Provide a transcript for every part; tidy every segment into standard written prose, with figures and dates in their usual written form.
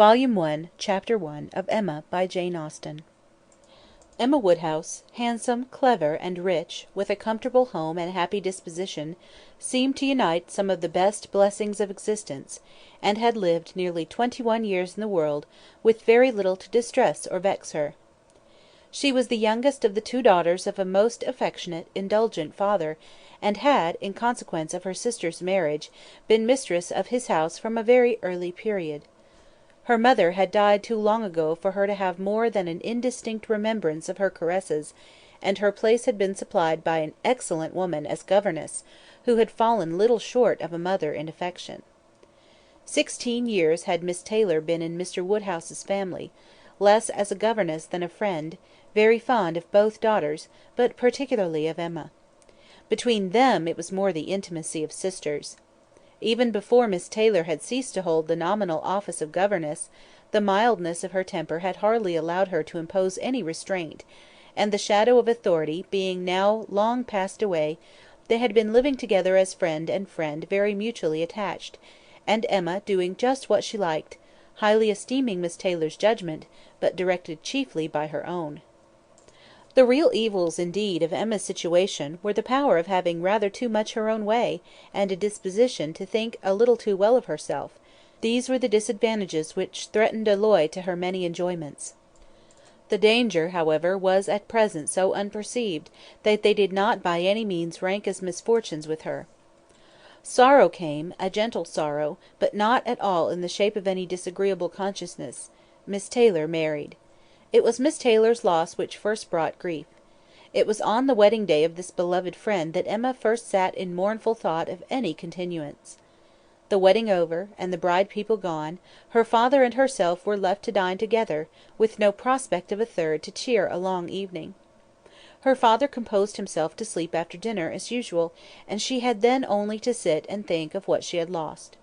Volume 1, Chapter 1 of Emma by Jane Austen. Emma Woodhouse, handsome, clever, and rich, with a comfortable home and a happy disposition, seemed to unite some of the best blessings of existence, and had lived nearly 21 years in the world with very little to distress or vex her. She was the youngest of the 2 daughters of a most affectionate, indulgent father, and had, in consequence of her sister's marriage, been mistress of his house from a very early period. Her mother had died too long ago for her to have more than an indistinct remembrance of her caresses, and her place had been supplied by an excellent woman as governess, who had fallen little short of a mother in affection. 16 years had Miss Taylor been in Mr. Woodhouse's family, less as a governess than a friend, very fond of both daughters, but particularly of Emma. Between them it was more the intimacy of sisters. Even before Miss Taylor had ceased to hold the nominal office of governess, the mildness of her temper had hardly allowed her to impose any restraint, and the shadow of authority being now long passed away, they had been living together as friend and friend very mutually attached, and Emma doing just what she liked, highly esteeming Miss Taylor's judgment, but directed chiefly by her own. The real evils, indeed, of Emma's situation were the power of having rather too much her own way, and a disposition to think a little too well of herself. These were the disadvantages which threatened alloy to her many enjoyments. The danger, however, was at present so unperceived, that they did not by any means rank as misfortunes with her. Sorrow came, a gentle sorrow, but not at all in the shape of any disagreeable consciousness. Miss Taylor married. It was Miss Taylor's loss which first brought grief. It was on the wedding day of this beloved friend that Emma first sat in mournful thought of any continuance. The wedding over, and the bride people gone, her father and herself were left to dine together, with no prospect of a third to cheer a long evening. Her father composed himself to sleep after dinner, as usual, and she had then only to sit and think of what she had lost.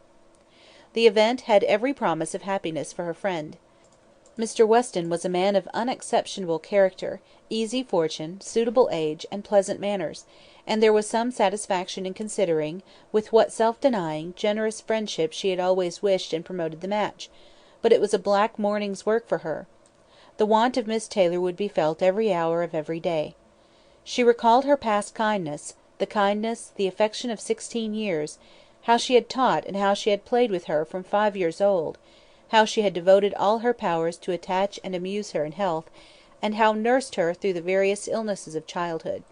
The event had every promise of happiness for her friend. Mr. Weston was a man of unexceptionable character, easy fortune, suitable age, and pleasant manners, and there was some satisfaction in considering with what self-denying, generous friendship she had always wished and promoted the match; but it was a black morning's work for her. The want of Miss Taylor would be felt every hour of every day. She recalled her past kindness, the affection of 16 years, how she had taught and how she had played with her from 5 years old, how she had devoted all her powers to attach and amuse her in health, and how nursed her through the various illnesses of childhood.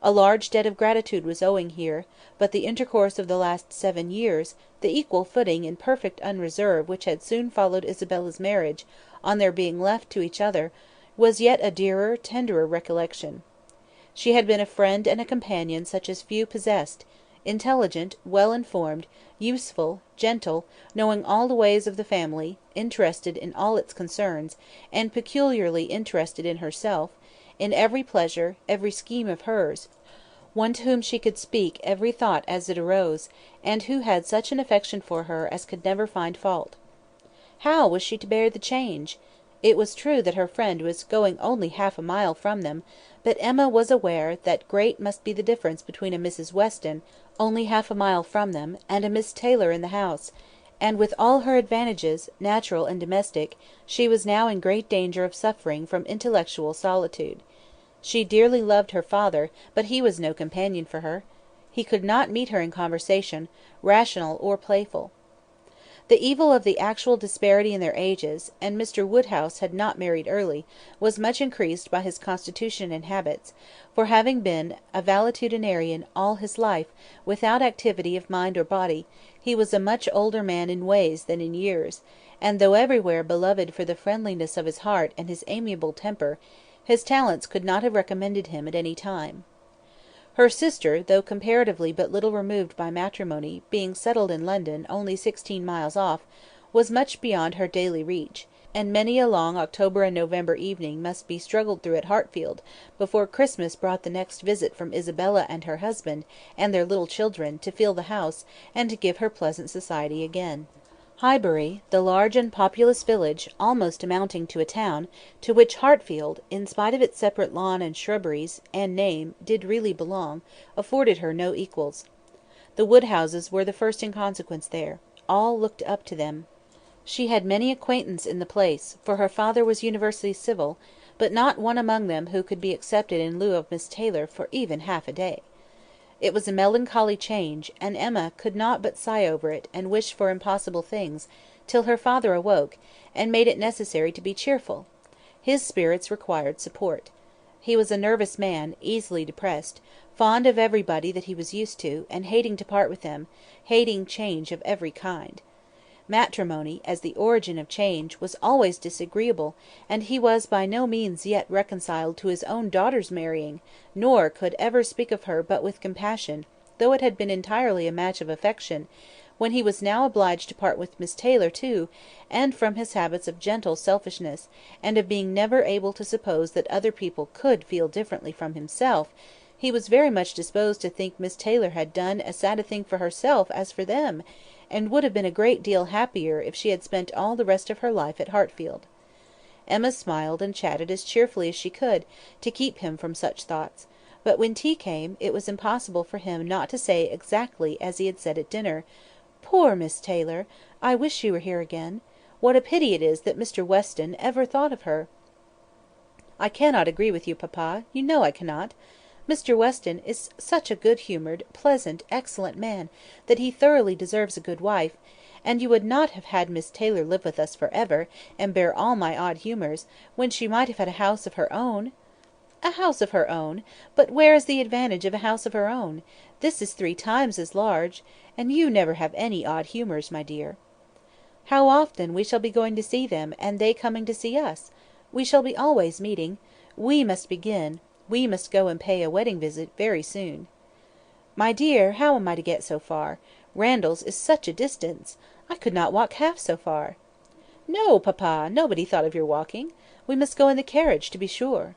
A large debt of gratitude was owing here, but the intercourse of the last 7 years, the equal footing in perfect unreserve which had soon followed Isabella's marriage, on their being left to each other, was yet a dearer, tenderer recollection. She had been a friend and a companion such as few possessed, intelligent, well informed, useful, gentle, knowing all the ways of the family, interested in all its concerns, and peculiarly interested in herself, in every pleasure, every scheme of hers; one to whom she could speak every thought as it arose, and who had such an affection for her as could never find fault. How was she to bear the change? It was true that her friend was going only half a mile from them, but Emma was aware that great must be the difference between a Mrs. Weston, only half a mile from them, and a Miss Taylor in the house; and with all her advantages, natural and domestic, she was now in great danger of suffering from intellectual solitude. She dearly loved her father, but he was no companion for her. He could not meet her in conversation, rational or playful. The evil of the actual disparity in their ages, and Mr. Woodhouse had not married early, was much increased by his constitution and habits; for having been a valetudinarian all his life, without activity of mind or body, he was a much older man in ways than in years, and though everywhere beloved for the friendliness of his heart and his amiable temper, his talents could not have recommended him at any time. Her sister, though comparatively but little removed by matrimony, being settled in London, only 16 miles off, was much beyond her daily reach, and many a long October and November evening must be struggled through at Hartfield, before Christmas brought the next visit from Isabella and her husband, and their little children, to fill the house, and to give her pleasant society again. Highbury, the large and populous village, almost amounting to a town, to which Hartfield, in spite of its separate lawn and shrubberies, and name, did really belong, afforded her no equals. The Woodhouses were the first in consequence there. All looked up to them. She had many acquaintance in the place, for her father was universally civil, but not one among them who could be accepted in lieu of Miss Taylor for even half a day. It was a melancholy change, and Emma could not but sigh over it, and wish for impossible things, till her father awoke, and made it necessary to be cheerful. His spirits required support. He was a nervous man, easily depressed, fond of everybody that he was used to, and hating to part with them, hating change of every kind. Matrimony, as the origin of change, was always disagreeable, and he was by no means yet reconciled to his own daughter's marrying, nor could ever speak of her but with compassion, though it had been entirely a match of affection, when he was now obliged to part with Miss Taylor too, and from his habits of gentle selfishness, and of being never able to suppose that other people could feel differently from himself, he was very much disposed to think Miss Taylor had done as sad a thing for herself as for them, and would have been a great deal happier if she had spent all the rest of her life at Hartfield. Emma smiled and chatted as cheerfully as she could, to keep him from such thoughts; but when tea came, it was impossible for him not to say exactly as he had said at dinner, "Poor Miss Taylor! I wish she were here again. What a pity it is that Mr. Weston ever thought of her!" "I cannot agree with you, papa; you know I cannot. Mr. Weston is such a good-humoured, pleasant, excellent man, that he thoroughly deserves a good wife; and you would not have had Miss Taylor live with us for ever, and bear all my odd humours, when she might have had a house of her own." "A house of her own! But where is the advantage of a house of her own? This is 3 times as large; and you never have any odd humours, my dear." "How often we shall be going to see them, and they coming to see us! We shall be always meeting. We must begin; we must go and pay a wedding visit very soon." "My dear, how am I to get so far? Randalls is such a distance. I could not walk half so far." "No, papa; nobody thought of your walking. We must go in the carriage, to be sure."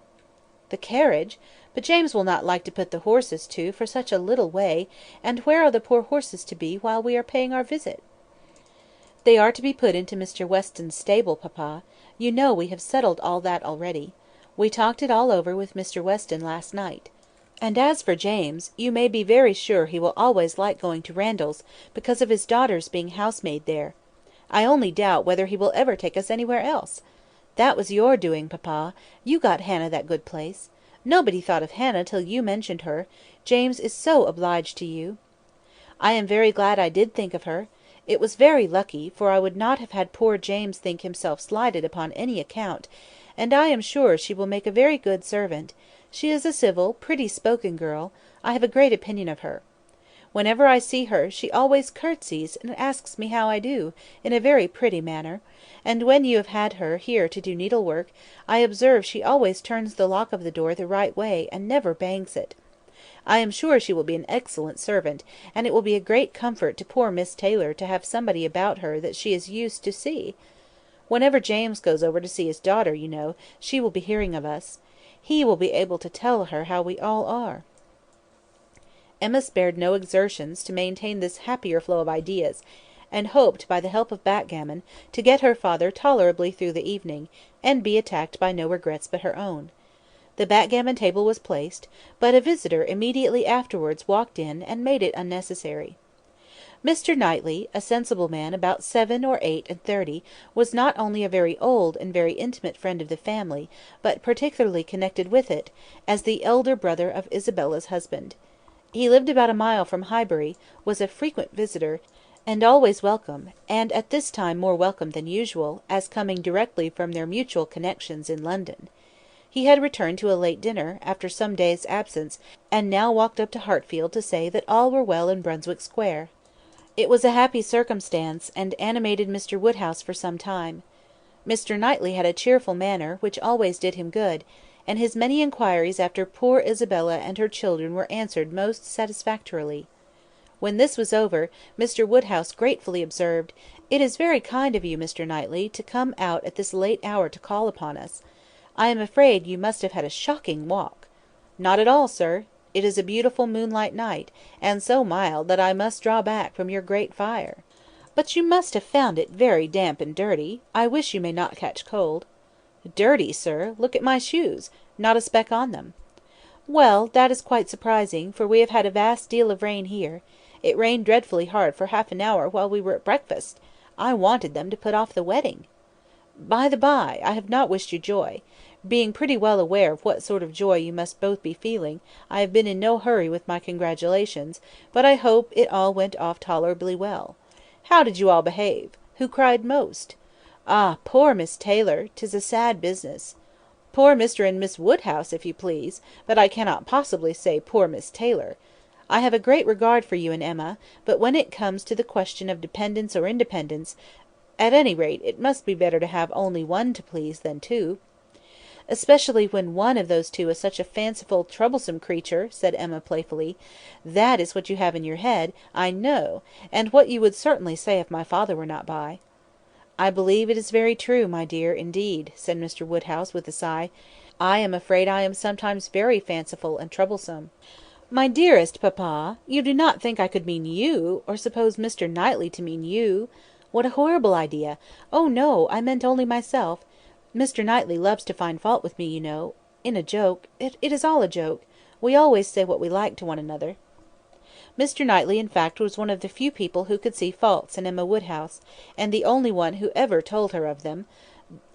"The carriage! But James will not like to put the horses to for such a little way; and where are the poor horses to be while we are paying our visit?" "They are to be put into Mr. Weston's stable, papa. You know we have settled all that already. We talked it all over with Mr. Weston last night. And as for James, you may be very sure he will always like going to Randalls, because of his daughter's being housemaid there. I only doubt whether he will ever take us anywhere else. That was your doing, papa; you got Hannah that good place. Nobody thought of Hannah till you mentioned her. James is so obliged to you." "I am very glad I did think of her. It was very lucky, for I would not have had poor James think himself slighted upon any account; and I am sure she will make a very good servant. She is a civil, pretty spoken girl; I have a great opinion of her. Whenever I see her, she always curtsies, and asks me how I do, in a very pretty manner; and when you have had her here to do needlework, I observe she always turns the lock of the door the right way, and never bangs it. I am sure she will be an excellent servant, and it will be a great comfort to poor Miss Taylor to have somebody about her that she is used to see. Whenever James goes over to see his daughter, you know, she will be hearing of us. He will be able to tell her how we all are." Emma spared no exertions to maintain this happier flow of ideas, and hoped, by the help of backgammon, to get her father tolerably through the evening, and be attacked by no regrets but her own. The backgammon table was placed, but a visitor immediately afterwards walked in, and made it unnecessary. Mr. Knightley, a sensible man about 7 or 8 and 30, was not only a very old and very intimate friend of the family, but particularly connected with it, as the elder brother of Isabella's husband. He lived about a mile from Highbury, was a frequent visitor, and always welcome, and at this time more welcome than usual, as coming directly from their mutual connections in London. He had returned to a late dinner, after some days' absence, and now walked up to Hartfield to say that all were well in Brunswick Square. It was a happy circumstance, and animated Mr. Woodhouse for some time. Mr. Knightley had a cheerful manner, which always did him good, and his many inquiries after poor Isabella and her children were answered most satisfactorily. When this was over, Mr. Woodhouse gratefully observed, "It is very kind of you, Mr. Knightley, to come out at this late hour to call upon us. I am afraid you must have had a shocking walk." "Not at all, sir. It is a beautiful moonlight night, and so mild that I must draw back from your great fire." "But you must have found it very damp and dirty. I wish you may not catch cold." "Dirty, sir! Look at my shoes. Not a speck on them." "Well, that is quite surprising, for we have had a vast deal of rain here. It rained dreadfully hard for half an hour while we were at breakfast. I wanted them to put off the wedding. By the by, I have not wished you joy. Being pretty well aware of what sort of joy you must both be feeling, I have been in no hurry with my congratulations, but I hope it all went off tolerably well. How did you all behave? Who cried most? Ah, poor Miss Taylor! 'Tis a sad business. Poor Mr. and Miss Woodhouse, if you please, but I cannot possibly say poor Miss Taylor. I have a great regard for you and Emma, but when it comes to the question of dependence or independence, at any rate it must be better to have only one to please than two." "Especially when one of those two is such a fanciful, troublesome creature," said Emma playfully. "That is what you have in your head, I know, and what you would certainly say if my father were not by." "I believe it is very true, my dear, indeed," said Mr. Woodhouse, with a sigh. "I am afraid I am sometimes very fanciful and troublesome." "My dearest papa, you do not think I could mean you, or suppose Mr. Knightley to mean you? What a horrible idea! Oh, no, I meant only myself. Mr. Knightley loves to find fault with me, you know, in a joke. It is all a joke. We always say what we like to one another." Mr. Knightley, in fact, was one of the few people who could see faults in Emma Woodhouse, and the only one who ever told her of them;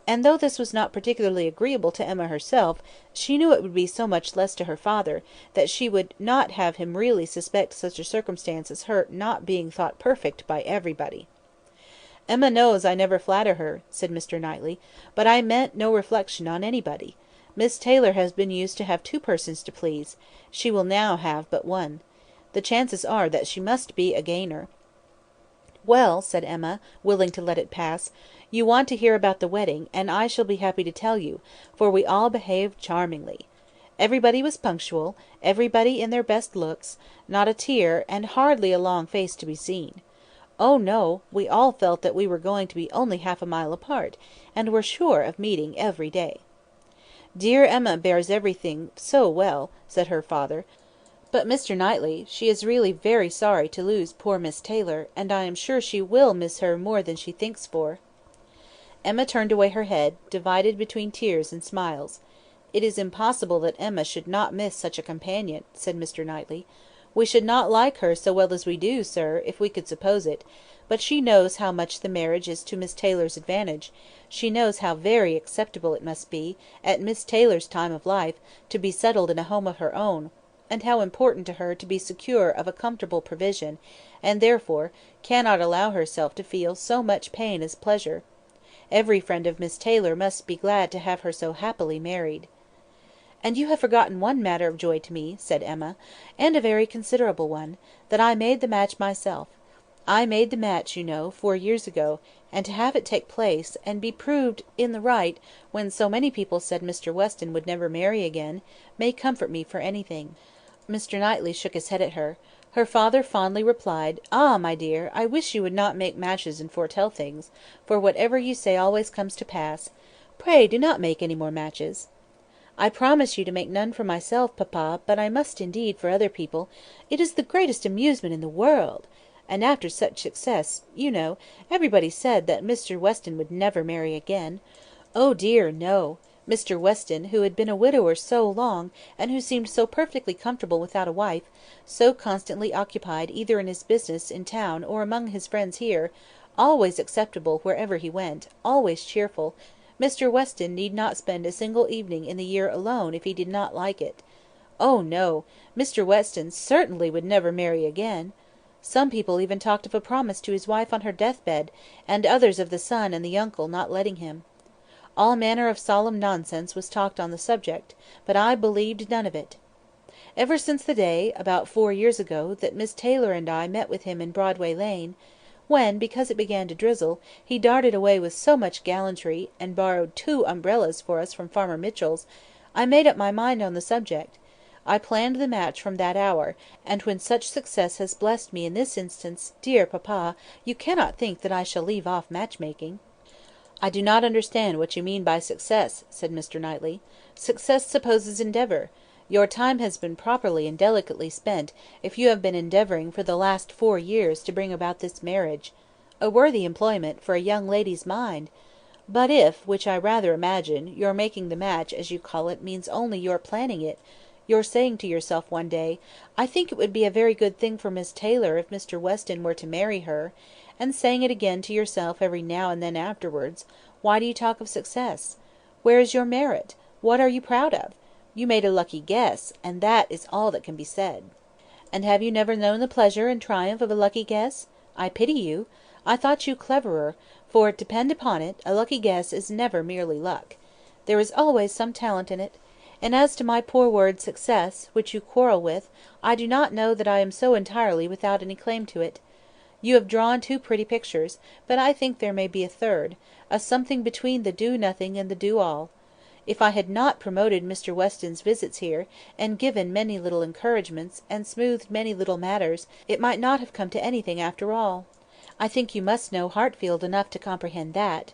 and though this was not particularly agreeable to Emma herself, she knew it would be so much less to her father, that she would not have him really suspect such a circumstance as her not being thought perfect by everybody. "Emma knows I never flatter her," said Mr. Knightley, "but I meant no reflection on anybody. Miss Taylor has been used to have two persons to please; she will now have but one. The chances are that she must be a gainer." "Well," said Emma, willing to let it pass, "you want to hear about the wedding, and I shall be happy to tell you, for we all behaved charmingly. Everybody was punctual, everybody in their best looks, not a tear, and hardly a long face to be seen. Oh, no, we all felt that we were going to be only half a mile apart, and were sure of meeting every day." "Dear Emma bears everything so well," said her father; "but, Mr. Knightley, she is really very sorry to lose poor Miss Taylor, and I am sure she will miss her more than she thinks for." Emma turned away her head, divided between tears and smiles. "It is impossible that Emma should not miss such a companion," said Mr. Knightley. "We should not like her so well as we do, sir, if we could suppose it; but she knows how much the marriage is to Miss Taylor's advantage; she knows how very acceptable it must be, at Miss Taylor's time of life, to be settled in a home of her own, and how important to her to be secure of a comfortable provision, and, therefore, cannot allow herself to feel so much pain as pleasure. Every friend of Miss Taylor must be glad to have her so happily married." "And you have forgotten one matter of joy to me," said Emma, "and a very considerable one, that I made the match myself. I made the match, you know, 4 years ago, and to have it take place, and be proved in the right, when so many people said Mr. Weston would never marry again, may comfort me for anything." Mr. Knightley shook his head at her. Her father fondly replied, "Ah, my dear, I wish you would not make matches and foretell things, for whatever you say always comes to pass. Pray do not make any more matches." "I promise you to make none for myself, papa, but I must indeed for other people. It is the greatest amusement in the world. And after such success, you know, everybody said that Mr. Weston would never marry again. Oh dear, no! Mr. Weston, who had been a widower so long, and who seemed so perfectly comfortable without a wife, so constantly occupied either in his business in town or among his friends here, always acceptable wherever he went, always cheerful, Mr. Weston need not spend a single evening in the year alone if he did not like it. Oh no! Mr. Weston certainly would never marry again. Some people even talked of a promise to his wife on her deathbed, and others of the son and the uncle not letting him. All manner of solemn nonsense was talked on the subject, but I believed none of it. Ever since the day, about 4 years ago, that Miss Taylor and I met with him in Broadway Lane, when, because it began to drizzle, he darted away with so much gallantry, and borrowed 2 umbrellas for us from Farmer Mitchell's, I made up my mind on the subject. I planned the match from that hour, and when such success has blessed me in this instance, dear papa, you cannot think that I shall leave off match-making." "I do not understand what you mean by success," said Mr. Knightley. "Success supposes endeavour. Your time has been properly and delicately spent, if you have been endeavouring for the last 4 years to bring about this marriage. A worthy employment for a young lady's mind! But if, which I rather imagine, your making the match, as you call it, means only your planning it, your saying to yourself one day, 'I think it would be a very good thing for Miss Taylor if Mr. Weston were to marry her,' and saying it again to yourself every now and then afterwards, why do you talk of success? Where is your merit? What are you proud of? You made a lucky guess, and that is all that can be said. And have you never known the pleasure and triumph of a lucky guess? I pity you. I thought you cleverer, for, depend upon it, a lucky guess is never merely luck. There is always some talent in it. And as to my poor word success, which you quarrel with, I do not know that I am so entirely without any claim to it. You have drawn two pretty pictures, but I think there may be a third, a something between the do-nothing and the do-all. If I had not promoted Mr. Weston's visits here, and given many little encouragements, and smoothed many little matters, it might not have come to anything after all. I think you must know Hartfield enough to comprehend that.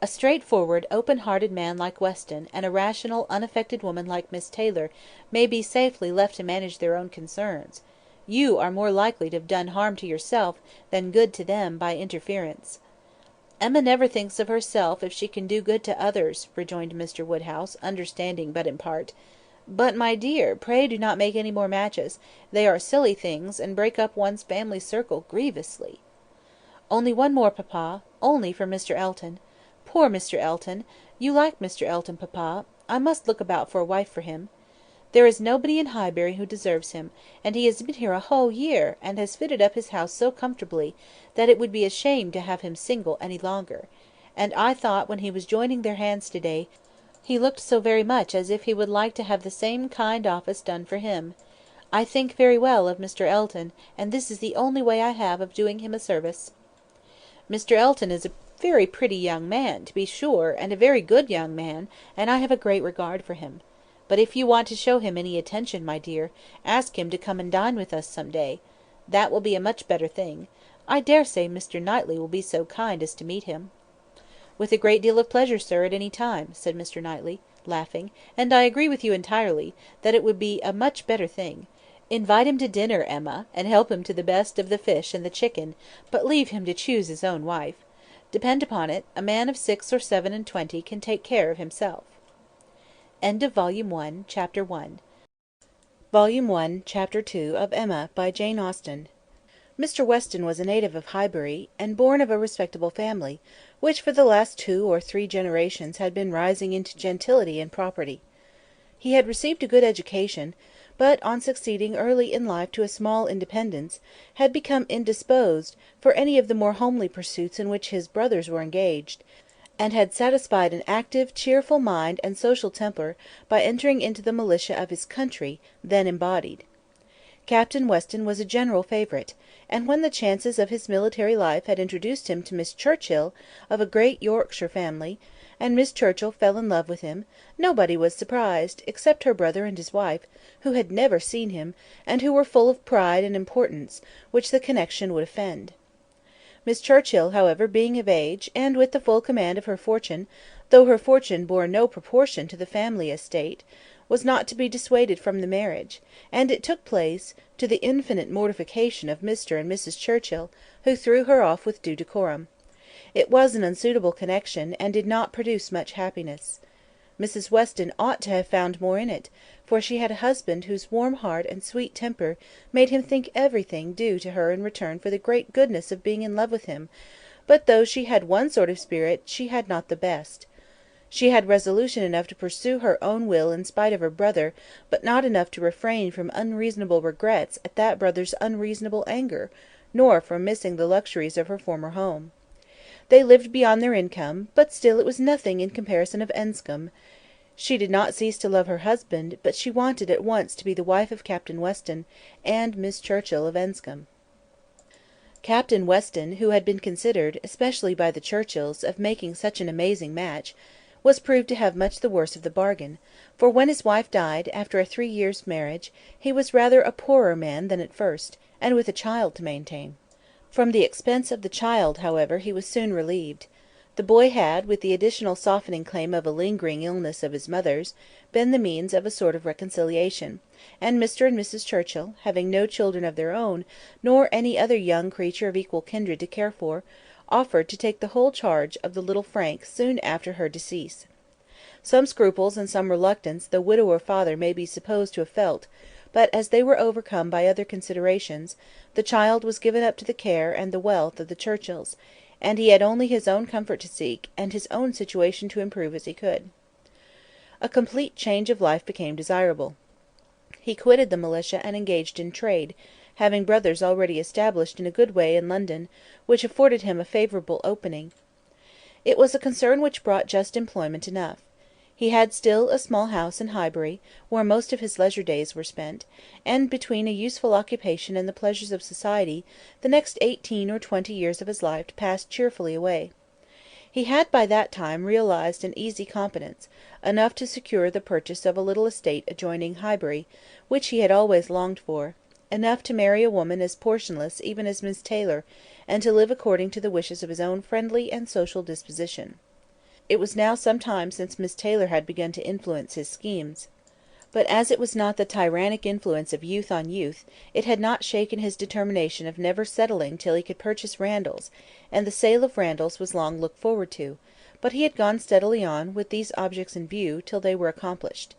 A straightforward, open-hearted man like Weston, and a rational, unaffected woman like Miss Taylor, may be safely left to manage their own concerns. You are more likely to have done harm to yourself than good to them by interference." "Emma never thinks of herself if she can do good to others," rejoined Mr. Woodhouse, understanding but in part. "But, my dear, pray do not make any more matches. They are silly things, and break up one's family circle grievously." "Only one more, papa, only for Mr. Elton. Poor Mr. Elton! You like Mr. Elton, papa. I must look about for a wife for him. There is nobody in Highbury who deserves him, and he has been here a whole year, and has fitted up his house so comfortably, that it would be a shame to have him single any longer; and I thought when he was joining their hands to-day, he looked so very much as if he would like to have the same kind office done for him. I think very well of Mr. Elton, and this is the only way I have of doing him a service." "Mr. Elton is a very pretty young man, to be sure, and a very good young man, and I have a great regard for him. But if you want to show him any attention, my dear, ask him to come and dine with us some day. That will be a much better thing. I daresay Mr. Knightley will be so kind as to meet him." "With a great deal of pleasure, sir, at any time," said Mr. Knightley, laughing; "and I agree with you entirely, that it would be a much better thing. Invite him to dinner, Emma, and help him to the best of the fish and the chicken, but leave him to choose his own wife. Depend upon it, a man of 6 or 7 and 20 can take care of himself." Volume 1, Chapter 1. Volume 1, Chapter 2 of Emma, by Jane Austen. Mr. Weston was a native of Highbury, and born of a respectable family, which for the last 2 or 3 generations had been rising into gentility and property. He had received a good education, but on succeeding early in life to a small independence, had become indisposed for any of the more homely pursuits in which his brothers were engaged, and had satisfied an active, cheerful mind and social temper by entering into the militia of his country, then embodied. Captain Weston was a general favourite, and when the chances of his military life had introduced him to Miss Churchill, of a great Yorkshire family, and Miss Churchill fell in love with him, nobody was surprised, except her brother and his wife, who had never seen him, and who were full of pride and importance, which the connection would offend. Miss Churchill, however, being of age, and with the full command of her fortune, though her fortune bore no proportion to the family estate, was not to be dissuaded from the marriage, and it took place, to the infinite mortification of Mr. and Mrs. Churchill, who threw her off with due decorum. It was an unsuitable connection, and did not produce much happiness. Mrs. Weston ought to have found more in it, for she had a husband whose warm heart and sweet temper made him think everything due to her in return for the great goodness of being in love with him; but though she had one sort of spirit, she had not the best. She had resolution enough to pursue her own will in spite of her brother, but not enough to refrain from unreasonable regrets at that brother's unreasonable anger, nor from missing the luxuries of her former home. They lived beyond their income, but still it was nothing in comparison of Enscombe. She did not cease to love her husband, but she wanted at once to be the wife of Captain Weston, and Miss Churchill of Enscombe. Captain Weston, who had been considered, especially by the Churchills, of making such an amazing match, was proved to have much the worse of the bargain, for when his wife died, after a 3 years' marriage, he was rather a poorer man than at first, and with a child to maintain. From the expense of the child, however, he was soon relieved. The boy had, with the additional softening claim of a lingering illness of his mother's, been the means of a sort of reconciliation; and Mr. and Mrs. Churchill, having no children of their own, nor any other young creature of equal kindred to care for, offered to take the whole charge of the little Frank soon after her decease. Some scruples and some reluctance the widower father may be supposed to have felt, but as they were overcome by other considerations, the child was given up to the care and the wealth of the Churchills, and he had only his own comfort to seek, and his own situation to improve as he could. A complete change of life became desirable. He quitted the militia and engaged in trade, having brothers already established in a good way in London, which afforded him a favourable opening. It was a concern which brought just employment enough. He had still a small house in Highbury, where most of his leisure days were spent, and between a useful occupation and the pleasures of society, the next 18 or 20 years of his life passed cheerfully away. He had by that time realised an easy competence, enough to secure the purchase of a little estate adjoining Highbury, which he had always longed for, enough to marry a woman as portionless even as Miss Taylor, and to live according to the wishes of his own friendly and social disposition. It was now some time since Miss Taylor had begun to influence his schemes. But as it was not the tyrannic influence of youth on youth, it had not shaken his determination of never settling till he could purchase Randalls, and the sale of Randalls was long looked forward to; but he had gone steadily on, with these objects in view, till they were accomplished.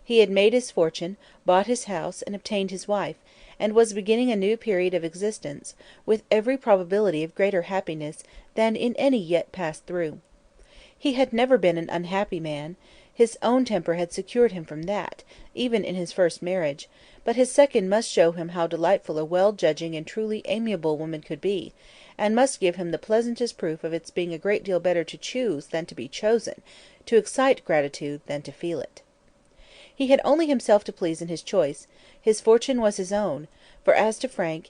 He had made his fortune, bought his house, and obtained his wife, and was beginning a new period of existence, with every probability of greater happiness than in any yet passed through. He had never been an unhappy man; his own temper had secured him from that, even in his first marriage; but his second must show him how delightful a well-judging and truly amiable woman could be, and must give him the pleasantest proof of its being a great deal better to choose than to be chosen, to excite gratitude than to feel it. He had only himself to please in his choice; his fortune was his own; for as to Frank,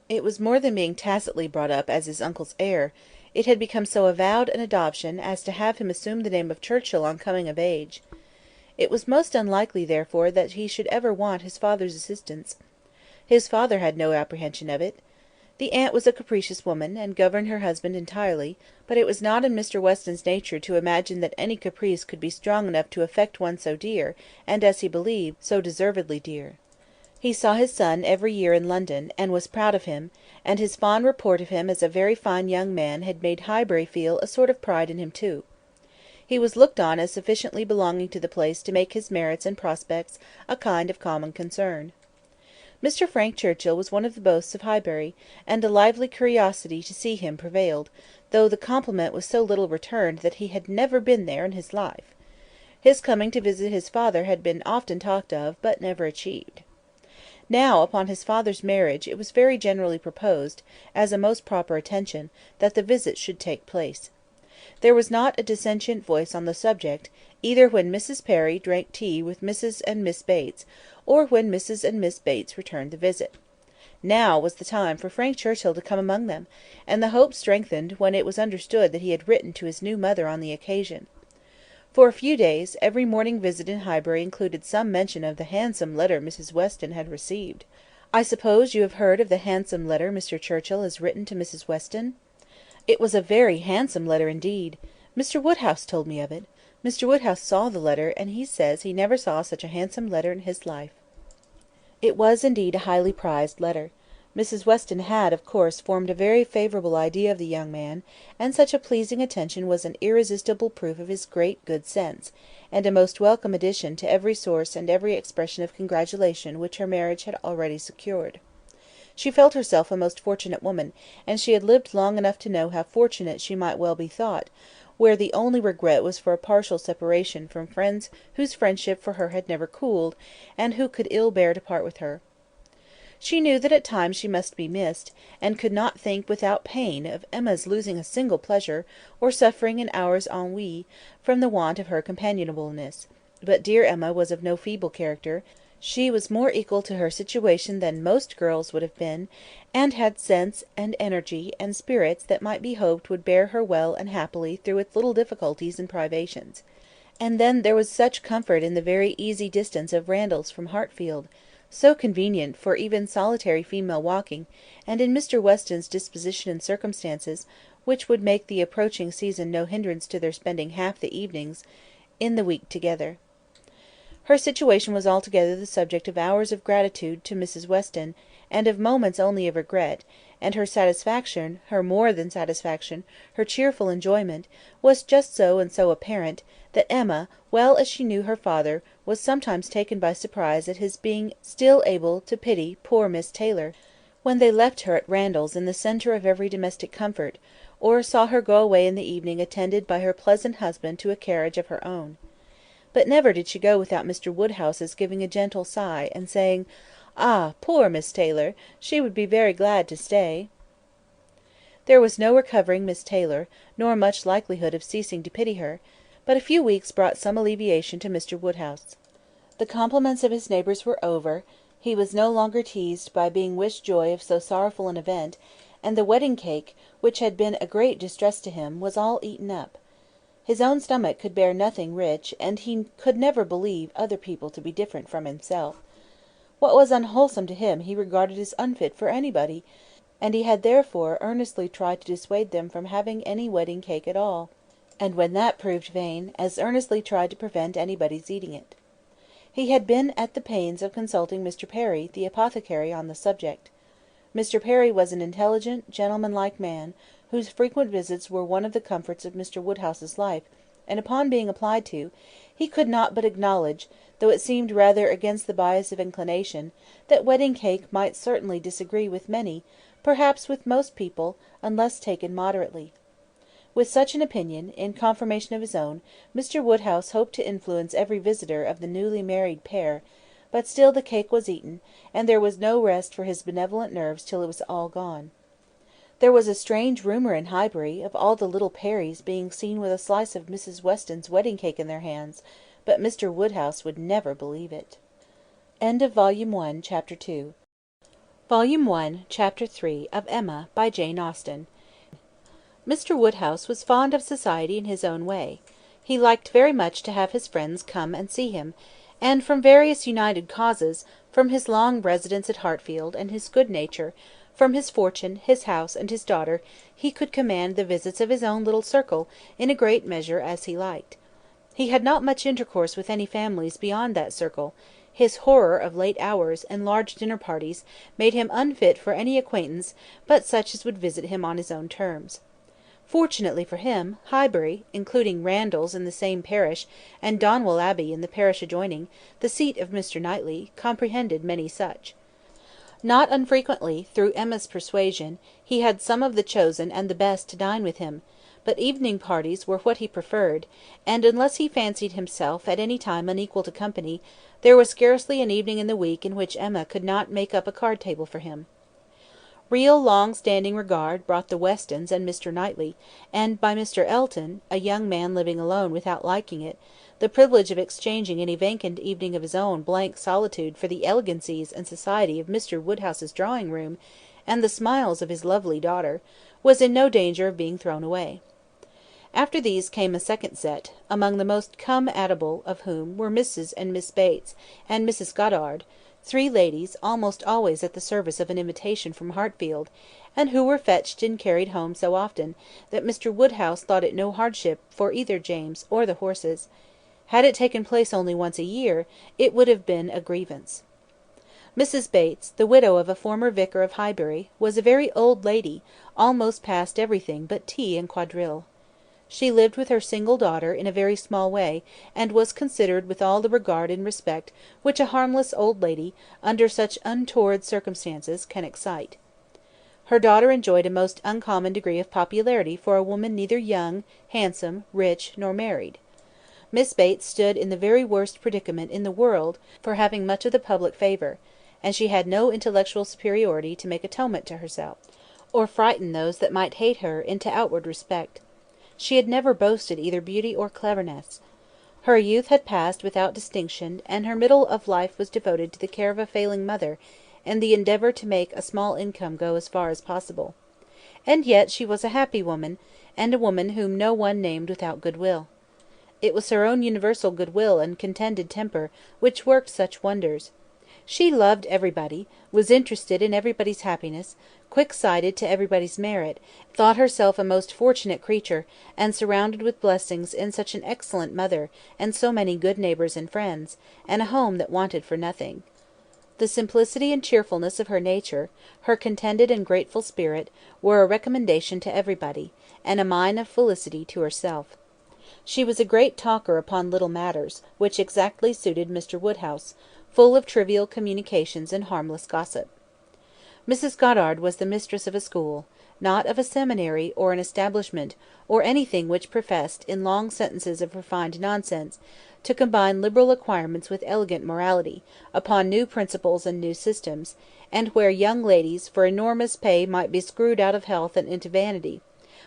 it was more than being tacitly brought up as his uncle's heir; it had become so avowed an adoption as to have him assume the name of Churchill on coming of age. It was most unlikely, therefore, that he should ever want his father's assistance. His father had no apprehension of it. The aunt was a capricious woman, and governed her husband entirely; but it was not in Mr. Weston's nature to imagine that any caprice could be strong enough to affect one so dear, and, as he believed, so deservedly dear. He saw his son every year in London, and was proud of him; and his fond report of him as a very fine young man had made Highbury feel a sort of pride in him too. He was looked on as sufficiently belonging to the place to make his merits and prospects a kind of common concern. Mr. Frank Churchill was one of the boasts of Highbury, and a lively curiosity to see him prevailed, though the compliment was so little returned that he had never been there in his life. His coming to visit his father had been often talked of, but never achieved. Now, upon his father's marriage, it was very generally proposed, as a most proper attention, that the visit should take place. There was not a dissentient voice on the subject, either when Mrs. Perry drank tea with Mrs. and Miss Bates, or when Mrs. and Miss Bates returned the visit. Now was the time for Frank Churchill to come among them, and the hope strengthened when it was understood that he had written to his new mother on the occasion. For a few days, every morning visit in Highbury included some mention of the handsome letter Mrs. Weston had received. "I suppose you have heard of the handsome letter Mr. Churchill has written to Mrs. Weston?" "It was a very handsome letter indeed. Mr. Woodhouse told me of it. Mr. Woodhouse saw the letter, and he says he never saw such a handsome letter in his life." It was indeed a highly prized letter. Mrs. Weston had, of course, formed a very favourable idea of the young man, and such a pleasing attention was an irresistible proof of his great good sense, and a most welcome addition to every source and every expression of congratulation which her marriage had already secured. She felt herself a most fortunate woman, and she had lived long enough to know how fortunate she might well be thought, where the only regret was for a partial separation from friends whose friendship for her had never cooled, and who could ill bear to part with her. She knew that at times she must be missed, and could not think without pain of Emma's losing a single pleasure, or suffering an hour's ennui, from the want of her companionableness; but dear Emma was of no feeble character; she was more equal to her situation than most girls would have been, and had sense, and energy, and spirits that might be hoped would bear her well and happily through its little difficulties and privations. And then there was such comfort in the very easy distance of Randalls from Hartfield, so convenient for even solitary female walking, and in Mr. Weston's disposition and circumstances, which would make the approaching season no hindrance to their spending half the evenings in the week together. Her situation was altogether the subject of hours of gratitude to Mrs. Weston, and of moments only of regret, and her satisfaction, her more than satisfaction, her cheerful enjoyment, was just so and so apparent, that Emma, well as she knew her father, was sometimes taken by surprise at his being still able to pity poor Miss Taylor, when they left her at Randalls in the centre of every domestic comfort, or saw her go away in the evening attended by her pleasant husband to a carriage of her own. But never did she go without Mr. Woodhouse's giving a gentle sigh, and saying, "Ah, poor Miss Taylor! She would be very glad to stay." There was no recovering Miss Taylor, nor much likelihood of ceasing to pity her, but a few weeks brought some alleviation to Mr. Woodhouse. The compliments of his neighbours were over, he was no longer teased by being wished joy of so sorrowful an event, and the wedding cake, which had been a great distress to him, was all eaten up. His own stomach could bear nothing rich, and he could never believe other people to be different from himself. What was unwholesome to him he regarded as unfit for anybody, and he had therefore earnestly tried to dissuade them from having any wedding cake at all, and when that proved vain, as earnestly tried to prevent anybody's eating it. He had been at the pains of consulting Mr. Perry, the apothecary, on the subject. Mr. Perry was an intelligent, gentlemanlike man, whose frequent visits were one of the comforts of Mr. Woodhouse's life, and upon being applied to, he could not but acknowledge, though it seemed rather against the bias of inclination, that wedding cake might certainly disagree with many, perhaps with most people, unless taken moderately. With such an opinion, in confirmation of his own, Mr. Woodhouse hoped to influence every visitor of the newly married pair, but still the cake was eaten, and there was no rest for his benevolent nerves till it was all gone. There was a strange rumour in Highbury of all the little Perrys being seen with a slice of Mrs. Weston's wedding cake in their hands, but Mr. Woodhouse would never believe it. Volume 1, Chapter 2. Volume 1, Chapter 3 of Emma, by Jane Austen. Mr. Woodhouse was fond of society in his own way. He liked very much to have his friends come and see him, and from various united causes, from his long residence at Hartfield, and his good nature, from his fortune, his house, and his daughter, he could command the visits of his own little circle in a great measure as he liked. He had not much intercourse with any families beyond that circle; his horror of late hours and large dinner parties made him unfit for any acquaintance but such as would visit him on his own terms. Fortunately for him, Highbury, including Randalls in the same parish, and Donwell Abbey in the parish adjoining, the seat of Mr. Knightley, comprehended many such. Not unfrequently, through Emma's persuasion, he had some of the chosen and the best to dine with him, but evening parties were what he preferred, and unless he fancied himself at any time unequal to company, there was scarcely an evening in the week in which Emma could not make up a card table for him. Real long-standing regard brought the Westons and Mr. Knightley, and by Mr. Elton, a young man living alone without liking it, the privilege of exchanging any vacant evening of his own blank solitude for the elegancies and society of Mr. Woodhouse's drawing-room, and the smiles of his lovely daughter, was in no danger of being thrown away. After these came a second set, among the most come-at-able of whom were Mrs. and Miss Bates, and Mrs. Goddard, three ladies almost always at the service of an invitation from Hartfield, and who were fetched and carried home so often, that Mr. Woodhouse thought it no hardship for either James or the horses. Had it taken place only once a year, it would have been a grievance. Mrs. Bates, the widow of a former vicar of Highbury, was a very old lady, almost past everything but tea and quadrille. She lived with her single daughter in a very small way, and was considered with all the regard and respect which a harmless old lady, under such untoward circumstances, can excite. Her daughter enjoyed a most uncommon degree of popularity for a woman neither young, handsome, rich, nor married. Miss Bates stood in the very worst predicament in the world for having much of the public favour, and she had no intellectual superiority to make atonement to herself, or frighten those that might hate her into outward respect. She had never boasted either beauty or cleverness. Her youth had passed without distinction, and her middle of life was devoted to the care of a failing mother, and the endeavour to make a small income go as far as possible. And yet she was a happy woman, and a woman whom no one named without goodwill. It was her own universal goodwill and contented temper which worked such wonders. She loved everybody, was interested in everybody's happiness, quick-sighted to everybody's merit, thought herself a most fortunate creature, and surrounded with blessings in such an excellent mother, and so many good neighbours and friends, and a home that wanted for nothing. The simplicity and cheerfulness of her nature, her contented and grateful spirit, were a recommendation to everybody, and a mine of felicity to herself. She was a great talker upon little matters, which exactly suited Mr. Woodhouse, full of trivial communications and harmless gossip. Mrs. Goddard was the mistress of a school, not of a seminary or an establishment, or anything which professed, in long sentences of refined nonsense, to combine liberal acquirements with elegant morality, upon new principles and new systems, and where young ladies for enormous pay might be screwed out of health and into vanity;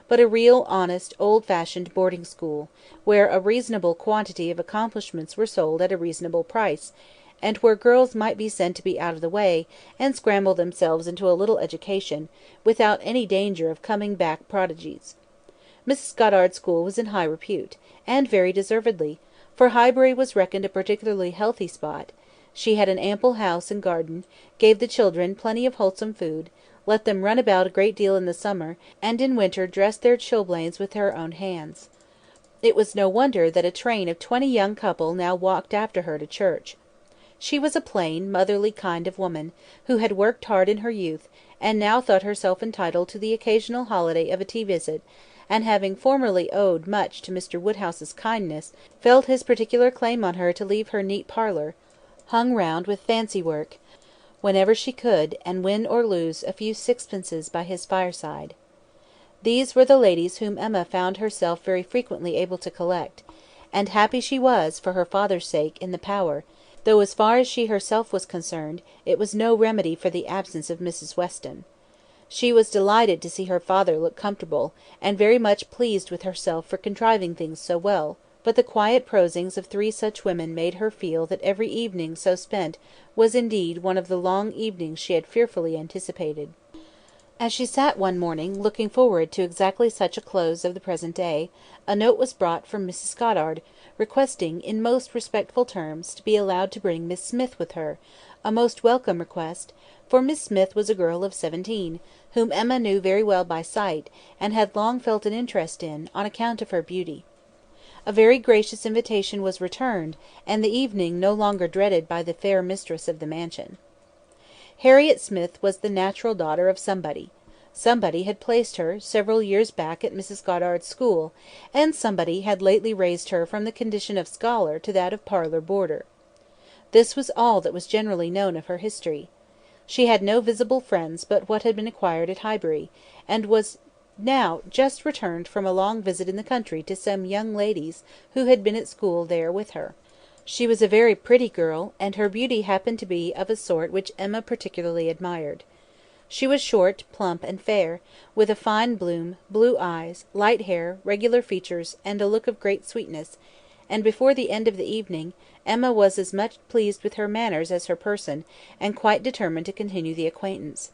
but a real, honest, old-fashioned boarding school, where a reasonable quantity of accomplishments were sold at a reasonable price, and where girls might be sent to be out of the way, and scramble themselves into a little education, without any danger of coming back prodigies. Mrs. Goddard's school was in high repute, and very deservedly, for Highbury was reckoned a particularly healthy spot; she had an ample house and garden, gave the children plenty of wholesome food, let them run about a great deal in the summer, and in winter dressed their chilblains with her own hands. It was no wonder that a train of 20 young couple now walked after her to church. She was a plain, motherly kind of woman, who had worked hard in her youth, and now thought herself entitled to the occasional holiday of a tea visit, and having formerly owed much to Mr. Woodhouse's kindness, felt his particular claim on her to leave her neat parlour, hung round with fancy work, whenever she could, and win or lose a few sixpences by his fireside. These were the ladies whom Emma found herself very frequently able to collect; and happy she was, for her father's sake, in the power, though as far as she herself was concerned, it was no remedy for the absence of Mrs. Weston. She was delighted to see her father look comfortable, and very much pleased with herself for contriving things so well; but the quiet prosings of 3 such women made her feel that every evening so spent was indeed one of the long evenings she had fearfully anticipated. As she sat one morning, looking forward to exactly such a close of the present day, a note was brought from Mrs. Goddard, requesting, in most respectful terms, to be allowed to bring Miss Smith with her; a most welcome request, for Miss Smith was a girl of 17, whom Emma knew very well by sight, and had long felt an interest in, on account of her beauty. A very gracious invitation was returned, and the evening no longer dreaded by the fair mistress of the mansion. Harriet Smith was the natural daughter of somebody. Somebody had placed her, several years back, at Mrs. Goddard's school, and somebody had lately raised her from the condition of scholar to that of parlour boarder. This was all that was generally known of her history. She had no visible friends but what had been acquired at Highbury, and was now just returned from a long visit in the country to some young ladies who had been at school there with her. She was a very pretty girl, and her beauty happened to be of a sort which Emma particularly admired. She was short, plump, and fair, with a fine bloom, blue eyes, light hair, regular features, and a look of great sweetness; and before the end of the evening, Emma was as much pleased with her manners as her person, and quite determined to continue the acquaintance.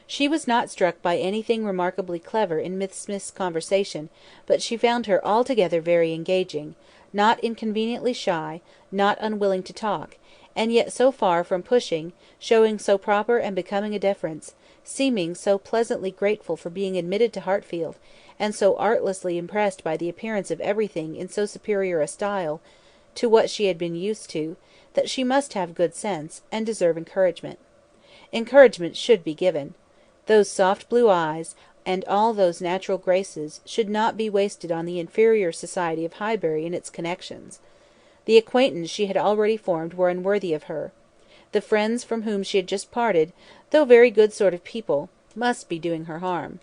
She was not struck by anything remarkably clever in Miss Smith's conversation, but she found her altogether very engaging, not inconveniently shy, not unwilling to talk, and yet so far from pushing, showing so proper and becoming a deference, seeming so pleasantly grateful for being admitted to Hartfield, and so artlessly impressed by the appearance of everything in so superior a style to what she had been used to, that she must have good sense, and deserve encouragement. Encouragement should be given. Those soft blue eyes, and all those natural graces, should not be wasted on the inferior society of Highbury and its connections. The acquaintance she had already formed were unworthy of her. The friends from whom she had just parted, though very good sort of people, must be doing her harm.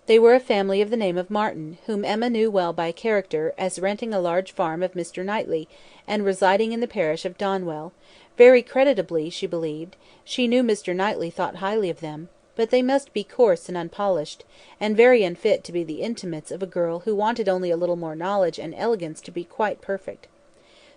They were a family of the name of Martin, whom Emma knew well by character, as renting a large farm of Mr. Knightley, and residing in the parish of Donwell; very creditably, she believed; she knew Mr. Knightley thought highly of them; but they must be coarse and unpolished, and very unfit to be the intimates of a girl who wanted only a little more knowledge and elegance to be quite perfect.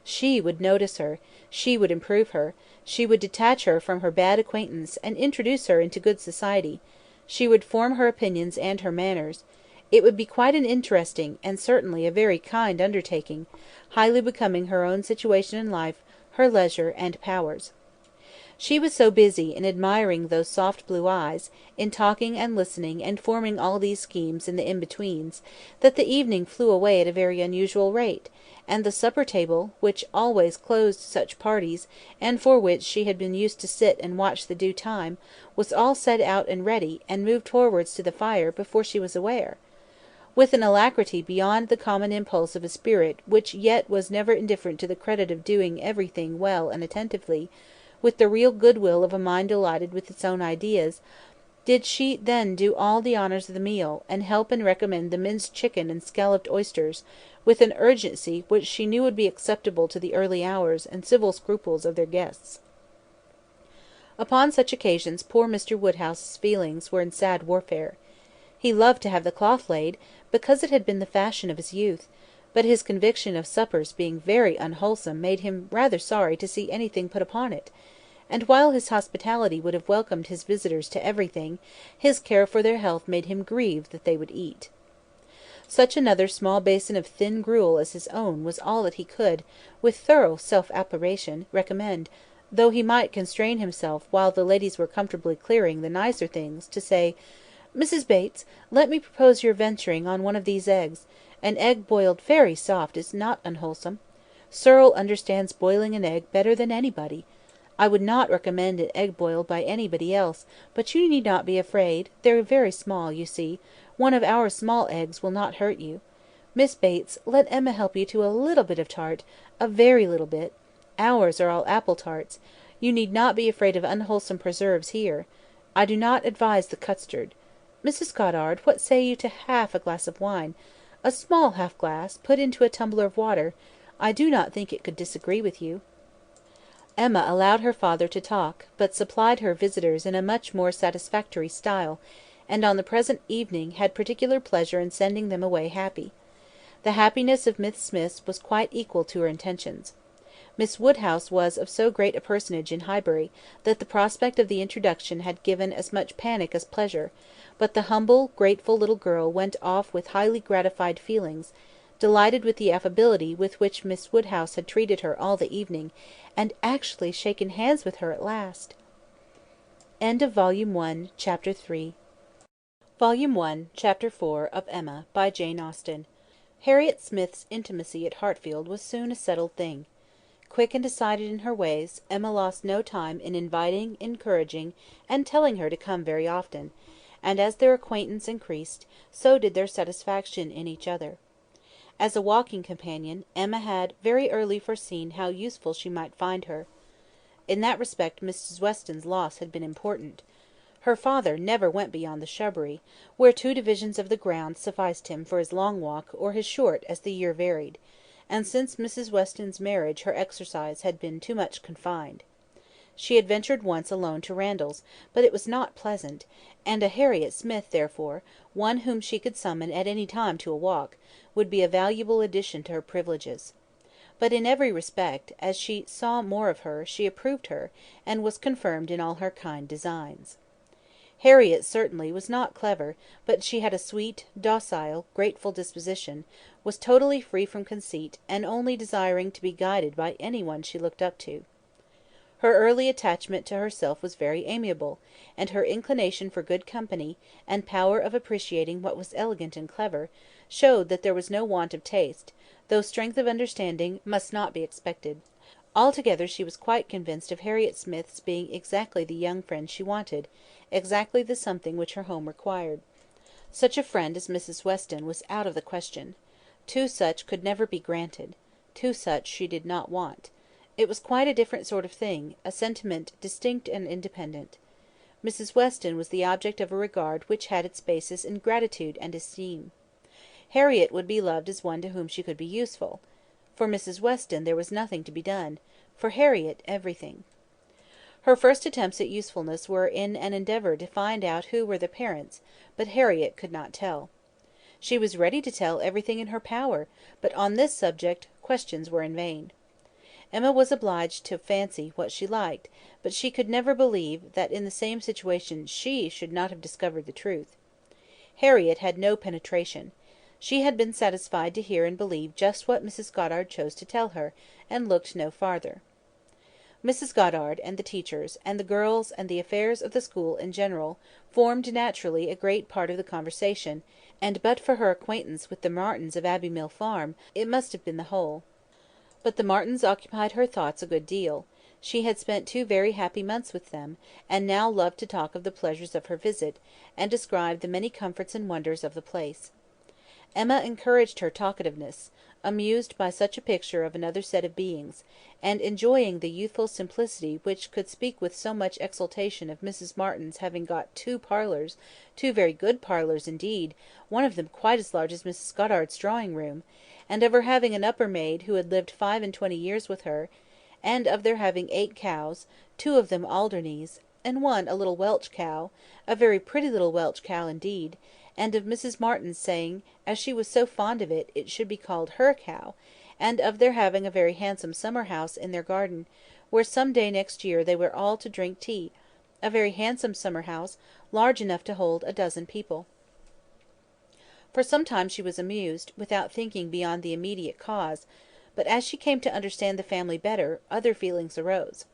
She would notice her, she would improve her, she would detach her from her bad acquaintance, and introduce her into good society; she would form her opinions and her manners; it would be quite an interesting, and certainly a very kind undertaking, highly becoming her own situation in life, her leisure, and powers. She was so busy in admiring those soft blue eyes, in talking and listening and forming all these schemes in the in-betweens, that the evening flew away at a very unusual rate, and the supper table, which always closed such parties, and for which she had been used to sit and watch the due time, was all set out and ready, and moved towards to the fire, before she was aware. With an alacrity beyond the common impulse of a spirit which yet was never indifferent to the credit of doing everything well and attentively, with the real goodwill of a mind delighted with its own ideas, did she then do all the honours of the meal, and help and recommend the minced chicken and scalloped oysters, with an urgency which she knew would be acceptable to the early hours and civil scruples of their guests. Upon such occasions poor Mr. Woodhouse's feelings were in sad warfare. He loved to have the cloth laid, because it had been the fashion of his youth, but his conviction of suppers being very unwholesome made him rather sorry to see anything put upon it; and while his hospitality would have welcomed his visitors to everything, his care for their health made him grieve that they would eat. Such another small basin of thin gruel as his own was all that he could, with thorough self-approbation, recommend, though he might constrain himself, while the ladies were comfortably clearing the nicer things, to say, "Mrs. Bates, let me propose your venturing on one of these eggs. An egg boiled very soft is not unwholesome. Searle understands boiling an egg better than anybody. I would not recommend an egg boiled by anybody else, but you need not be afraid; they're very small, you see; one of our small eggs will not hurt you. Miss Bates, let Emma help you to a little bit of tart, a very little bit. Ours are all apple tarts. You need not be afraid of unwholesome preserves here. I do not advise the custard. Mrs. Goddard, what say you to half a glass of wine? A small half glass, put into a tumbler of water. I do not think it could disagree with you." Emma allowed her father to talk, but supplied her visitors in a much more satisfactory style, and on the present evening had particular pleasure in sending them away happy. The happiness of Miss Smith was quite equal to her intentions. Miss Woodhouse was of so great a personage in Highbury, that the prospect of the introduction had given as much panic as pleasure; but the humble, grateful little girl went off with highly gratified feelings, delighted with the affability with which Miss Woodhouse had treated her all the evening, and actually shaken hands with her at last. Volume 1, Chapter 3. Volume 1, Chapter 4 of Emma, by Jane Austen. Harriet Smith's intimacy at Hartfield was soon a settled thing. Quick and decided in her ways, Emma lost no time in inviting, encouraging, and telling her to come very often; and as their acquaintance increased, so did their satisfaction in each other. As a walking companion, Emma had very early foreseen how useful she might find her. In that respect Mrs. Weston's loss had been important. Her father never went beyond the shrubbery, where 2 divisions of the ground sufficed him for his long walk or his short as the year varied; and since Mrs. Weston's marriage her exercise had been too much confined. She had ventured once alone to Randalls, but it was not pleasant; and a Harriet Smith, therefore, one whom she could summon at any time to a walk, would be a valuable addition to her privileges. But in every respect, as she saw more of her, she approved her, and was confirmed in all her kind designs. Harriet certainly was not clever, but she had a sweet, docile, grateful disposition, was totally free from conceit, and only desiring to be guided by any one she looked up to. Her early attachment to herself was very amiable, and her inclination for good company, and power of appreciating what was elegant and clever, showed that there was no want of taste, though strength of understanding must not be expected. Altogether she was quite convinced of Harriet Smith's being exactly the young friend she wanted, exactly the something which her home required. Such a friend as Mrs. Weston was out of the question. 2 such could never be granted. 2 such she did not want. It was quite a different sort of thing, a sentiment distinct and independent. Mrs. Weston was the object of a regard which had its basis in gratitude and esteem. Harriet would be loved as one to whom she could be useful. For Mrs. Weston there was nothing to be done; for Harriet everything. Her first attempts at usefulness were in an endeavour to find out who were the parents, but Harriet could not tell. She was ready to tell everything in her power, but on this subject questions were in vain. Emma was obliged to fancy what she liked, but she could never believe that in the same situation she should not have discovered the truth. Harriet had no penetration. She had been satisfied to hear and believe just what Mrs. Goddard chose to tell her, and looked no farther. Mrs. Goddard, and the teachers, and the girls, and the affairs of the school in general, formed naturally a great part of the conversation, and but for her acquaintance with the Martins of Abbey Mill Farm, it must have been the whole. But the Martins occupied her thoughts a good deal. She had spent 2 very happy months with them, and now loved to talk of the pleasures of her visit, and describe the many comforts and wonders of the place. Emma encouraged her talkativeness, amused by such a picture of another set of beings, and enjoying the youthful simplicity which could speak with so much exultation of Mrs. Martin's having got 2 parlours, 2 very good parlours indeed, one of them quite as large as Mrs. Goddard's drawing room, and of her having an upper maid who had lived 25 years with her, and of their having 8 cows, 2 of them Alderneys, and one a little Welch cow, a very pretty little Welch cow indeed, and of Mrs. Martin's saying, as she was so fond of it, it should be called her cow, and of their having a very handsome summer house in their garden, where some day next year they were all to drink tea; a very handsome summer house, large enough to hold 12 people. For some time she was amused, without thinking beyond the immediate cause; but as she came to understand the family better, other feelings arose.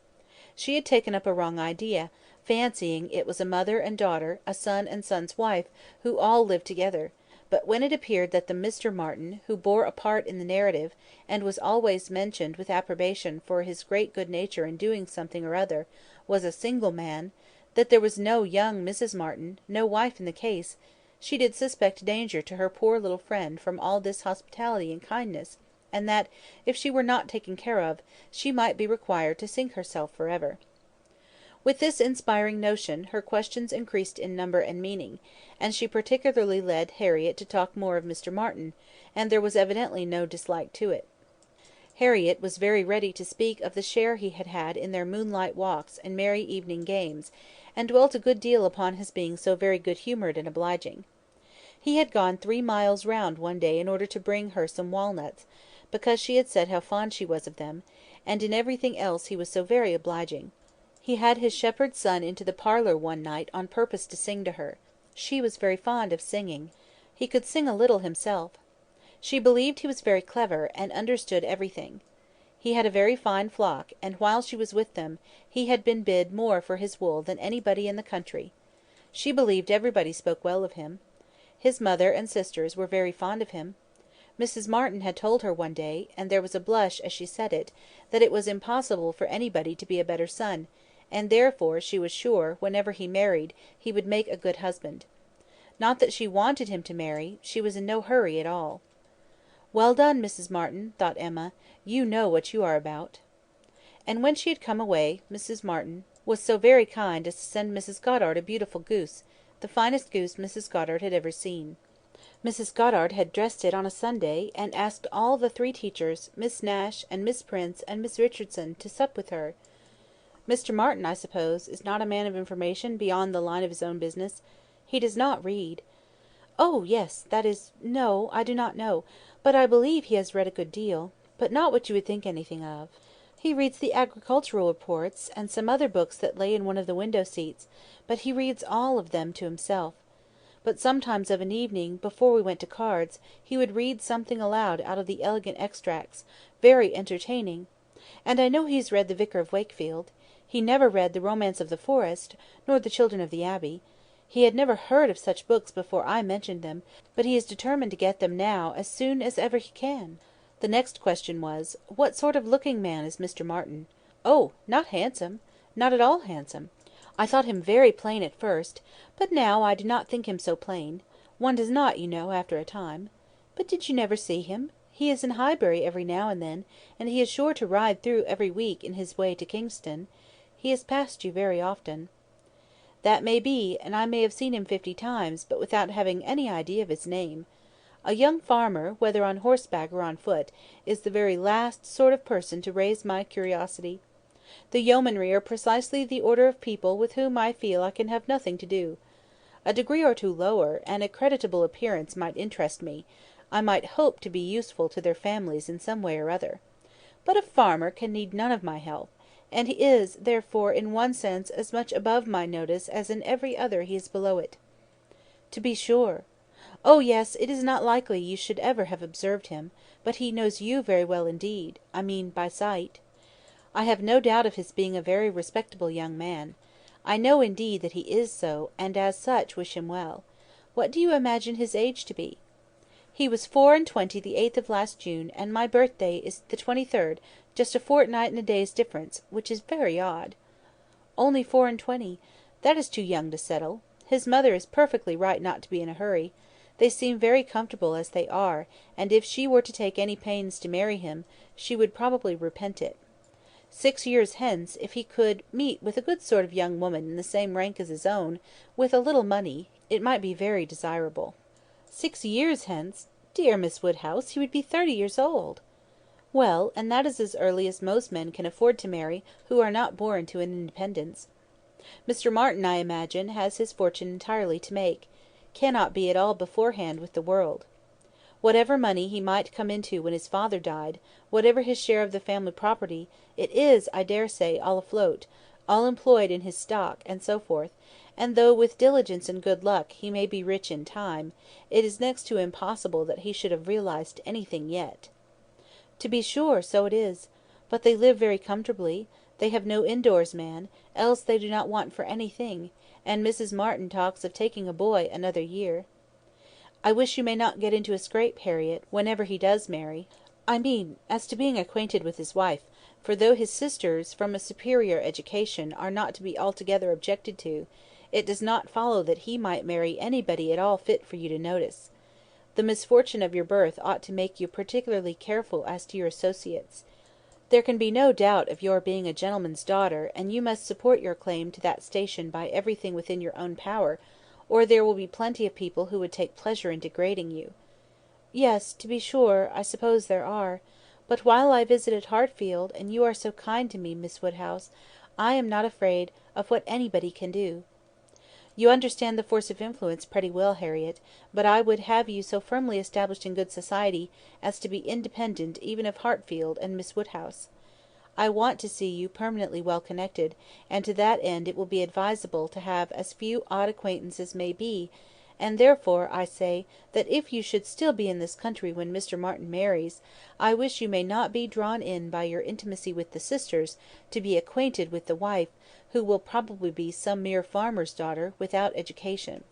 She had taken up a wrong idea, fancying it was a mother and daughter, a son and son's wife, who all lived together; but when it appeared that the Mr. Martin, who bore a part in the narrative, and was always mentioned with approbation for his great good nature in doing something or other, was a single man, that there was no young Mrs. Martin, no wife in the case, she did suspect danger to her poor little friend from all this hospitality and kindness, and that, if she were not taken care of, she might be required to sink herself for ever. With this inspiring notion, her questions increased in number and meaning, and she particularly led Harriett to talk more of Mr. Martin, and there was evidently no dislike to it. Harriett was very ready to speak of the share he had had in their moonlight walks and merry evening games, and dwelt a good deal upon his being so very good-humoured and obliging. He had gone 3 miles round one day in order to bring her some walnuts, because she had said how fond she was of them, and in everything else he was so very obliging. He had his shepherd's son into the parlour one night on purpose to sing to her. She was very fond of singing. He could sing a little himself. She believed he was very clever, and understood everything. He had a very fine flock, and while she was with them, he had been bid more for his wool than anybody in the country. She believed everybody spoke well of him. His mother and sisters were very fond of him. Mrs. Martin had told her one day, and there was a blush as she said it, that it was impossible for anybody to be a better son, and therefore she was sure, whenever he married, he would make a good husband. Not that she wanted him to marry; she was in no hurry at all. "Well done, Mrs. Martin," thought Emma, "you know what you are about." And when she had come away, Mrs. Martin was so very kind as to send Mrs. Goddard a beautiful goose, the finest goose Mrs. Goddard had ever seen. Mrs. Goddard had dressed it on a Sunday, and asked all the 3 teachers, Miss Nash, and Miss Prince, and Miss Richardson, to sup with her. Mr. Martin, I suppose, is not a man of information beyond the line of his own business. He does not read. Oh, yes, that is, no, I do not know, but I believe he has read a good deal, but not what you would think anything of. He reads the agricultural reports, and some other books that lay in one of the window seats, but he reads all of them to himself. But sometimes of an evening, before we went to cards, he would read something aloud out of the elegant extracts, very entertaining. And I know he has read the Vicar of Wakefield. He never read the Romance of the Forest, nor the Children of the Abbey. He had never heard of such books before I mentioned them, but he is determined to get them now as soon as ever he can. The next question was, what sort of looking man is Mr. Martin? Oh, not handsome. Not at all handsome. I thought him very plain at first, but now I do not think him so plain. One does not, you know, after a time. But did you never see him? He is in Highbury every now and then, and he is sure to ride through every week in his way to Kingston. He has passed you very often. That may be, and I may have seen him 50 times, but without having any idea of his name. A young farmer, whether on horseback or on foot, is the very last sort of person to raise my curiosity. The yeomanry are precisely the order of people with whom I feel I can have nothing to do. A degree or 2 lower, and a creditable appearance might interest me; I might hope to be useful to their families in some way or other. But a farmer can need none of my help, and he is, therefore, in one sense as much above my notice as in every other he is below it. To be sure. Oh, yes, it is not likely you should ever have observed him, but he knows you very well indeed; I mean by sight. I have no doubt of his being a very respectable young man. I know, indeed, that he is so, and as such wish him well. What do you imagine his age to be?" "He was 24 the 8th of last June, and my birthday is the 23rd, just a fortnight and a day's difference, which is very odd." "Only 24. That is too young to settle. His mother is perfectly right not to be in a hurry. They seem very comfortable as they are, and if she were to take any pains to marry him, she would probably repent it. 6 years hence, if he could meet with a good sort of young woman in the same rank as his own, with a little money, it might be very desirable." "6 years hence! Dear Miss Woodhouse, he would be 30 years old." "Well, and that is as early as most men can afford to marry who are not born to an independence. Mr. Martin, I imagine, has his fortune entirely to make; cannot be at all beforehand with the world. Whatever money he might come into when his father died, whatever his share of the family property, it is, I dare say, all afloat, all employed in his stock, and so forth; and though, with diligence and good luck, he may be rich in time, it is next to impossible that he should have realised anything yet." "To be sure, so it is. But they live very comfortably; they have no indoors man, else they do not want for anything; and Mrs. Martin talks of taking a boy another year." "I wish you may not get into a scrape, Harriett, whenever he does marry. I mean, as to being acquainted with his wife; for though his sisters, from a superior education, are not to be altogether objected to, it does not follow that he might marry anybody at all fit for you to notice. The misfortune of your birth ought to make you particularly careful as to your associates. There can be no doubt of your being a gentleman's daughter, and you must support your claim to that station by everything within your own power, or there will be plenty of people who would take pleasure in degrading you." "Yes, to be sure, I suppose there are; but while I visit at Hartfield, and you are so kind to me, Miss Woodhouse, I am not afraid of what anybody can do." "You understand the force of influence pretty well, Harriett; but I would have you so firmly established in good society as to be independent even of Hartfield and Miss Woodhouse. I want to see you permanently well connected, and to that end it will be advisable to have as few odd acquaintances as may be; and therefore I say, that if you should still be in this country when Mr. Martin marries, I wish you may not be drawn in by your intimacy with the sisters to be acquainted with the wife, who will probably be some mere farmer's daughter, without education."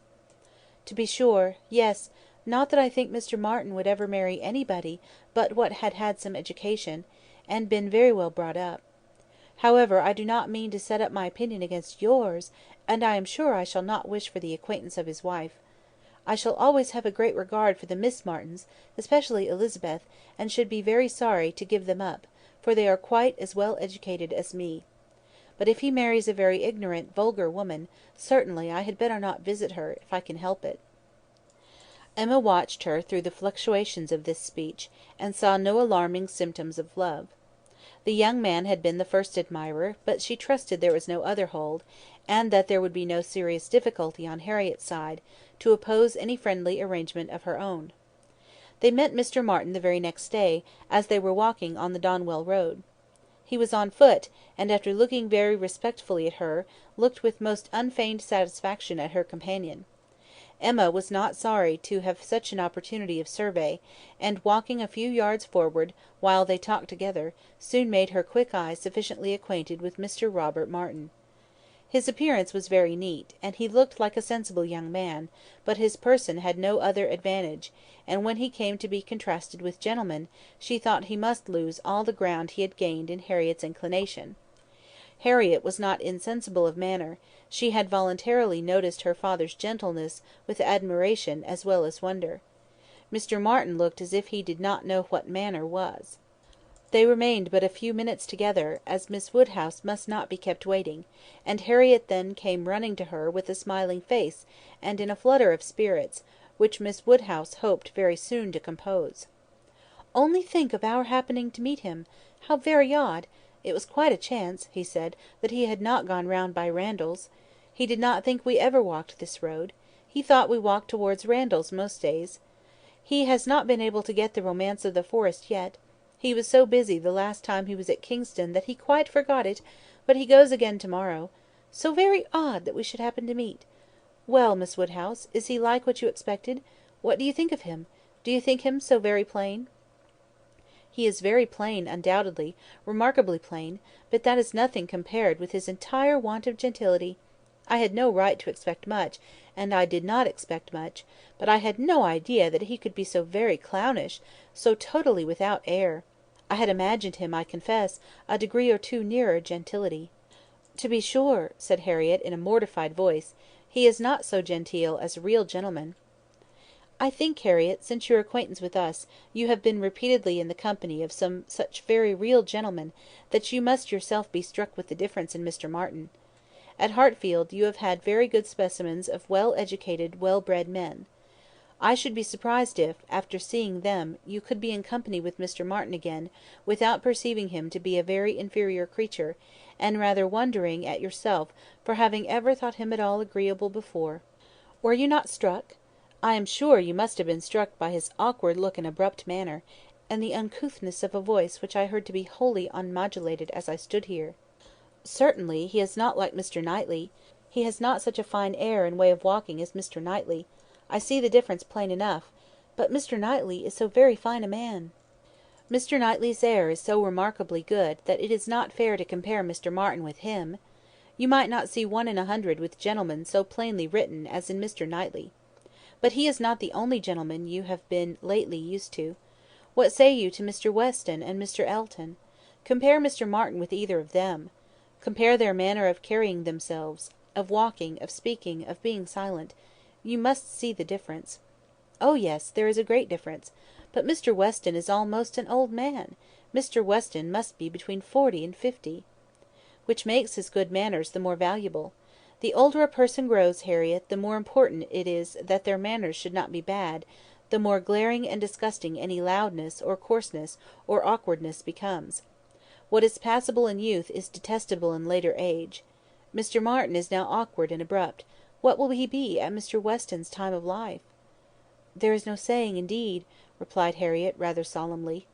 "To be sure, yes; not that I think Mr. Martin would ever marry anybody but what had had some education, and been very well brought up. However, I do not mean to set up my opinion against yours, and I am sure I shall not wish for the acquaintance of his wife. I shall always have a great regard for the Miss Martins, especially Elizabeth, and should be very sorry to give them up, for they are quite as well educated as me. But if he marries a very ignorant, vulgar woman, certainly I had better not visit her, if I can help it." Emma watched her through the fluctuations of this speech, and saw no alarming symptoms of love. The young man had been the first admirer, but she trusted there was no other hold, and that there would be no serious difficulty on Harriet's side, to oppose any friendly arrangement of her own. They met Mr. Martin the very next day, as they were walking on the Donwell road. He was on foot, and after looking very respectfully at her, looked with most unfeigned satisfaction at her companion. Emma was not sorry to have such an opportunity of survey, and walking a few yards forward, while they talked together, soon made her quick eye sufficiently acquainted with Mr. Robert Martin. His appearance was very neat, and he looked like a sensible young man, but his person had no other advantage, and when he came to be contrasted with gentlemen, she thought he must lose all the ground he had gained in Harriet's inclination. Harriet was not insensible of manner; she had voluntarily noticed her father's gentleness with admiration as well as wonder. Mr. Martin looked as if he did not know what manner was. They remained but a few minutes together, as Miss Woodhouse must not be kept waiting, and Harriet then came running to her with a smiling face, and in a flutter of spirits, which Miss Woodhouse hoped very soon to compose. "Only think of our happening to meet him! How very odd! It was quite a chance," he said, "that he had not gone round by Randalls. He did not think we ever walked this road. He thought we walked towards Randalls most days. He has not been able to get the romance of the forest yet. He was so busy the last time he was at Kingston that he quite forgot it, but he goes again to-morrow. So very odd that we should happen to meet. Well, Miss Woodhouse, is he like what you expected? What do you think of him? Do you think him so very plain?" He is very plain, undoubtedly, remarkably plain, but that is nothing compared with his entire want of gentility. I had no right to expect much, and I did not expect much, but I had no idea that he could be so very clownish, so totally without air. I had imagined him, I confess, a degree or two nearer gentility." "To be sure," said Harriet, in a mortified voice, "he is not so genteel as a real gentleman." "I think, Harriet, since your acquaintance with us, you have been repeatedly in the company of some such very real gentlemen, that you must yourself be struck with the difference in Mr. Martin. At Hartfield you have had very good specimens of well educated, well bred men. I should be surprised if, after seeing them, you could be in company with Mr. Martin again, without perceiving him to be a very inferior creature, and rather wondering at yourself for having ever thought him at all agreeable before. Were you not struck? I am sure you must have been struck by his awkward look and abrupt manner, and the uncouthness of a voice which I heard to be wholly unmodulated as I stood here." "Certainly, he is not like Mr. Knightley. He has not such a fine air and way of walking as Mr. Knightley. I see the difference plain enough; but Mr. Knightley is so very fine a man." "Mr. Knightley's air is so remarkably good, that it is not fair to compare Mr. Martin with him. You might not see 1 in 100 with gentlemen so plainly written as in Mr. Knightley. But he is not the only gentleman you have been lately used to. What say you to Mr. Weston and Mr. Elton? Compare Mr. Martin with either of them. Compare their manner of carrying themselves, of walking, of speaking, of being silent. You must see the difference." "Oh, yes, there is a great difference. But Mr. Weston is almost an old man. Mr. Weston must be between 40 and 50. "Which makes his good manners the more valuable. The older a person grows, Harriet, the more important it is that their manners should not be bad, the more glaring and disgusting any loudness, or coarseness, or awkwardness becomes. What is passable in youth is detestable in later age. Mr. Martin is now awkward and abrupt. What will he be at Mr. Weston's time of life?" "There is no saying, indeed," replied Harriet, rather solemnly.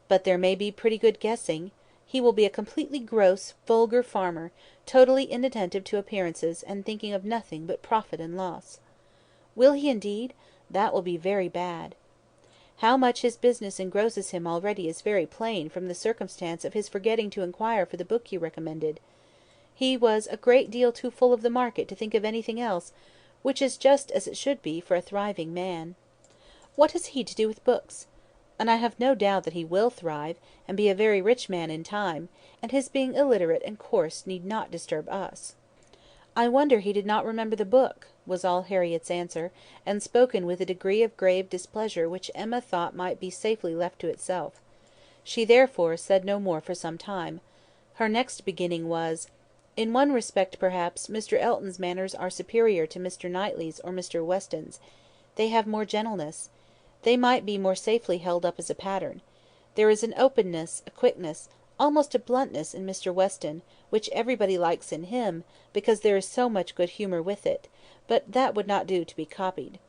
"But there may be pretty good guessing. He will be a completely gross, vulgar farmer, totally inattentive to appearances, and thinking of nothing but profit and loss." "Will he, indeed? That will be very bad." "How much his business engrosses him already is very plain from the circumstance of his forgetting to inquire for the book you recommended. He was a great deal too full of the market to think of anything else, which is just as it should be for a thriving man. What has he to do with books? And I have no doubt that he will thrive, and be a very rich man in time, and his being illiterate and coarse need not disturb us." "I wonder he did not remember the book," was all Harriet's answer, and spoken with a degree of grave displeasure which Emma thought might be safely left to itself. She therefore said no more for some time. Her next beginning was— "In one respect, perhaps, Mr. Elton's manners are superior to Mr. Knightley's or Mr. Weston's. They have more gentleness. They might be more safely held up as a pattern. There is an openness, a quickness, almost a bluntness in Mr. Weston, which everybody likes in him, because there is so much good humour with it, but that would not do to be copied.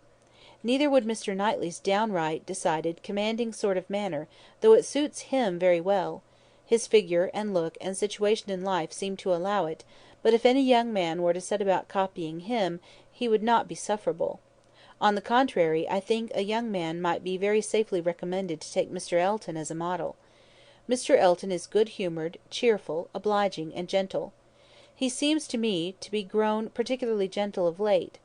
Neither would Mr. Knightley's downright, decided, commanding sort of manner, though it suits him very well. His figure, and look, and situation in life seem to allow it, but if any young man were to set about copying him, he would not be sufferable. On the contrary, I think a young man might be very safely recommended to take Mr. Elton as a model. Mr. Elton is good humoured, cheerful, obliging, and gentle. He seems to me to be grown particularly gentle of late.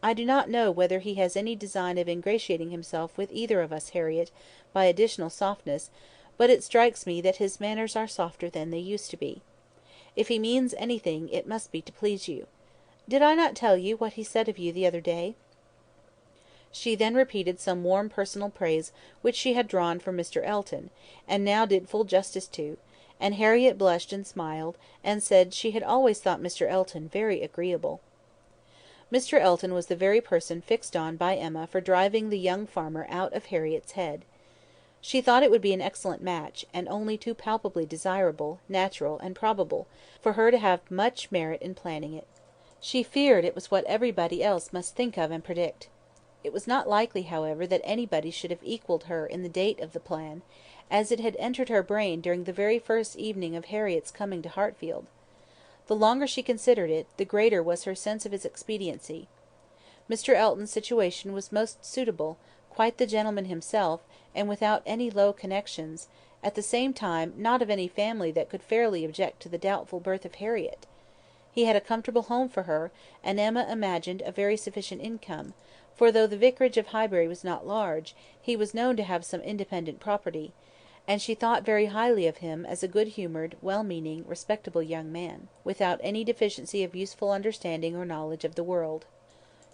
I do not know whether he has any design of ingratiating himself with either of us, Harriet, by additional softness, but it strikes me that his manners are softer than they used to be. If he means anything, it must be to please you. Did I not tell you what he said of you the other day?" She then repeated some warm personal praise which she had drawn from Mr. Elton, and now did full justice to; and Harriet blushed and smiled, and said she had always thought Mr. Elton very agreeable. Mr. Elton was the very person fixed on by Emma for driving the young farmer out of Harriet's head. She thought it would be an excellent match, and only too palpably desirable, natural, and probable, for her to have much merit in planning it. She feared it was what everybody else must think of and predict. It was not likely, however, that anybody should have equalled her in the date of the plan, as it had entered her brain during the very first evening of Harriet's coming to Hartfield. The longer she considered it, the greater was her sense of its expediency. Mr. Elton's situation was most suitable, quite the gentleman himself, and without any low connections, at the same time not of any family that could fairly object to the doubtful birth of Harriet. He had a comfortable home for her, and Emma imagined a very sufficient income; for though the vicarage of Highbury was not large, he was known to have some independent property, and she thought very highly of him as a good-humoured, well-meaning, respectable young man, without any deficiency of useful understanding or knowledge of the world.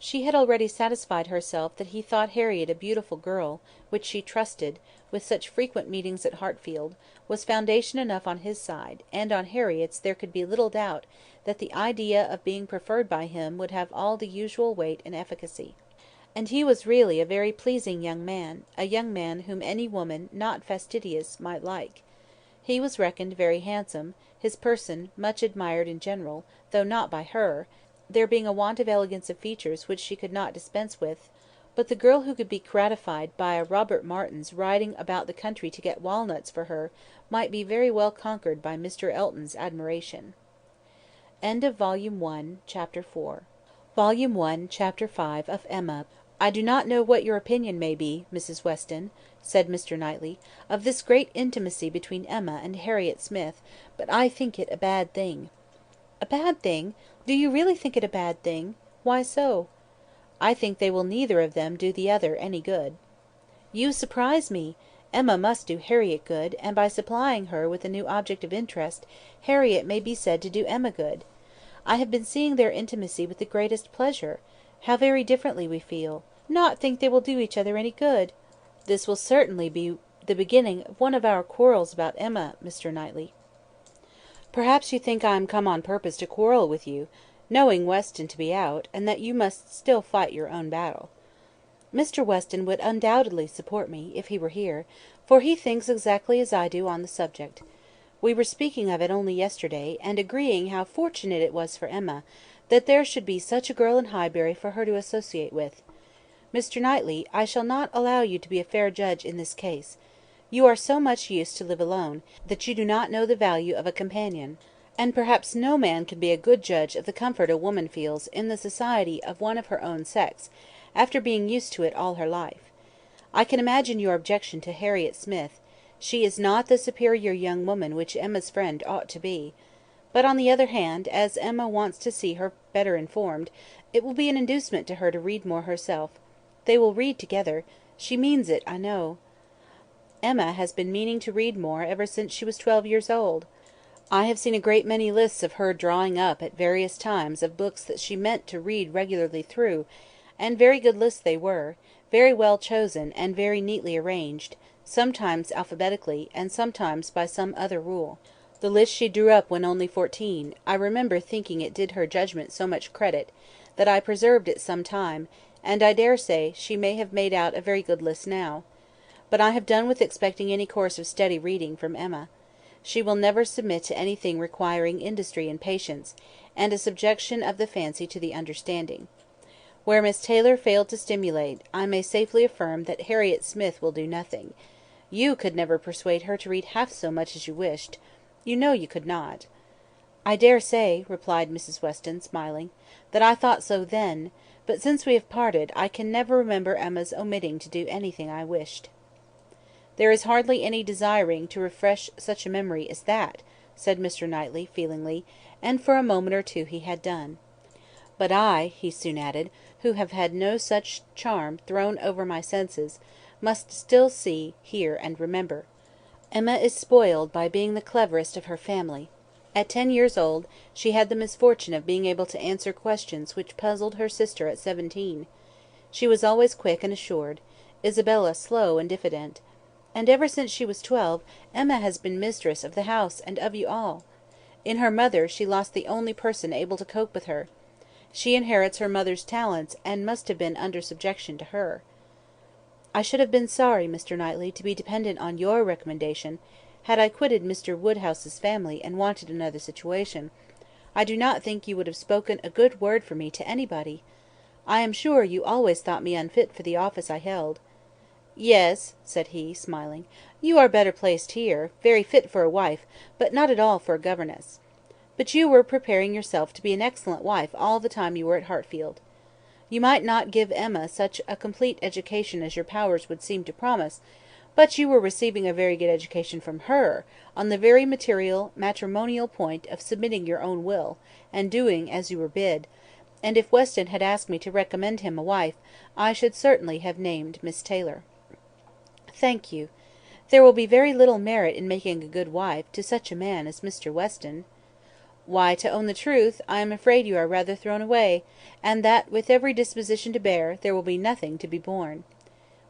She had already satisfied herself that he thought Harriet a beautiful girl, which she trusted, with such frequent meetings at Hartfield, was foundation enough on his side, and on Harriet's there could be little doubt that the idea of being preferred by him would have all the usual weight and efficacy. And he was really a very pleasing young man, a young man whom any woman not fastidious might like. He was reckoned very handsome, his person much admired in general, though not by her, there being a want of elegance of features which she could not dispense with; but the girl who could be gratified by a Robert Martin's riding about the country to get walnuts for her might be very well conquered by Mr. Elton's admiration. Volume 1, Chapter 5 of Emma. I do not know what your opinion may be, Mrs. Weston, said Mr. Knightley, of this great intimacy between Emma and Harriet Smith, but I think it a bad thing. A bad thing! Do you really think it a bad thing? Why so? I think they will neither of them do the other any good. You surprise me! Emma must do Harriet good, and by supplying her with a new object of interest, Harriet may be said to do Emma good. I have been seeing their intimacy with the greatest pleasure. How very differently we feel! Not think they will do each other any good! This will certainly be the beginning of one of our quarrels about Emma, Mr. Knightley. Perhaps you think I am come on purpose to quarrel with you, knowing Weston to be out, and that you must still fight your own battle. Mr. Weston would undoubtedly support me, if he were here, for he thinks exactly as I do on the subject. We were speaking of it only yesterday, and agreeing how fortunate it was for Emma, that there should be such a girl in Highbury for her to associate with. Mr. Knightley, I shall not allow you to be a fair judge in this case. You are so much used to live alone, that you do not know the value of a companion, and perhaps no man can be a good judge of the comfort a woman feels in the society of one of her own sex, after being used to it all her life. I can imagine your objection to Harriet Smith. She is not the superior young woman which Emma's friend ought to be. But on the other hand, as Emma wants to see her better informed, it will be an inducement to her to read more herself. They will read together. She means it, I know. Emma has been meaning to read more ever since she was 12 years old. I have seen a great many lists of her drawing up at various times of books that she meant to read regularly through, and very good lists they were, very well chosen, and very neatly arranged, sometimes alphabetically, and sometimes by some other rule. The list she drew up when only 14, I remember thinking it did her judgment so much credit, that I preserved it some time, and I dare say she may have made out a very good list now. But I have done with expecting any course of steady reading from Emma. She will never submit to anything requiring industry and patience, and a subjection of the fancy to the understanding. Where Miss Taylor failed to stimulate, I may safely affirm that Harriet Smith will do nothing. You could never persuade her to read half so much as you wished. You know you could not. I dare say, replied Mrs. Weston, smiling, that I thought so then, but since we have parted, I can never remember Emma's omitting to do anything I wished. There is hardly any desiring to refresh such a memory as that, said Mr. Knightley, feelingly, and for a moment or two he had done. But I, he soon added, who have had no such charm thrown over my senses, must still see, hear, and remember. Emma is spoiled by being the cleverest of her family. At 10 years old, she had the misfortune of being able to answer questions which puzzled her sister at 17. She was always quick and assured, Isabella slow and diffident. And ever since she was 12, Emma has been mistress of the house and of you all. In her mother she lost the only person able to cope with her. She inherits her mother's talents, and must have been under subjection to her. I should have been sorry, Mr. Knightley, to be dependent on your recommendation, had I quitted Mr. Woodhouse's family and wanted another situation. I do not think you would have spoken a good word for me to anybody. I am sure you always thought me unfit for the office I held. Yes, said he, smiling, you are better placed here, very fit for a wife, but not at all for a governess. But you were preparing yourself to be an excellent wife all the time you were at Hartfield. You might not give Emma such a complete education as your powers would seem to promise, But you were receiving a very good education from her, on the very material matrimonial point of submitting your own will, and doing as you were bid; and if Weston had asked me to recommend him a wife, I should certainly have named Miss Taylor." "Thank you. There will be very little merit in making a good wife to such a man as Mr. Weston." "Why, to own the truth, I am afraid you are rather thrown away, and that, with every disposition to bear, there will be nothing to be borne.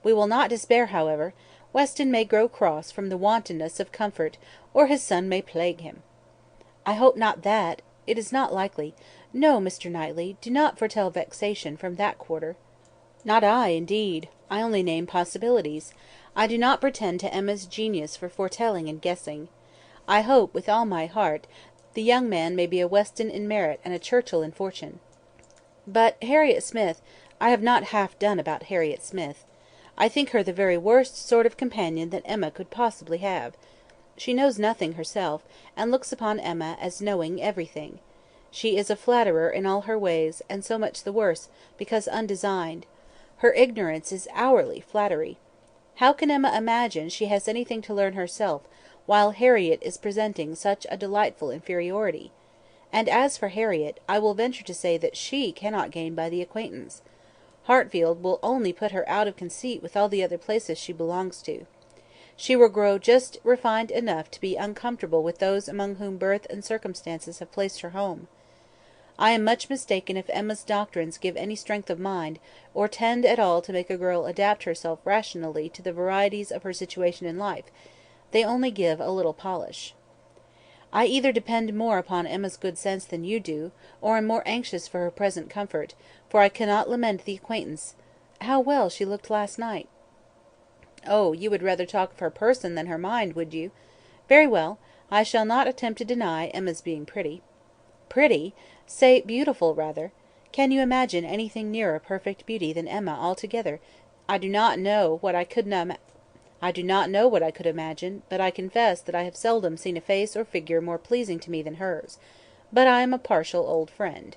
We will not despair, however. Weston may grow cross from the wantonness of comfort, or his son may plague him." "I hope not that. It is not likely. No, Mr. Knightley, do not foretell vexation from that quarter." "Not I, indeed. I only name possibilities. I do not pretend to Emma's genius for foretelling and guessing. I hope, with all my heart, the young man may be a Weston in merit and a Churchill in fortune. But Harriet Smith, I have not half done about Harriet Smith. I think her the very worst sort of companion that Emma could possibly have. She knows nothing herself, and looks upon Emma as knowing everything. She is a flatterer in all her ways, and so much the worse, because undesigned. Her ignorance is hourly flattery. How can Emma imagine she has anything to learn herself, while Harriet is presenting such a delightful inferiority? And as for Harriet, I will venture to say that she cannot gain by the acquaintance. Hartfield will only put her out of conceit with all the other places she belongs to. She will grow just refined enough to be uncomfortable with those among whom birth and circumstances have placed her home. I am much mistaken if Emma's doctrines give any strength of mind, or tend at all to make a girl adapt herself rationally to the varieties of her situation in life; they only give a little polish. I either depend more upon Emma's good sense than you do, or am more anxious for her present comfort, for I cannot lament the acquaintance. How well she looked last night!" "Oh, you would rather talk of her person than her mind, would you? Very well, I shall not attempt to deny Emma's being pretty." "Pretty! Say beautiful, rather. Can you imagine anything nearer perfect beauty than Emma altogether? I do not know what I could imagine, but I confess that I have seldom seen a face or figure more pleasing to me than hers. But I am a partial old friend."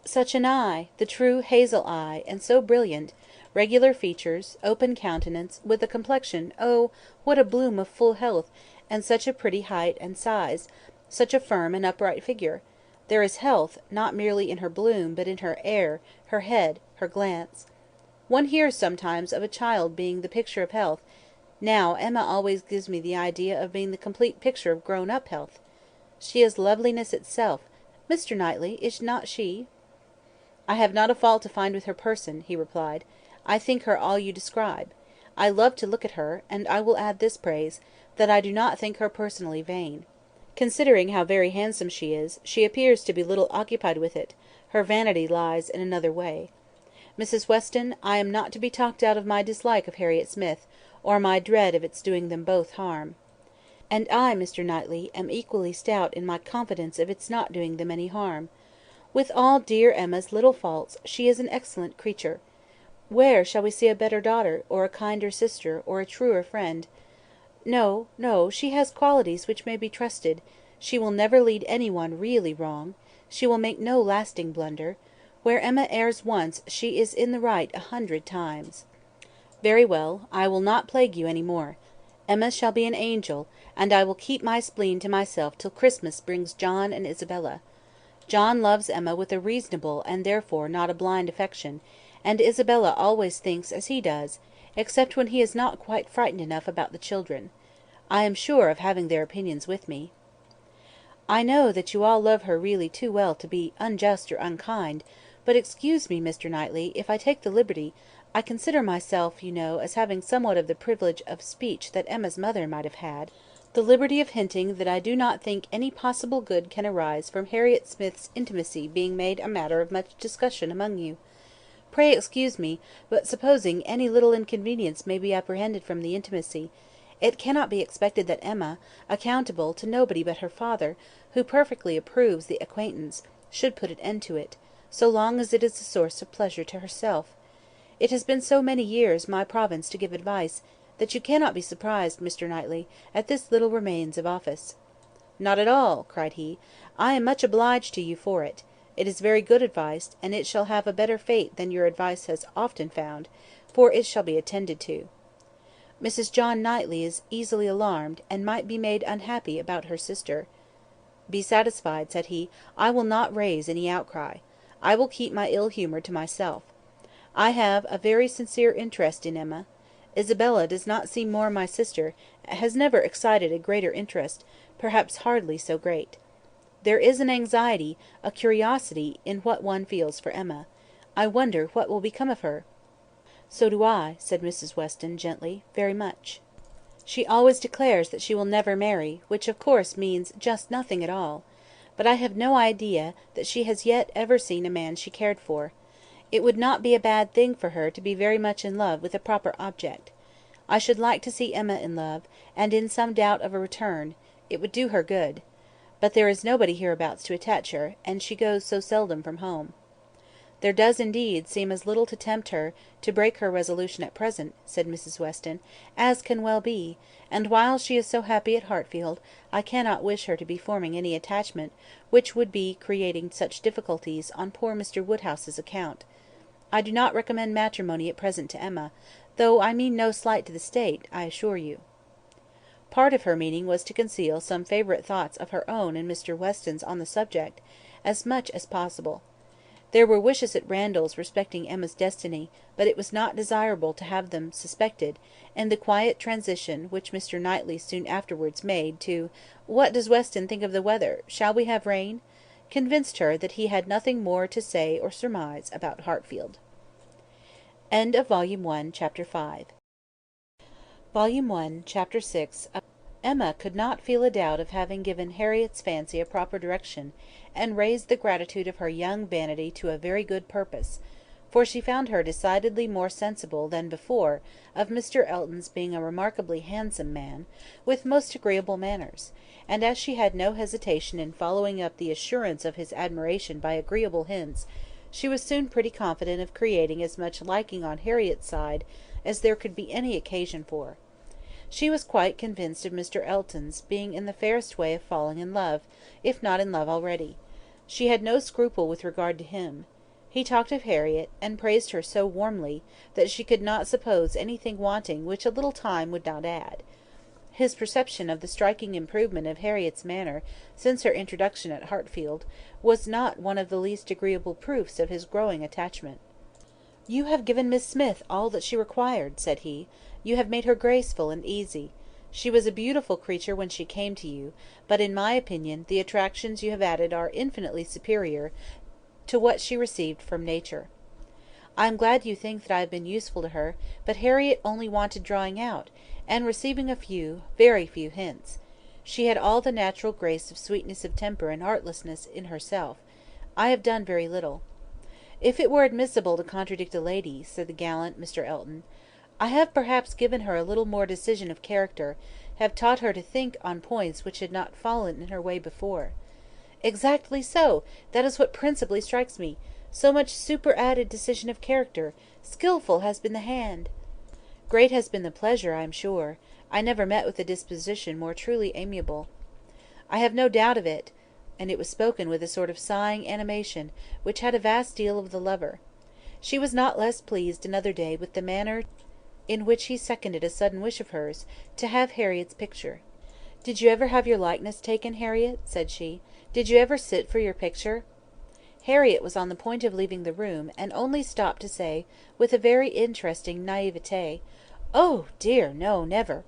"Such an eye, the true hazel eye, and so brilliant; regular features, open countenance, with a complexion, oh, what a bloom of full health, and such a pretty height and size; such a firm and upright figure. There is health, not merely in her bloom, but in her air, her head, her glance. One hears sometimes of a child being the picture of health; now Emma always gives me the idea of being the complete picture of grown up health. She is loveliness itself. Mr. Knightley, is not she?" "I have not a fault to find with her person," he replied. "I think her all you describe. I love to look at her; and I will add this praise, that I do not think her personally vain. Considering how very handsome she is, she appears to be little occupied with it; her vanity lies in another way. Mrs. Weston, I am not to be talked out of my dislike of Harriet Smith, or my dread of its doing them both harm." "And I, Mr. Knightley, am equally stout in my confidence of its not doing them any harm. With all dear Emma's little faults, she is an excellent creature. Where shall we see a better daughter, or a kinder sister, or a truer friend? No, no, she has qualities which may be trusted; she will never lead any one really wrong; she will make no lasting blunder; where Emma errs once, she is in the right 100 times." "Very well, I will not plague you any more. Emma shall be an angel, and I will keep my spleen to myself till Christmas brings John and Isabella. John loves Emma with a reasonable and therefore not a blind affection, and Isabella always thinks as he does, except when he is not quite frightened enough about the children. I am sure of having their opinions with me." "I know that you all love her really too well to be unjust or unkind; but excuse me, Mr. Knightley, if I take the liberty. I consider myself, you know, as having somewhat of the privilege of speech that Emma's mother might have had, the liberty of hinting that I do not think any possible good can arise from Harriet Smith's intimacy being made a matter of much discussion among you. Pray excuse me, but supposing any little inconvenience may be apprehended from the intimacy, it cannot be expected that Emma, accountable to nobody but her father, who perfectly approves the acquaintance, should put an end to it, so long as it is a source of pleasure to herself. It has been so many years my province to give advice, that you cannot be surprised, Mr. Knightley, at this little remains of office." "Not at all," cried he. "I am much obliged to you for it. It is very good advice, and it shall have a better fate than your advice has often found, for it shall be attended to." Mrs. John Knightley is easily alarmed, and might be made unhappy about her sister." "Be satisfied," said he, "I will not raise any outcry. I will keep my ill humour to myself. I have a very sincere interest in Emma. Isabella does not seem more my sister, has never excited a greater interest, perhaps hardly so great. There is an anxiety, a curiosity, in what one feels for Emma. I wonder what will become of her." "So do I," said Mrs. Weston, gently, "very much. She always declares that she will never marry, which of course means just nothing at all. But I have no idea that she has yet ever seen a man she cared for. It would not be a bad thing for her to be very much in love with a proper object. I should like to see Emma in love, and in some doubt of a return; it would do her good. But there is nobody hereabouts to attach her, and she goes so seldom from home." "There does, indeed, seem as little to tempt her to break her resolution at present," said Mrs. Weston, "as can well be; and while she is so happy at Hartfield, I cannot wish her to be forming any attachment which would be creating such difficulties on poor Mr. Woodhouse's account. I do not recommend matrimony at present to Emma, though I mean no slight to the state, I assure you." Part of her meaning was to conceal some favourite thoughts of her own and Mr. Weston's on the subject, as much as possible. There were wishes at Randalls respecting Emma's destiny, but it was not desirable to have them suspected, and the quiet transition which Mr. Knightley soon afterwards made to "What does Weston think of the weather? Shall we have rain?" convinced her that he had nothing more to say or surmise about Hartfield. End of Volume 1, Chapter 5. Volume 1, Chapter 6. Emma could not feel a doubt of having given Harriet's fancy a proper direction, and raised the gratitude of her young vanity to a very good purpose; for she found her decidedly more sensible than before of Mr. Elton's being a remarkably handsome man, with most agreeable manners; and as she had no hesitation in following up the assurance of his admiration by agreeable hints, she was soon pretty confident of creating as much liking on Harriet's side as there could be any occasion for. She was quite convinced of Mr. Elton's being in the fairest way of falling in love, if not in love already. She had no scruple with regard to him. He talked of Harriet, and praised her so warmly, that she could not suppose anything wanting which a little time would not add. His perception of the striking improvement of Harriet's manner since her introduction at Hartfield was not one of the least agreeable proofs of his growing attachment. "You have given Miss Smith all that she required," said he. "You have made her graceful and easy. She was a beautiful creature when she came to you, but in my opinion the attractions you have added are infinitely superior to what she received from nature. I am glad you think that I have been useful to her, but Harriet only wanted drawing out, and receiving a few, very few hints. She had all the natural grace of sweetness of temper and artlessness in herself. I have done very little." "If it were admissible to contradict a lady," said the gallant Mr. Elton, "I have perhaps given her a little more decision of character, have taught her to think on points which had not fallen in her way before." "Exactly so! That is what principally strikes me. So much superadded decision of character. Skilful has been the hand." "Great has been the pleasure, I am sure. I never met with a disposition more truly amiable." "I have no doubt of it;" and it was spoken with a sort of sighing animation, which had a vast deal of the lover. She was not less pleased another day with the manner in which he seconded a sudden wish of hers, to have Harriet's picture. "Did you ever have your likeness taken, Harriet?" said she. "Did you ever sit for your picture?" Harriet was on the point of leaving the room, and only stopped to say, with a very interesting naivete, "Oh dear, no, never."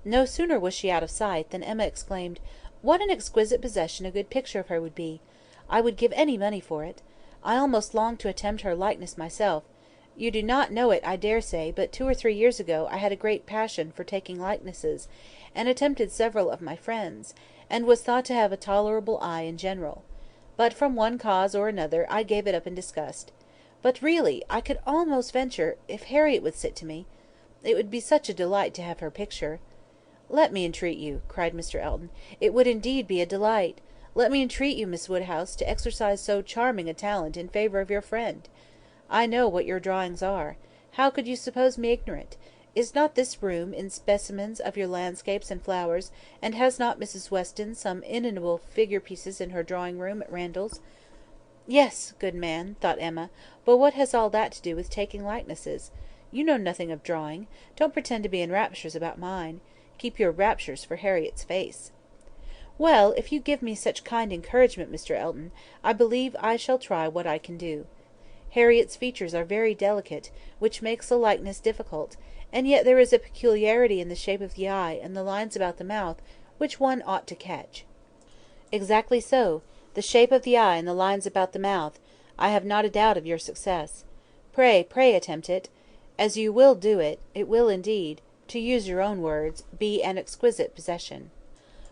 No sooner was she out of sight, than Emma exclaimed, "What an exquisite possession a good picture of her would be! I would give any money for it. I almost long to attempt her likeness myself. You do not know it, I daresay, but 2 or 3 years ago I had a great passion for taking likenesses, and attempted several of my friends, and was thought to have a tolerable eye in general. But from one cause or another I gave it up in disgust. But really I could almost venture, if Harriet would sit to me. It would be such a delight to have her picture." "Let me entreat you," cried Mr. Elton. "It would indeed be a delight. Let me entreat you, Miss Woodhouse, to exercise so charming a talent in favour of your friend. I know what your drawings are. How could you suppose me ignorant? Is not this room in specimens of your landscapes and flowers, and has not Mrs. Weston some inimitable figure pieces in her drawing room at Randalls?" "Yes, good man," thought Emma; "but what has all that to do with taking likenesses? You know nothing of drawing. Don't pretend to be in raptures about mine. Keep your raptures for Harriet's face." "Well, if you give me such kind encouragement, Mr. Elton, I believe I shall try what I can do. Harriet's features are very delicate, which makes a likeness difficult, and yet there is a peculiarity in the shape of the eye and the lines about the mouth which one ought to catch." "Exactly so. The shape of the eye and the lines about the mouth. I have not a doubt of your success. Pray, pray attempt it. As you will do it, it will indeed, to use your own words, be an exquisite possession.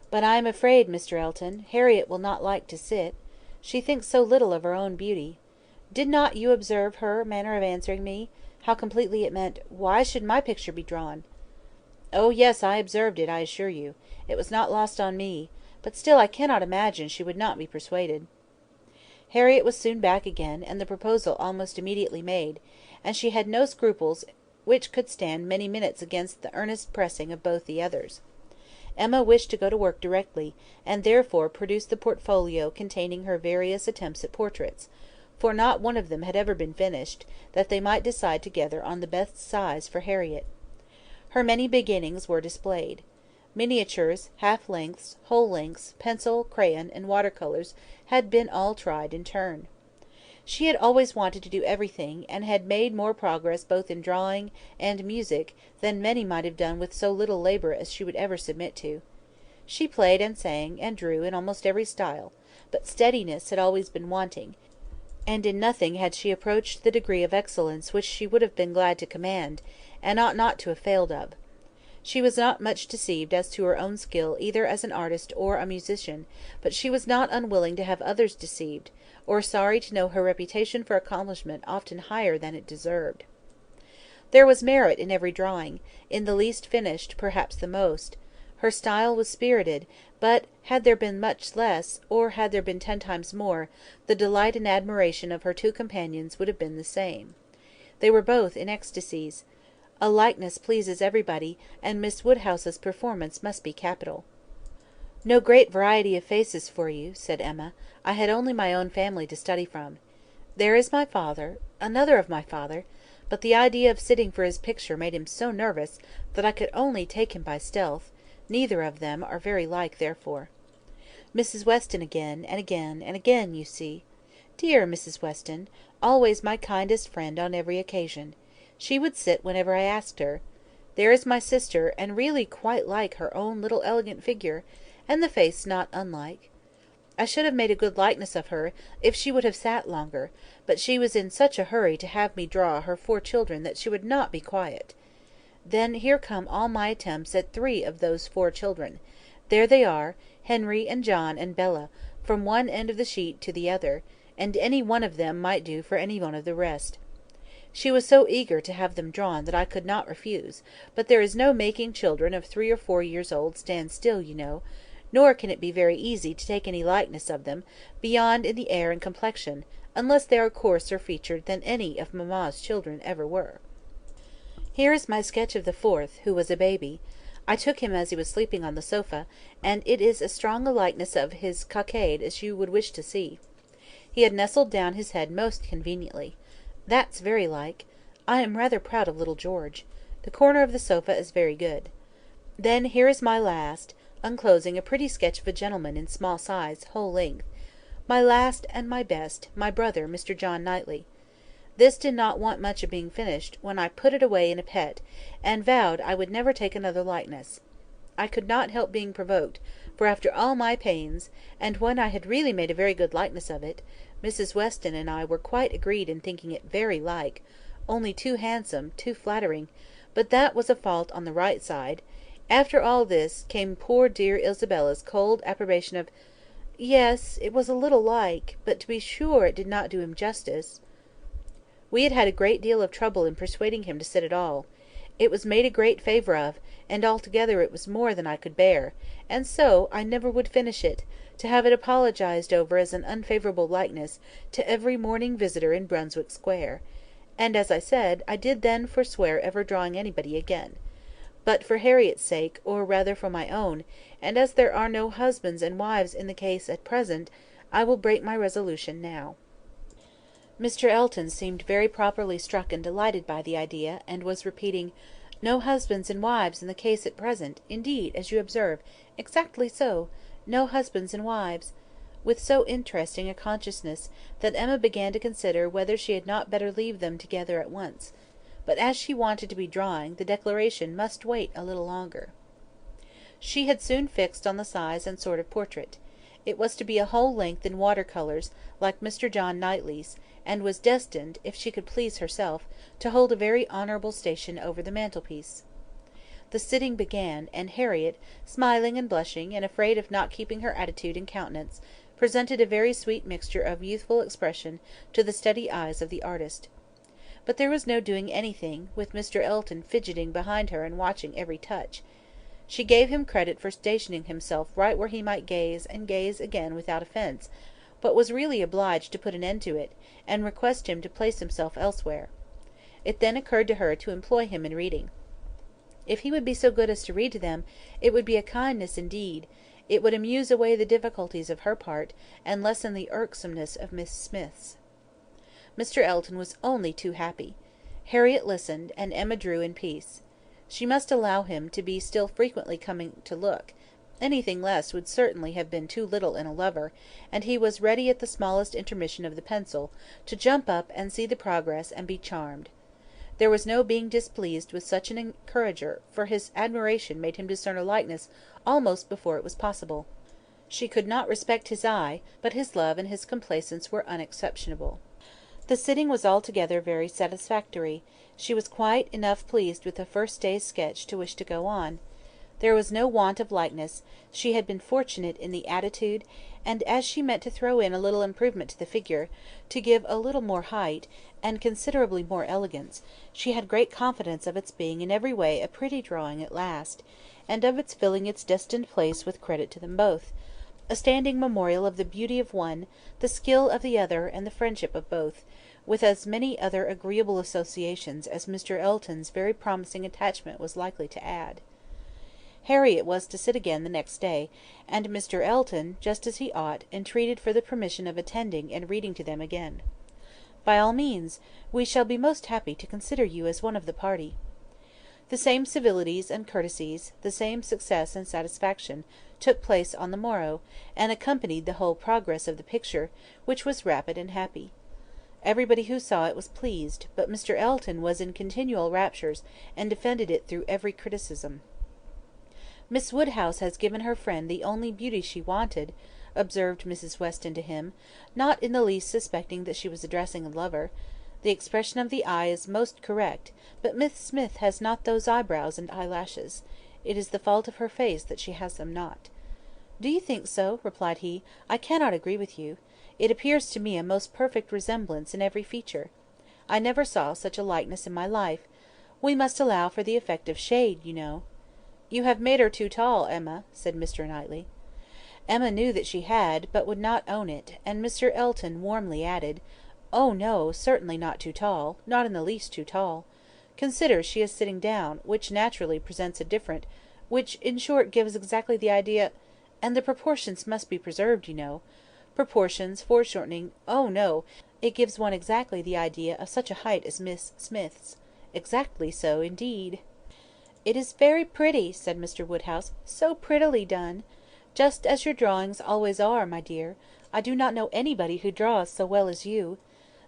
But I am afraid, Mr. Elton, Harriet will not like to sit. She thinks so little of her own beauty. Did not you observe her manner of answering me? How completely it meant, 'Why should my picture be drawn?'" "Oh, yes, I observed it, I assure you. It was not lost on me. But still I cannot imagine she would not be persuaded." Harriet was soon back again, and the proposal almost immediately made, and she had no scruples which could stand many minutes against the earnest pressing of both the others. Emma wished to go to work directly, and therefore produced the portfolio containing her various attempts at portraits, for not one of them had ever been finished, that they might decide together on the best size for Harriet. Her many beginnings were displayed. Miniatures, half-lengths, whole lengths, pencil, crayon, and water-colours had been all tried in turn. She had always wanted to do everything, and had made more progress both in drawing and music than many might have done with so little labour as she would ever submit to. She played and sang, and drew in almost every style, but steadiness had always been wanting, and in nothing had she approached the degree of excellence which she would have been glad to command, and ought not to have failed of. She was not much deceived as to her own skill either as an artist or a musician, but she was not unwilling to have others deceived, or sorry to know her reputation for accomplishment often higher than it deserved. There was merit in every drawing, in the least finished perhaps the most. Her style was spirited, but had there been much less, or had there been 10 times more, the delight and admiration of her two companions would have been the same. They were both in ecstasies. A likeness pleases everybody, and Miss Woodhouse's performance must be capital. "No great variety of faces for you," said Emma. "I had only my own family to study from. There is my father, another of my father, but the idea of sitting for his picture made him so nervous that I could only take him by stealth; neither of them are very like therefore. Mrs. Weston again, and again, and again, you see. Dear Mrs. Weston, always my kindest friend on every occasion. She would sit whenever I asked her. There is my sister, and really quite like her own little elegant figure, and the face not unlike. I should have made a good likeness of her, if she would have sat longer, but she was in such a hurry to have me draw her 4 children that she would not be quiet. Then here come all my attempts at 3 of those 4 children. There they are, Henry and John and Bella, from one end of the sheet to the other, and any one of them might do for any one of the rest. She was so eager to have them drawn that I could not refuse, but there is no making children of 3 or 4 years old stand still, you know, nor can it be very easy to take any likeness of them, beyond in the air and complexion, unless they are coarser featured than any of mamma's children ever were. Here is my sketch of the 4th, who was a baby. I took him as he was sleeping on the sofa, and it is as strong a likeness of his cockade as you would wish to see. He had nestled down his head most conveniently. That's very like. I am rather proud of little George. The corner of the sofa is very good. Then here is my last, unclosing a pretty sketch of a gentleman in small size, whole length. My last and my best, my brother, Mr. John Knightley. This did not want much of being finished, when I put it away in a pet, and vowed I would never take another likeness. I could not help being provoked, for after all my pains, and when I had really made a very good likeness of it, Mrs. Weston and I were quite agreed in thinking it very like, only too handsome, too flattering, but that was a fault on the right side. After all this, came poor dear Isabella's cold approbation of, "Yes, it was a little like, but to be sure it did not do him justice." We had had a great deal of trouble in persuading him to sit at all. It was made a great favour of, and altogether it was more than I could bear, and so I never would finish it, to have it apologised over as an unfavourable likeness to every morning visitor in Brunswick Square; and, as I said, I did then forswear ever drawing anybody again. But for Harriet's sake, or rather for my own, and as there are no husbands and wives in the case at present, I will break my resolution now. Mr. Elton seemed very properly struck and delighted by the idea, and was repeating, "No husbands and wives in the case at present, indeed, as you observe, exactly so, no husbands and wives," with so interesting a consciousness, that Emma began to consider whether she had not better leave them together at once; but as she wanted to be drawing, the declaration must wait a little longer. She had soon fixed on the size and sort of portrait. It was to be a whole length in water colours, like Mr. John Knightley's, and was destined, if she could please herself, to hold a very honourable station over the mantelpiece. The sitting began, and Harriet, smiling and blushing, and afraid of not keeping her attitude and countenance, presented a very sweet mixture of youthful expression to the steady eyes of the artist. But there was no doing anything, with Mr. Elton fidgeting behind her and watching every touch. She gave him credit for stationing himself right where he might gaze and gaze again without offence, but was really obliged to put an end to it, and request him to place himself elsewhere. It then occurred to her to employ him in reading. If he would be so good as to read to them, it would be a kindness indeed; it would amuse away the difficulties of her part, and lessen the irksomeness of Miss Smith's. Mr. Elton was only too happy. Harriet listened, and Emma drew in peace. She must allow him to be still frequently coming to look; anything less would certainly have been too little in a lover, and he was ready at the smallest intermission of the pencil, to jump up and see the progress and be charmed. There was no being displeased with such an encourager, for his admiration made him discern a likeness almost before it was possible. She could not respect his eye, but his love and his complaisance were unexceptionable. The sitting was altogether very satisfactory. She was quite enough pleased with the first day's sketch to wish to go on. There was no want of likeness; she had been fortunate in the attitude, and as she meant to throw in a little improvement to the figure, to give a little more height, and considerably more elegance, she had great confidence of its being in every way a pretty drawing at last, and of its filling its destined place with credit to them both, a standing memorial of the beauty of one, the skill of the other, and the friendship of both, with as many other agreeable associations as Mr. Elton's very promising attachment was likely to add. Harriet was to sit again the next day, and Mr. Elton, just as he ought, entreated for the permission of attending and reading to them again. "By all means. We shall be most happy to consider you as one of the party." The same civilities and courtesies, the same success and satisfaction, took place on the morrow, and accompanied the whole progress of the picture, which was rapid and happy. Everybody who saw it was pleased, but Mr. Elton was in continual raptures, and defended it through every criticism. "Miss Woodhouse has given her friend the only beauty she wanted," observed Mrs. Weston to him, not in the least suspecting that she was addressing a lover. "The expression of the eye is most correct, but Miss Smith has not those eyebrows and eyelashes. It is the fault of her face that she has them not." "Do you think so?" replied he. "I cannot agree with you. It appears to me a most perfect resemblance in every feature. I never saw such a likeness in my life. We must allow for the effect of shade, you know." "You have made her too tall, Emma," said Mr. Knightley. Emma knew that she had, but would not own it, and Mr. Elton warmly added, "Oh no, certainly not too tall, not in the least too tall. Consider, she is sitting down, which naturally presents a different, which in short gives exactly the idea, and the proportions must be preserved, you know. Proportions, foreshortening, oh no, it gives one exactly the idea of such a height as Miss Smith's. Exactly so, indeed." "It is very pretty," said Mr. Woodhouse, "so prettily done. Just as your drawings always are, my dear. I do not know anybody who draws so well as you.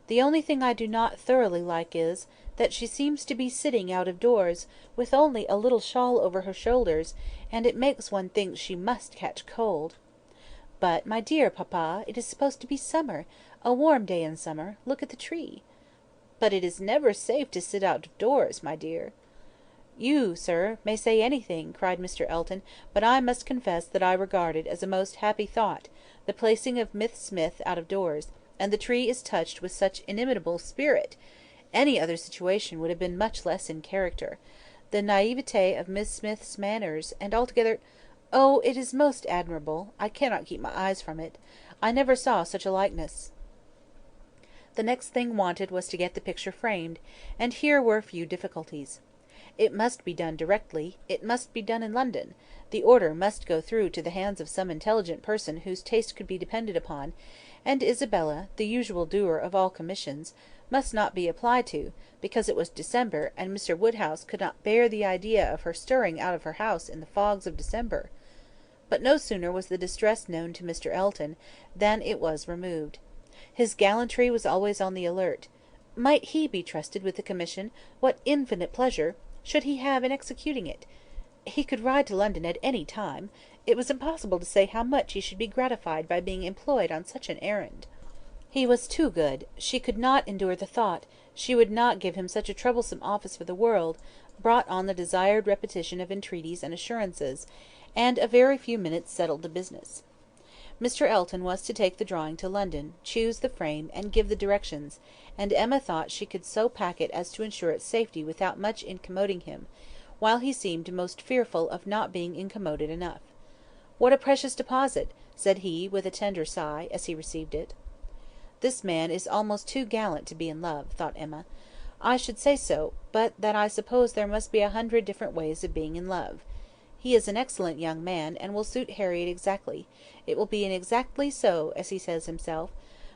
The only thing I do not thoroughly like is, that she seems to be sitting out of doors, with only a little shawl over her shoulders, and it makes one think she must catch cold." "But, my dear papa, it is supposed to be summer, a warm day in summer; look at the tree." "But it is never safe to sit out of doors, my dear." "You, sir, may say anything," cried Mr. Elton, "but I must confess that I regard it as a most happy thought, the placing of Miss Smith out of doors, and the tree is touched with such inimitable spirit. Any other situation would have been much less in character. The naivete of Miss Smith's manners, and altogether, oh, it is most admirable. I cannot keep my eyes from it. I never saw such a likeness." The next thing wanted was to get the picture framed, and here were few difficulties. It must be done directly; it must be done in London; the order must go through to the hands of some intelligent person whose taste could be depended upon, and Isabella, the usual doer of all commissions, must not be applied to, because it was December, and Mr. Woodhouse could not bear the idea of her stirring out of her house in the fogs of December. But no sooner was the distress known to Mr. Elton than it was removed. His gallantry was always on the alert. Might he be trusted with the commission, what infinite pleasure should he have in executing it? He could ride to London at any time. It was impossible to say how much he should be gratified by being employed on such an errand. He was too good. She could not endure the thought. She would not give him such a troublesome office for the world, brought on the desired repetition of entreaties and assurances, and a very few minutes settled the business. Mr. Elton was to take the drawing to London, choose the frame, and give the directions, and Emma thought she could so pack it as to ensure its safety without much incommoding him, while he seemed most fearful of not being incommoded enough. "What a precious deposit!" said he, with a tender sigh, as he received it. "This man is almost too gallant to be in love," thought Emma. "I should say so, but that I suppose there must be 100 different ways of being in love. He is an excellent young man, and will suit Harriet exactly. It will be an exactly so, as he says himself.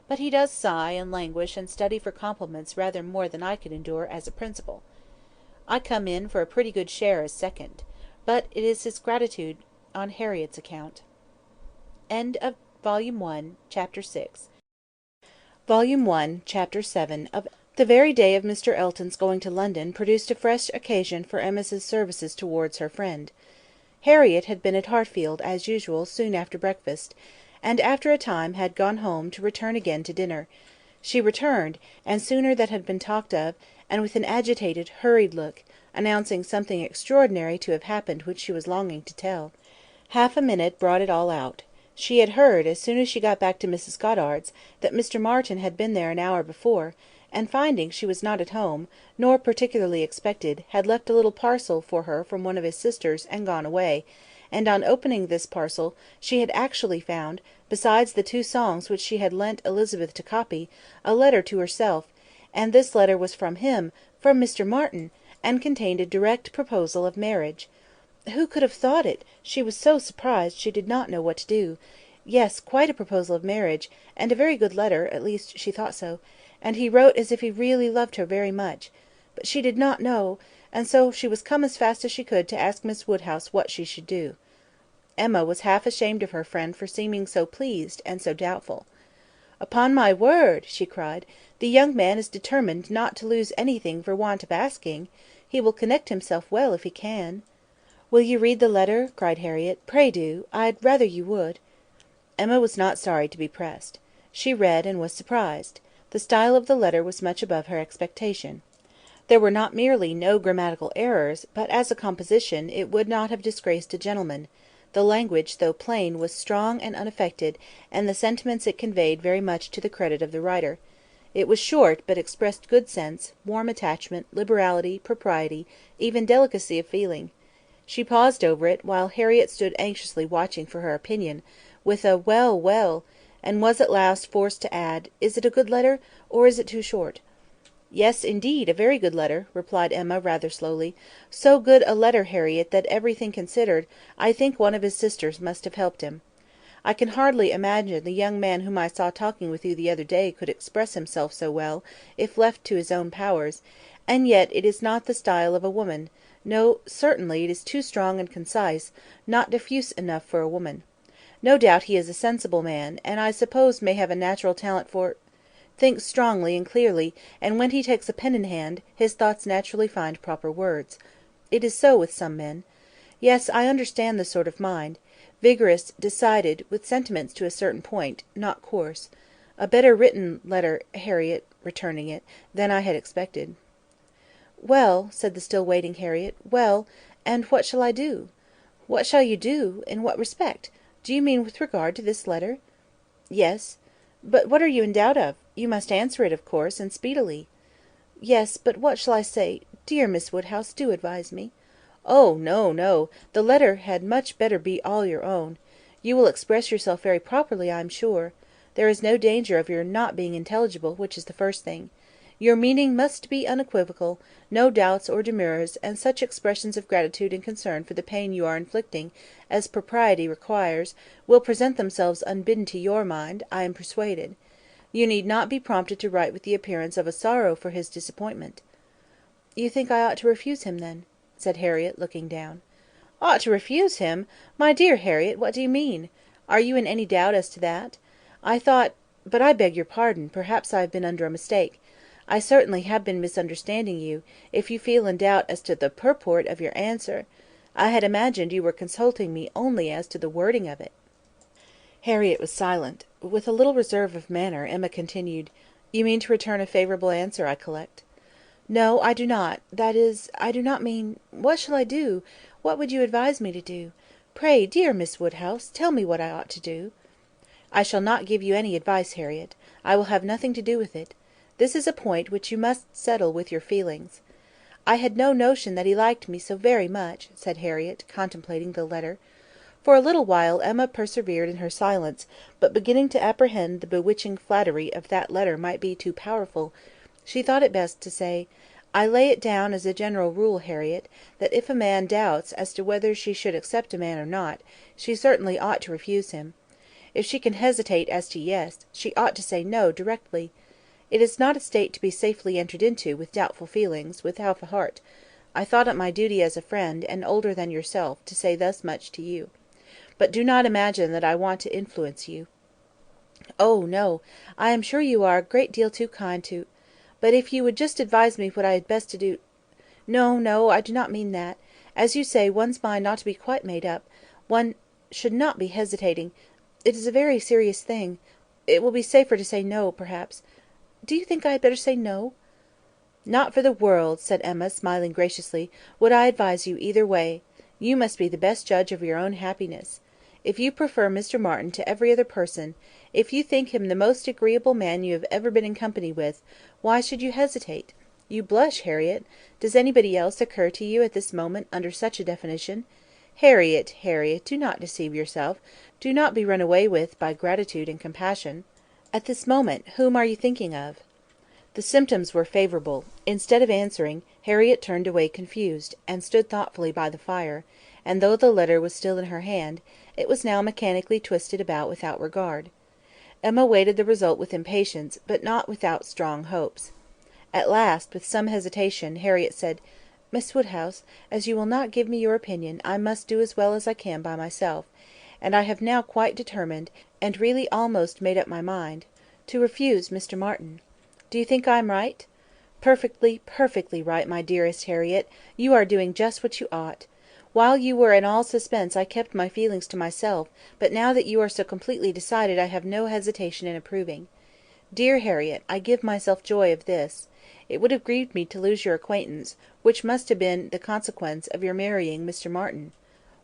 But he does sigh and languish and study for compliments rather more than I could endure as a principal. I come in for a pretty good share as second, but it is his gratitude on Harriet's account." End of Volume 1, Chapter 6. Volume 1, Chapter 7 of The very day of Mr. Elton's going to London produced a fresh occasion for Emma's services towards her friend. Harriet had been at Hartfield, as usual, soon after breakfast, and after a time had gone home to return again to dinner. She returned, and sooner than had been talked of, and with an agitated, hurried look, announcing something extraordinary to have happened which she was longing to tell. Half a minute brought it all out. She had heard, as soon as she got back to Mrs. Goddard's, that Mr. Martin had been there an hour before, and finding she was not at home, nor particularly expected, had left a little parcel for her from one of his sisters, and gone away; and on opening this parcel, she had actually found, besides the 2 songs which she had lent Elizabeth to copy, a letter to herself, and this letter was from him, from Mr. Martin, and contained a direct proposal of marriage. Who could have thought it? She was so surprised she did not know what to do. Yes, quite a proposal of marriage, and a very good letter, at least she thought so, and he wrote as if he really loved her very much. But she did not know, and so she was come as fast as she could to ask Miss Woodhouse what she should do. Emma was half ashamed of her friend for seeming so pleased, and so doubtful. "Upon my word," she cried, "the young man is determined not to lose anything for want of asking. He will connect himself well if he can." "Will you read the letter?" cried Harriet. "Pray do. I'd rather you would." Emma was not sorry to be pressed. She read, and was surprised. The style of the letter was much above her expectation. There were not merely no grammatical errors, but as a composition it would not have disgraced a gentleman. The language, though plain, was strong and unaffected, and the sentiments it conveyed very much to the credit of the writer. It was short, but expressed good sense, warm attachment, liberality, propriety, even delicacy of feeling. She paused over it, while Harriet stood anxiously watching for her opinion, with a "well, well," and was at last forced to add, "Is it a good letter, or is it too short?" "Yes, indeed, a very good letter," replied Emma rather slowly. "So good a letter, Harriet, that everything considered, I think one of his sisters must have helped him. I can hardly imagine the young man whom I saw talking with you the other day could express himself so well, if left to his own powers, and yet it is not the style of a woman. No, certainly it is too strong and concise, not diffuse enough for a woman. No doubt he is a sensible man, and I suppose may have a natural talent thinks strongly and clearly, and when he takes a pen in hand, his thoughts naturally find proper words. It is so with some men. Yes, I understand the sort of mind. Vigorous, decided, with sentiments to a certain point, not coarse. A better written letter, Harriet," returning it, "than I had expected." "Well," said the still waiting Harriet, "well, and what shall I do?" "What shall you do? In what respect? Do you mean with regard to this letter?" "Yes." "But what are you in doubt of? You must answer it, of course, and speedily." "Yes, but what shall I say? Dear Miss Woodhouse, do advise me." "Oh, no, no! The letter had much better be all your own. You will express yourself very properly, I am sure. There is no danger of your not being intelligible, which is the first thing. Your meaning must be unequivocal; no doubts or demurs, and such expressions of gratitude and concern for the pain you are inflicting, as propriety requires, will present themselves unbidden to your mind, I am persuaded. You need not be prompted to write with the appearance of a sorrow for his disappointment." "You think I ought to refuse him, then?" said Harriet, looking down. "Ought to refuse him! My dear Harriet, what do you mean? Are you in any doubt as to that? I thought—but I beg your pardon; perhaps I have been under a mistake. I certainly have been misunderstanding you, if you feel in doubt as to the purport of your answer. I had imagined you were consulting me only as to the wording of it." Harriet was silent. With a little reserve of manner, Emma continued, "You mean to return a favourable answer, I collect." "No, I do not; that is, I do not mean—what shall I do? What would you advise me to do? Pray, dear Miss Woodhouse, tell me what I ought to do." "I shall not give you any advice, Harriet. I will have nothing to do with it. This is a point which you must settle with your feelings." "I had no notion that he liked me so very much," said Harriet, contemplating the letter. For a little while Emma persevered in her silence, but beginning to apprehend the bewitching flattery of that letter might be too powerful, she thought it best to say— "I lay it down as a general rule, Harriet, that if a man doubts as to whether she should accept a man or not, she certainly ought to refuse him. If she can hesitate as to yes, she ought to say no directly. It is not a state to be safely entered into with doubtful feelings, with half a heart. I thought it my duty as a friend, and older than yourself, to say thus much to you. But do not imagine that I want to influence you. Oh, no! I am sure you are a great deal too kind to— But if you would just advise me what I had best to do— No, no, I do not mean that. As you say, one's mind ought to be quite made up. One should not be hesitating. It is a very serious thing. It will be safer to say no, perhaps. Do you think I had better say no?" "Not for the world," said Emma, smiling graciously, "would I advise you either way. You must be the best judge of your own happiness. If you prefer Mr. Martin to every other person, if you think him the most agreeable man you have ever been in company with, why should you hesitate? You blush, Harriet. Does anybody else occur to you at this moment under such a definition? Harriet, Harriet, do not deceive yourself; do not be run away with by gratitude and compassion. At this moment, whom are you thinking of?" The symptoms were favourable. Instead of answering, Harriet turned away confused, and stood thoughtfully by the fire; and though the letter was still in her hand, it was now mechanically twisted about without regard. Emma waited the result with impatience, but not without strong hopes. At last, with some hesitation, Harriet said— "Miss Woodhouse, as you will not give me your opinion, I must do as well as I can by myself; and I have now quite determined, and really almost made up my mind, to refuse Mr. Martin. Do you think I am right?" "Perfectly, perfectly right, my dearest Harriet; you are doing just what you ought. While you were in all suspense I kept my feelings to myself, but now that you are so completely decided I have no hesitation in approving. Dear Harriet, I give myself joy of this. It would have grieved me to lose your acquaintance, which must have been the consequence of your marrying Mr. Martin.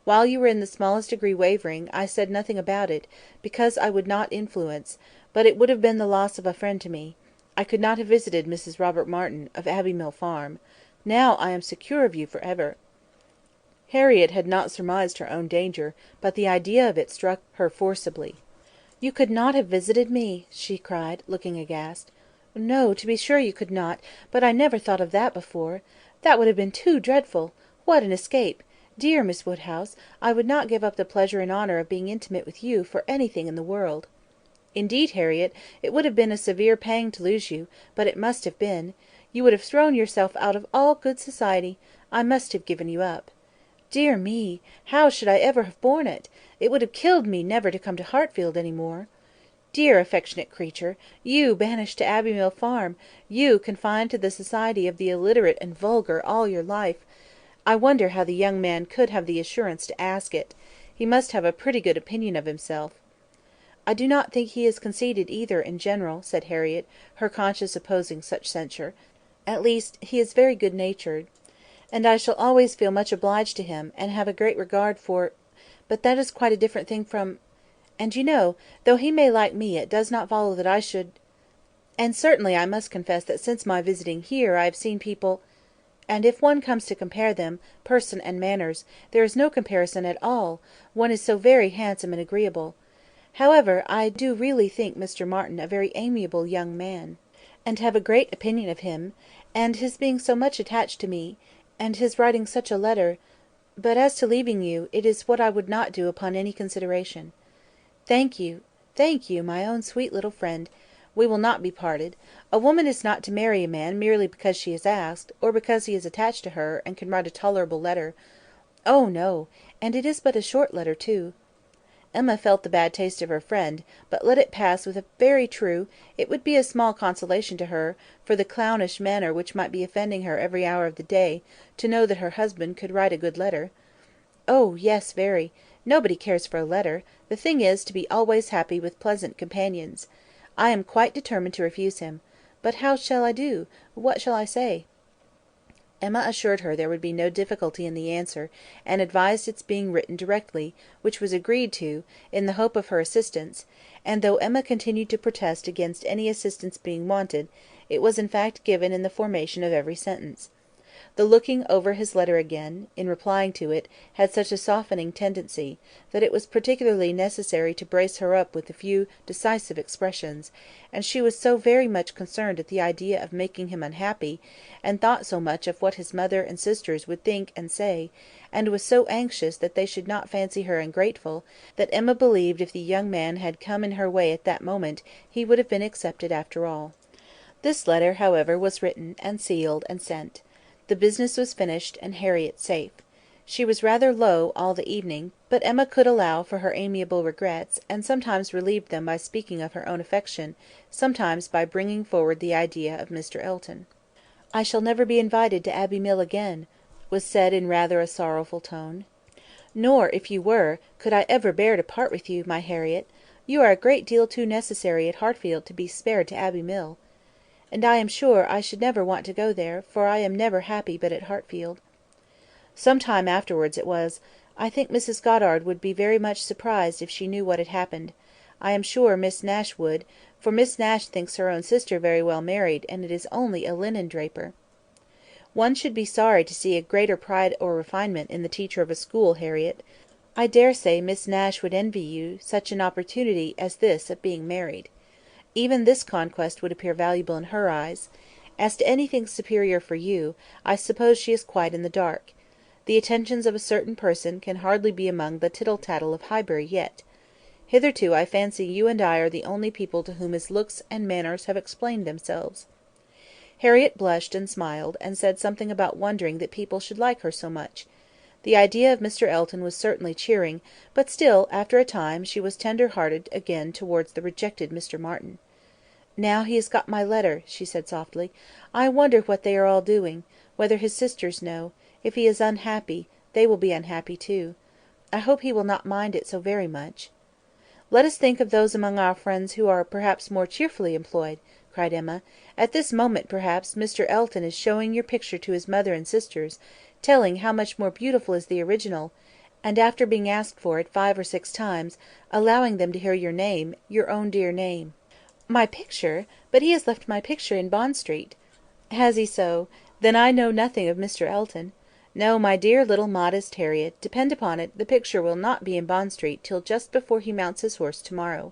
While you were in the smallest degree wavering, I said nothing about it, because I would not influence, but it would have been the loss of a friend to me. I could not have visited Mrs. Robert Martin, of Abbey Mill Farm. Now I am secure of you for ever." Harriet had not surmised her own danger, but the idea of it struck her forcibly. "You could not have visited me!" she cried, looking aghast. "No, to be sure you could not; but I never thought of that before. That would have been too dreadful! What an escape! Dear Miss Woodhouse, I would not give up the pleasure and honour of being intimate with you for anything in the world." "Indeed, Harriet, it would have been a severe pang to lose you, but it must have been. You would have thrown yourself out of all good society. I must have given you up. Dear me! How should I ever have borne it? It would have killed me never to come to Hartfield any more. Dear affectionate creature, you banished to Abbey Mill Farm, you confined to the society of the illiterate and vulgar all your life. I wonder how the young man could have the assurance to ask it. He must have a pretty good opinion of himself." "I do not think he is conceited either in general," said Harriet, her conscience opposing such censure. "At least, he is very good natured, and I shall always feel much obliged to him, and have a great regard for— But that is quite a different thing from— And you know, though he may like me, it does not follow that I should— And certainly I must confess that since my visiting here I have seen people— And if one comes to compare them, person and manners, there is no comparison at all, one is so very handsome and agreeable. However, I do really think Mr. Martin a very amiable young man." and have a great opinion of him, and his being so much attached to me, and his writing such a letter. But as to leaving you, it is what I would not do upon any consideration. Thank you, my own sweet little friend. We will not be parted. A woman is not to marry a man merely because she is asked, or because he is attached to her, and can write a tolerable letter. Oh, no! And it is but a short letter, too." Emma felt the bad taste of her friend, but let it pass with a "Very true. It would be a small consolation to her, for the clownish manner which might be offending her every hour of the day, to know that her husband could write a good letter." "Oh, yes, very. Nobody cares for a letter. The thing is to be always happy with pleasant companions. I am quite determined to refuse him. But how shall I do? What shall I say?" Emma assured her there would be no difficulty in the answer, and advised its being written directly, which was agreed to, in the hope of her assistance; and though Emma continued to protest against any assistance being wanted, it was in fact given in the formation of every sentence. The looking over his letter again, in replying to it, had such a softening tendency, that it was particularly necessary to brace her up with a few decisive expressions; and she was so very much concerned at the idea of making him unhappy, and thought so much of what his mother and sisters would think and say, and was so anxious that they should not fancy her ungrateful, that Emma believed if the young man had come in her way at that moment he would have been accepted after all. This letter, however, was written, and sealed, and sent. The business was finished, and Harriet safe. She was rather low all the evening, but Emma could allow for her amiable regrets, and sometimes relieved them by speaking of her own affection, sometimes by bringing forward the idea of Mr. Elton. "I shall never be invited to Abbey Mill again," was said in rather a sorrowful tone. "Nor, if you were, could I ever bear to part with you, my Harriet. You are a great deal too necessary at Hartfield to be spared to Abbey Mill. And I am sure I should never want to go there, for I am never happy but at Hartfield." Some time afterwards it was, "I think Mrs. Goddard would be very much surprised if she knew what had happened. I am sure Miss Nash would, for Miss Nash thinks her own sister very well married, and it is only a linen draper." "One should be sorry to see a greater pride or refinement in the teacher of a school, Harriet. I dare say Miss Nash would envy you such an opportunity as this of being married. Even this conquest would appear valuable in her eyes. As to anything superior for you, I suppose she is quite in the dark. The attentions of a certain person can hardly be among the tittle-tattle of Highbury yet. Hitherto I fancy you and I are the only people to whom his looks and manners have explained themselves." Harriet blushed and smiled, and said something about wondering that people should like her so much. The idea of Mr. Elton was certainly cheering, but still, after a time, she was tender-hearted again towards the rejected Mr. Martin. "Now he has got my letter," she said softly. "I wonder what they are all doing; whether his sisters know; if he is unhappy, they will be unhappy too. I hope he will not mind it so very much." "Let us think of those among our friends who are perhaps more cheerfully employed," cried Emma. "At this moment, perhaps, Mr. Elton is showing your picture to his mother and sisters, telling how much more beautiful is the original, and after being asked for it 5 or 6 times, allowing them to hear your name, your own dear name." "My picture! But he has left my picture in Bond Street." "Has he so? Then I know nothing of Mr. Elton. No, my dear little modest Harriet, depend upon it, the picture will not be in Bond Street till just before he mounts his horse to morrow.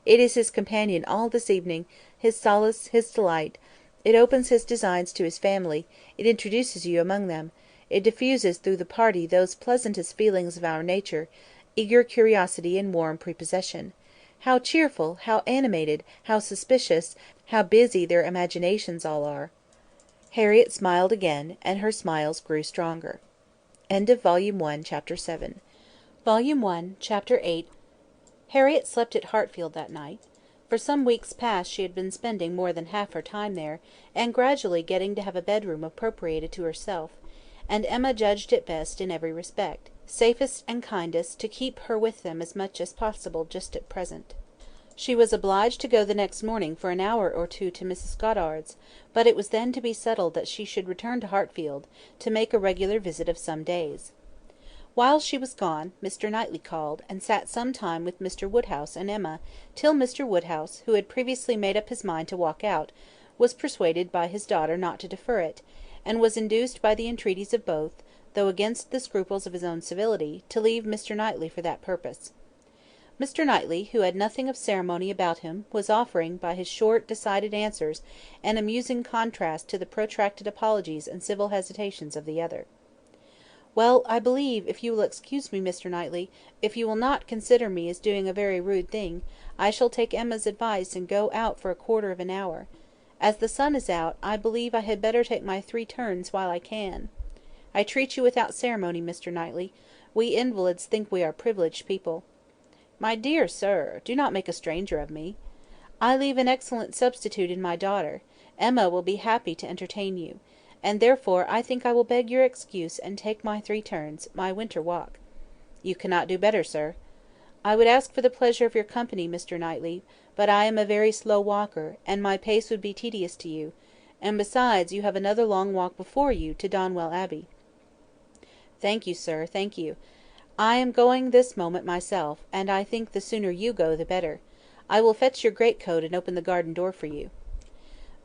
It is his companion all this evening, his solace, his delight; it opens his designs to his family, it introduces you among them, it diffuses through the party those pleasantest feelings of our nature, eager curiosity and warm prepossession. How cheerful, how animated, how suspicious, how busy their imaginations all are!" Harriet smiled again, and her smiles grew stronger. Volume 1, Chapter 7. Volume 1, Chapter 8. Harriet slept at Hartfield that night. For some weeks past she had been spending more than half her time there, and gradually getting to have a bedroom appropriated to herself; and Emma judged it best in every respect, safest and kindest, to keep her with them as much as possible just at present. She was obliged to go the next morning for an hour or two to Mrs. Goddard's, but it was then to be settled that she should return to Hartfield, to make a regular visit of some days. While she was gone, Mr. Knightley called, and sat some time with Mr. Woodhouse and Emma, till Mr. Woodhouse, who had previously made up his mind to walk out, was persuaded by his daughter not to defer it, and was induced by the entreaties of both, though against the scruples of his own civility, to leave Mr. Knightley for that purpose. Mr. Knightley, who had nothing of ceremony about him, was offering, by his short, decided answers, an amusing contrast to the protracted apologies and civil hesitations of the other. "Well, I believe, if you will excuse me, Mr. Knightley, if you will not consider me as doing a very rude thing, I shall take Emma's advice and go out for a quarter of an hour. As the sun is out, I believe I had better take my 3 turns while I can. I treat you without ceremony, Mr. Knightley. We invalids think we are privileged people." "My dear sir, do not make a stranger of me." "I leave an excellent substitute in my daughter. Emma will be happy to entertain you. And therefore I think I will beg your excuse and take my 3 turns, my winter walk." "You cannot do better, sir." "I would ask for the pleasure of your company, Mr. Knightley, but I am a very slow walker, and my pace would be tedious to you; and besides, you have another long walk before you to Donwell Abbey." "Thank you, sir, thank you. I am going this moment myself, and I think the sooner you go the better. I will fetch your greatcoat and open the garden door for you."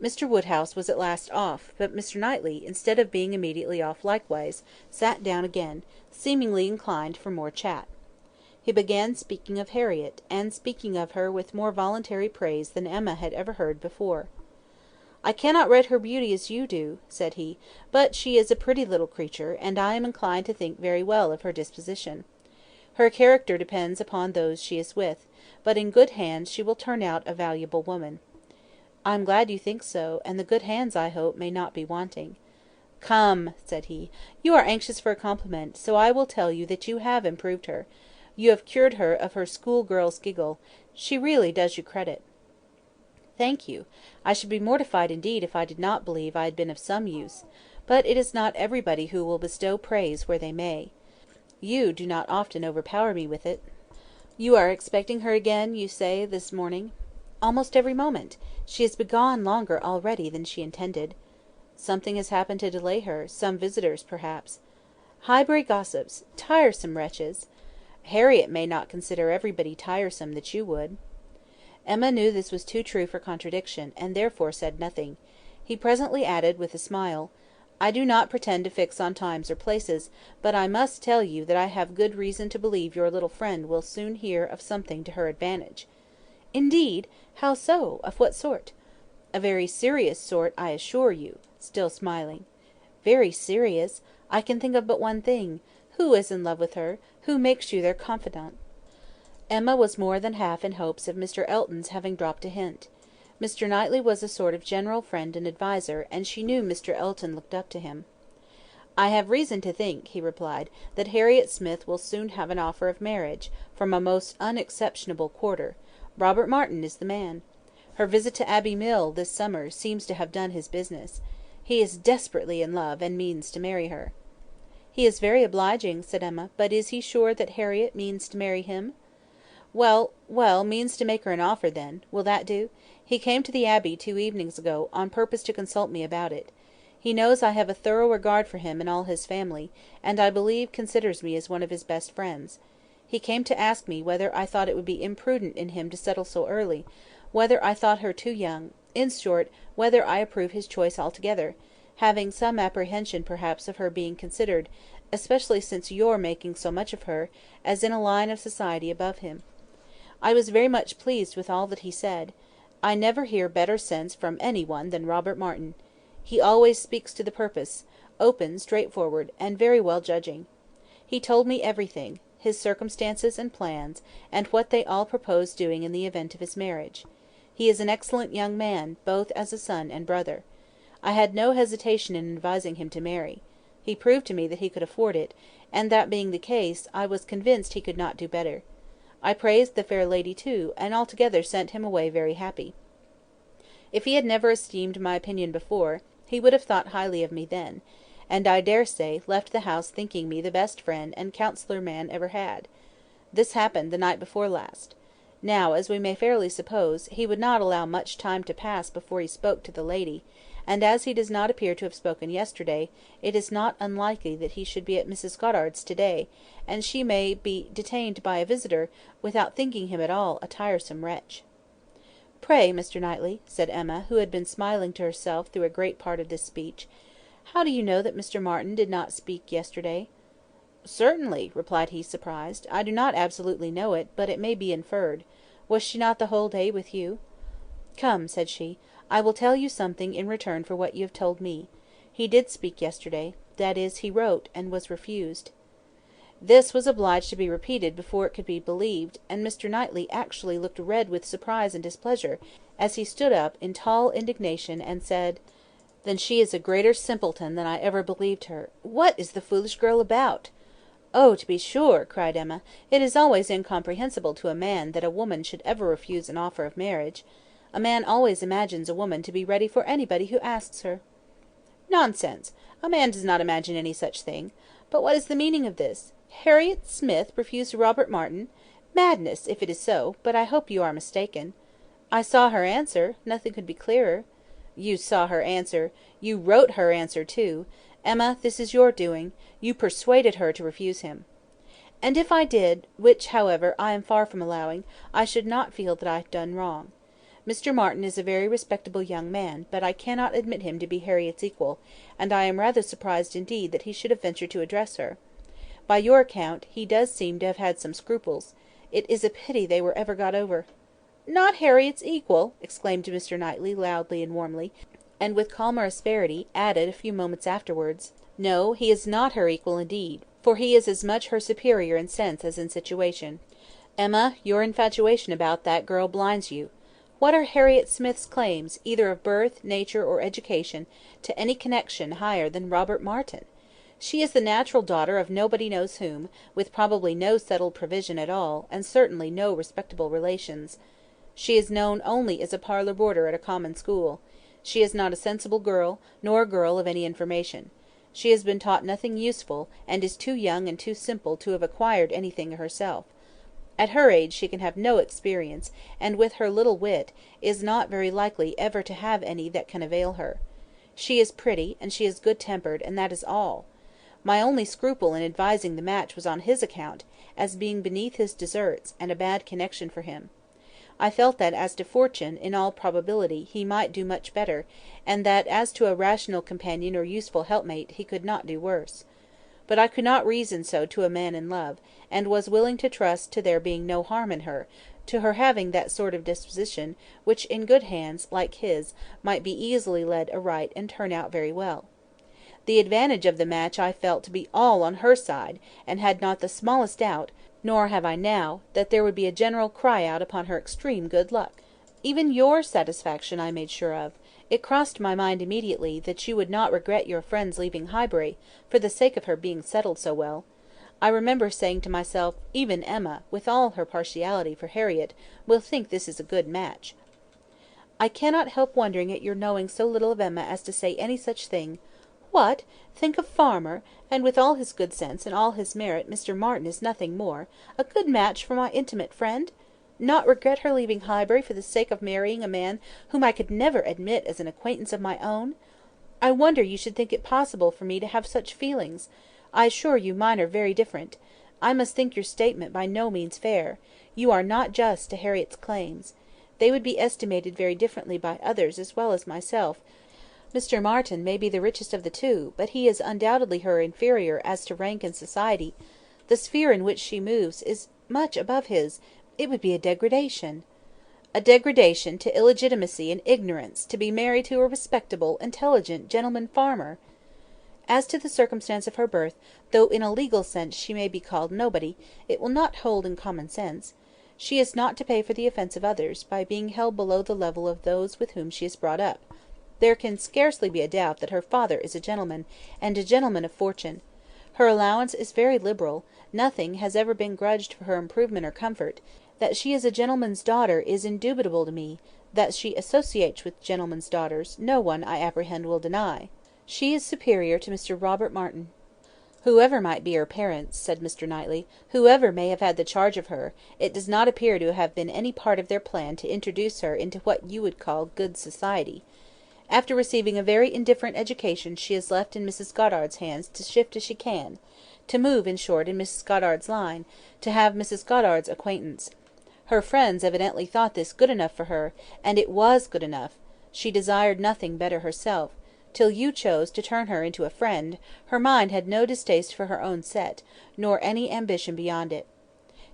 Mr. Woodhouse was at last off, but Mr. Knightley, instead of being immediately off likewise, sat down again, seemingly inclined for more chat. He began speaking of Harriet, and speaking of her with more voluntary praise than Emma had ever heard before. "I cannot rate her beauty as you do," said he, "but she is a pretty little creature, and I am inclined to think very well of her disposition. Her character depends upon those she is with, but in good hands she will turn out a valuable woman." "I am glad you think so, and the good hands, I hope, may not be wanting." "Come," said he, "you are anxious for a compliment, so I will tell you that you have improved her. You have cured her of her school girl's giggle. She really does you credit." "Thank you. I should be mortified indeed if I did not believe I had been of some use; but it is not everybody who will bestow praise where they may. You do not often overpower me with it." "You are expecting her again, you say, this morning?" "Almost every moment. She has been gone longer already than she intended." "Something has happened to delay her; some visitors, perhaps." "Highbury gossips! Tiresome wretches!" "Harriet may not consider everybody tiresome that you would." Emma knew this was too true for contradiction, and therefore said nothing. He presently added, with a smile, "I do not pretend to fix on times or places, but I must tell you that I have good reason to believe your little friend will soon hear of something to her advantage." "Indeed! How so? Of what sort?" "A very serious sort, I assure you," still smiling. "Very serious! I can think of but one thing. Who is in love with her? Who makes you their confidant?" Emma was more than half in hopes of Mr. Elton's having dropped a hint. Mr. Knightley was a sort of general friend and adviser, and she knew Mr. Elton looked up to him. "I have reason to think," he replied, "that Harriet Smith will soon have an offer of marriage, from a most unexceptionable quarter. Robert Martin is the man. Her visit to Abbey Mill this summer seems to have done his business. He is desperately in love, and means to marry her." "He is very obliging," said Emma, "but is he sure that Harriet means to marry him?" "Well, well, means to make her an offer, then. Will that do? He came to the Abbey 2 evenings ago, on purpose to consult me about it. He knows I have a thorough regard for him and all his family, and I believe considers me as one of his best friends. He came to ask me whether I thought it would be imprudent in him to settle so early, whether I thought her too young; in short, whether I approve his choice altogether, having some apprehension perhaps of her being considered, especially since your making so much of her, as in a line of society above him. I was very much pleased with all that he said. I never hear better sense from any one than Robert Martin. He always speaks to the purpose, open, straightforward, and very well judging. He told me everything, his circumstances and plans, and what they all propose doing in the event of his marriage. He is an excellent young man, both as a son and brother. I had no hesitation in advising him to marry. He proved to me that he could afford it, and that being the case, I was convinced he could not do better. I praised the fair lady too, and altogether sent him away very happy. If he had never esteemed my opinion before, he would have thought highly of me then, and I dare say left the house thinking me the best friend and counsellor man ever had. This happened the night before last. Now, as we may fairly suppose, he would not allow much time to pass before he spoke to the lady, and as he does not appear to have spoken yesterday, it is not unlikely that he should be at Mrs. Goddard's to-day, and she may be detained by a visitor, without thinking him at all a tiresome wretch." "Pray, Mr. Knightley," said Emma, who had been smiling to herself through a great part of this speech, "how do you know that Mr. Martin did not speak yesterday?" "Certainly," replied he, surprised. "I do not absolutely know it, but it may be inferred. Was she not the whole day with you?" "Come," said she, "I will tell you something in return for what you have told me. He did speak yesterday; that is, he wrote, and was refused." This was obliged to be repeated before it could be believed, and Mr. Knightley actually looked red with surprise and displeasure, as he stood up, in tall indignation, and said— "Then she is a greater simpleton than I ever believed her. What is the foolish girl about?" "Oh, to be sure!" cried Emma. "It is always incomprehensible to a man that a woman should ever refuse an offer of marriage. A man always imagines a woman to be ready for anybody who asks her." "Nonsense! A man does not imagine any such thing. But what is the meaning of this? Harriet Smith refuse Robert Martin? Madness, if it is so; but I hope you are mistaken." "I saw her answer. Nothing could be clearer." "You saw her answer! You wrote her answer too. Emma, this is your doing. You persuaded her to refuse him." "And if I did, which, however, I am far from allowing, I should not feel that I had done wrong. Mr. Martin is a very respectable young man, but I cannot admit him to be Harriet's equal, and I am rather surprised indeed that he should have ventured to address her. By your account, he does seem to have had some scruples. It is a pity they were ever got over." "Not Harriet's equal!" exclaimed Mr. Knightley, loudly and warmly; and with calmer asperity, added, a few moments afterwards— "No, he is not her equal indeed, for he is as much her superior in sense as in situation. Emma, your infatuation about that girl blinds you. What are Harriet Smith's claims, either of birth, nature, or education, to any connection higher than Robert Martin? She is the natural daughter of nobody knows whom, with probably no settled provision at all, and certainly no respectable relations. She is known only as a parlour boarder at a common school. She is not a sensible girl, nor a girl of any information. She has been taught nothing useful, and is too young and too simple to have acquired anything herself. At her age she can have no experience, and with her little wit, is not very likely ever to have any that can avail her. She is pretty, and she is good tempered, and that is all. My only scruple in advising the match was on his account, as being beneath his deserts, and a bad connection for him. I felt that, as to fortune, in all probability, he might do much better, and that, as to a rational companion or useful helpmate, he could not do worse. But I could not reason so to a man in love, and was willing to trust to there being no harm in her, to her having that sort of disposition, which in good hands, like his, might be easily led aright and turn out very well. The advantage of the match I felt to be all on her side, and had not the smallest doubt, nor have I now, that there would be a general cry out upon her extreme good luck. Even your satisfaction I made sure of. It crossed my mind immediately that you would not regret your friend's leaving Highbury, for the sake of her being settled so well. I remember saying to myself, even Emma, with all her partiality for Harriet, will think this is a good match. I cannot help wondering at your knowing so little of Emma as to say any such thing. What! think of Farmer, and with all his good sense and all his merit Mr. Martin is nothing more, a good match for my intimate friend? Not regret her leaving Highbury for the sake of marrying a man whom I could never admit as an acquaintance of my own? I wonder you should think it possible for me to have such feelings. I assure you mine are very different. I must think your statement by no means fair. You are not just to Harriet's claims. They would be estimated very differently by others as well as myself. Mr. Martin may be the richest of the two, but he is undoubtedly her inferior as to rank in society. The sphere in which she moves is much above his. It would be a degradation." "A degradation to illegitimacy and ignorance, to be married to a respectable, intelligent gentleman farmer!" "As to the circumstance of her birth, though in a legal sense she may be called nobody, it will not hold in common sense. She is not to pay for the offence of others, by being held below the level of those with whom she is brought up. There can scarcely be a doubt that her father is a gentleman, and a gentleman of fortune. Her allowance is very liberal; nothing has ever been grudged for her improvement or comfort. That she is a gentleman's daughter is indubitable to me; that she associates with gentlemen's daughters, no one, I apprehend, will deny. She is superior to Mr. Robert Martin." "Whoever might be her parents," said Mr. Knightley, "whoever may have had the charge of her, it does not appear to have been any part of their plan to introduce her into what you would call good society. After receiving a very indifferent education she is left in Mrs. Goddard's hands to shift as she can; to move, in short, in Mrs. Goddard's line; to have Mrs. Goddard's acquaintance. Her friends evidently thought this good enough for her, and it was good enough; she desired nothing better herself; till you chose to turn her into a friend, her mind had no distaste for her own set, nor any ambition beyond it.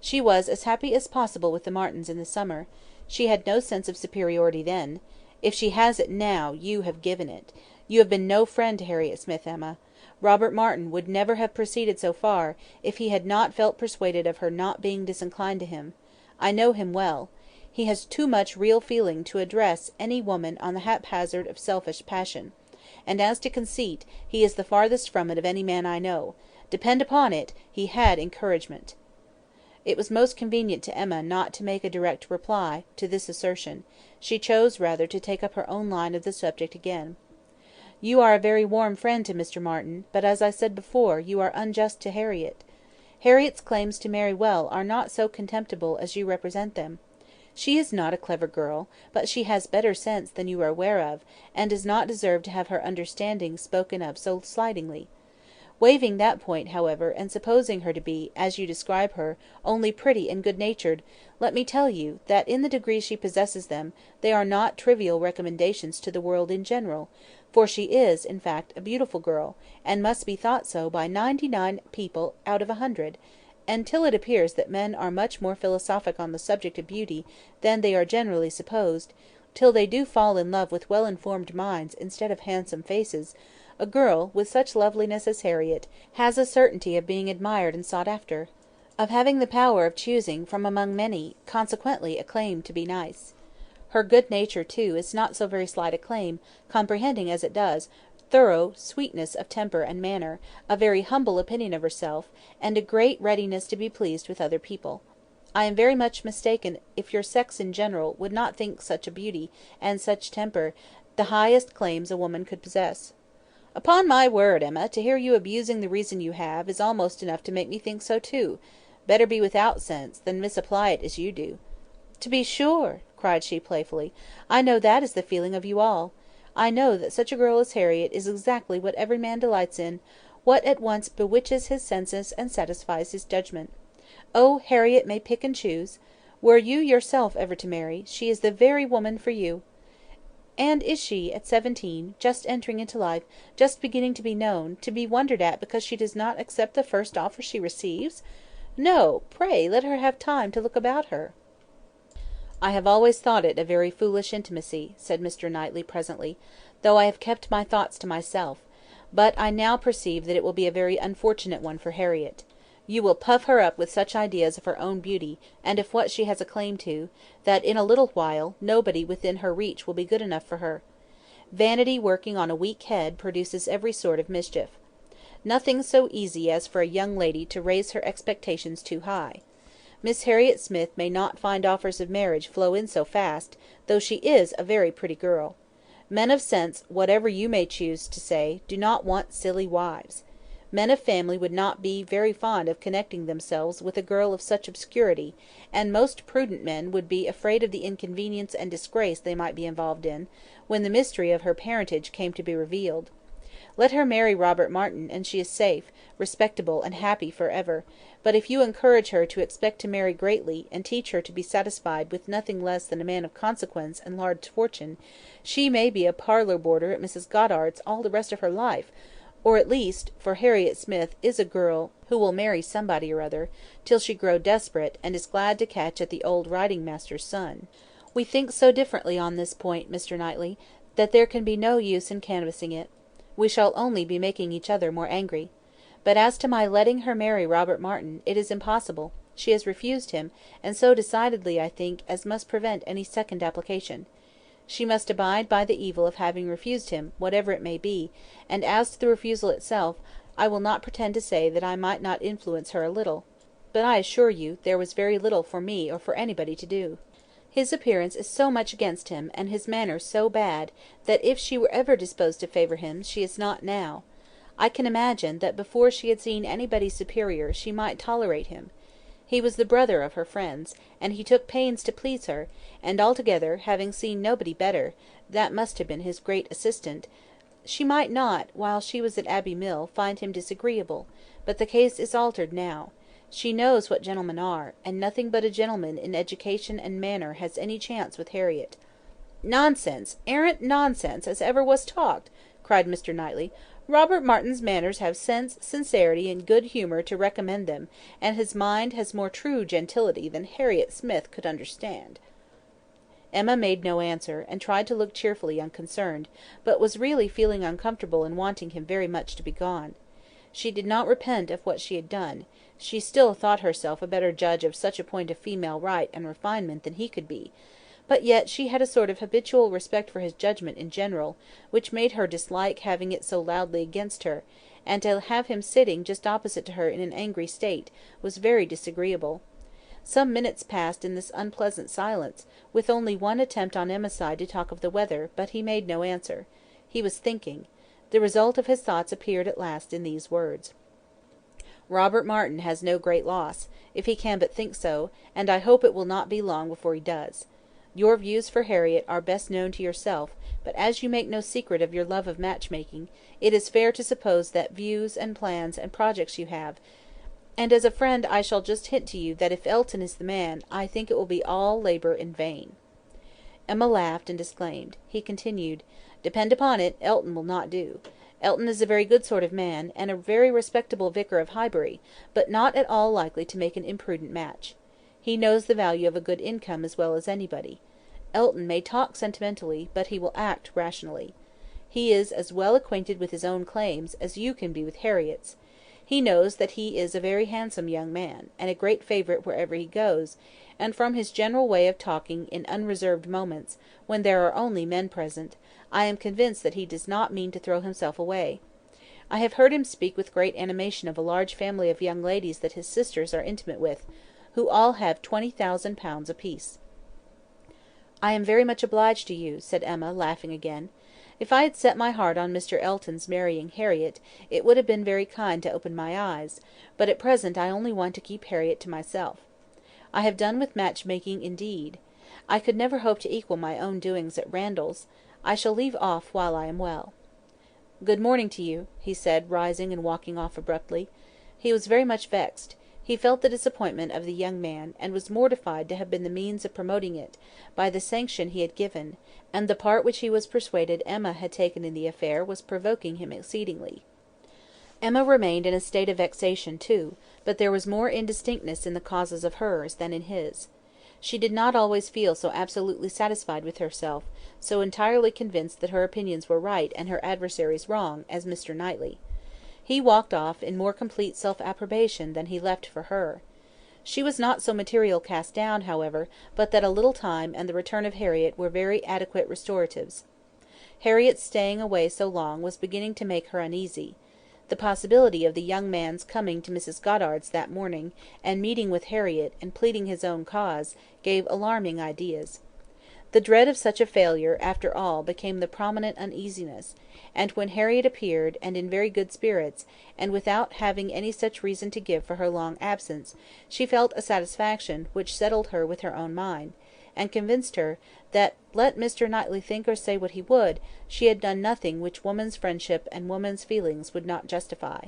She was as happy as possible with the Martins in the summer. She had no sense of superiority then. If she has it now, you have given it. You have been no friend to Harriet Smith, Emma. Robert Martin would never have proceeded so far, if he had not felt persuaded of her not being disinclined to him. I know him well. He has too much real feeling to address any woman on the haphazard of selfish passion. And as to conceit, he is the farthest from it of any man I know. Depend upon it, he had encouragement." It was most convenient to Emma not to make a direct reply to this assertion. She chose rather to take up her own line of the subject again. "You are a very warm friend to Mr. Martin, but, as I said before, you are unjust to Harriet. Harriet's claims to marry well are not so contemptible as you represent them. She is not a clever girl, but she has better sense than you are aware of, and does not deserve to have her understanding spoken of so slightingly. Waiving that point, however, and supposing her to be, as you describe her, only pretty and good-natured, let me tell you, that in the degree she possesses them, they are not trivial recommendations to the world in general, for she is, in fact, a beautiful girl, and must be thought so by 99 people out of 100, until it appears that men are much more philosophic on the subject of beauty than they are generally supposed, till they do fall in love with well-informed minds instead of handsome faces. A girl, with such loveliness as Harriet, has a certainty of being admired and sought after, of having the power of choosing from among many, consequently a claim to be nice. Her good nature, too, is not so very slight a claim, comprehending, as it does, thorough sweetness of temper and manner, a very humble opinion of herself, and a great readiness to be pleased with other people. I am very much mistaken if your sex in general would not think such a beauty, and such temper, the highest claims a woman could possess." "Upon my word, Emma, to hear you abusing the reason you have, is almost enough to make me think so too. Better be without sense, than misapply it as you do." "To be sure," cried she playfully, "I know that is the feeling of you all. I know that such a girl as Harriet is exactly what every man delights in, what at once bewitches his senses and satisfies his judgment. Oh, Harriet may pick and choose. Were you yourself ever to marry, she is the very woman for you." "And is she, at 17, just entering into life, just beginning to be known, to be wondered at because she does not accept the first offer she receives? No, pray let her have time to look about her." "I have always thought it a very foolish intimacy," said Mr. Knightley presently, "though I have kept my thoughts to myself; but I now perceive that it will be a very unfortunate one for Harriet. You will puff her up with such ideas of her own beauty, and of what she has a claim to, that in a little while nobody within her reach will be good enough for her. Vanity working on a weak head produces every sort of mischief. Nothing so easy as for a young lady to raise her expectations too high. Miss Harriet Smith may not find offers of marriage flow in so fast, though she is a very pretty girl. Men of sense, whatever you may choose to say, do not want silly wives. Men of family would not be very fond of connecting themselves with a girl of such obscurity, and most prudent men would be afraid of the inconvenience and disgrace they might be involved in, when the mystery of her parentage came to be revealed. Let her marry Robert Martin, and she is safe, respectable, and happy for ever; but if you encourage her to expect to marry greatly, and teach her to be satisfied with nothing less than a man of consequence and large fortune, she may be a parlour boarder at Mrs. Goddard's all the rest of her life, or at least (for Harriet Smith is a girl who will marry somebody or other) till she grow desperate, and is glad to catch at the old riding master's son. We think so differently on this point, Mr. Knightley, that there can be no use in canvassing it. We shall only be making each other more angry. But as to my letting her marry Robert Martin, it is impossible. She has refused him, and so decidedly, I think, as must prevent any second application. She must abide by the evil of having refused him, whatever it may be; and as to the refusal itself, I will not pretend to say that I might not influence her a little, but I assure you there was very little for me or for anybody to do. His appearance is so much against him, and his manners so bad, that if she were ever disposed to favour him, she is not now. I can imagine that before she had seen anybody superior she might tolerate him. He was the brother of her friends, and he took pains to please her, and altogether, having seen nobody better, that must have been his great assistant, she might not, while she was at Abbey Mill, find him disagreeable; but the case is altered now. She knows what gentlemen are, and nothing but a gentleman in education and manner has any chance with Harriet." "Nonsense, arrant nonsense, as ever was talked!" cried Mr. Knightley. "Robert Martin's manners have sense, sincerity, and good humour to recommend them, and his mind has more true gentility than Harriet Smith could understand." Emma made no answer, and tried to look cheerfully unconcerned, but was really feeling uncomfortable and wanting him very much to be gone. She did not repent of what she had done; she still thought herself a better judge of such a point of female right and refinement than he could be; but yet she had a sort of habitual respect for his judgment in general, which made her dislike having it so loudly against her, and to have him sitting just opposite to her in an angry state, was very disagreeable. Some minutes passed in this unpleasant silence, with only one attempt on Emma's side to talk of the weather, but he made no answer. He was thinking. The result of his thoughts appeared at last in these words: "Robert Martin has no great loss, if he can but think so, and I hope it will not be long before he does. Your views for Harriet are best known to yourself, but as you make no secret of your love of match-making, it is fair to suppose that views, and plans, and projects you have; and as a friend I shall just hint to you that if Elton is the man, I think it will be all labour in vain." Emma laughed and disclaimed. He continued: "Depend upon it, Elton will not do. Elton is a very good sort of man, and a very respectable vicar of Highbury, but not at all likely to make an imprudent match. He knows the value of a good income as well as anybody. Elton may talk sentimentally, but he will act rationally. He is as well acquainted with his own claims as you can be with Harriet's. He knows that he is a very handsome young man, and a great favourite wherever he goes, and from his general way of talking in unreserved moments, when there are only men present, I am convinced that he does not mean to throw himself away. I have heard him speak with great animation of a large family of young ladies that his sisters are intimate with, who all have £20,000 apiece." "I am very much obliged to you," said Emma, laughing again. "If I had set my heart on Mr. Elton's marrying Harriet, it would have been very kind to open my eyes, but at present I only want to keep Harriet to myself. I have done with match-making indeed. I could never hope to equal my own doings at Randalls. I shall leave off while I am well." "Good morning to you," he said, rising and walking off abruptly. He was very much vexed. He felt the disappointment of the young man, and was mortified to have been the means of promoting it, by the sanction he had given, and the part which he was persuaded Emma had taken in the affair was provoking him exceedingly. Emma remained in a state of vexation too, but there was more indistinctness in the causes of hers than in his. She did not always feel so absolutely satisfied with herself, so entirely convinced that her opinions were right and her adversaries wrong, as Mr. Knightley. He walked off in more complete self-approbation than he left for her. She was not so materially cast down, however, but that a little time and the return of Harriet were very adequate restoratives. Harriet's staying away so long was beginning to make her uneasy. The possibility of the young man's coming to Mrs. Goddard's that morning, and meeting with Harriet, and pleading his own cause, gave alarming ideas. The dread of such a failure, after all, became the prominent uneasiness; and when Harriet appeared, and in very good spirits, and without having any such reason to give for her long absence, she felt a satisfaction which settled her with her own mind, and convinced her, that, let Mr. Knightley think or say what he would, she had done nothing which woman's friendship and woman's feelings would not justify.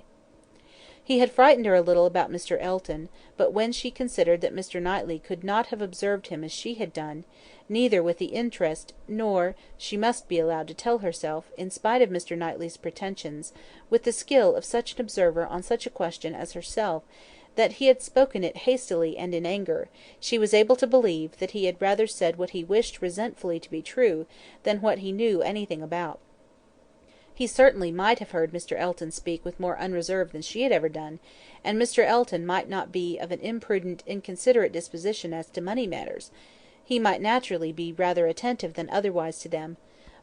He had frightened her a little about Mr. Elton, but when she considered that Mr. Knightley could not have observed him as she had done, neither with the interest, nor, she must be allowed to tell herself, in spite of Mr. Knightley's pretensions, with the skill of such an observer on such a question as herself, that he had spoken it hastily and in anger, she was able to believe that he had rather said what he wished resentfully to be true, than what he knew anything about. He certainly might have heard Mr. Elton speak with more unreserve than she had ever done, and Mr. Elton might not be of an imprudent, inconsiderate disposition as to money matters; he might naturally be rather attentive than otherwise to them;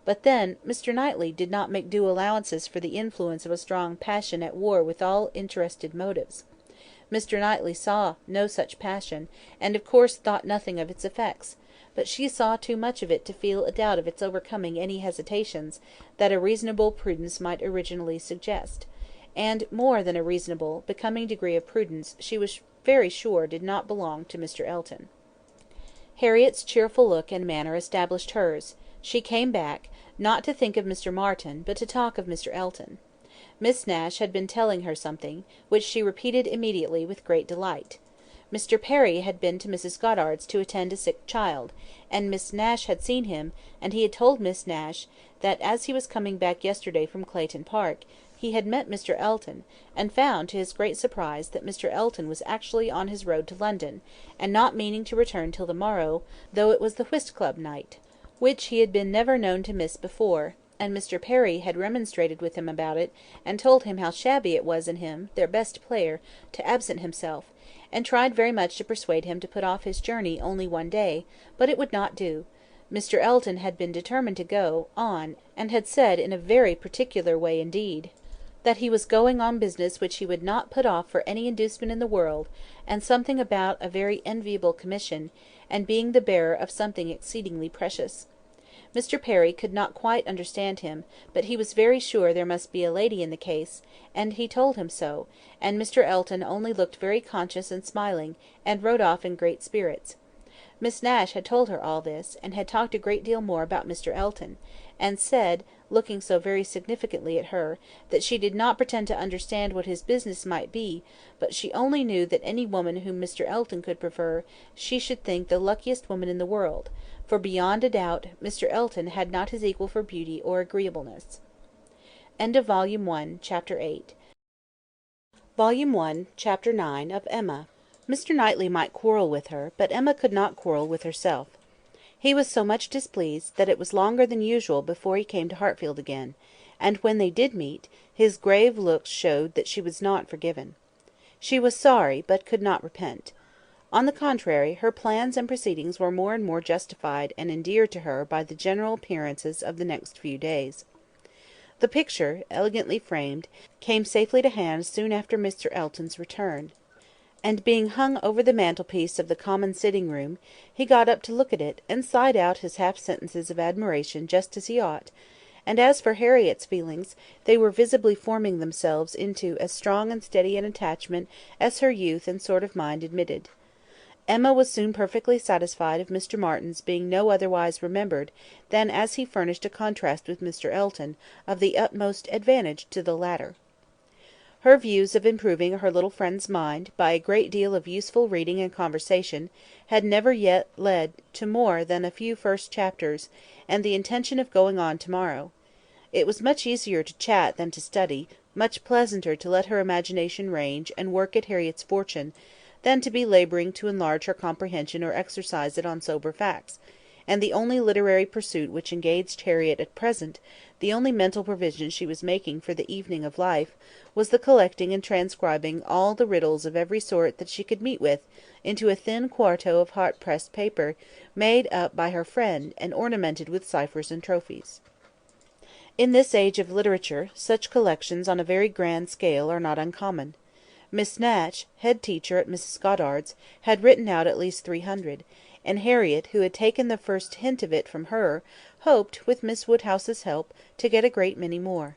but then Mr. Knightley did not make due allowances for the influence of a strong passion at war with all interested motives. Mr. Knightley saw no such passion, and of course thought nothing of its effects; but she saw too much of it to feel a doubt of its overcoming any hesitations that a reasonable prudence might originally suggest; and more than a reasonable, becoming degree of prudence she was very sure did not belong to Mr. Elton. Harriet's cheerful look and manner established hers. She came back, not to think of Mr. Martin, but to talk of Mr. Elton. Miss Nash had been telling her something, which she repeated immediately with great delight. Mr. Perry had been to Mrs. Goddard's to attend a sick child, and Miss Nash had seen him, and he had told Miss Nash, that as he was coming back yesterday from Clayton Park, he had met Mr. Elton, and found, to his great surprise, that Mr. Elton was actually on his road to London, and not meaning to return till the morrow, though it was the whist club night, which he had been never known to miss before; and Mr. Perry had remonstrated with him about it, and told him how shabby it was in him, their best player, to absent himself, and tried very much to persuade him to put off his journey only one day, but it would not do. Mr. Elton had been determined to go on, and had said in a very particular way indeed, that he was going on business which he would not put off for any inducement in the world, and something about a very enviable commission, and being the bearer of something exceedingly precious. Mr. Perry could not quite understand him, but he was very sure there must be a lady in the case, and he told him so, and Mr. Elton only looked very conscious and smiling, and rode off in great spirits. Miss Nash had told her all this, and had talked a great deal more about Mr. Elton, and said, looking so very significantly at her, that she did not pretend to understand what his business might be, but she only knew that any woman whom Mr. Elton could prefer, she should think the luckiest woman in the world, for beyond a doubt Mr. Elton had not his equal for beauty or agreeableness. End of Volume 1, Chapter 8. Volume 1, Chapter 9 of Emma. Mr. Knightley might quarrel with her, but Emma could not quarrel with herself. He was so much displeased that it was longer than usual before he came to Hartfield again, and when they did meet, his grave looks showed that she was not forgiven. She was sorry, but could not repent. On the contrary, her plans and proceedings were more and more justified and endeared to her by the general appearances of the next few days. The picture, elegantly framed, came safely to hand soon after Mr. Elton's return, and being hung over the mantelpiece of the common sitting-room, he got up to look at it, and sighed out his half-sentences of admiration just as he ought; and as for Harriet's feelings, they were visibly forming themselves into as strong and steady an attachment as her youth and sort of mind admitted. Emma was soon perfectly satisfied of Mr. Martin's being no otherwise remembered than as he furnished a contrast with Mr. Elton of the utmost advantage to the latter. Her views of improving her little friend's mind, by a great deal of useful reading and conversation, had never yet led to more than a few first chapters, and the intention of going on to-morrow. It was much easier to chat than to study, much pleasanter to let her imagination range and work at Harriet's fortune, than to be labouring to enlarge her comprehension or exercise it on sober facts; and the only literary pursuit which engaged Harriet at present, the only mental provision she was making for the evening of life, was the collecting and transcribing all the riddles of every sort that she could meet with into a thin quarto of hot-pressed paper, made up by her friend, and ornamented with ciphers and trophies. In this age of literature, such collections on a very grand scale are not uncommon. Miss Nash, head teacher at Mrs. Goddard's, had written out at least 300, and Harriet, who had taken the first hint of it from her, hoped, with Miss Woodhouse's help, to get a great many more.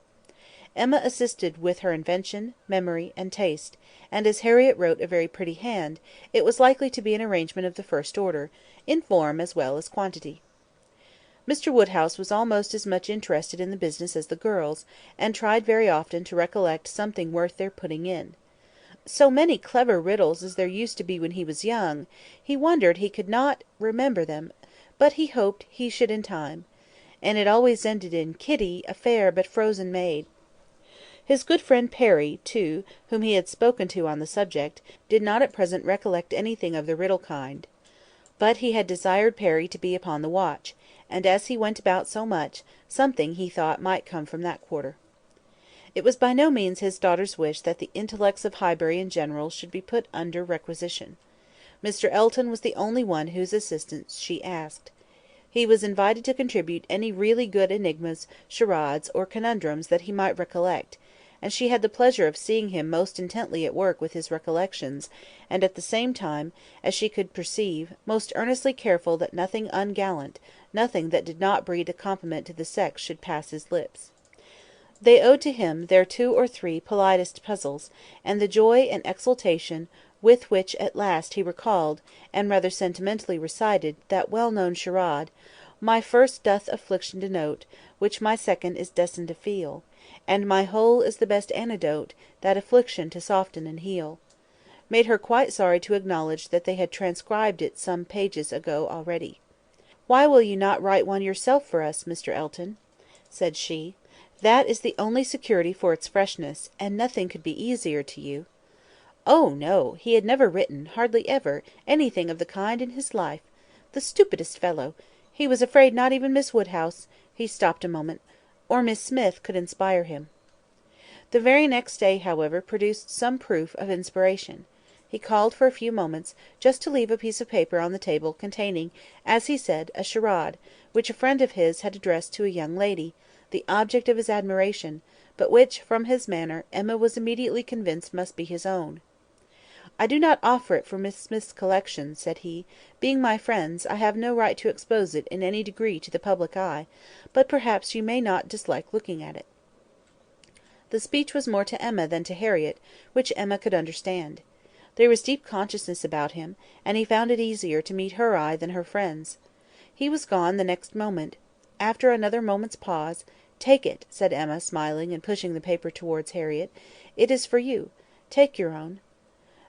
Emma assisted with her invention, memory, and taste, and as Harriet wrote a very pretty hand, it was likely to be an arrangement of the first order, in form as well as quantity. Mr. Woodhouse was almost as much interested in the business as the girls, and tried very often to recollect something worth their putting in. So many clever riddles as there used to be when he was young, he wondered he could not remember them, but he hoped he should in time; and it always ended in Kitty, a fair but frozen maid. His good friend Perry, too, whom he had spoken to on the subject, did not at present recollect anything of the riddle kind; but he had desired Perry to be upon the watch, and as he went about so much, something he thought might come from that quarter. It was by no means his daughter's wish that the intellects of Highbury in general should be put under requisition. Mr. Elton was the only one whose assistance she asked. He was invited to contribute any really good enigmas, charades, or conundrums that he might recollect, and she had the pleasure of seeing him most intently at work with his recollections, and at the same time, as she could perceive, most earnestly careful that nothing ungallant, nothing that did not breed a compliment to the sex should pass his lips. They owed to him their 2 or 3 politest puzzles, and the joy and exultation with which at last he recalled, and rather sentimentally recited, that well-known charade, "My first doth affliction denote, which my second is destined to feel, and my whole is the best antidote, that affliction to soften and heal," made her quite sorry to acknowledge that they had transcribed it some pages ago already. "Why will you not write one yourself for us, Mr. Elton?" said she. "That is the only security for its freshness, and nothing could be easier to you." Oh, no! He had never written, hardly ever, anything of the kind in his life. The stupidest fellow! He was afraid not even Miss Woodhouse—he stopped a moment—or Miss Smith could inspire him. The very next day, however, produced some proof of inspiration. He called for a few moments, just to leave a piece of paper on the table containing, as he said, a charade, which a friend of his had addressed to a young lady, the object of his admiration, but which, from his manner, Emma was immediately convinced must be his own. "I do not offer it for Miss Smith's collection," said he. "Being my friends, I have no right to expose it in any degree to the public eye, but perhaps you may not dislike looking at it." The speech was more to Emma than to Harriet, which Emma could understand. There was deep consciousness about him, and he found it easier to meet her eye than her friend's. He was gone the next moment. After another moment's pause, "Take it," said Emma, smiling, and pushing the paper towards Harriet. "It is for you. Take your own."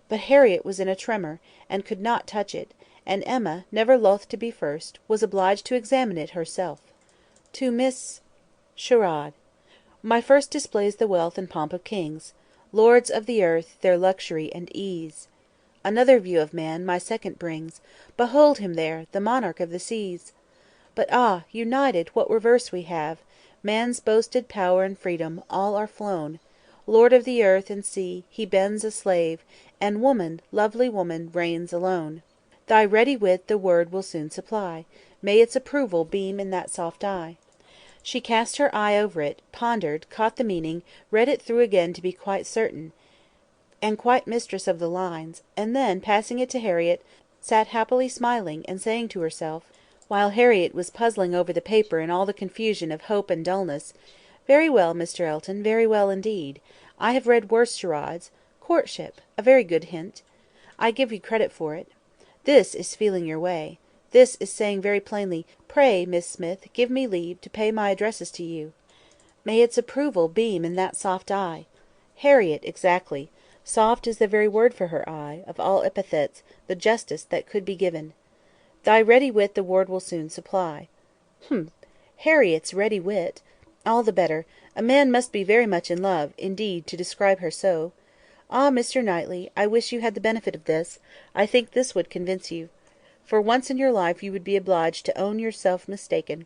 But Harriet was in a tremor, and could not touch it, and Emma, never loth to be first, was obliged to examine it herself. To Miss Charade. My first displays the wealth and pomp of kings, lords of the earth, their luxury and ease. Another view of man my second brings. Behold him there, the monarch of the seas. But ah! united, what reverse we have! Man's boasted power and freedom, all are flown. Lord of the earth and sea, he bends a slave, and woman, lovely woman, reigns alone. Thy ready wit the word will soon supply. May its approval beam in that soft eye. She cast her eye over it, pondered, caught the meaning, read it through again to be quite certain, and quite mistress of the lines, and then, passing it to Harriet, sat happily smiling, and saying to herself, while Harriet was puzzling over the paper in all the confusion of hope and dulness, "Very well, Mr. Elton, very well indeed. I have read worse charades. Courtship! A very good hint. I give you credit for it. This is feeling your way. This is saying very plainly, 'Pray, Miss Smith, give me leave to pay my addresses to you.' May its approval beam in that soft eye. Harriet, exactly. Soft is the very word for her eye; of all epithets, the justest that could be given. Thy ready wit the word will soon supply. Humph! Harriet's ready wit! All the better. A man must be very much in love, indeed, to describe her so. Ah, Mr. Knightley, I wish you had the benefit of this. I think this would convince you. For once in your life you would be obliged to own yourself mistaken.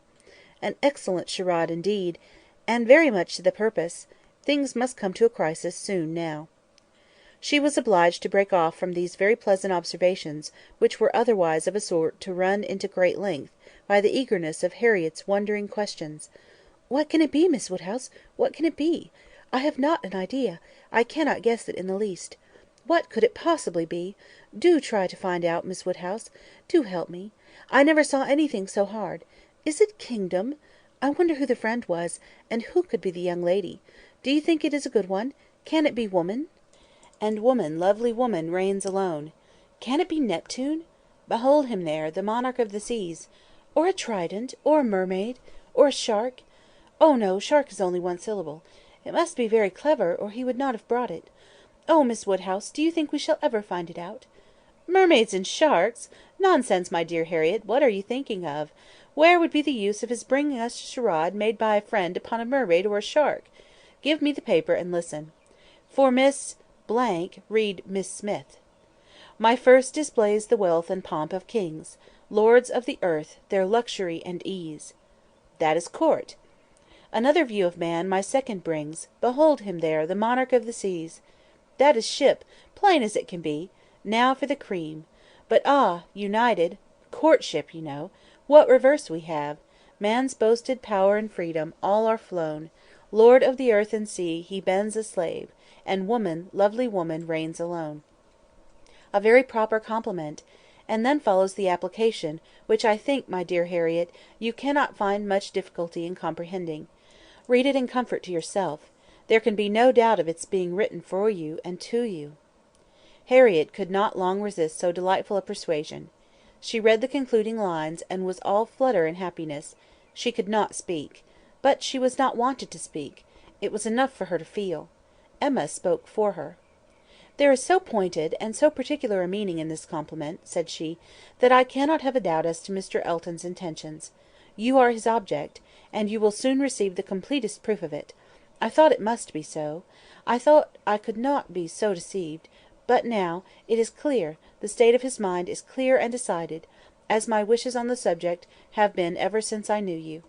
An excellent charade indeed, and very much to the purpose. Things must come to a crisis soon now." She was obliged to break off from these very pleasant observations, which were otherwise of a sort to run into great length, by the eagerness of Harriet's wondering questions. "What can it be, Miss Woodhouse? What can it be? I have not an idea. I cannot guess it in the least. What could it possibly be? Do try to find out, Miss Woodhouse. Do help me. I never saw anything so hard. Is it kingdom? I wonder who the friend was, and who could be the young lady. Do you think it is a good one? Can it be woman? And woman, lovely woman, reigns alone. Can it be Neptune? Behold him there, the monarch of the seas. Or a trident, or a mermaid, or a shark. Oh no, shark is only one syllable. It must be very clever, or he would not have brought it. Oh, Miss Woodhouse, do you think we shall ever find it out? Mermaids and sharks! Nonsense, my dear Harriet, what are you thinking of? Where would be the use of his bringing us a charade made by a friend upon a mermaid or a shark? Give me the paper, and listen. For Miss read Miss Smith. My first displays the wealth and pomp of kings, lords of the earth, their luxury and ease. That is court. Another view of man my second brings. Behold him there, the monarch of the seas. That is ship, plain as it can be. Now for the cream. But ah! united, courtship, you know. What reverse we have! Man's boasted power and freedom, all are flown. Lord of the earth and sea, he bends a slave, and woman, lovely woman, reigns alone. A very proper compliment, and then follows the application, which I think, my dear Harriet, you cannot find much difficulty in comprehending. Read it in comfort to yourself. There can be no doubt of its being written for you and to you. Harriet could not long resist so delightful a persuasion. She read the concluding lines, and was all flutter and happiness. She could not speak. But she was not wanted to speak. It was enough for her to feel. Emma spoke for her. "There is so pointed and so particular a meaning in this compliment," said she, "that I cannot have a doubt as to Mr. Elton's intentions. You are his object, and you will soon receive the completest proof of it. I thought it must be so. I thought I could not be so deceived; but now, it is clear, the state of his mind is clear and decided, as my wishes on the subject have been ever since I knew you.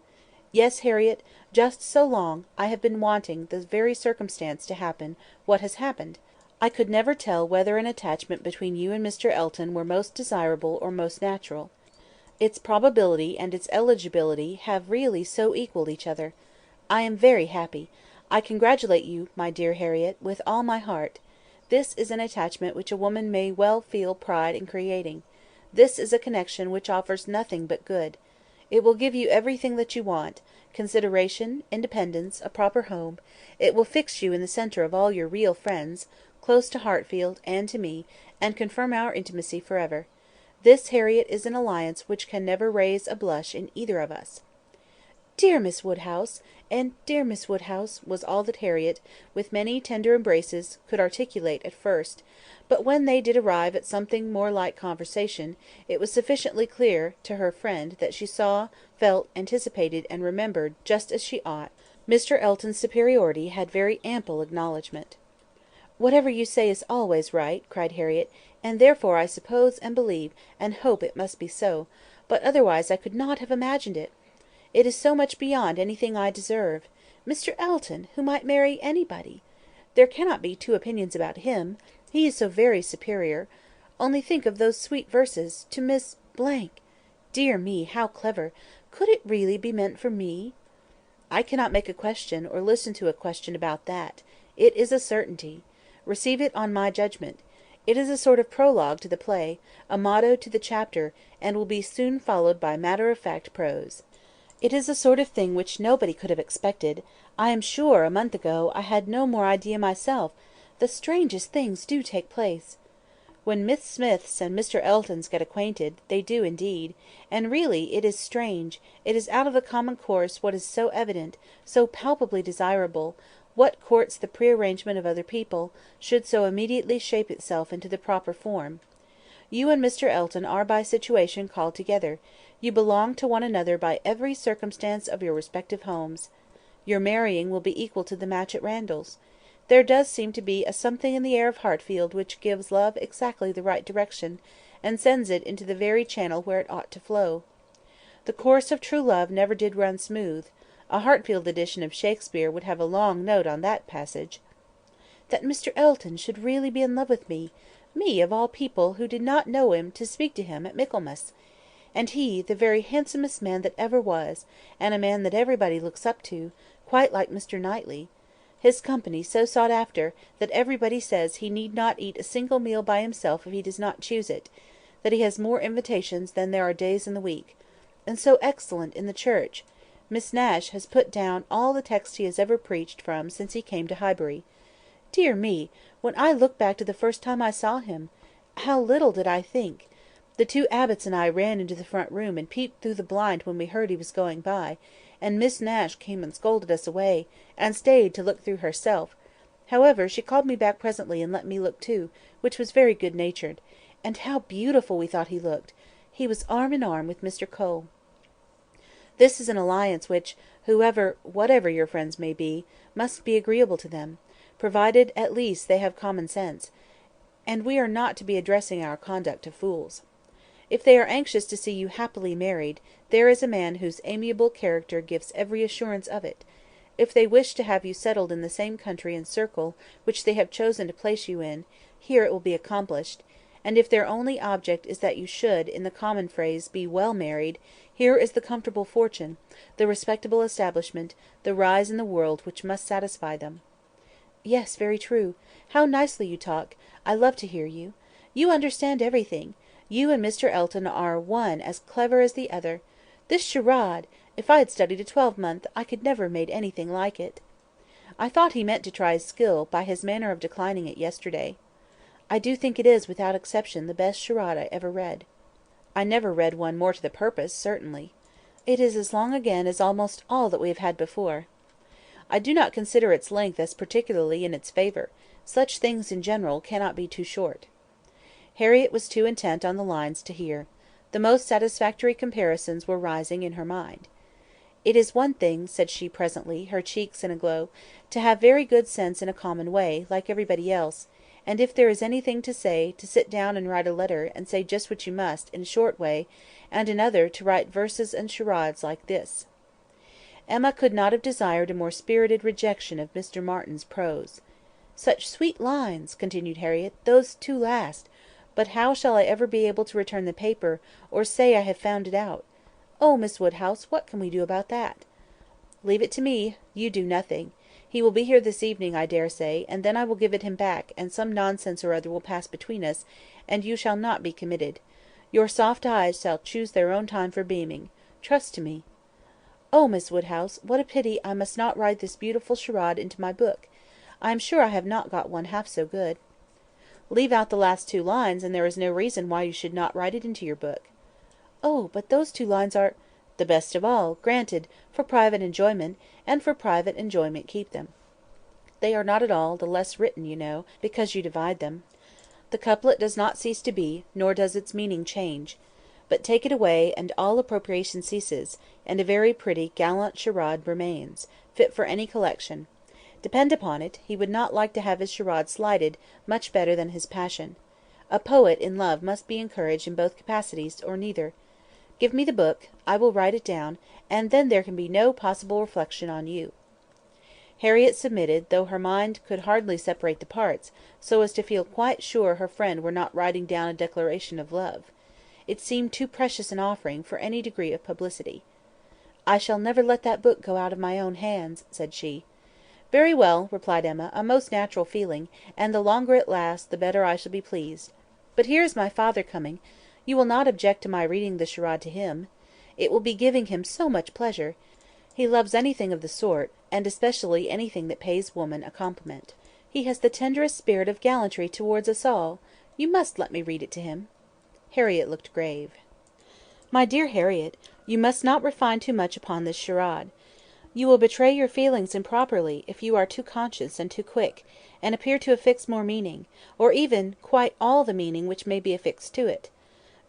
Yes, Harriet, just so long I have been wanting the very circumstance to happen what has happened. I could never tell whether an attachment between you and Mr. Elton were most desirable or most natural. Its probability and its eligibility have really so equalled each other. I am very happy. I congratulate you, my dear Harriet, with all my heart. This is an attachment which a woman may well feel pride in creating. This is a connection which offers nothing but good. It will give you everything that you want, consideration, independence, a proper home. It will fix you in the centre of all your real friends, close to Hartfield and to me, and confirm our intimacy for ever. This, Harriet, is an alliance which can never raise a blush in either of us." "Dear Miss Woodhouse, and dear Miss Woodhouse," was all that Harriet, with many tender embraces, could articulate at first; but when they did arrive at something more like conversation, it was sufficiently clear to her friend that she saw, felt, anticipated, and remembered, just as she ought, Mr. Elton's superiority had very ample acknowledgment. "Whatever you say is always right," cried Harriet, "and therefore I suppose and believe and hope it must be so; but otherwise I could not have imagined it. It is so much beyond anything I deserve. Mr. Elton, who might marry anybody! There cannot be two opinions about him, he is so very superior. Only think of those sweet verses, to Miss ——! Dear me, how clever! Could it really be meant for me? I cannot make a question, or listen to a question about that. It is a certainty. Receive it on my judgment. It is a sort of prologue to the play, a motto to the chapter, and will be soon followed by matter-of-fact prose. It is a sort of thing which nobody could have expected. I am sure, a month ago, I had no more idea myself. The strangest things do take place. When Miss Smiths and Mr. Eltons get acquainted, they do indeed; and really it is strange, it is out of the common course what is so evident, so palpably desirable, what courts the prearrangement of other people, should so immediately shape itself into the proper form. You and Mr. Elton are by situation called together; you belong to one another by every circumstance of your respective homes. Your marrying will be equal to the match at Randalls. There does seem to be a something in the air of Hartfield which gives love exactly the right direction, and sends it into the very channel where it ought to flow. The course of true love never did run smooth; a Hartfield edition of Shakespeare would have a long note on that passage. That Mr. Elton should really be in love with me, me of all people, who did not know him, to speak to him at Michaelmas! And he, the very handsomest man that ever was, and a man that everybody looks up to, quite like Mr. Knightley. His company so sought after, that everybody says he need not eat a single meal by himself if he does not choose it; that he has more invitations than there are days in the week. And so excellent in the church! Miss Nash has put down all the texts he has ever preached from since he came to Highbury. Dear me, when I look back to the first time I saw him, how little did I think! The two abbots and I ran into the front room, and peeped through the blind when we heard he was going by, and Miss Nash came and scolded us away, and stayed to look through herself. However, she called me back presently and let me look too, which was very good-natured. And how beautiful we thought he looked! He was arm in arm with Mr. Cole. This is an alliance which, whatever your friends may be, must be agreeable to them, provided at least they have common sense, and we are not to be addressing our conduct to fools. If they are anxious to see you happily married, there is a man whose amiable character gives every assurance of it. If they wish to have you settled in the same country and circle which they have chosen to place you in, here it will be accomplished; and if their only object is that you should, in the common phrase, be well married, here is the comfortable fortune, the respectable establishment, the rise in the world which must satisfy them. Yes, very true. How nicely you talk! I love to hear you. You understand everything. You and Mr. Elton are one as clever as the other. This charade! If I had studied a twelvemonth, I could never have made anything like it. I thought he meant to try his skill, by his manner of declining it yesterday. I do think it is, without exception, the best charade I ever read. I never read one more to the purpose, certainly. It is as long again as almost all that we have had before. I do not consider its length as particularly in its favour. Such things in general cannot be too short." Harriet was too intent on the lines to hear. The most satisfactory comparisons were rising in her mind. "It is one thing," said she presently, her cheeks in a glow, "to have very good sense in a common way, like everybody else; and if there is anything to say, to sit down and write a letter, and say just what you must, in a short way; and another, to write verses and charades like this." Emma could not have desired a more spirited rejection of Mr. Martin's prose. "Such sweet lines!" continued Harriet, "those two last; but how shall I ever be able to return the paper, or say I have found it out? Oh, Miss Woodhouse, what can we do about that?" "Leave it to me. You do nothing. He will be here this evening, I dare say, and then I will give it him back, and some nonsense or other will pass between us, and you shall not be committed. Your soft eyes shall choose their own time for beaming. Trust to me." "Oh, Miss Woodhouse, what a pity I must not write this beautiful charade into my book! I am sure I have not got one half so good." "Leave out the last two lines, and there is no reason why you should not write it into your book." "Oh, but those two lines are—" "The best of all, granted, for private enjoyment, and for private enjoyment keep them. They are not at all the less written, you know, because you divide them. The couplet does not cease to be, nor does its meaning change. But take it away, and all appropriation ceases, and a very pretty gallant charade remains, fit for any collection. Depend upon it, he would not like to have his charade slighted much better than his passion. A poet in love must be encouraged in both capacities, or neither. Give me the book, I will write it down, and then there can be no possible reflection on you." Harriet submitted, though her mind could hardly separate the parts, so as to feel quite sure her friend were not writing down a declaration of love. It seemed too precious an offering for any degree of publicity. "I shall never let that book go out of my own hands," said she. "Very well," replied Emma, "a most natural feeling, and the longer it lasts, the better I shall be pleased. But here is my father coming. You will not object to my reading the charade to him? It will be giving him so much pleasure. He loves anything of the sort, and especially anything that pays woman a compliment. He has the tenderest spirit of gallantry towards us all. You must let me read it to him." Harriet looked grave. "My dear Harriet, you must not refine too much upon this charade. You will betray your feelings improperly, if you are too conscious and too quick, and appear to affix more meaning, or even quite all the meaning which may be affixed to it.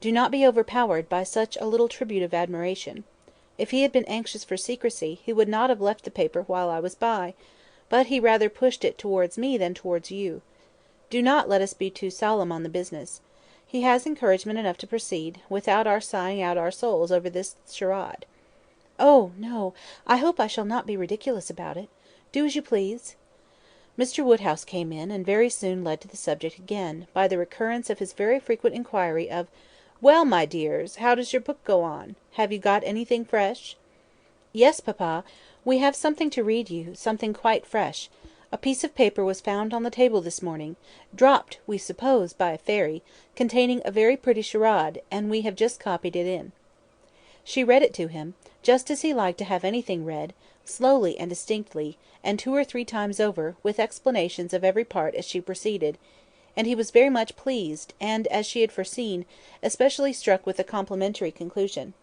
Do not be overpowered by such a little tribute of admiration. If he had been anxious for secrecy, he would not have left the paper while I was by, but he rather pushed it towards me than towards you. Do not let us be too solemn on the business. He has encouragement enough to proceed, without our sighing out our souls over this charade." "Oh, no, I hope I shall not be ridiculous about it. Do as you please." Mr. Woodhouse came in, and very soon led to the subject again, by the recurrence of his very frequent inquiry of "Well, my dears, how does your book go on? Have you got anything fresh?" "Yes, papa, we have something to read you, something quite fresh. A piece of paper was found on the table this morning, dropped, we suppose, by a fairy, containing a very pretty charade, and we have just copied it in." She read it to him, just as he liked to have anything read, slowly and distinctly, and 2 or 3 times over, with explanations of every part as she proceeded; and he was very much pleased, and, as she had foreseen, especially struck with the complimentary conclusion.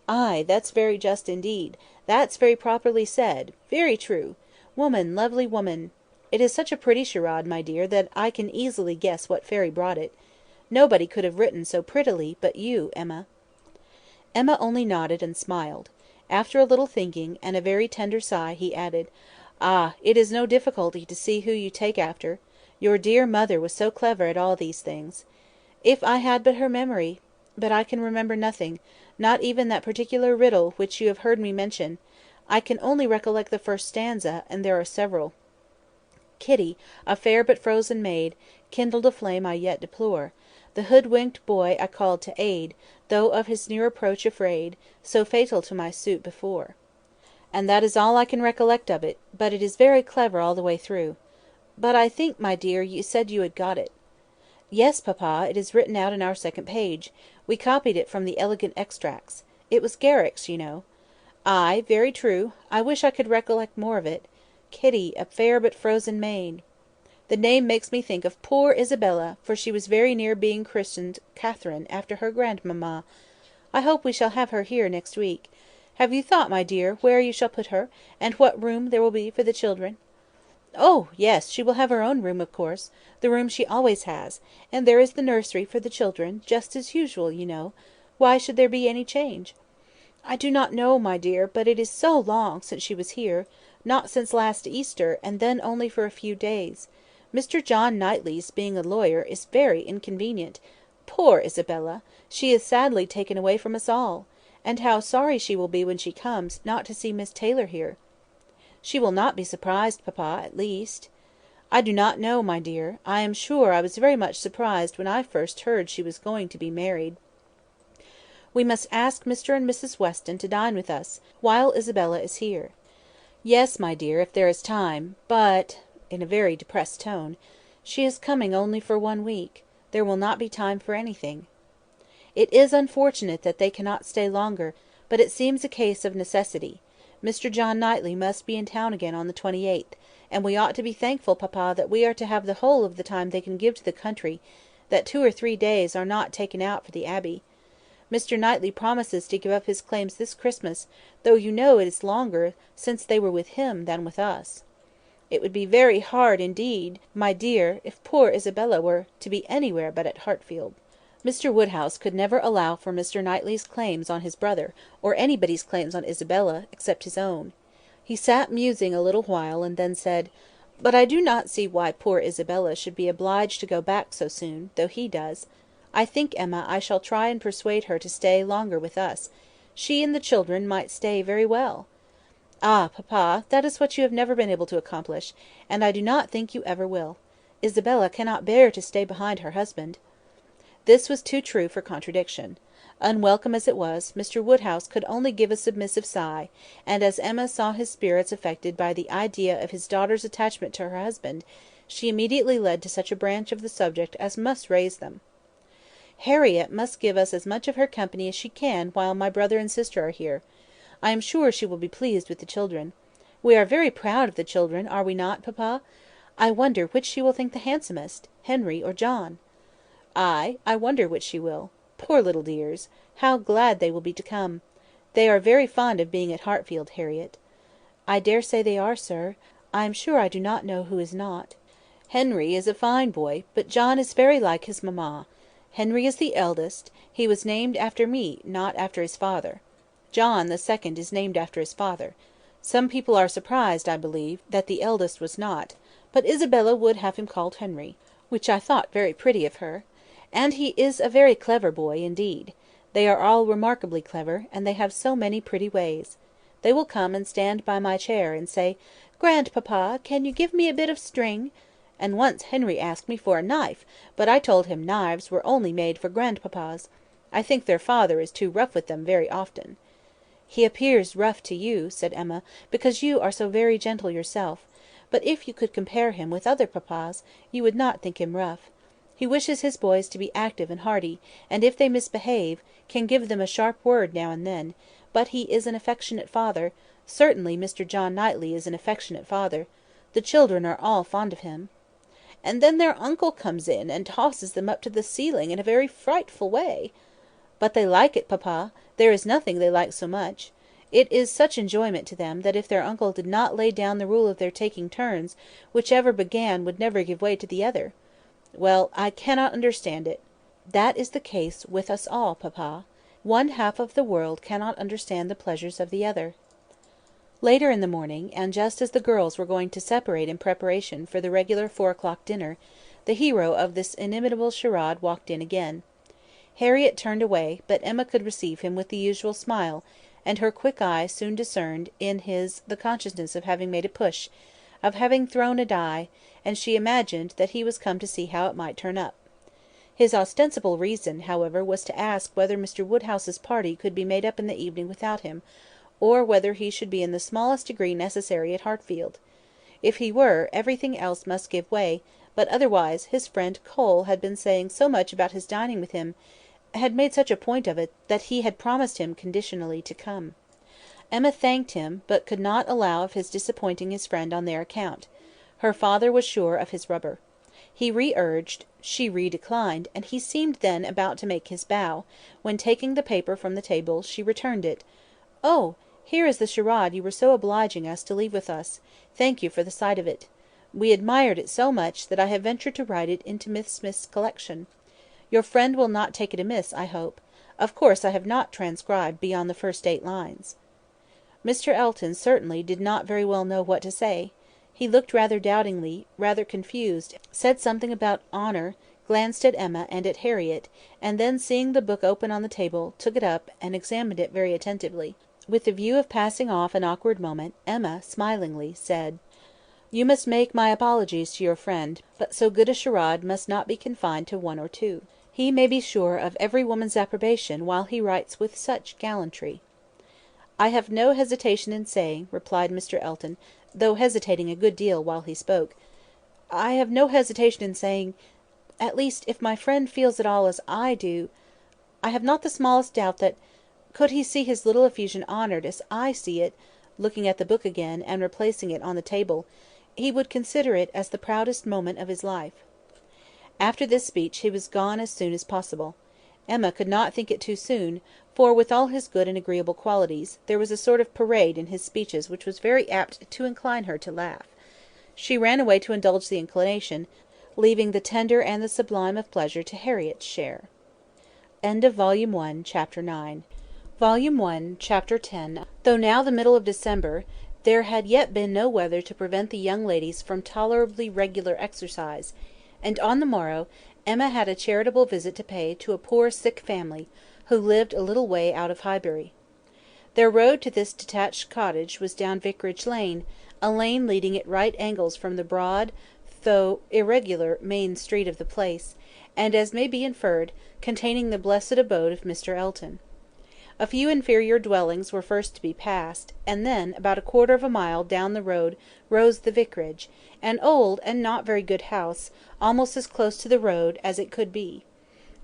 "Ay, that's very just indeed; that's very properly said; very true. Woman, lovely woman! It is such a pretty charade, my dear, that I can easily guess what fairy brought it. Nobody could have written so prettily but you, Emma." Emma only nodded and smiled. After a little thinking, and a very tender sigh, he added, "Ah, it is no difficulty to see who you take after. Your dear mother was so clever at all these things. If I had but her memory! But I can remember nothing, not even that particular riddle which you have heard me mention. I can only recollect the first stanza, and there are several. Kitty, a fair but frozen maid, kindled a flame I yet deplore. The hoodwinked boy I called to aid, though of his near approach afraid, so fatal to my suit before." And that is all I can recollect of it, but it is very clever all the way through. But I think, my dear, you said you had got it. "Yes, papa, it is written out in our second page. We copied it from the elegant extracts. It was Garrick's, you know." "Ay, very true. I wish I could recollect more of it. Kitty, a fair but frozen maid. The name makes me think of poor Isabella, for she was very near being christened Catherine, after her grandmamma. I hope we shall have her here next week. Have you thought, my dear, where you shall put her, and what room there will be for the children?" "Oh, yes, she will have her own room, of course, the room she always has; and there is the nursery for the children, just as usual, you know. Why should there be any change?" "I do not know, my dear, but it is so long since she was here; not since last Easter, and then only for a few days. Mr John Knightley's being a lawyer is very inconvenient. Poor Isabella! She is sadly taken away from us all. And how sorry she will be when she comes, not to see Miss Taylor here." "She will not be surprised, papa, at least." "I do not know, my dear. I am sure I was very much surprised when I first heard she was going to be married. We must ask Mr and Mrs Weston to dine with us, while Isabella is here." "Yes, my dear, if there is time; but," in a very depressed tone, "she is coming only for 1 week. There will not be time for anything." "It is unfortunate that they cannot stay longer, but it seems a case of necessity. Mr John Knightley must be in town again on the 28th, and we ought to be thankful, papa, that we are to have the whole of the time they can give to the country, that 2 or 3 days are not taken out for the Abbey. Mr Knightley promises to give up his claims this Christmas, though you know it is longer since they were with him than with us. It would be very hard indeed, my dear, if poor Isabella were to be anywhere but at Hartfield." Mr Woodhouse could never allow for Mr Knightley's claims on his brother, or anybody's claims on Isabella, except his own. He sat musing a little while, and then said, "But I do not see why poor Isabella should be obliged to go back so soon, though he does. I think, Emma, I shall try and persuade her to stay longer with us. She and the children might stay very well." "Ah, papa, that is what you have never been able to accomplish, and I do not think you ever will. Isabella cannot bear to stay behind her husband." This was too true for contradiction. Unwelcome as it was, Mr Woodhouse could only give a submissive sigh; and as Emma saw his spirits affected by the idea of his daughter's attachment to her husband, she immediately led to such a branch of the subject as must raise them. "Harriet must give us as much of her company as she can while my brother and sister are here. I am sure she will be pleased with the children. We are very proud of the children, are we not, papa? I wonder which she will think the handsomest, Henry or John?" I wonder which she will. Poor little dears! How glad they will be to come! They are very fond of being at Hartfield, Harriet." "I dare say they are, sir. I am sure I do not know who is not." "Henry is a fine boy, but John is very like his mamma. Henry is the eldest; he was named after me, not after his father. John, the second, is named after his father. Some people are surprised, I believe, that the eldest was not; but Isabella would have him called Henry, which I thought very pretty of her. And he is a very clever boy, indeed. They are all remarkably clever, and they have so many pretty ways. They will come and stand by my chair, and say, 'Grandpapa, can you give me a bit of string?' And once Henry asked me for a knife, but I told him knives were only made for grandpapas. I think their father is too rough with them very often." "He appears rough to you," said Emma, "because you are so very gentle yourself; but if you could compare him with other papas, you would not think him rough. He wishes his boys to be active and hearty, and if they misbehave, can give them a sharp word now and then; but he is an affectionate father; certainly Mr John Knightley is an affectionate father. The children are all fond of him." "And then their uncle comes in, and tosses them up to the ceiling in a very frightful way." "But they like it, papa; there is nothing they like so much. It is such enjoyment to them, that if their uncle did not lay down the rule of their taking turns, whichever began would never give way to the other. Well, I cannot understand it." "That is the case with us all, papa. One half of the world cannot understand the pleasures of the other." Later in the morning, and just as the girls were going to separate in preparation for the regular 4 o'clock dinner, the hero of this inimitable charade walked in again. Harriet turned away, but Emma could receive him with the usual smile, and her quick eye soon discerned in his the consciousness of having made a push, of having thrown a die, and she imagined that he was come to see how it might turn up. His ostensible reason, however, was to ask whether Mr Woodhouse's party could be made up in the evening without him, or whether he should be in the smallest degree necessary at Hartfield. If he were, everything else must give way; but otherwise, his friend Cole had been saying so much about his dining with him, had made such a point of it, that he had promised him conditionally to come. Emma thanked him, but could not allow of his disappointing his friend on their account. Her father was sure of his rubber. He re-urged, she re-declined, and he seemed then about to make his bow, when taking the paper from the table, she returned it. "Oh! Here is the charade you were so obliging as to leave with us. Thank you for the sight of it. We admired it so much, that I have ventured to write it into Miss Smith's collection. Your friend will not take it amiss, I hope. Of course I have not transcribed beyond the first 8 lines." Mr. Elton certainly did not very well know what to say. He looked rather doubtingly, rather confused, said something about honour, glanced at Emma and at Harriet, and then seeing the book open on the table, took it up, and examined it very attentively. With the view of passing off an awkward moment, Emma, smilingly, said— "You must make my apologies to your friend, but so good a charade must not be confined to 1 or 2. He may be sure of every woman's approbation while he writes with such gallantry." "I have no hesitation in saying," replied Mr. Elton, though hesitating a good deal while he spoke, "I have no hesitation in saying—at least, if my friend feels it all as I do, I have not the smallest doubt that, could he see his little effusion honoured as I see it," looking at the book again, and replacing it on the table, "he would consider it as the proudest moment of his life." After this speech he was gone as soon as possible. Emma could not think it too soon, for, with all his good and agreeable qualities, there was a sort of parade in his speeches which was very apt to incline her to laugh. She ran away to indulge the inclination, leaving the tender and the sublime of pleasure to Harriet's share. Volume 1, Chapter 9. Volume 1, Chapter 10. Though now the middle of December, there had yet been no weather to prevent the young ladies from tolerably regular exercise, and on the morrow Emma had a charitable visit to pay to a poor sick family, who lived a little way out of Highbury. Their road to this detached cottage was down Vicarage Lane, a lane leading at right angles from the broad, though irregular, main street of the place, and, as may be inferred, containing the blessed abode of Mr. Elton. A few inferior dwellings were first to be passed, and then, about 1/4 of a mile down the road rose the vicarage, an old and not very good house, almost as close to the road as it could be.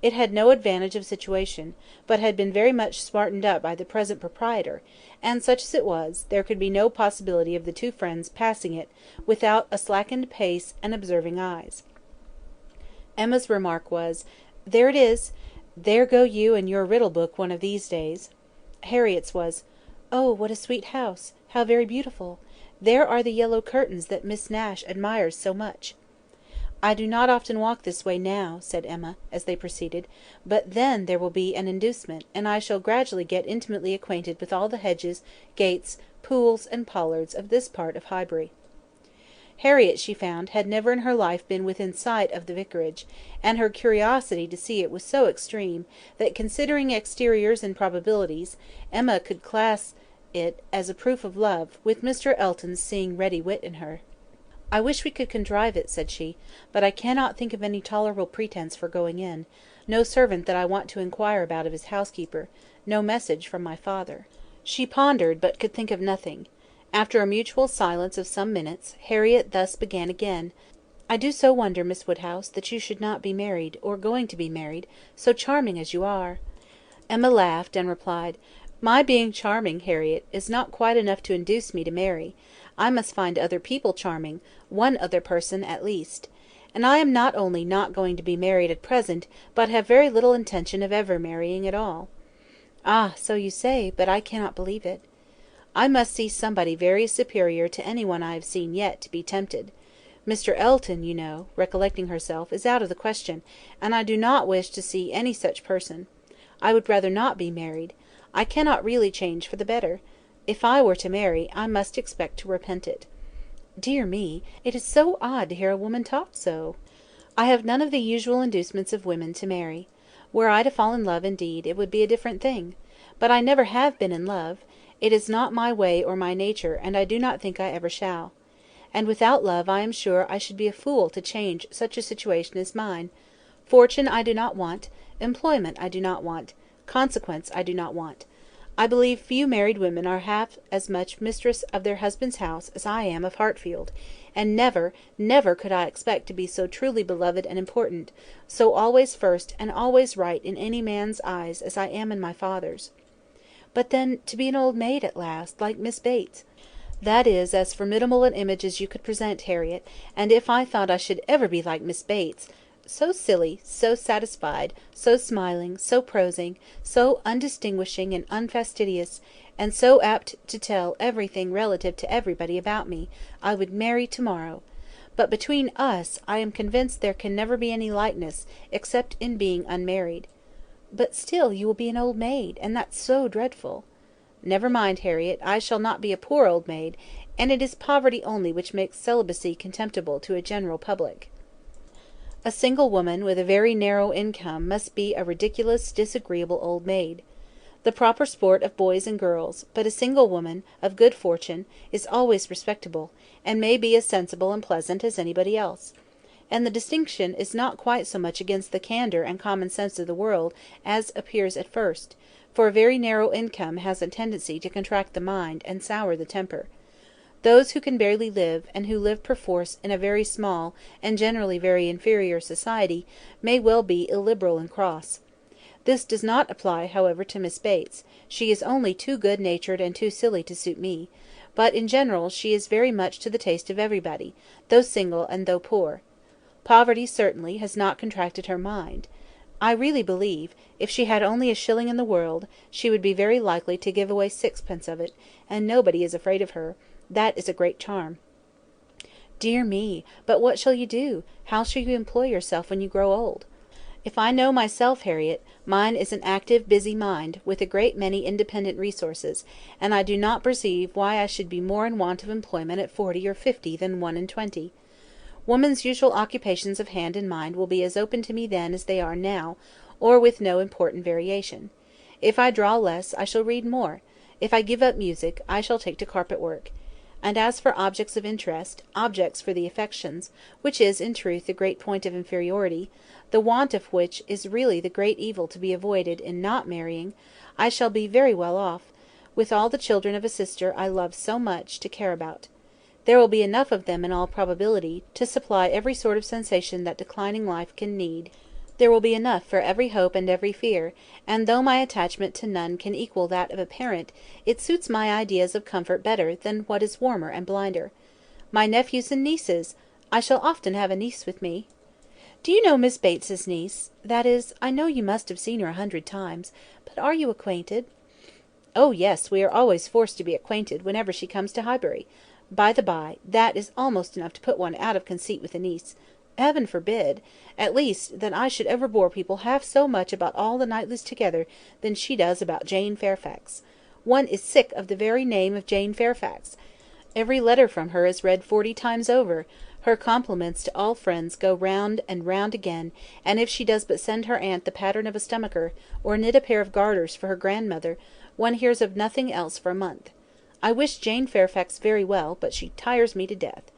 It had no advantage of situation, but had been very much smartened up by the present proprietor, and, such as it was, there could be no possibility of the two friends passing it without a slackened pace and observing eyes. Emma's remark was, "There it is! There go you and your riddle book one of these days." Harriet's was, "Oh, what a sweet house! How very beautiful! There are the yellow curtains that Miss Nash admires so much." "I do not often walk this way now," said Emma, as they proceeded, "but then there will be an inducement, and I shall gradually get intimately acquainted with all the hedges, gates, pools, and pollards of this part of Highbury." Harriet, she found, had never in her life been within sight of the vicarage, and her curiosity to see it was so extreme, that, considering exteriors and probabilities, Emma could class it as a proof of love, with Mr. Elton's seeing ready wit in her. "I wish we could contrive it," said she, "but I cannot think of any tolerable pretence for going in; no servant that I want to inquire about of his housekeeper; no message from my father." She pondered, but could think of nothing. After a mutual silence of some minutes, Harriet thus began again— "I do so wonder, Miss Woodhouse, that you should not be married, or going to be married, so charming as you are." Emma laughed, and replied— "My being charming, Harriet, is not quite enough to induce me to marry. I must find other people charming, one other person at least. And I am not only not going to be married at present, but have very little intention of ever marrying at all." "Ah, so you say, but I cannot believe it." "I must see somebody very superior to any one I have seen yet, to be tempted. Mr. Elton, you know," recollecting herself, "is out of the question, and I do not wish to see any such person. I would rather not be married. I cannot really change for the better. If I were to marry, I must expect to repent it." "Dear me! It is so odd to hear a woman talk so." "I have none of the usual inducements of women to marry. Were I to fall in love, indeed, it would be a different thing. But I never have been in love. It is not my way or my nature, and I do not think I ever shall. And without love I am sure I should be a fool to change such a situation as mine. Fortune I do not want, employment I do not want, consequence I do not want. I believe few married women are half as much mistress of their husband's house as I am of Hartfield, and never, never could I expect to be so truly beloved and important, so always first and always right in any man's eyes as I am in my father's." "But then, to be an old maid at last, like Miss Bates." "That is as formidable an image as you could present, Harriet; and if I thought I should ever be like Miss Bates, So silly, so satisfied, so smiling, so prosing, so undistinguishing and unfastidious, and so apt to tell everything relative to everybody about me, I would marry to-morrow. But between us, I am convinced there can never be any likeness, except in being unmarried." "But still you will be an old maid, and that's so dreadful." "Never mind, Harriet, I shall not be a poor old maid, and it is poverty only which makes celibacy contemptible to a general public. A single woman with a very narrow income must be a ridiculous, disagreeable old maid. The proper sport of boys and girls, but a single woman, of good fortune, is always respectable, and may be as sensible and pleasant as anybody else. And the distinction is not quite so much against the candour and common sense of the world as appears at first, for a very narrow income has a tendency to contract the mind and sour the temper. Those who can barely live, and who live perforce in a very small, and generally very inferior society, may well be illiberal and cross. This does not apply, however, to Miss Bates; she is only too good-natured and too silly to suit me; but, in general, she is very much to the taste of everybody, though single and though poor. Poverty, certainly, has not contracted her mind. I really believe, if she had only a shilling in the world, she would be very likely to give away sixpence of it, and nobody is afraid of her. That is a great charm." "Dear me! But what shall you do? How shall you employ yourself when you grow old?" "If I know myself, Harriet, mine is an active, busy mind, with a great many independent resources, and I do not perceive why I should be more in want of employment at 40 or 50 than 1 and 20. Woman's usual occupations of hand and mind will be as open to me then as they are now, or with no important variation. If I draw less, I shall read more; if I give up music, I shall take to carpet work. And as for objects of interest, objects for the affections, which is, in truth, the great point of inferiority, the want of which is really the great evil to be avoided in not marrying, I shall be very well off, with all the children of a sister I love so much to care about. There will be enough of them in all probability, to supply every sort of sensation that declining life can need. There will be enough for every hope and every fear, and though my attachment to none can equal that of a parent, it suits my ideas of comfort better than what is warmer and blinder. My nephews and nieces! I shall often have a niece with me." "Do you know Miss Bates's niece? That is, I know you must have seen her 100 times, but are you acquainted?" "Oh, yes, we are always forced to be acquainted whenever she comes to Highbury. By the by, that is almost enough to put one out of conceit with a niece. Heaven forbid, at least, that I should ever bore people half so much about all the Knightleys together than she does about Jane Fairfax. One is sick of the very name of Jane Fairfax. Every letter from her is read 40 times over; her compliments to all friends go round and round again; and if she does but send her aunt the pattern of a stomacher, or knit a pair of garters for her grandmother, one hears of nothing else for a month. I wish Jane Fairfax very well, but she tires me to death."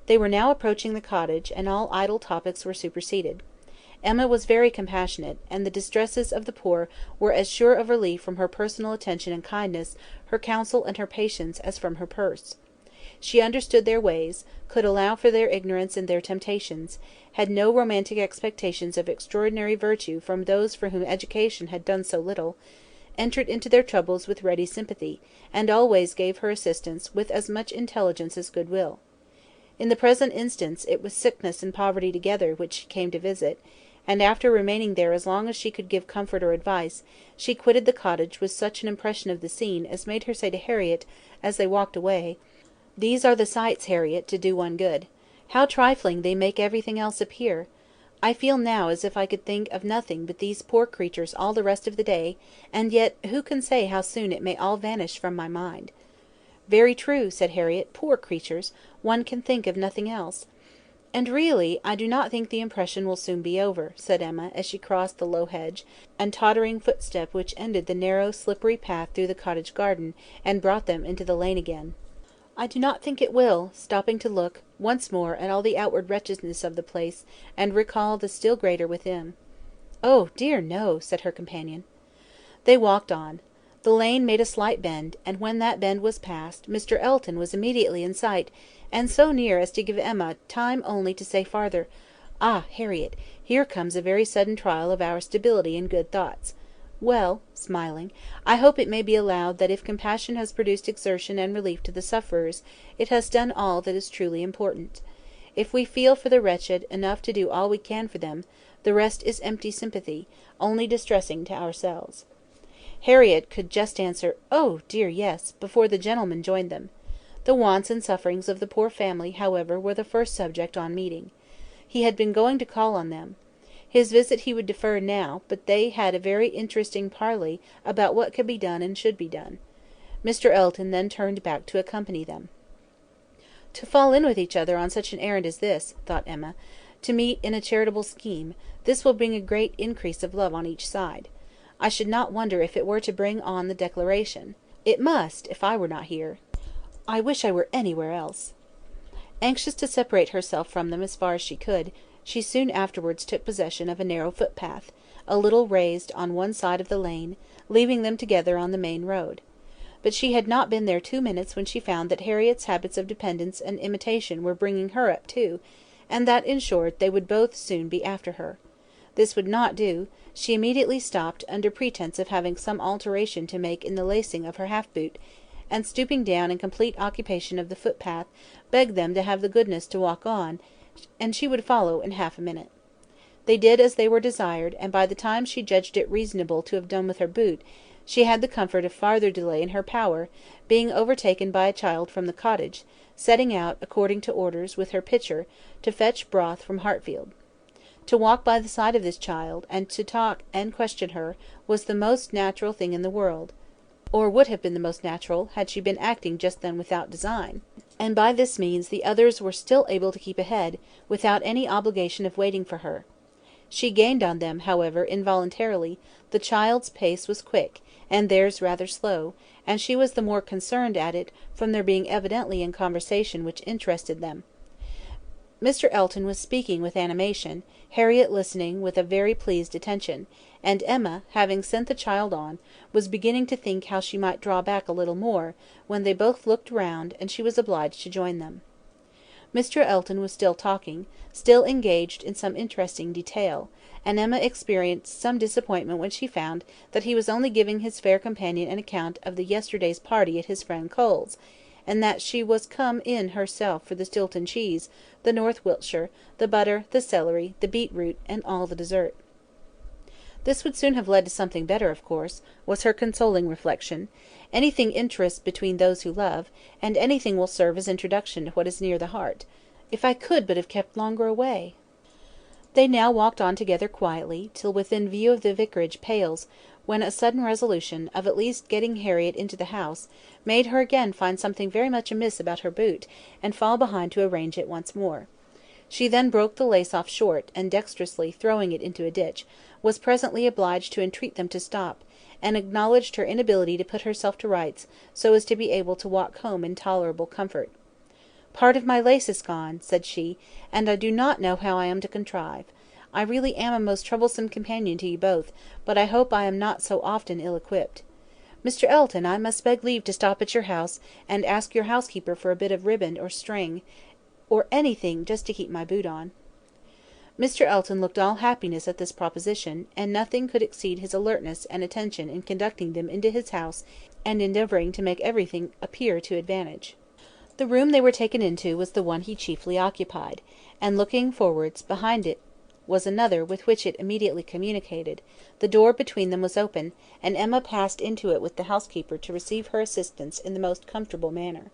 They were now approaching the cottage, and all idle topics were superseded. Emma was very compassionate, and the distresses of the poor were as sure of relief from her personal attention and kindness, her counsel and her patience, as from her purse. She understood their ways, could allow for their ignorance and their temptations, had no romantic expectations of extraordinary virtue from those for whom education had done so little, entered into their troubles with ready sympathy, and always gave her assistance with as much intelligence as goodwill. In the present instance, it was sickness and poverty together which she came to visit, and after remaining there as long as she could give comfort or advice, she quitted the cottage with such an impression of the scene as made her say to Harriet, as they walked away, "These are the sights, Harriet, to do one good. How trifling they make everything else appear! I feel now as if I could think of nothing but these poor creatures all the rest of the day, and yet who can say how soon it may all vanish from my mind?" "Very true," said Harriet. "Poor creatures! One can think of nothing else." "And really, I do not think the impression will soon be over," said Emma, as she crossed the low hedge, and tottering footstep which ended the narrow slippery path through the cottage garden, and brought them into the lane again. "I do not think it will," stopping to look, once more, at all the outward wretchedness of the place, and recall the still greater within. "Oh, dear, no," said her companion. They walked on. The lane made a slight bend, and when that bend was passed, Mr. Elton was immediately in sight, and so near as to give Emma time only to say farther, "Ah, Harriet, here comes a very sudden trial of our stability and good thoughts. Well," smiling, "I hope it may be allowed that if compassion has produced exertion and relief to the sufferers, it has done all that is truly important. If we feel for the wretched enough to do all we can for them, the rest is empty sympathy, only distressing to ourselves." Harriet could just answer, "Oh, dear, yes," before the gentlemen joined them. The wants and sufferings of the poor family, however, were the first subject on meeting. He had been going to call on them. His visit he would defer now, but they had a very interesting parley about what could be done and should be done. Mr. Elton then turned back to accompany them. "To fall in with each other on such an errand as this," thought Emma, "to meet in a charitable scheme, this will bring a great increase of love on each side. I should not wonder if it were to bring on the Declaration. It must, if I were not here. I wish I were anywhere else." Anxious to separate herself from them as far as she could, she soon afterwards took possession of a narrow footpath, a little raised on one side of the lane, leaving them together on the main road. But she had not been there 2 minutes when she found that Harriet's habits of dependence and imitation were bringing her up too, and that, in short, they would both soon be after her. This would not do; she immediately stopped, under pretence of having some alteration to make in the lacing of her half boot, and stooping down in complete occupation of the footpath, begged them to have the goodness to walk on, and she would follow in half a minute. They did as they were desired, and by the time she judged it reasonable to have done with her boot, she had the comfort of farther delay in her power, being overtaken by a child from the cottage, setting out, according to orders, with her pitcher, to fetch broth from Hartfield. To walk by the side of this child, and to talk and question her, was the most natural thing in the world, or would have been the most natural, had she been acting just then without design, and by this means the others were still able to keep ahead, without any obligation of waiting for her. She gained on them, however, involuntarily; the child's pace was quick, and theirs rather slow, and she was the more concerned at it from their being evidently in conversation which interested them. Mr. Elton was speaking with animation, Harriet listening with a very pleased attention, and Emma, having sent the child on, was beginning to think how she might draw back a little more, when they both looked round, and she was obliged to join them. Mr. Elton was still talking, still engaged in some interesting detail, and Emma experienced some disappointment when she found that he was only giving his fair companion an account of the yesterday's party at his friend Cole's, and that she was come in herself for the Stilton cheese, the North Wiltshire, the butter, the celery, the beetroot, and all the dessert. This would soon have led to something better, of course, was her consoling reflection. Anything interests between those who love, and anything will serve as introduction to what is near the heart. If I could but have kept longer away! They now walked on together quietly, till within view of the vicarage pales, when a sudden resolution, of at least getting Harriet into the house, made her again find something very much amiss about her boot, and fall behind to arrange it once more. She then broke the lace off short, and dexterously throwing it into a ditch, was presently obliged to entreat them to stop, and acknowledged her inability to put herself to rights, so as to be able to walk home in tolerable comfort. "Part of my lace is gone," said she, "and I do not know how I am to contrive. I really am a most troublesome companion to you both, but I hope I am not so often ill-equipped. Mr. Elton, I must beg leave to stop at your house, and ask your housekeeper for a bit of ribbon or string, or anything just to keep my boot on." Mr. Elton looked all happiness at this proposition, and nothing could exceed his alertness and attention in conducting them into his house and endeavouring to make everything appear to advantage. The room they were taken into was the one he chiefly occupied, and looking forwards, behind it was another with which it immediately communicated; the door between them was open, and Emma passed into it with the housekeeper to receive her assistance in the most comfortable manner.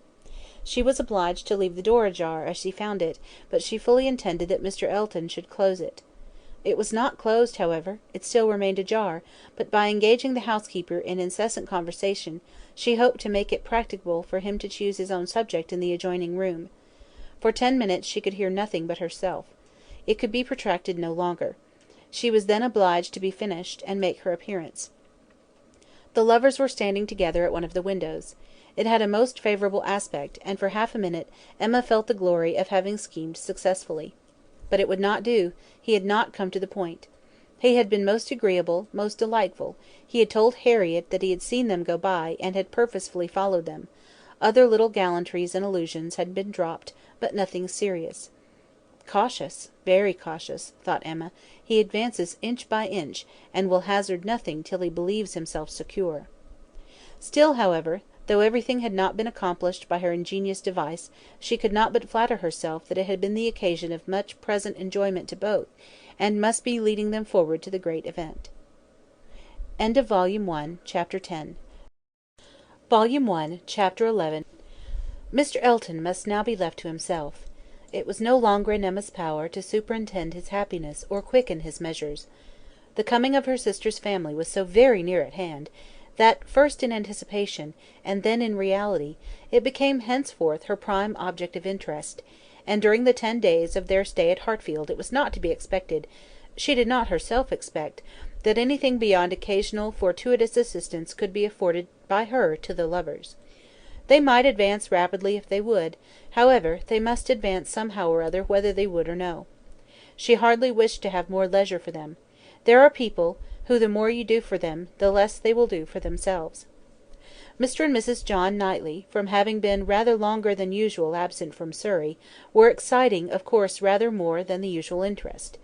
She was obliged to leave the door ajar as she found it, but she fully intended that Mr. Elton should close it. It was not closed, however; it still remained ajar, but by engaging the housekeeper in incessant conversation, she hoped to make it practicable for him to choose his own subject in the adjoining room. For 10 minutes she could hear nothing but herself. It could be protracted no longer. She was then obliged to be finished, and make her appearance. The lovers were standing together at one of the windows. It had a most favourable aspect, and for half a minute Emma felt the glory of having schemed successfully. But it would not do; he had not come to the point. He had been most agreeable, most delightful; he had told Harriet that he had seen them go by, and had purposely followed them; other little gallantries and allusions had been dropped, but nothing serious. "Cautious, very cautious," thought Emma; "he advances inch by inch, and will hazard nothing till he believes himself secure." Still, however, Though everything had not been accomplished by her ingenious device, she could not but flatter herself that it had been the occasion of much present enjoyment to both, and must be leading them forward to the great event. Volume 1, Chapter 10. Volume 1, Chapter 11. Mr. Elton must now be left to himself. It was no longer in Emma's power to superintend his happiness or quicken his measures. The coming of her sister's family was so very near at hand, that, first in anticipation, and then in reality, it became henceforth her prime object of interest; and during the 10 days of their stay at Hartfield it was not to be expected, she did not herself expect, that anything beyond occasional fortuitous assistance could be afforded by her to the lovers. They might advance rapidly if they would; however, they must advance somehow or other whether they would or no. She hardly wished to have more leisure for them. There are people who the more you do for them, the less they will do for themselves. Mr. and Mrs. John Knightley, from having been rather longer than usual absent from Surrey, were exciting of course rather more than the usual interest.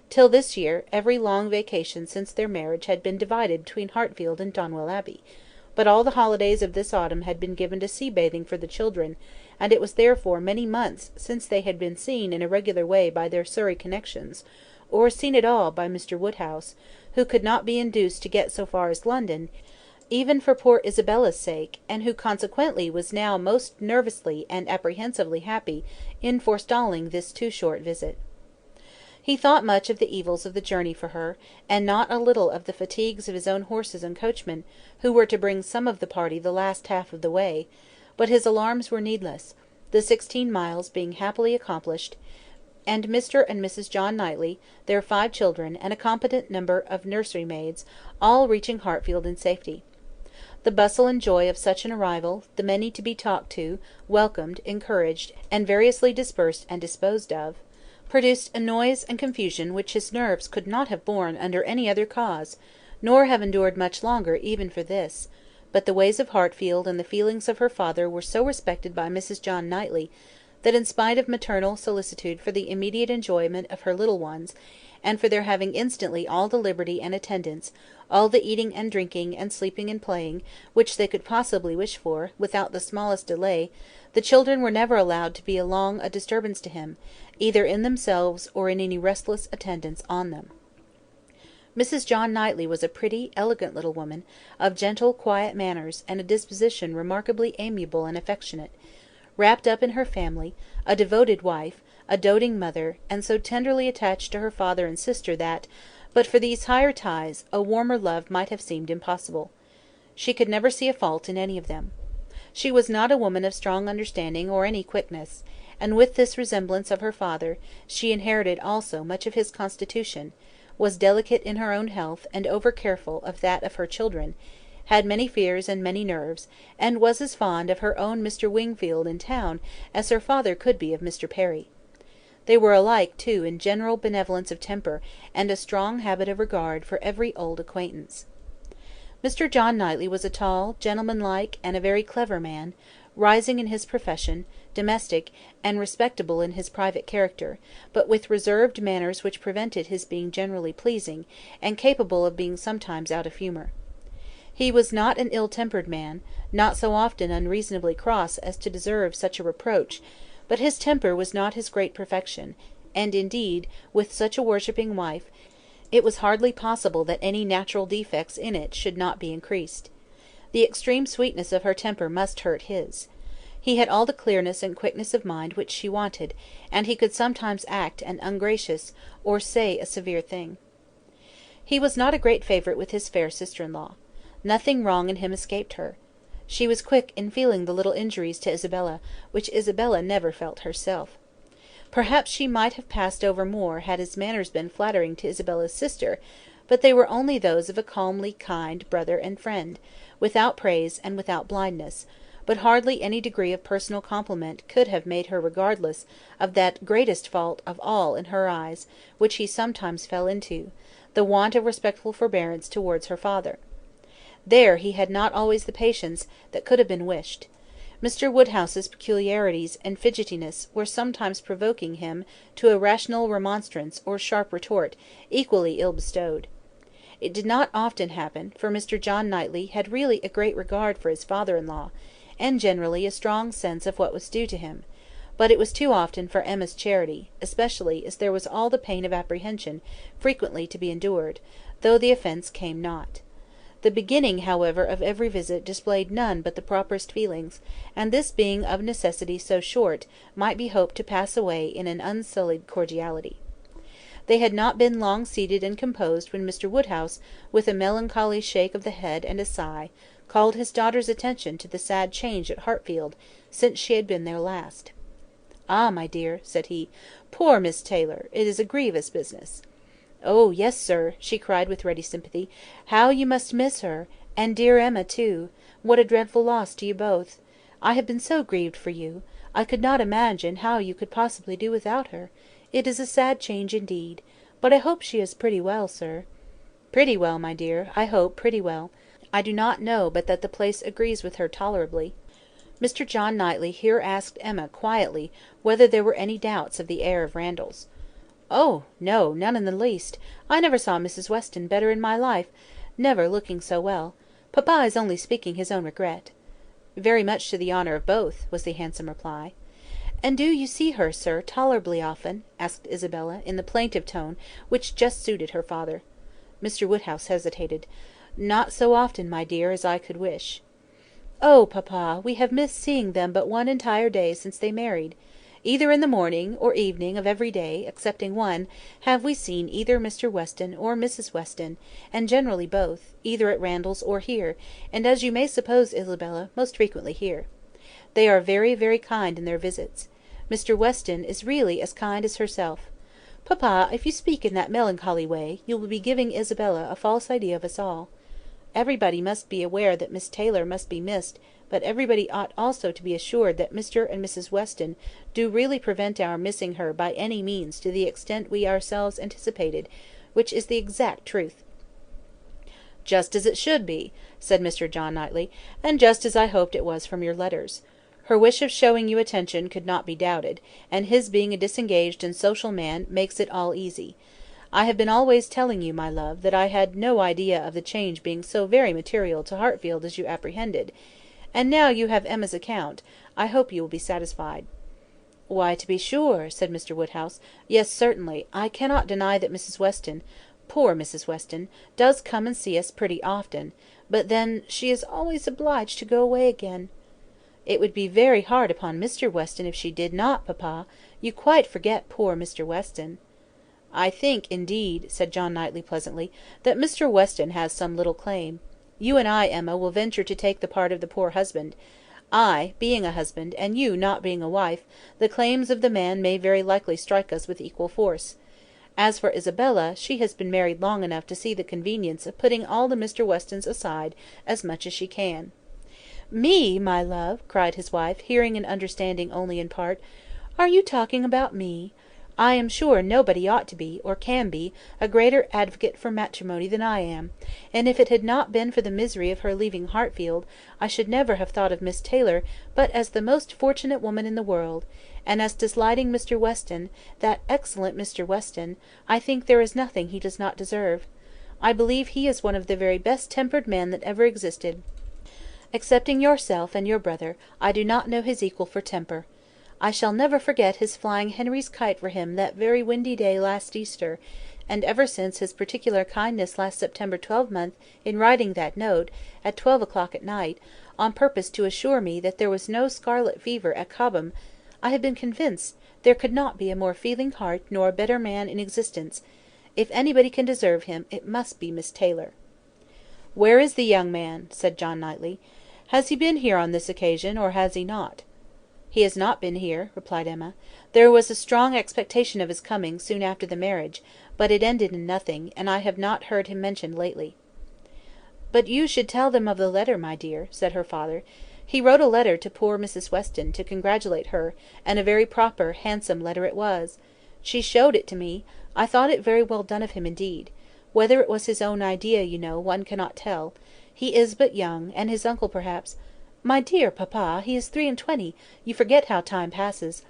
Till this year, every long vacation since their marriage had been divided between Hartfield and Donwell Abbey; but all the holidays of this autumn had been given to sea bathing for the children, and it was therefore many months since they had been seen in a regular way by their Surrey connections, or seen at all by Mr. Woodhouse, who could not be induced to get so far as London, even for poor Isabella's sake, and who consequently was now most nervously and apprehensively happy in forestalling this too short visit. He thought much of the evils of the journey for her, and not a little of the fatigues of his own horses and coachman, who were to bring some of the party the last half of the way; but his alarms were needless, the 16 miles being happily accomplished, and Mr. and Mrs. John Knightley, their 5 children, and a competent number of nursery maids, all reaching Hartfield in safety. The bustle and joy of such an arrival, the many to be talked to, welcomed, encouraged, and variously dispersed and disposed of, produced a noise and confusion which his nerves could not have borne under any other cause, nor have endured much longer even for this; but the ways of Hartfield and the feelings of her father were so respected by Mrs. John Knightley, that in spite of maternal solicitude for the immediate enjoyment of her little ones, and for their having instantly all the liberty and attendance, all the eating and drinking, and sleeping and playing, which they could possibly wish for, without the smallest delay, the children were never allowed to be long a disturbance to him, either in themselves or in any restless attendance on them. Mrs. John Knightley was a pretty, elegant little woman, of gentle, quiet manners, and a disposition remarkably amiable and affectionate; wrapped up in her family, a devoted wife, a doting mother, and so tenderly attached to her father and sister that, but for these higher ties, a warmer love might have seemed impossible. She could never see a fault in any of them. She was not a woman of strong understanding or any quickness, and with this resemblance of her father, she inherited also much of his constitution, was delicate in her own health and over careful of that of her children, had many fears and many nerves, and was as fond of her own Mr. Wingfield in town as her father could be of Mr. Perry. They were alike, too, in general benevolence of temper, and a strong habit of regard for every old acquaintance. Mr. John Knightley was a tall, gentlemanlike, and a very clever man, rising in his profession, domestic, and respectable in his private character, but with reserved manners which prevented his being generally pleasing, and capable of being sometimes out of humour. He was not an ill-tempered man, not so often unreasonably cross as to deserve such a reproach, but his temper was not his great perfection, and indeed, with such a worshipping wife, it was hardly possible that any natural defects in it should not be increased. The extreme sweetness of her temper must hurt his. He had all the clearness and quickness of mind which she wanted, and he could sometimes act an ungracious, or say a severe thing. He was not a great favourite with his fair sister-in-law. Nothing wrong in him escaped her. She was quick in feeling the little injuries to Isabella, which Isabella never felt herself. Perhaps she might have passed over more had his manners been flattering to Isabella's sister, but they were only those of a calmly kind brother and friend, without praise and without blindness; but hardly any degree of personal compliment could have made her regardless of that greatest fault of all in her eyes, which he sometimes fell into, the want of respectful forbearance towards her father. There he had not always the patience that could have been wished. Mr. Woodhouse's peculiarities and fidgetiness were sometimes provoking him to a rational remonstrance or sharp retort, equally ill bestowed. It did not often happen, for Mr. John Knightley had really a great regard for his father-in-law, and generally a strong sense of what was due to him; but it was too often for Emma's charity, especially as there was all the pain of apprehension frequently to be endured, though the offence came not. The beginning, however, of every visit displayed none but the properest feelings, and this being of necessity so short, might be hoped to pass away in an unsullied cordiality. They had not been long seated and composed when Mr. Woodhouse, with a melancholy shake of the head and a sigh, called his daughter's attention to the sad change at Hartfield since she had been there last. "Ah, my dear," said he, "poor Miss Taylor! It is a grievous business." "Oh, yes, sir," she cried with ready sympathy. "How you must miss her! And dear Emma too! What a dreadful loss to you both! I have been so grieved for you. I could not imagine how you could possibly do without her. It is a sad change indeed. But I hope she is pretty well, sir." "Pretty well, my dear, I hope pretty well. I do not know but that the place agrees with her tolerably." Mr. John Knightley here asked Emma quietly whether there were any doubts of the heir of Randalls. "Oh, no, none in the least. I never saw Mrs. Weston better in my life, never looking so well. Papa is only speaking his own regret." "Very much to the honour of both," was the handsome reply. "And do you see her, sir, tolerably often?" asked Isabella, in the plaintive tone which just suited her father. Mr. Woodhouse hesitated. "Not so often, my dear, as I could wish." "Oh, papa, we have missed seeing them but one entire day since they married. Either in the morning or evening of every day, excepting one, have we seen either Mr. Weston or Mrs. Weston, and generally both, either at Randalls or here, and as you may suppose, Isabella, most frequently here. They are very, very kind in their visits. Mr. Weston is really as kind as herself. Papa, if you speak in that melancholy way, you will be giving Isabella a false idea of us all. Everybody must be aware that Miss Taylor must be missed, but everybody ought also to be assured that Mr. and Mrs. Weston do really prevent our missing her by any means to the extent we ourselves anticipated, which is the exact truth." "Just as it should be," said Mr. John Knightley, "and just as I hoped it was from your letters. Her wish of showing you attention could not be doubted, and his being a disengaged and social man makes it all easy. I have been always telling you, my love, that I had no idea of the change being so very material to Hartfield as you apprehended, and now you have Emma's account, I hope you will be satisfied." "Why, to be sure," said Mr. Woodhouse. "Yes, certainly, I cannot deny that Mrs. Weston, poor Mrs. Weston, does come and see us pretty often, but then she is always obliged to go away again." "It would be very hard upon Mr. Weston if she did not, papa. You quite forget poor Mr. Weston." "I think, indeed," said John Knightley pleasantly, "that Mr. Weston has some little claim. You and I, Emma, will venture to take the part of the poor husband. I, being a husband, and you not being a wife, the claims of the man may very likely strike us with equal force. As for Isabella, she has been married long enough to see the convenience of putting all the Mr. Westons aside as much as she can." "Me, my love!" cried his wife, hearing and understanding only in part. "Are you talking about me? I am sure nobody ought to be, or can be, a greater advocate for matrimony than I am; and if it had not been for the misery of her leaving Hartfield, I should never have thought of Miss Taylor but as the most fortunate woman in the world; and as to slighting Mr. Weston, that excellent Mr. Weston, I think there is nothing he does not deserve. I believe he is one of the very best tempered men that ever existed. Excepting yourself and your brother, I do not know his equal for temper. I shall never forget his flying Henry's kite for him that very windy day last Easter, and ever since his particular kindness last September 12th in writing that note, at 12 o'clock at night, on purpose to assure me that there was no scarlet fever at Cobham, I have been convinced there could not be a more feeling heart nor a better man in existence. If anybody can deserve him, it must be Miss Taylor." "Where is the young man?" said John Knightley. "Has he been here on this occasion, or has he not?" "He has not been here," replied Emma. "There was a strong expectation of his coming soon after the marriage, but it ended in nothing, and I have not heard him mentioned lately." "But you should tell them of the letter, my dear," said her father. "He wrote a letter to poor Mrs. Weston, to congratulate her, and a very proper, handsome letter it was. She showed it to me. I thought it very well done of him indeed. Whether it was his own idea, you know, one cannot tell. He is but young, and his uncle perhaps—" "My dear papa, he is 23; you forget how time passes."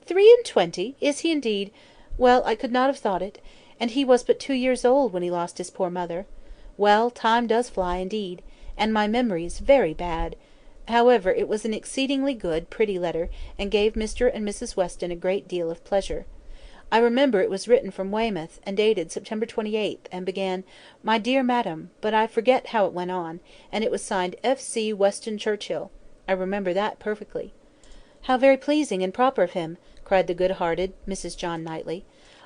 "23! Is he indeed? Well, I could not have thought it. And he was but 2 years old when he lost his poor mother. Well, time does fly, indeed, and my memory's very bad. However, it was an exceedingly good, pretty letter, and gave Mr. and Mrs. Weston a great deal of pleasure. I remember it was written from Weymouth, and dated September 28th, and began, "My dear Madam," but I forget how it went on, and it was signed F. C. Weston Churchill. I remember that perfectly. "How very pleasing and proper of him!" cried the good-hearted Mrs. John Knightley.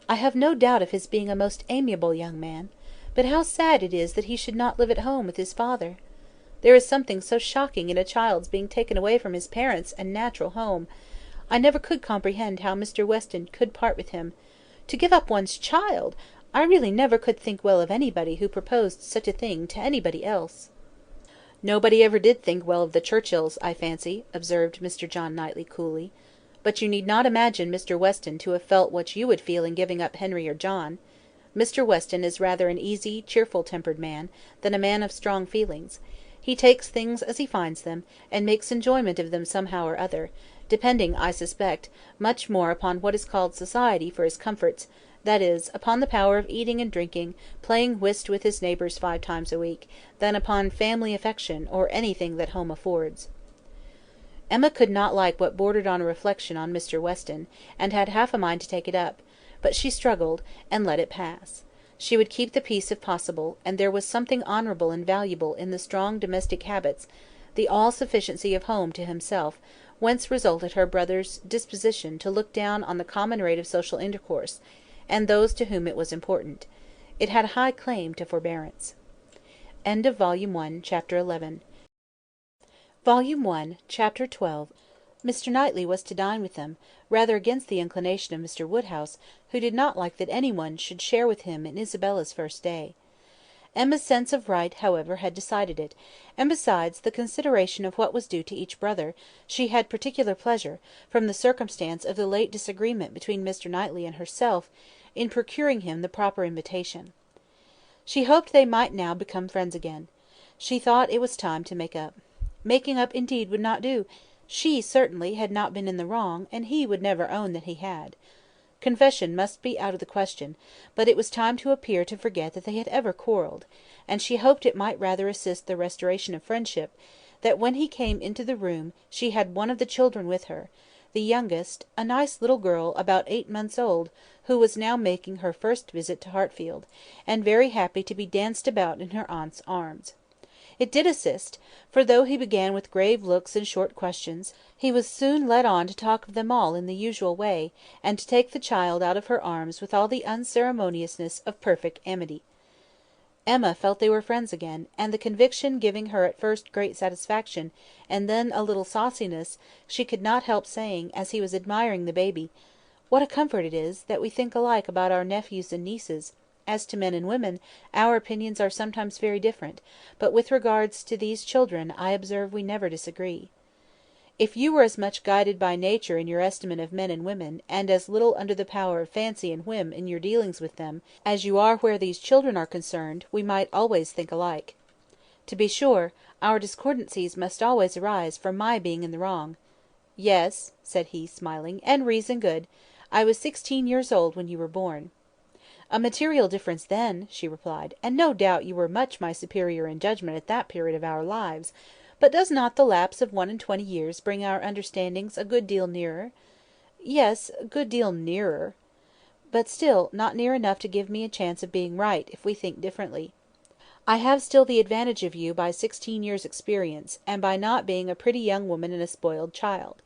"I have no doubt of his being a most amiable young man. But how sad it is that he should not live at home with his father! There is something so shocking in a child's being taken away from his parents and natural home. I never could comprehend how Mr. Weston could part with him. To give up one's child! I really never could think well of anybody who proposed such a thing to anybody else." "Nobody ever did think well of the Churchills, I fancy," observed Mr. John Knightley, coolly. "But you need not imagine Mr. Weston to have felt what you would feel in giving up Henry or John. Mr. Weston is rather an easy, cheerful-tempered man, than a man of strong feelings. He takes things as he finds them, and makes enjoyment of them somehow or other, depending, I suspect, much more upon what is called society for his comforts, that is, upon the power of eating and drinking, playing whist with his neighbours 5 times a week, than upon family affection, or anything that home affords." Emma could not like what bordered on a reflection on Mr. Weston, and had half a mind to take it up, but she struggled, and let it pass. She would keep the peace if possible, and there was something honourable and valuable in the strong domestic habits, the all-sufficiency of home to himself, whence resulted her brother's disposition to look down on the common rate of social intercourse, and those to whom it was important. It had a high claim to forbearance. End of Volume 1, Chapter 11. Volume 1, Chapter 12. Mr. Knightley was to dine with them, rather against the inclination of Mr. Woodhouse, who did not like that any one should share with him in Isabella's first day. Emma's sense of right, however, had decided it, and besides the consideration of what was due to each brother, she had particular pleasure, from the circumstance of the late disagreement between Mr. Knightley and herself, in procuring him the proper invitation. She hoped they might now become friends again. She thought it was time to make up. Making up, indeed, would not do. She, certainly, had not been in the wrong, and he would never own that he had. Confession must be out of the question, but it was time to appear to forget that they had ever quarrelled, and she hoped it might rather assist the restoration of friendship, that when he came into the room she had one of the children with her, the youngest, a nice little girl about 8 months old, who was now making her first visit to Hartfield, and very happy to be danced about in her aunt's arms. It did assist, for though he began with grave looks and short questions, he was soon led on to talk of them all in the usual way, and to take the child out of her arms with all the unceremoniousness of perfect amity. Emma felt they were friends again, and the conviction giving her at first great satisfaction, and then a little sauciness, she could not help saying, as he was admiring the baby, "What a comfort it is, that we think alike about our nephews and nieces. As to men and women, our opinions are sometimes very different, but with regard to these children I observe we never disagree. If you were as much guided by nature in your estimate of men and women, and as little under the power of fancy and whim in your dealings with them, as you are where these children are concerned, we might always think alike. To be sure, our discordancies must always arise from my being in the wrong." "Yes," said he, smiling, "and reason good. I was 16 years old when you were born." "A material difference then," she replied, "and no doubt you were much my superior in judgment at that period of our lives; but does not the lapse of 21 years bring our understandings a good deal nearer?" "Yes, a good deal nearer." "But still not near enough to give me a chance of being right, if we think differently. I have still the advantage of you by 16 years' experience, and by not being a pretty young woman and a spoiled child.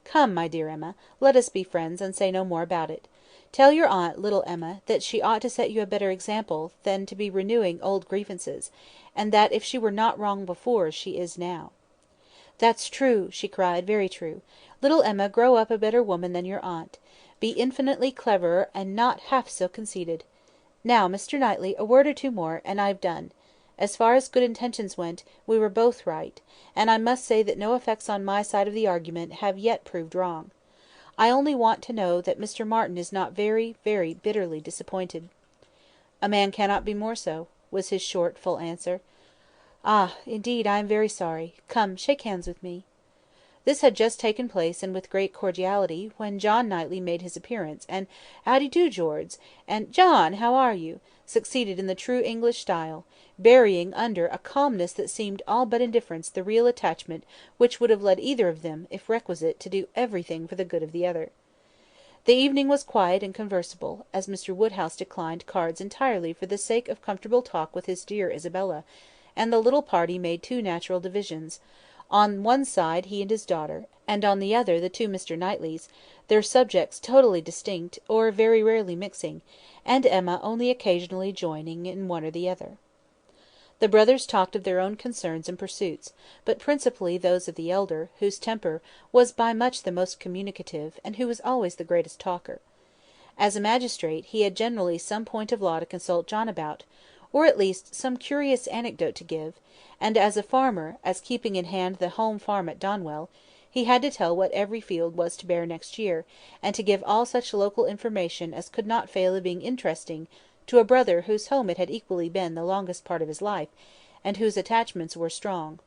Come, my dear Emma, let us be friends, and say no more about it. Tell your aunt, little Emma, that she ought to set you a better example than to be renewing old grievances, and that if she were not wrong before, she is now." "That's true," she cried, "very true. Little Emma, grow up a better woman than your aunt. Be infinitely cleverer, and not half so conceited. Now, Mr. Knightley, a word or two more, and I've done. As far as good intentions went, we were both right, and I must say that no effects on my side of the argument have yet proved wrong. I only want to know that Mr. Martin is not very, very bitterly disappointed." "A man cannot be more so," was his short, full answer. "Ah! indeed I am very sorry. Come, shake hands with me." This had just taken place, and with great cordiality, when John Knightley made his appearance, and "How d'ye do, George?" and "John, how are you?" succeeded in the true English style, burying under a calmness that seemed all but indifference the real attachment which would have led either of them, if requisite, to do everything for the good of the other. The evening was quiet and conversable, as Mr. Woodhouse declined cards entirely for the sake of comfortable talk with his dear Isabella, and the little party made two natural divisions: on one side he and his daughter, and on the other the two Mr. Knightleys, their subjects totally distinct, or very rarely mixing, and Emma only occasionally joining in one or the other. The brothers talked of their own concerns and pursuits, but principally those of the elder, whose temper was by much the most communicative, and who was always the greatest talker. As a magistrate, he had generally some point of law to consult John about, or at least some curious anecdote to give; and as a farmer, as keeping in hand the home farm at Donwell, he had to tell what every field was to bear next year, and to give all such local information as could not fail of being interesting to a brother whose home it had equally been the longest part of his life, and whose attachments were strong.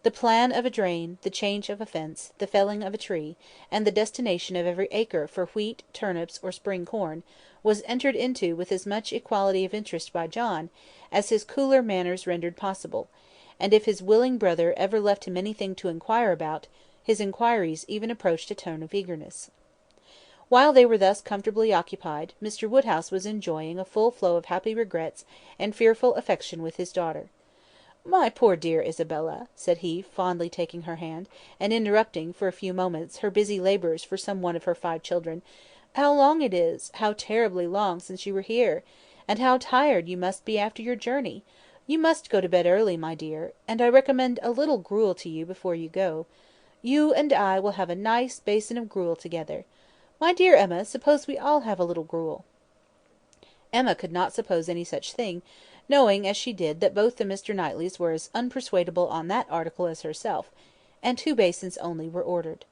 The plan of a drain, the change of a fence, the felling of a tree, and the destination of every acre for wheat, turnips, or spring corn, was entered into with as much equality of interest by John, as his cooler manners rendered possible; and if his willing brother ever left him anything to inquire about, his inquiries even approached a tone of eagerness. While they were thus comfortably occupied, Mr. Woodhouse was enjoying a full flow of happy regrets and fearful affection with his daughter. "My poor dear Isabella," said he, fondly taking her hand, and interrupting, for a few moments, her busy labours for some one of her 5 children, "how long it is, how terribly long, since you were here! And how tired you must be after your journey! You must go to bed early, my dear, and I recommend a little gruel to you before you go. You and I will have a nice basin of gruel together. My dear Emma, suppose we all have a little gruel?" Emma could not suppose any such thing, knowing, as she did, that both the Mr. Knightleys were as unpersuadable on that article as herself, and 2 basins only were ordered.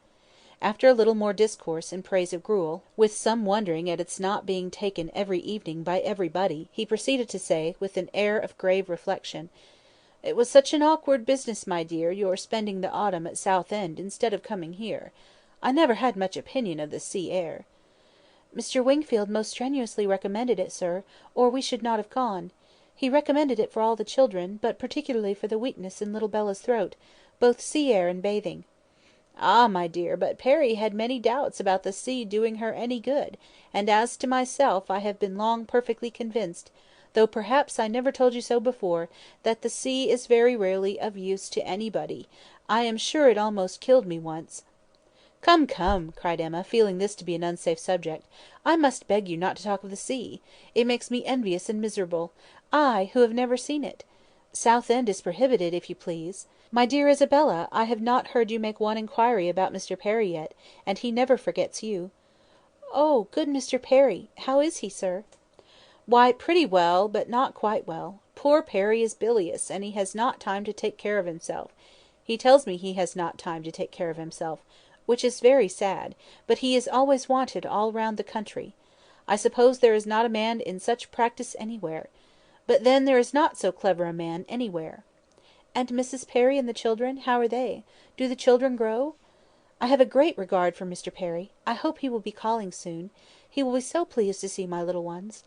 After a little more discourse in praise of gruel, with some wondering at its not being taken every evening by everybody, he proceeded to say, with an air of grave reflection— "It was such an awkward business, my dear, your spending the autumn at Southend instead of coming here. I never had much opinion of the sea air." "Mr. Wingfield most strenuously recommended it, sir, or we should not have gone. He recommended it for all the children, but particularly for the weakness in little Bella's throat, both sea air and bathing." "Ah, my dear, but Perry had many doubts about the sea doing her any good; and as to myself, I have been long perfectly convinced, though perhaps I never told you so before, that the sea is very rarely of use to anybody. I am sure it almost killed me once." "Come, come," cried Emma, feeling this to be an unsafe subject, "I must beg you not to talk of the sea. It makes me envious and miserable. I, who have never seen it. Southend is prohibited, if you please. My dear Isabella, I have not heard you make one inquiry about Mr. Perry yet, and he never forgets you." "Oh, good Mr. Perry! How is he, sir?" "Why, pretty well, but not quite well. Poor Perry is bilious, and he has not time to take care of himself. He tells me he has not time to take care of himself, which is very sad; but he is always wanted all round the country. I suppose there is not a man in such practice anywhere. But then there is not so clever a man anywhere." "And Mrs. Perry and the children, how are they? Do the children grow? I have a great regard for Mr. Perry. I hope he will be calling soon. He will be so pleased to see my little ones."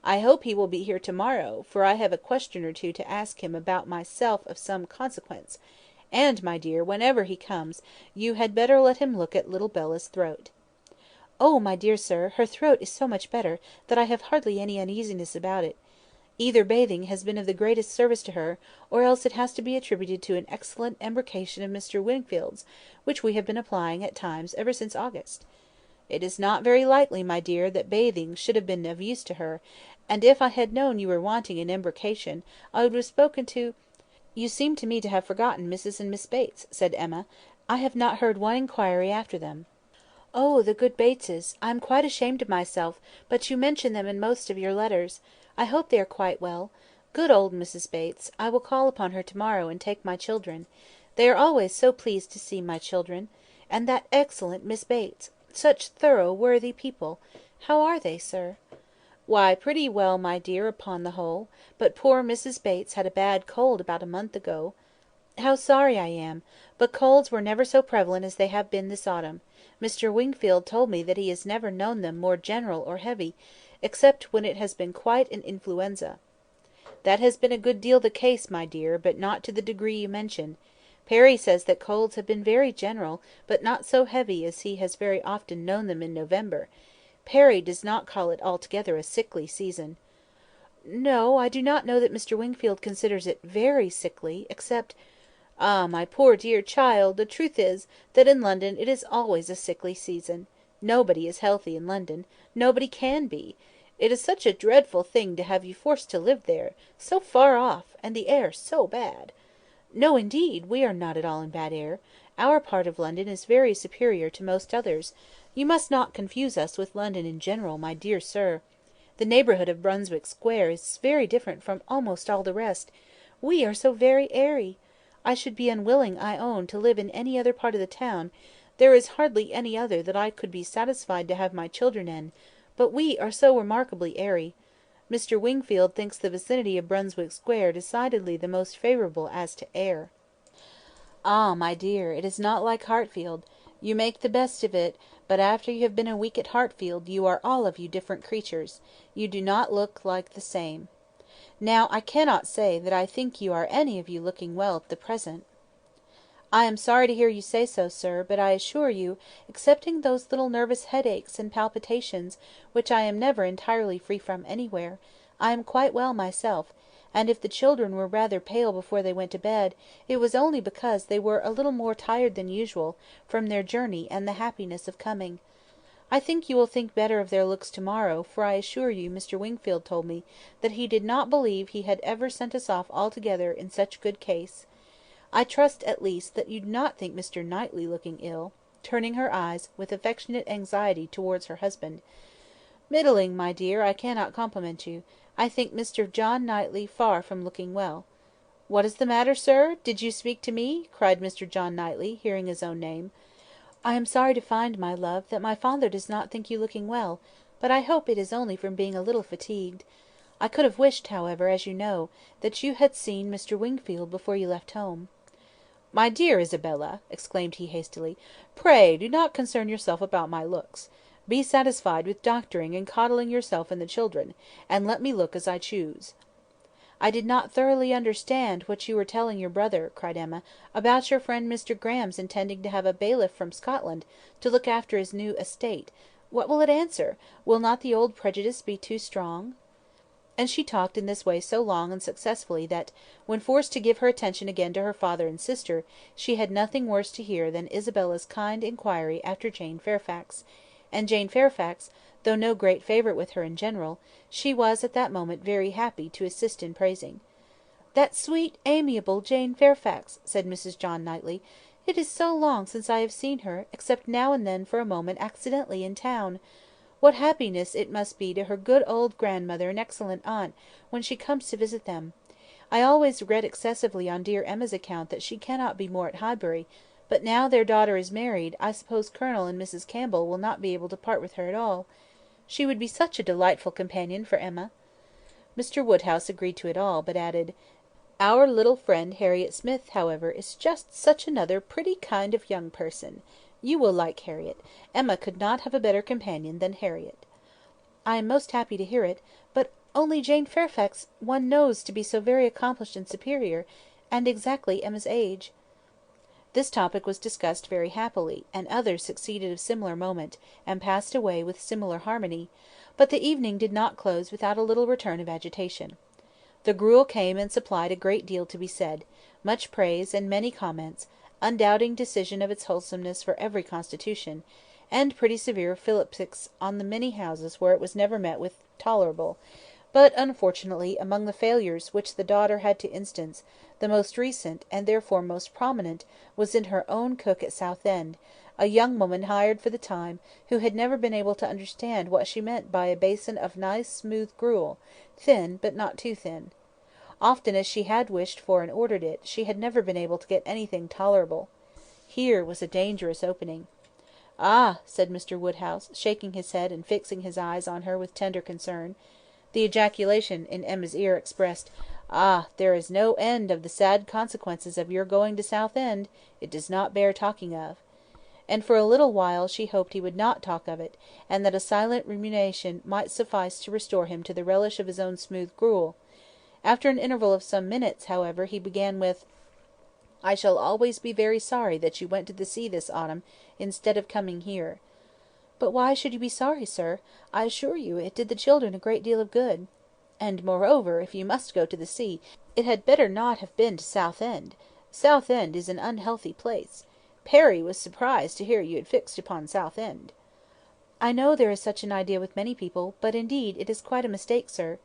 "I hope he will be here to morrow, for I have a question or two to ask him about myself of some consequence; and, my dear, whenever he comes, you had better let him look at little Bella's throat." "Oh, my dear sir, her throat is so much better, that I have hardly any uneasiness about it. Either bathing has been of the greatest service to her, or else it has to be attributed to an excellent embrocation of Mr. Wingfield's, which we have been applying at times ever since August. It is not very likely, my dear, that bathing should have been of use to her; and if I had known you were wanting an embrocation, I would have spoken to—" "You seem to me to have forgotten Mrs. and Miss Bates," said Emma. "I have not heard one inquiry after them." "Oh, the good Bateses! I am quite ashamed of myself, but you mention them in most of your letters. I hope they are quite well. Good old Mrs. Bates! I will call upon her to-morrow, and take my children. They are always so pleased to see my children. And that excellent Miss Bates! Such thorough, worthy people! How are they, sir?" "Why, pretty well, my dear, upon the whole; but poor Mrs. Bates had a bad cold about a month ago." How sorry I am! But colds were never so prevalent as they have been this autumn. Mr. Wingfield told me that he has never known them more general or heavy, except when it has been quite an influenza. That has been a good deal the case, my dear, but not to the degree you mention. Perry says that colds have been very general, but not so heavy as he has very often known them in November. Perry does not call it altogether a sickly season. No, I do not know that Mr. Wingfield considers it very sickly, except— Ah, my poor dear child, the truth is, that in London it is always a sickly season. Nobody is healthy in London. Nobody can be. It is such a dreadful thing to have you forced to live there, so far off, and the air so bad. No, indeed, we are not at all in bad air. Our part of London is very superior to most others. You must not confuse us with London in general, my dear sir. The neighbourhood of Brunswick Square is very different from almost all the rest. We are so very airy. I should be unwilling, I own, to live in any other part of the town. There is hardly any other that I could be satisfied to have my children in, but we are so remarkably airy. Mr. Wingfield thinks the vicinity of Brunswick Square decidedly the most favourable as to air. Ah, my dear, it is not like Hartfield. You make the best of it, but after you have been a week at Hartfield you are all of you different creatures. You do not look like the same. Now I cannot say that I think you are any of you looking well at the present. I am sorry to hear you say so, sir, but I assure you, excepting those little nervous headaches and palpitations, which I am never entirely free from anywhere, I am quite well myself, and if the children were rather pale before they went to bed, it was only because they were a little more tired than usual, from their journey and the happiness of coming. I think you will think better of their looks to-morrow, for I assure you Mr. Wingfield told me that he did not believe he had ever sent us off altogether in such good case. I trust, at least, that you do not think Mr. Knightley looking ill," turning her eyes with affectionate anxiety towards her husband. "Middling, my dear, I cannot compliment you. I think Mr. John Knightley far from looking well." "What is the matter, sir? Did you speak to me?" cried Mr. John Knightley, hearing his own name. "I am sorry to find, my love, that my father does not think you looking well, but I hope it is only from being a little fatigued. I could have wished, however, as you know, that you had seen Mr. Wingfield before you left home." "My dear Isabella," exclaimed he hastily, "pray do not concern yourself about my looks. Be satisfied with doctoring and coddling yourself and the children, and let me look as I choose." "I did not thoroughly understand what you were telling your brother," cried Emma, "about your friend Mr. Graham's intending to have a bailiff from Scotland to look after his new estate. What will it answer? Will not the old prejudice be too strong?" And she talked in this way so long and successfully that, when forced to give her attention again to her father and sister, she had nothing worse to hear than Isabella's kind inquiry after Jane Fairfax; and Jane Fairfax, though no great favourite with her in general, she was at that moment very happy to assist in praising. "That sweet, amiable Jane Fairfax!" said Mrs. John Knightley. "It is so long since I have seen her, except now and then for a moment accidentally in town. What happiness it must be to her good old grandmother and excellent aunt when she comes to visit them. I always regret excessively on dear Emma's account that she cannot be more at Highbury, but now their daughter is married, I suppose Colonel and Mrs. Campbell will not be able to part with her at all. She would be such a delightful companion for Emma." Mr. Woodhouse agreed to it all, but added, "Our little friend Harriet Smith, however, is just such another pretty kind of young person. You will like Harriet. Emma could not have a better companion than Harriet." "I am most happy to hear it; but only Jane Fairfax one knows to be so very accomplished and superior, and exactly Emma's age." This topic was discussed very happily, and others succeeded of similar moment, and passed away with similar harmony; but the evening did not close without a little return of agitation. The gruel came and supplied a great deal to be said; much praise and many comments; undoubting decision of its wholesomeness for every constitution; and pretty severe philippics on the many houses where it was never met with tolerable; but, unfortunately, among the failures which the daughter had to instance, the most recent, and therefore most prominent, was in her own cook at Southend, a young woman hired for the time, who had never been able to understand what she meant by a basin of nice smooth gruel, thin, but not too thin. Often as she had wished for and ordered it, she had never been able to get anything tolerable. Here was a dangerous opening. "Ah!" said Mr. Woodhouse, shaking his head and fixing his eyes on her with tender concern. The ejaculation in Emma's ear expressed, Ah! there is no end of the sad consequences of your going to Southend; it does not bear talking of." And for a little while she hoped he would not talk of it, and that a silent rumination might suffice to restore him to the relish of his own smooth gruel. After an interval of some minutes, however, he began with— "I shall always be very sorry that you went to the sea this autumn, instead of coming here." "But why should you be sorry, sir? I assure you it did the children a great deal of good. And, moreover, if you must go to the sea, it had better not have been to Southend. Southend is an unhealthy place. Perry was surprised to hear you had fixed upon Southend." "I know there is such an idea with many people, but indeed it is quite a mistake, sir.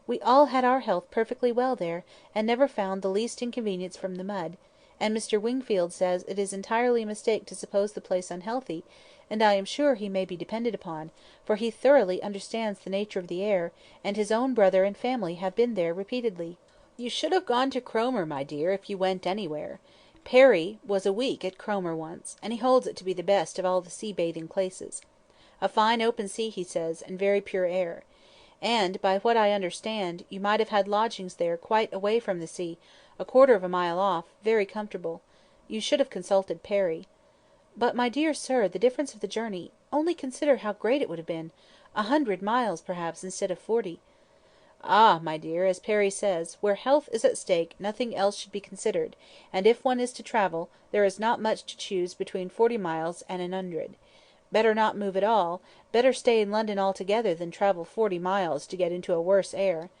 We all had our health perfectly well there, and never found the least inconvenience from the mud; and Mr. Wingfield says it is entirely a mistake to suppose the place unhealthy, and I am sure he may be depended upon, for he thoroughly understands the nature of the air, and his own brother and family have been there repeatedly." "You should have gone to Cromer, my dear, if you went anywhere. Perry was a week at Cromer once, and he holds it to be the best of all the sea bathing places. A fine open sea, he says, and very pure air. And, by what I understand, you might have had lodgings there quite away from the sea, a quarter of a mile off, very comfortable. You should have consulted Perry." "But, my dear sir, the difference of the journey. Only consider how great it would have been. 100 miles, perhaps, instead of 40." "Ah! my dear, as Perry says, where health is at stake nothing else should be considered; and if one is to travel, there is not much to choose between 40 miles and 100. Better not move at all; better stay in London altogether than travel 40 miles to get into a worse air."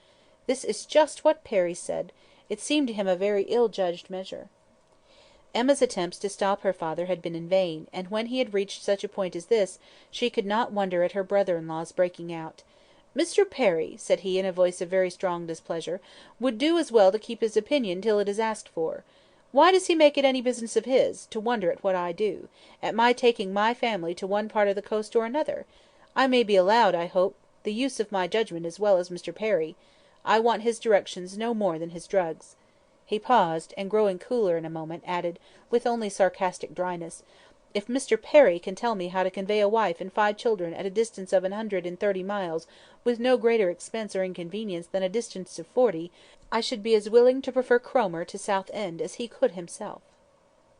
This is just what Perry said. It seemed to him a very ill judged measure. Emma's attempts to stop her father had been in vain, and when he had reached such a point as this, she could not wonder at her brother-in-law's breaking out. "Mr. Perry," said he, in a voice of very strong displeasure, "would do as well to keep his opinion till it is asked for. Why does he make it any business of his, to wonder at what I do, at my taking my family to one part of the coast or another? I may be allowed, I hope, the use of my judgment as well as Mr. Perry. I want his directions no more than his drugs." He paused, and growing cooler in a moment, added, with only sarcastic dryness, "If Mr. Perry can tell me how to convey a wife and 5 children at a distance of 130 miles with no greater expense or inconvenience than a distance of 40, I should be as willing to prefer Cromer to Southend as he could himself."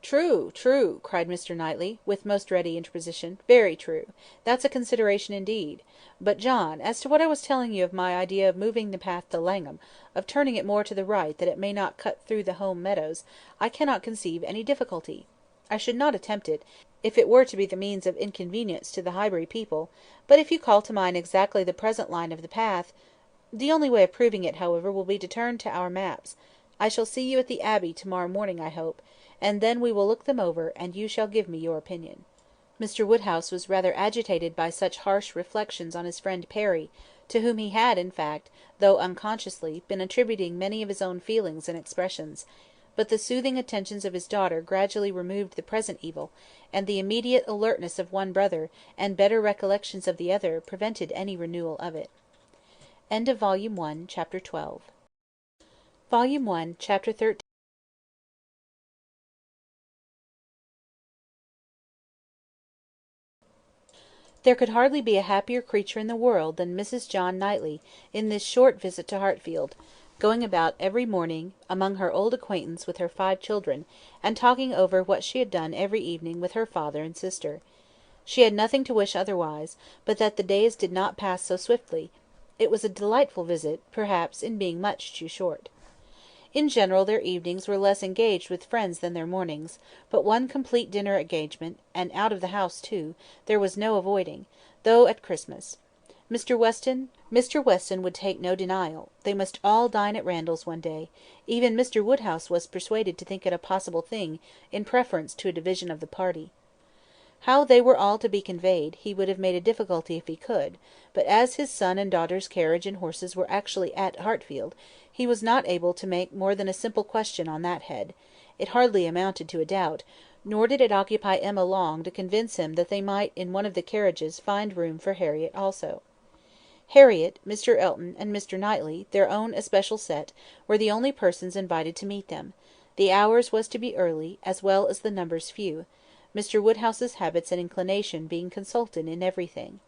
"True, true," cried Mr. Knightley, with most ready interposition, "very true. That's a consideration indeed. But, John, as to what I was telling you of my idea of moving the path to Langham, of turning it more to the right that it may not cut through the home meadows, I cannot conceive any difficulty. I should not attempt it, if it were to be the means of inconvenience to the Highbury people; but if you call to mind exactly the present line of the path— The only way of proving it, however, will be to turn to our maps. I shall see you at the Abbey to morrow morning, I hope, and then we will look them over, and you shall give me your opinion." Mr. Woodhouse was rather agitated by such harsh reflections on his friend Perry, to whom he had, in fact, though unconsciously, been attributing many of his own feelings and expressions; but the soothing attentions of his daughter gradually removed the present evil, and the immediate alertness of one brother, and better recollections of the other, prevented any renewal of it. Volume 1, Chapter 12. Volume 1, Chapter 13. There could hardly be a happier creature in the world than Mrs. John Knightley, in this short visit to Hartfield, going about every morning among her old acquaintance with her 5 children, and talking over what she had done every evening with her father and sister. She had nothing to wish otherwise, but that the days did not pass so swiftly. It was a delightful visit, perhaps, in being much too short. In general their evenings were less engaged with friends than their mornings; but one complete dinner engagement, and out of the house too, there was no avoiding, though at Christmas. Mr. Weston would take no denial; they must all dine at Randalls one day; even Mr. Woodhouse was persuaded to think it a possible thing, in preference to a division of the party. How they were all to be conveyed, he would have made a difficulty if he could; but as his son and daughter's carriage and horses were actually at Hartfield, he was not able to make more than a simple question on that head; it hardly amounted to a doubt, nor did it occupy Emma long to convince him that they might in one of the carriages find room for Harriett also. Harriett, Mr. Elton, and Mr. Knightley, their own especial set, were the only persons invited to meet them; the hours was to be early, as well as the numbers few; Mr. Woodhouse's habits and inclination being consulted in everything.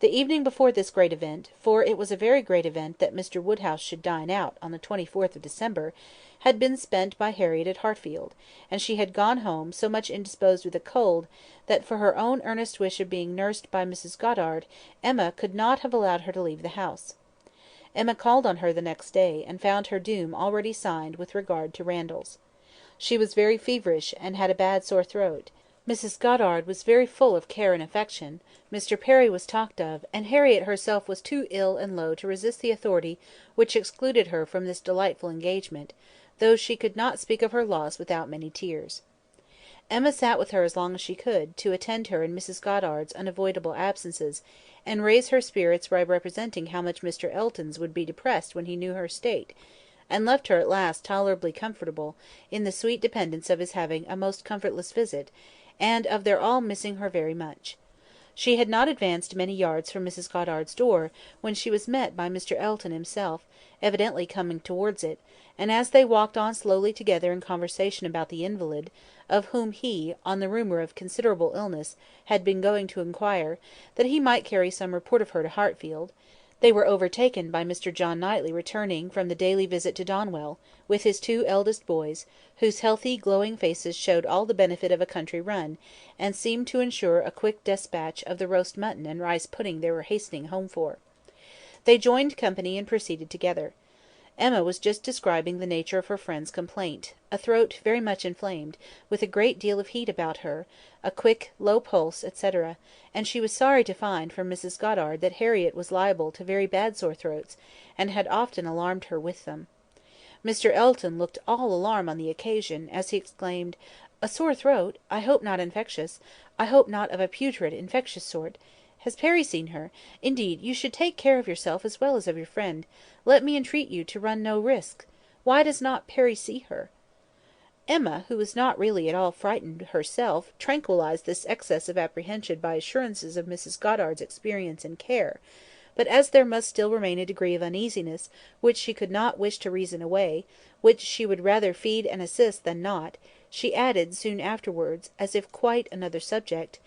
The evening before this great event, for it was a very great event that Mr. Woodhouse should dine out on the 24th of December, had been spent by Harriet at Hartfield, and she had gone home so much indisposed with a cold, that for her own earnest wish of being nursed by Mrs. Goddard, Emma could not have allowed her to leave the house. Emma called on her the next day, and found her doom already signed with regard to Randalls. She was very feverish, and had a bad sore throat. Mrs. Goddard was very full of care and affection, Mr. Perry was talked of, and Harriet herself was too ill and low to resist the authority which excluded her from this delightful engagement, though she could not speak of her loss without many tears. Emma sat with her as long as she could, to attend her in Mrs. Goddard's unavoidable absences, and raise her spirits by representing how much Mr. Elton's would be depressed when he knew her state, and left her at last tolerably comfortable, in the sweet dependence of his having a most comfortless visit, and of their all missing her very much. She had not advanced many yards from Mrs. Goddard's door, when she was met by Mr. Elton himself, evidently coming towards it, and as they walked on slowly together in conversation about the invalid, of whom he, on the rumour of considerable illness, had been going to inquire, that he might carry some report of her to Hartfield, they were overtaken by Mr. John Knightley returning from the daily visit to Donwell, with his two eldest boys, whose healthy glowing faces showed all the benefit of a country run, and seemed to ensure a quick despatch of the roast mutton and rice pudding they were hastening home for. They joined company and proceeded together. Emma was just describing the nature of her friend's complaint, a throat very much inflamed, with a great deal of heat about her, a quick, low pulse, etc., and she was sorry to find from Mrs. Goddard that Harriet was liable to very bad sore throats, and had often alarmed her with them. Mr. Elton looked all alarm on the occasion, as he exclaimed, "A sore throat! I hope not infectious. I hope not of a putrid, infectious sort. Has Perry seen her? Indeed, you should take care of yourself as well as of your friend. Let me entreat you to run no risk. Why does not Perry see her?" Emma, who was not really at all frightened herself, tranquillised this excess of apprehension by assurances of Mrs. Goddard's experience and care; but as there must still remain a degree of uneasiness, which she could not wish to reason away, which she would rather feed and assist than not, she added soon afterwards, as if quite another subject,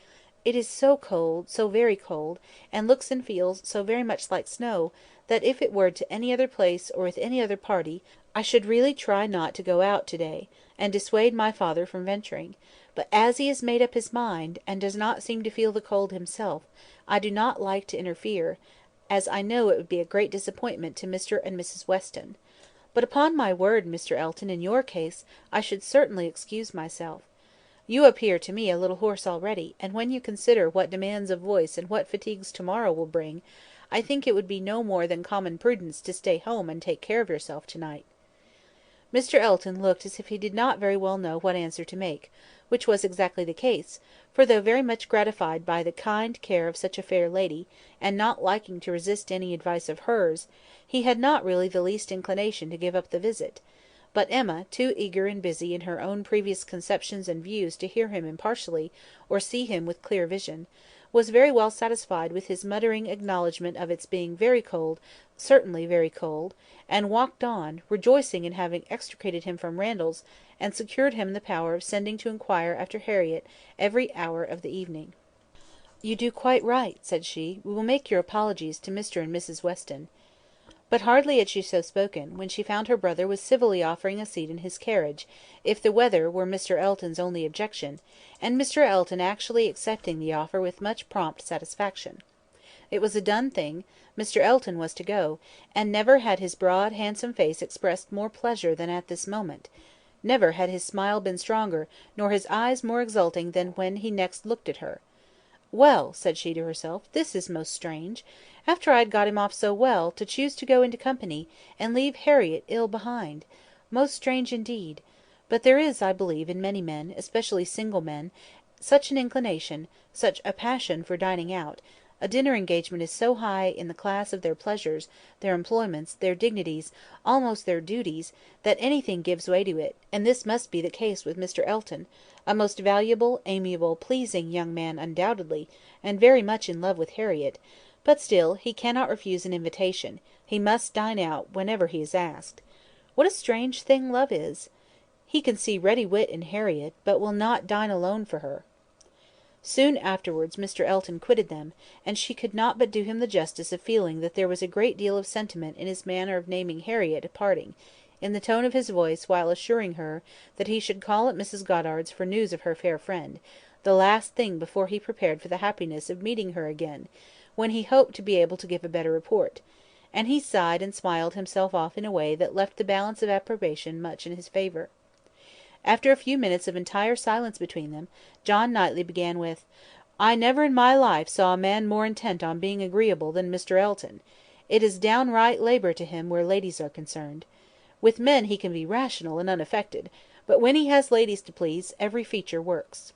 "It is so cold, so very cold, and looks and feels so very much like snow, that if it were to any other place or with any other party, I should really try not to go out to-day, and dissuade my father from venturing; but as he has made up his mind, and does not seem to feel the cold himself, I do not like to interfere, as I know it would be a great disappointment to Mr. and Mrs. Weston. But upon my word, Mr. Elton, in your case, I should certainly excuse myself. You appear to me a little hoarse already, and when you consider what demands of voice and what fatigues to-morrow will bring, I think it would be no more than common prudence to stay home and take care of yourself to-night." Mr. Elton looked as if he did not very well know what answer to make, which was exactly the case, for though very much gratified by the kind care of such a fair lady, and not liking to resist any advice of hers, he had not really the least inclination to give up the visit; but Emma, too eager and busy in her own previous conceptions and views to hear him impartially, or see him with clear vision, was very well satisfied with his muttering acknowledgment of its being very cold, certainly very cold, and walked on, rejoicing in having extricated him from Randalls, and secured him the power of sending to inquire after Harriet every hour of the evening. "You do quite right," said she. "We will make your apologies to Mr. and Mrs. Weston." But hardly had she so spoken, when she found her brother was civilly offering a seat in his carriage, if the weather were Mr. Elton's only objection, and Mr. Elton actually accepting the offer with much prompt satisfaction. It was a done thing; Mr. Elton was to go, and never had his broad handsome face expressed more pleasure than at this moment; never had his smile been stronger, nor his eyes more exulting than when he next looked at her. "Well," said she to herself, "this is most strange. After I had got him off so well, to choose to go into company, and leave Harriet ill behind. Most strange indeed. But there is, I believe, in many men, especially single men, such an inclination, such a passion for dining out; a dinner engagement is so high in the class of their pleasures, their employments, their dignities, almost their duties, that anything gives way to it; and this must be the case with Mr. Elton, a most valuable, amiable, pleasing young man undoubtedly, and very much in love with Harriet; but still he cannot refuse an invitation; he must dine out whenever he is asked. What a strange thing love is! He can see ready wit in Harriet, but will not dine alone for her. Soon afterwards Mr. Elton quitted them, and she could not but do him the justice of feeling that there was a great deal of sentiment in his manner of naming Harriett at parting, in the tone of his voice while assuring her that he should call at Mrs. Goddard's for news of her fair friend, the last thing before he prepared for the happiness of meeting her again, when he hoped to be able to give a better report; and he sighed and smiled himself off in a way that left the balance of approbation much in his favour. After a few minutes of entire silence between them, John Knightley began with— "I never in my life saw a man more intent on being agreeable than Mr. Elton. It is downright labour to him where ladies are concerned. With men he can be rational and unaffected, but when he has ladies to please, every feature works."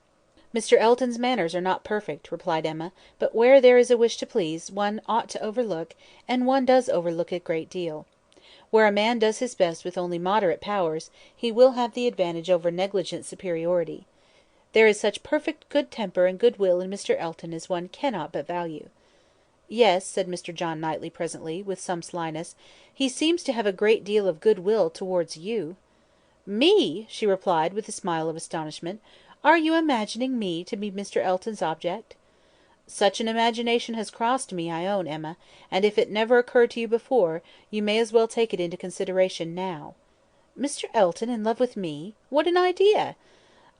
"Mr. Elton's manners are not perfect," replied Emma; "but where there is a wish to please, one ought to overlook, and one does overlook a great deal. Where a man does his best with only moderate powers, he will have the advantage over negligent superiority. There is such perfect good temper and good will in Mr. Elton as one cannot but value." "Yes," said Mr. John Knightley presently, with some slyness, "he seems to have a great deal of good will towards you." "Me!" she replied, with a smile of astonishment. "Are you imagining me to be Mr. Elton's object?" "Such an imagination has crossed me, I own, Emma; and if it never occurred to you before, you may as well take it into consideration now." "Mr. Elton in love with me! What an idea!"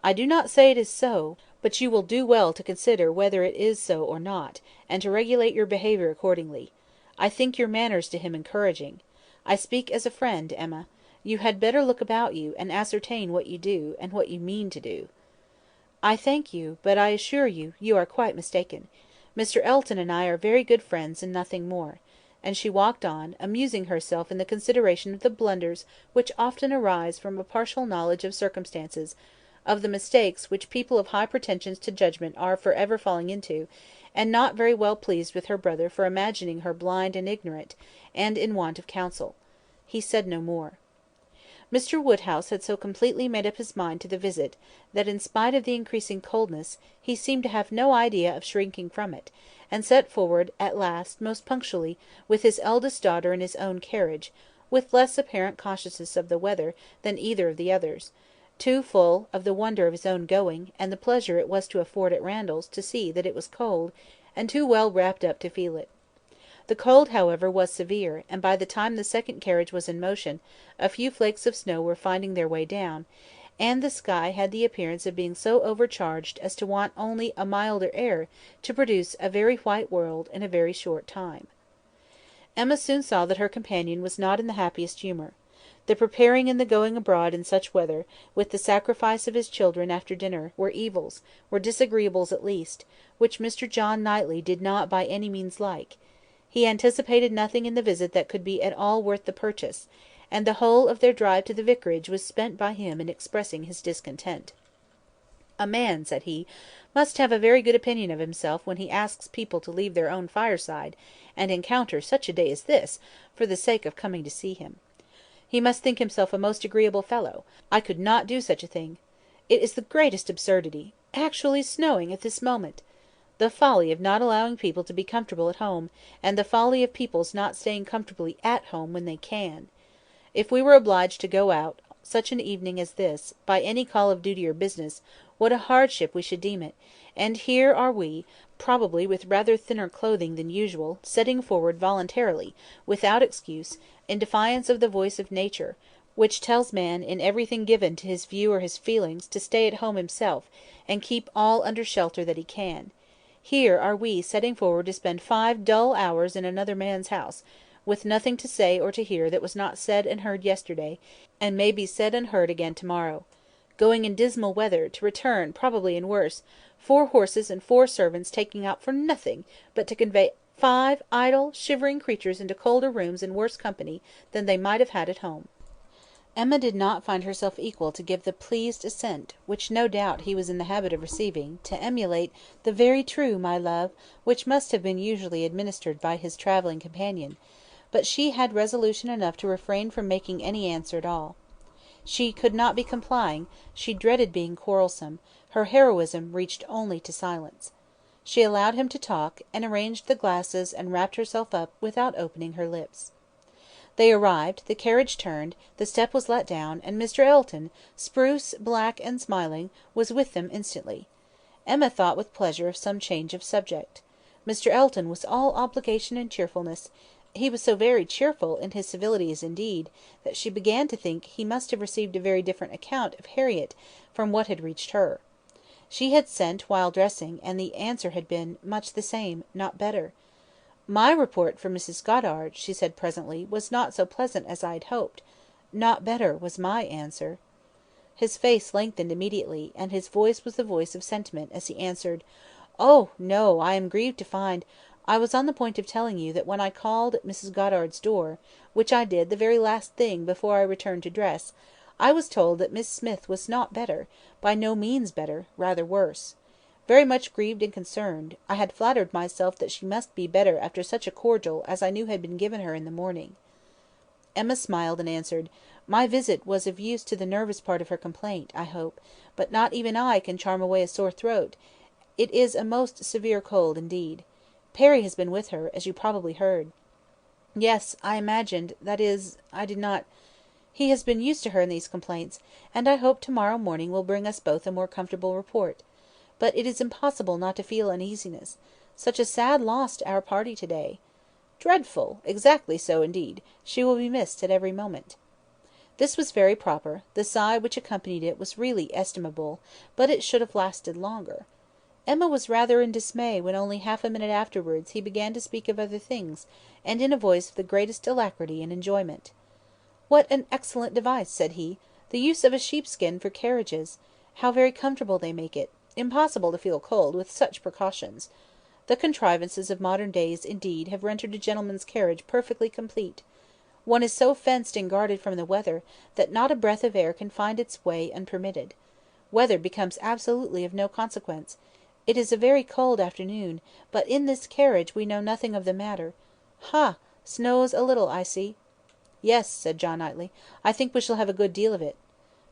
"I do not say it is so; but you will do well to consider whether it is so or not, and to regulate your behaviour accordingly. I think your manners to him encouraging. I speak as a friend, Emma. You had better look about you, and ascertain what you do, and what you mean to do." "I thank you, but I assure you, you are quite mistaken. Mr. Elton and I are very good friends, and nothing more;" and she walked on, amusing herself in the consideration of the blunders which often arise from a partial knowledge of circumstances, of the mistakes which people of high pretensions to judgment are for ever falling into, and not very well pleased with her brother for imagining her blind and ignorant, and in want of counsel. He said no more. Mr. Woodhouse had so completely made up his mind to the visit, that, in spite of the increasing coldness, he seemed to have no idea of shrinking from it, and set forward at last most punctually, with his eldest daughter in his own carriage, with less apparent consciousness of the weather than either of the others, too full of the wonder of his own going, and the pleasure it was to afford at Randalls to see that it was cold, and too well wrapped up to feel it. The cold, however, was severe, and by the time the second carriage was in motion, a few flakes of snow were finding their way down, and the sky had the appearance of being so overcharged as to want only a milder air to produce a very white world in a very short time. Emma soon saw that her companion was not in the happiest humour. The preparing and the going abroad in such weather, with the sacrifice of his children after dinner, were evils, were disagreeables at least, which Mr. John Knightley did not by any means like. He anticipated nothing in the visit that could be at all worth the purchase, and the whole of their drive to the vicarage was spent by him in expressing his discontent. "A man," said he, "must have a very good opinion of himself when he asks people to leave their own fireside, and encounter such a day as this, for the sake of coming to see him. He must think himself a most agreeable fellow. I could not do such a thing. It is the greatest absurdity. Actually snowing at this moment! The folly of not allowing people to be comfortable at home, and the folly of people's not staying comfortably at home when they can. If we were obliged to go out, such an evening as this, by any call of duty or business, what a hardship we should deem it; and here are we, probably with rather thinner clothing than usual, setting forward voluntarily, without excuse, in defiance of the voice of nature, which tells man, in everything given to his view or his feelings, to stay at home himself, and keep all under shelter that he can. Here are we setting forward to spend 5 dull hours in another man's house, with nothing to say or to hear that was not said and heard yesterday, and may be said and heard again to-morrow. Going in dismal weather, to return probably in worse; 4 horses and 4 servants taking out for nothing, but to convey 5 idle, shivering creatures into colder rooms and worse company than they might have had at home." Emma did not find herself equal to give the pleased assent, which no doubt he was in the habit of receiving, to emulate the "very true, my love," which must have been usually administered by his travelling companion; but she had resolution enough to refrain from making any answer at all. She could not be complying; she dreaded being quarrelsome; her heroism reached only to silence. She allowed him to talk, and arranged the glasses and wrapped herself up, without opening her lips. They arrived, the carriage turned, the step was let down, and Mr. Elton, spruce, black, and smiling, was with them instantly. Emma thought with pleasure of some change of subject. Mr. Elton was all obligation and cheerfulness. He was so very cheerful, in his civilities indeed, that she began to think he must have received a very different account of Harriet from what had reached her. She had sent while dressing, and the answer had been much the same, not better. "My report from Mrs. Goddard," she said presently, "was not so pleasant as I had hoped. Not better was my answer." His face lengthened immediately, and his voice was the voice of sentiment, as he answered, "Oh, no, I am grieved to find. I was on the point of telling you that when I called at Mrs. Goddard's door, which I did the very last thing before I returned to dress, I was told that Miss Smith was not better, by no means better, rather worse. Very much grieved and concerned. I had flattered myself that she must be better after such a cordial as I knew had been given her in the morning." Emma smiled and answered, "My visit was of use to the nervous part of her complaint, I hope, but not even I can charm away a sore throat. It is a most severe cold indeed. Perry has been with her, as you probably heard." "Yes, I imagined, that is, I did not. He has been used to her in these complaints, and I hope to morrow morning will bring us both a more comfortable report. But it is impossible not to feel uneasiness. Such a sad loss to our party to day." "Dreadful! Exactly so, indeed. She will be missed at every moment." This was very proper; the sigh which accompanied it was really estimable, but it should have lasted longer. Emma was rather in dismay when only half a minute afterwards he began to speak of other things, and in a voice of the greatest alacrity and enjoyment. "What an excellent device," said he, "the use of a sheepskin for carriages! How very comfortable they make it! Impossible to feel cold, with such precautions. The contrivances of modern days, indeed, have rendered a gentleman's carriage perfectly complete. One is so fenced and guarded from the weather, that not a breath of air can find its way unpermitted. Weather becomes absolutely of no consequence. It is a very cold afternoon, but in this carriage we know nothing of the matter. Ha! Snows a little, I see." "Yes," said John Knightley, "I think we shall have a good deal of it."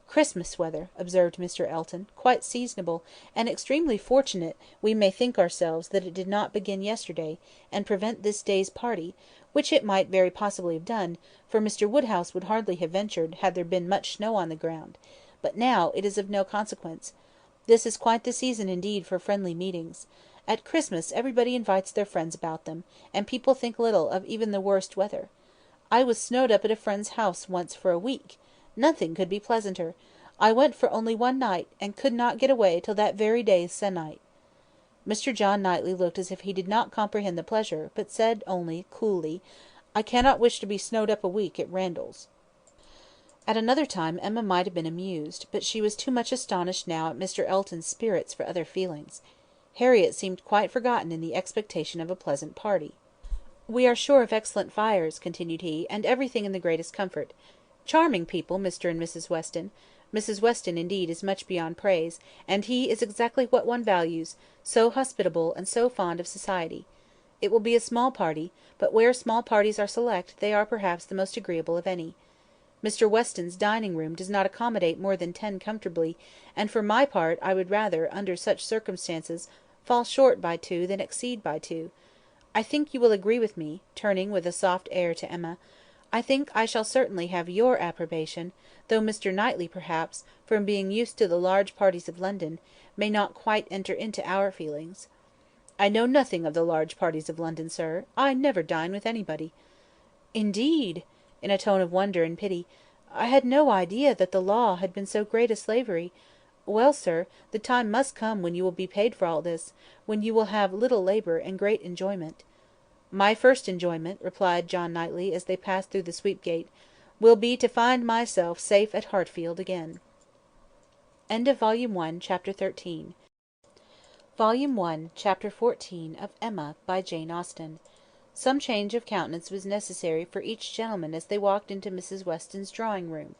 "Christmas weather," observed Mr. Elton, "quite seasonable, and extremely fortunate we may think ourselves that it did not begin yesterday, and prevent this day's party, which it might very possibly have done, for Mr. Woodhouse would hardly have ventured had there been much snow on the ground; but now it is of no consequence. This is quite the season indeed for friendly meetings. At Christmas everybody invites their friends about them, and people think little of even the worst weather. I was snowed up at a friend's house once for a week. Nothing could be pleasanter. I went for only one night, and could not get away till that very day's se'nnight." Mr. John Knightley looked as if he did not comprehend the pleasure, but said only, coolly, "I cannot wish to be snowed up a week at Randall's." At another time Emma might have been amused, but she was too much astonished now at Mr. Elton's spirits for other feelings. Harriet seemed quite forgotten in the expectation of a pleasant party. "We are sure of excellent fires," continued he, "and everything in the greatest comfort. Charming people, Mr. and Mrs. Weston. Mrs. Weston, indeed, is much beyond praise, and he is exactly what one values, so hospitable and so fond of society. It will be a small party, but where small parties are select, they are perhaps the most agreeable of any. Mr. Weston's dining room does not accommodate more than 10 comfortably, and for my part I would rather, under such circumstances, fall short by 2 than exceed by 2. I think you will agree with me," turning with a soft air to Emma, "I think I shall certainly have your approbation, though Mr. Knightley, perhaps, from being used to the large parties of London, may not quite enter into our feelings." "I know nothing of the large parties of London, sir. I never dine with anybody." "Indeed!" in a tone of wonder and pity. "I had no idea that the law had been so great a slavery. Well, sir, the time must come when you will be paid for all this, when you will have little labour and great enjoyment." "My first enjoyment," replied John Knightley, as they passed through the sweep gate, "will be to find myself safe at Hartfield again." Volume 1, Chapter 13. Volume 1, Chapter 14 of Emma, by Jane Austen. Some change of countenance was necessary for each gentleman as they walked into Mrs. Weston's drawing room.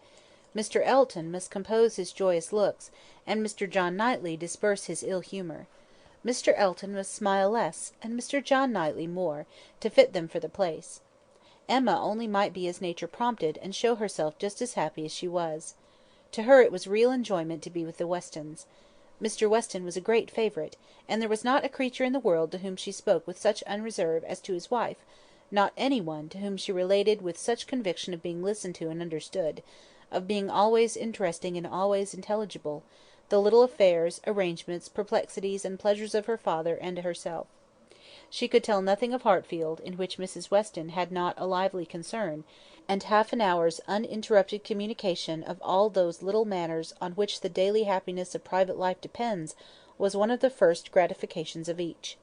Mr. Elton must compose his joyous looks, and Mr. John Knightley disperse his ill humour. Mr. Elton must smile less, and Mr. John Knightley more, to fit them for the place. Emma only might be as nature prompted, and show herself just as happy as she was. To her it was real enjoyment to be with the Westons. Mr. Weston was a great favourite, and there was not a creature in the world to whom she spoke with such unreserve as to his wife, not any one to whom she related with such conviction of being listened to and understood, of being always interesting and always intelligible, the little affairs, arrangements, perplexities, and pleasures of her father and herself. She could tell nothing of Hartfield, in which Mrs. Weston had not a lively concern, and half an hour's uninterrupted communication of all those little matters on which the daily happiness of private life depends was one of the first gratifications of each.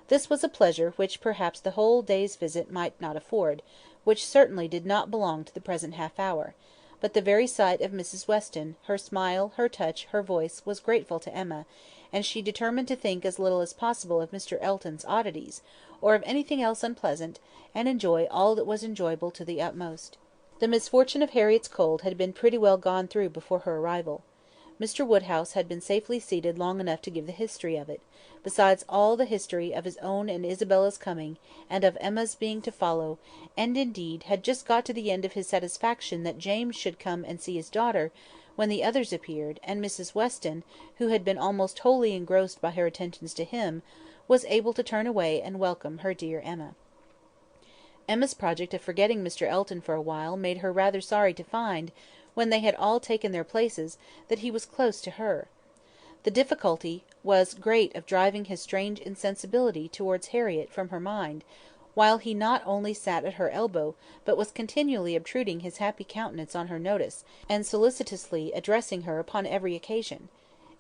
This was a pleasure which perhaps the whole day's visit might not afford, which certainly did not belong to the present half hour; but the very sight of Mrs. Weston, her smile, her touch, her voice, was grateful to Emma, and she determined to think as little as possible of Mr. Elton's oddities, or of anything else unpleasant, and enjoy all that was enjoyable to the utmost. The misfortune of Harriet's cold had been pretty well gone through before her arrival. Mr. Woodhouse had been safely seated long enough to give the history of it, besides all the history of his own and Isabella's coming, and of Emma's being to follow, and indeed had just got to the end of his satisfaction that James should come and see his daughter, when the others appeared, and Mrs. Weston, who had been almost wholly engrossed by her attentions to him, was able to turn away and welcome her dear Emma. Emma's project of forgetting Mr. Elton for a while made her rather sorry to find, when they had all taken their places, that he was close to her. The difficulty was great of driving his strange insensibility towards Harriet from her mind, while he not only sat at her elbow, but was continually obtruding his happy countenance on her notice, and solicitously addressing her upon every occasion.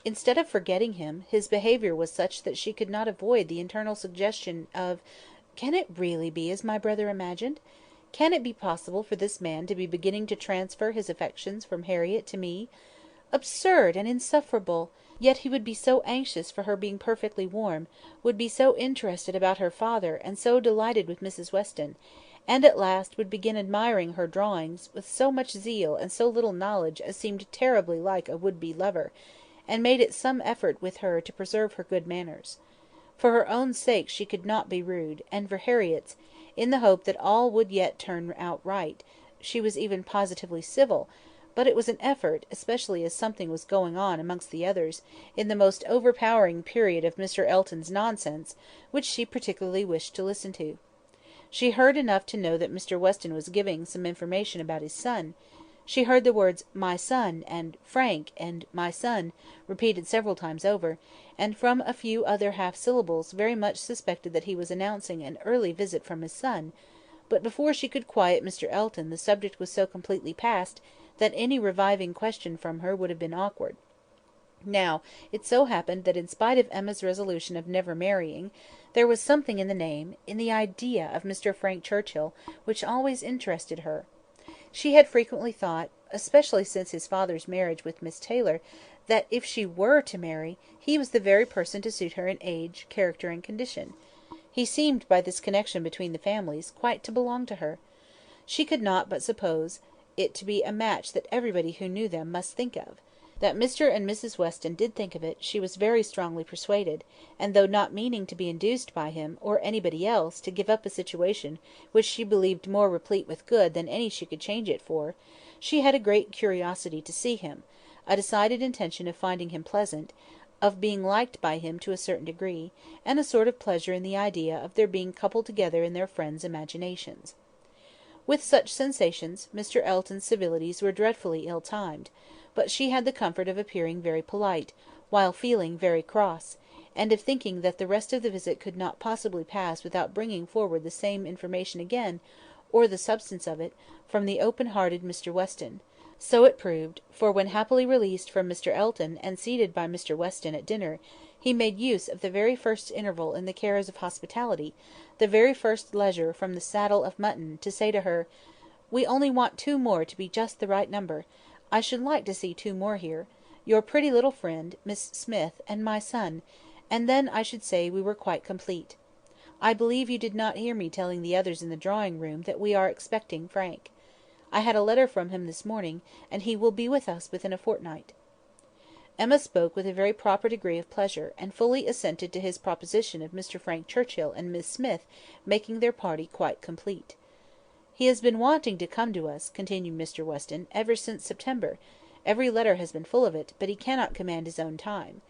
Instead of forgetting him, his behaviour was such that she could not avoid the internal suggestion of "Can it really be as my brother imagined? Can it be possible for this man to be beginning to transfer his affections from Harriet to me? Absurd and insufferable! Yet he would be so anxious for her being perfectly warm, would be so interested about her father, and so delighted with Mrs. Weston, and at last would begin admiring her drawings with so much zeal and so little knowledge as seemed terribly like a would-be lover, and made it some effort with her to preserve her good manners. For her own sake she could not be rude, and for Harriet's, in the hope that all would yet turn out right, she was even positively civil; but it was an effort, especially as something was going on amongst the others, in the most overpowering period of Mr. Elton's nonsense, which she particularly wished to listen to. She heard enough to know that Mr. Weston was giving some information about his son. She heard the words "my son," and "Frank," and "my son," repeated several times over, and from a few other half syllables very much suspected that he was announcing an early visit from his son; but before she could quiet Mr. Elton the subject was so completely past, that any reviving question from her would have been awkward. Now, it so happened that in spite of Emma's resolution of never marrying, there was something in the name, in the idea of Mr. Frank Churchill, which always interested her. She had frequently thought, especially since his father's marriage with Miss Taylor, that if she were to marry, he was the very person to suit her in age, character, and condition. He seemed, by this connection between the families, quite to belong to her. She could not but suppose it to be a match that everybody who knew them must think of. That Mr. and Mrs. Weston did think of it, she was very strongly persuaded; and though not meaning to be induced by him, or anybody else, to give up a situation which she believed more replete with good than any she could change it for, she had a great curiosity to see him, a decided intention of finding him pleasant, of being liked by him to a certain degree, and a sort of pleasure in the idea of their being coupled together in their friends' imaginations. With such sensations, Mr. Elton's civilities were dreadfully ill-timed; but she had the comfort of appearing very polite, while feeling very cross, and of thinking that the rest of the visit could not possibly pass without bringing forward the same information again, or the substance of it, from the open-hearted Mr. Weston. So it proved; for when happily released from Mr. Elton, and seated by Mr. Weston at dinner, he made use of the very first interval in the cares of hospitality, the very first leisure from the saddle of mutton, to say to her, "We only want 2 more to be just the right number. I should like to see 2 more here. Your pretty little friend, Miss Smith, and my son, and then I should say we were quite complete. I believe you did not hear me telling the others in the drawing-room that we are expecting Frank. I had a letter from him this morning, and he will be with us within a fortnight." Emma spoke with a very proper degree of pleasure, and fully assented to his proposition of Mr. Frank Churchill and Miss Smith making their party quite complete. "He has been wanting to come to us," continued Mr. Weston, "ever since September. Every letter has been full of it, but he cannot command his own time.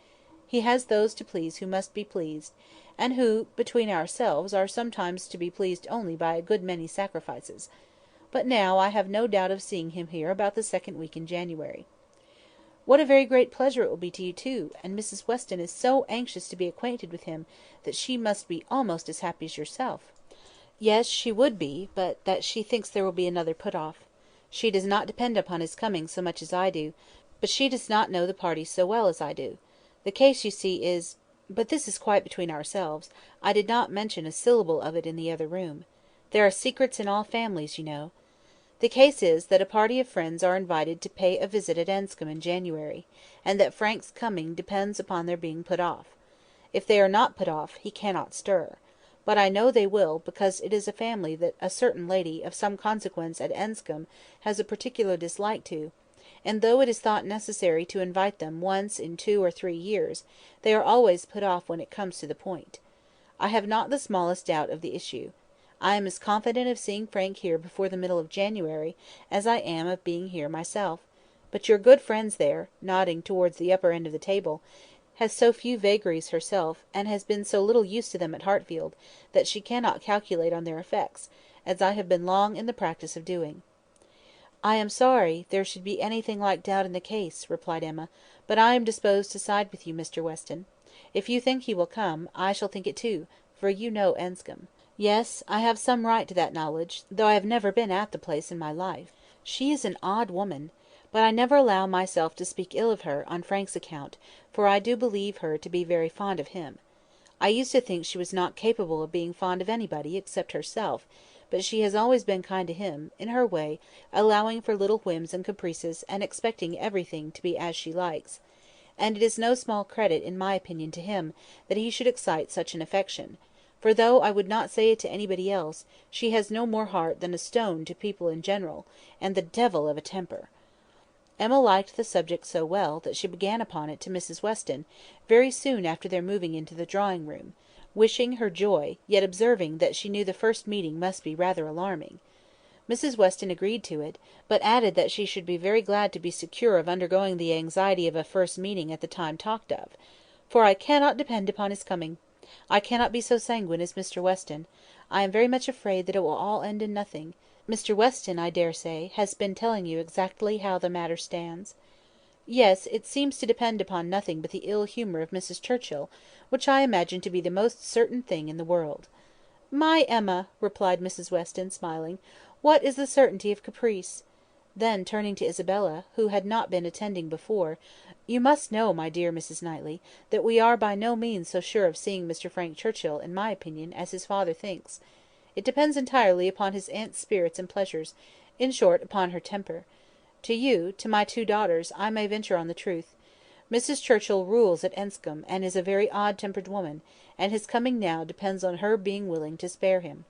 He has those to please who must be pleased, and who, between ourselves, are sometimes to be pleased only by a good many sacrifices. But now I have no doubt of seeing him here about the 2nd week in January." What a very great pleasure it will be to you too; and Mrs. Weston is so anxious to be acquainted with him, that she must be almost as happy as yourself." "Yes, she would be, but that she thinks there will be another put off. She does not depend upon his coming so much as I do, but she does not know the parties so well as I do. The case, you see, is—but this is quite between ourselves; I did not mention a syllable of it in the other room. There are secrets in all families, you know. The case is, that a party of friends are invited to pay a visit at Enscombe in January, and that Frank's coming depends upon their being put off. If they are not put off, he cannot stir. But I know they will, because it is a family that a certain lady, of some consequence at Enscombe, has a particular dislike to; and though it is thought necessary to invite them once in 2 or 3 years, they are always put off when it comes to the point. I have not the smallest doubt of the issue. I am as confident of seeing Frank here before the middle of January, as I am of being here myself; but your good friends there," nodding towards the upper end of the table, "has so few vagaries herself, and has been so little used to them at Hartfield, that she cannot calculate on their effects, as I have been long in the practice of doing." "I am sorry there should be anything like doubt in the case," replied Emma; "but I am disposed to side with you, Mr. Weston. If you think he will come, I shall think it too, for you know Enscombe." "Yes, I have some right to that knowledge, though I have never been at the place in my life. She is an odd woman; but I never allow myself to speak ill of her, on Frank's account, for I do believe her to be very fond of him. I used to think she was not capable of being fond of anybody, except herself; but she has always been kind to him, in her way, allowing for little whims and caprices, and expecting everything to be as she likes. And it is no small credit, in my opinion, to him, that he should excite such an affection; for though I would not say it to anybody else, she has no more heart than a stone to people in general, and the devil of a temper." Emma liked the subject so well, that she began upon it to Mrs. Weston, very soon after their moving into the drawing room, wishing her joy, yet observing that she knew the first meeting must be rather alarming. Mrs. Weston agreed to it, but added that she should be very glad to be secure of undergoing the anxiety of a first meeting at the time talked of; "for I cannot depend upon his coming. I cannot be so sanguine as Mr. Weston. I am very much afraid that it will all end in nothing. Mr. Weston, I dare say, has been telling you exactly how the matter stands?" "Yes, it seems to depend upon nothing but the ill humour of Mrs. Churchill, which I imagine to be the most certain thing in the world." "My Emma!" replied Mrs. Weston, smiling, "what is the certainty of caprice?" Then turning to Isabella, who had not been attending before, "You must know, my dear Mrs. Knightley, that we are by no means so sure of seeing Mr. Frank Churchill, in my opinion, as his father thinks. It depends entirely upon his aunt's spirits and pleasures; in short, upon her temper. To you, to my 2 daughters, I may venture on the truth. Mrs. Churchill rules at Enscombe, and is a very odd tempered woman, and his coming now depends on her being willing to spare him."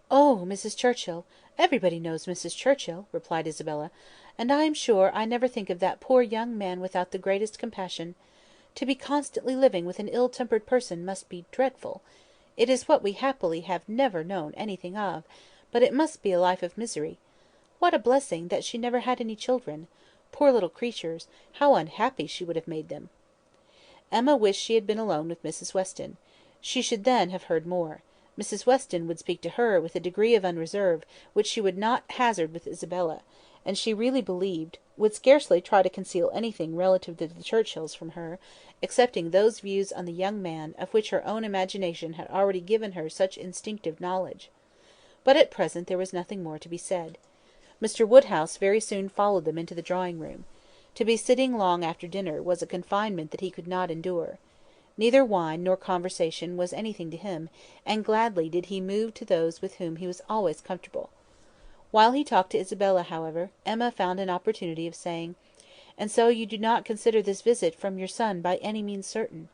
"Oh, Mrs. Churchill! Everybody knows Mrs. Churchill," replied Isabella; "and I am sure I never think of that poor young man without the greatest compassion. To be constantly living with an ill-tempered person must be dreadful. It is what we happily have never known anything of; but it must be a life of misery. What a blessing that she never had any children! Poor little creatures, how unhappy she would have made them!" Emma wished she had been alone with Mrs. Weston. She should then have heard more. Mrs. Weston would speak to her with a degree of unreserve which she would not hazard with Isabella, and she really believed, would scarcely try to conceal anything relative to the Churchills from her, excepting those views on the young man of which her own imagination had already given her such instinctive knowledge. But at present there was nothing more to be said. Mr. Woodhouse very soon followed them into the drawing room. To be sitting long after dinner was a confinement that he could not endure. Neither wine nor conversation was anything to him, and gladly did he move to those with whom he was always comfortable. While he talked to Isabella, however, Emma found an opportunity of saying— "And so you do not consider this visit from your son by any means certain.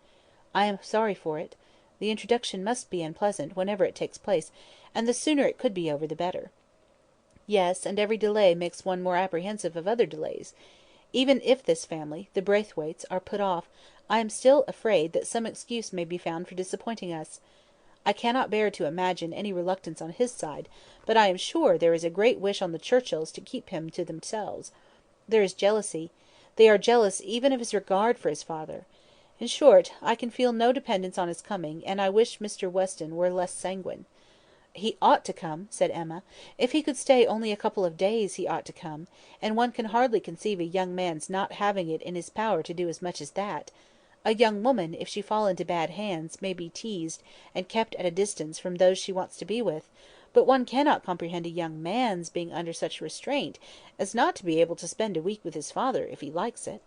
I am sorry for it. The introduction must be unpleasant, whenever it takes place, and the sooner it could be over the better." "Yes, and every delay makes one more apprehensive of other delays. Even if this family, the Braithwaites, are put off, I am still afraid that some excuse may be found for disappointing us. I cannot bear to imagine any reluctance on his side, but I am sure there is a great wish on the Churchills to keep him to themselves. There is jealousy; they are jealous even of his regard for his father. In short, I can feel no dependence on his coming, and I wish Mr. Weston were less sanguine. "He ought to come," said Emma. "If he could stay only a couple of days, he ought to come; and one can hardly conceive a young man's not having it in his power to do as much as that. A young woman, if she fall into bad hands, may be teased, and kept at a distance from those she wants to be with; but one cannot comprehend a young man's being under such restraint as not to be able to spend a week with his father, if he likes it."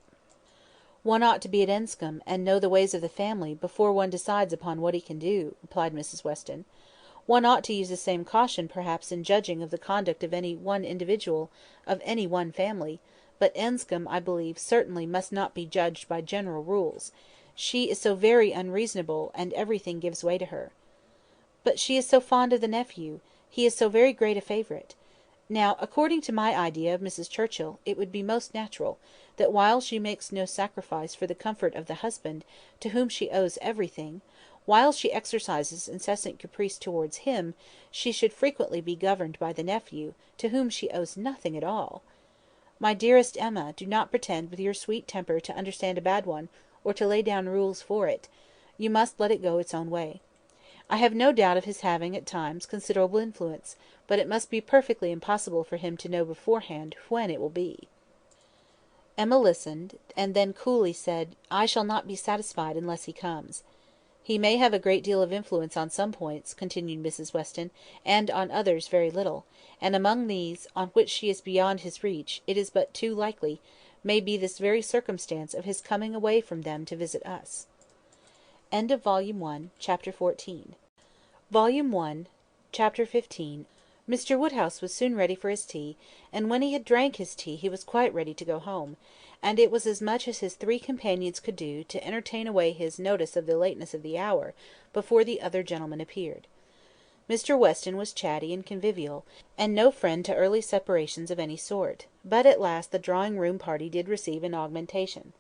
"One ought to be at Enscombe, and know the ways of the family, before one decides upon what he can do," replied Mrs. Weston. "One ought to use the same caution, perhaps, in judging of the conduct of any one individual, of any one family; but Enscombe, I believe, certainly must not be judged by general rules. She is so very unreasonable, and everything gives way to her." "But she is so fond of the nephew. He is so very great a favourite. Now, according to my idea of Mrs. Churchill, it would be most natural, that while she makes no sacrifice for the comfort of the husband, to whom she owes everything, while she exercises incessant caprice towards him, she should frequently be governed by the nephew, to whom she owes nothing at all. My dearest Emma, do not pretend with your sweet temper to understand a bad one, or to lay down rules for it. You must let it go its own way. I have no doubt of his having, at times, considerable influence, but it must be perfectly impossible for him to know beforehand when it will be." Emma listened, and then coolly said, "I shall not be satisfied unless he comes." "He may have a great deal of influence on some points," continued Mrs. Weston, "and on others very little; and among these, on which she is beyond his reach, it is but too likely, may be this very circumstance of his coming away from them to visit us." Volume 1, Chapter 14. Volume 1, Chapter 15. Mr. Woodhouse was soon ready for his tea, and when he had drank his tea he was quite ready to go home, and it was as much as his three companions could do to entertain away his notice of the lateness of the hour, before the other gentlemen appeared. Mr. Weston was chatty and convivial, and no friend to early separations of any sort; but at last the drawing-room party did receive an augmentation.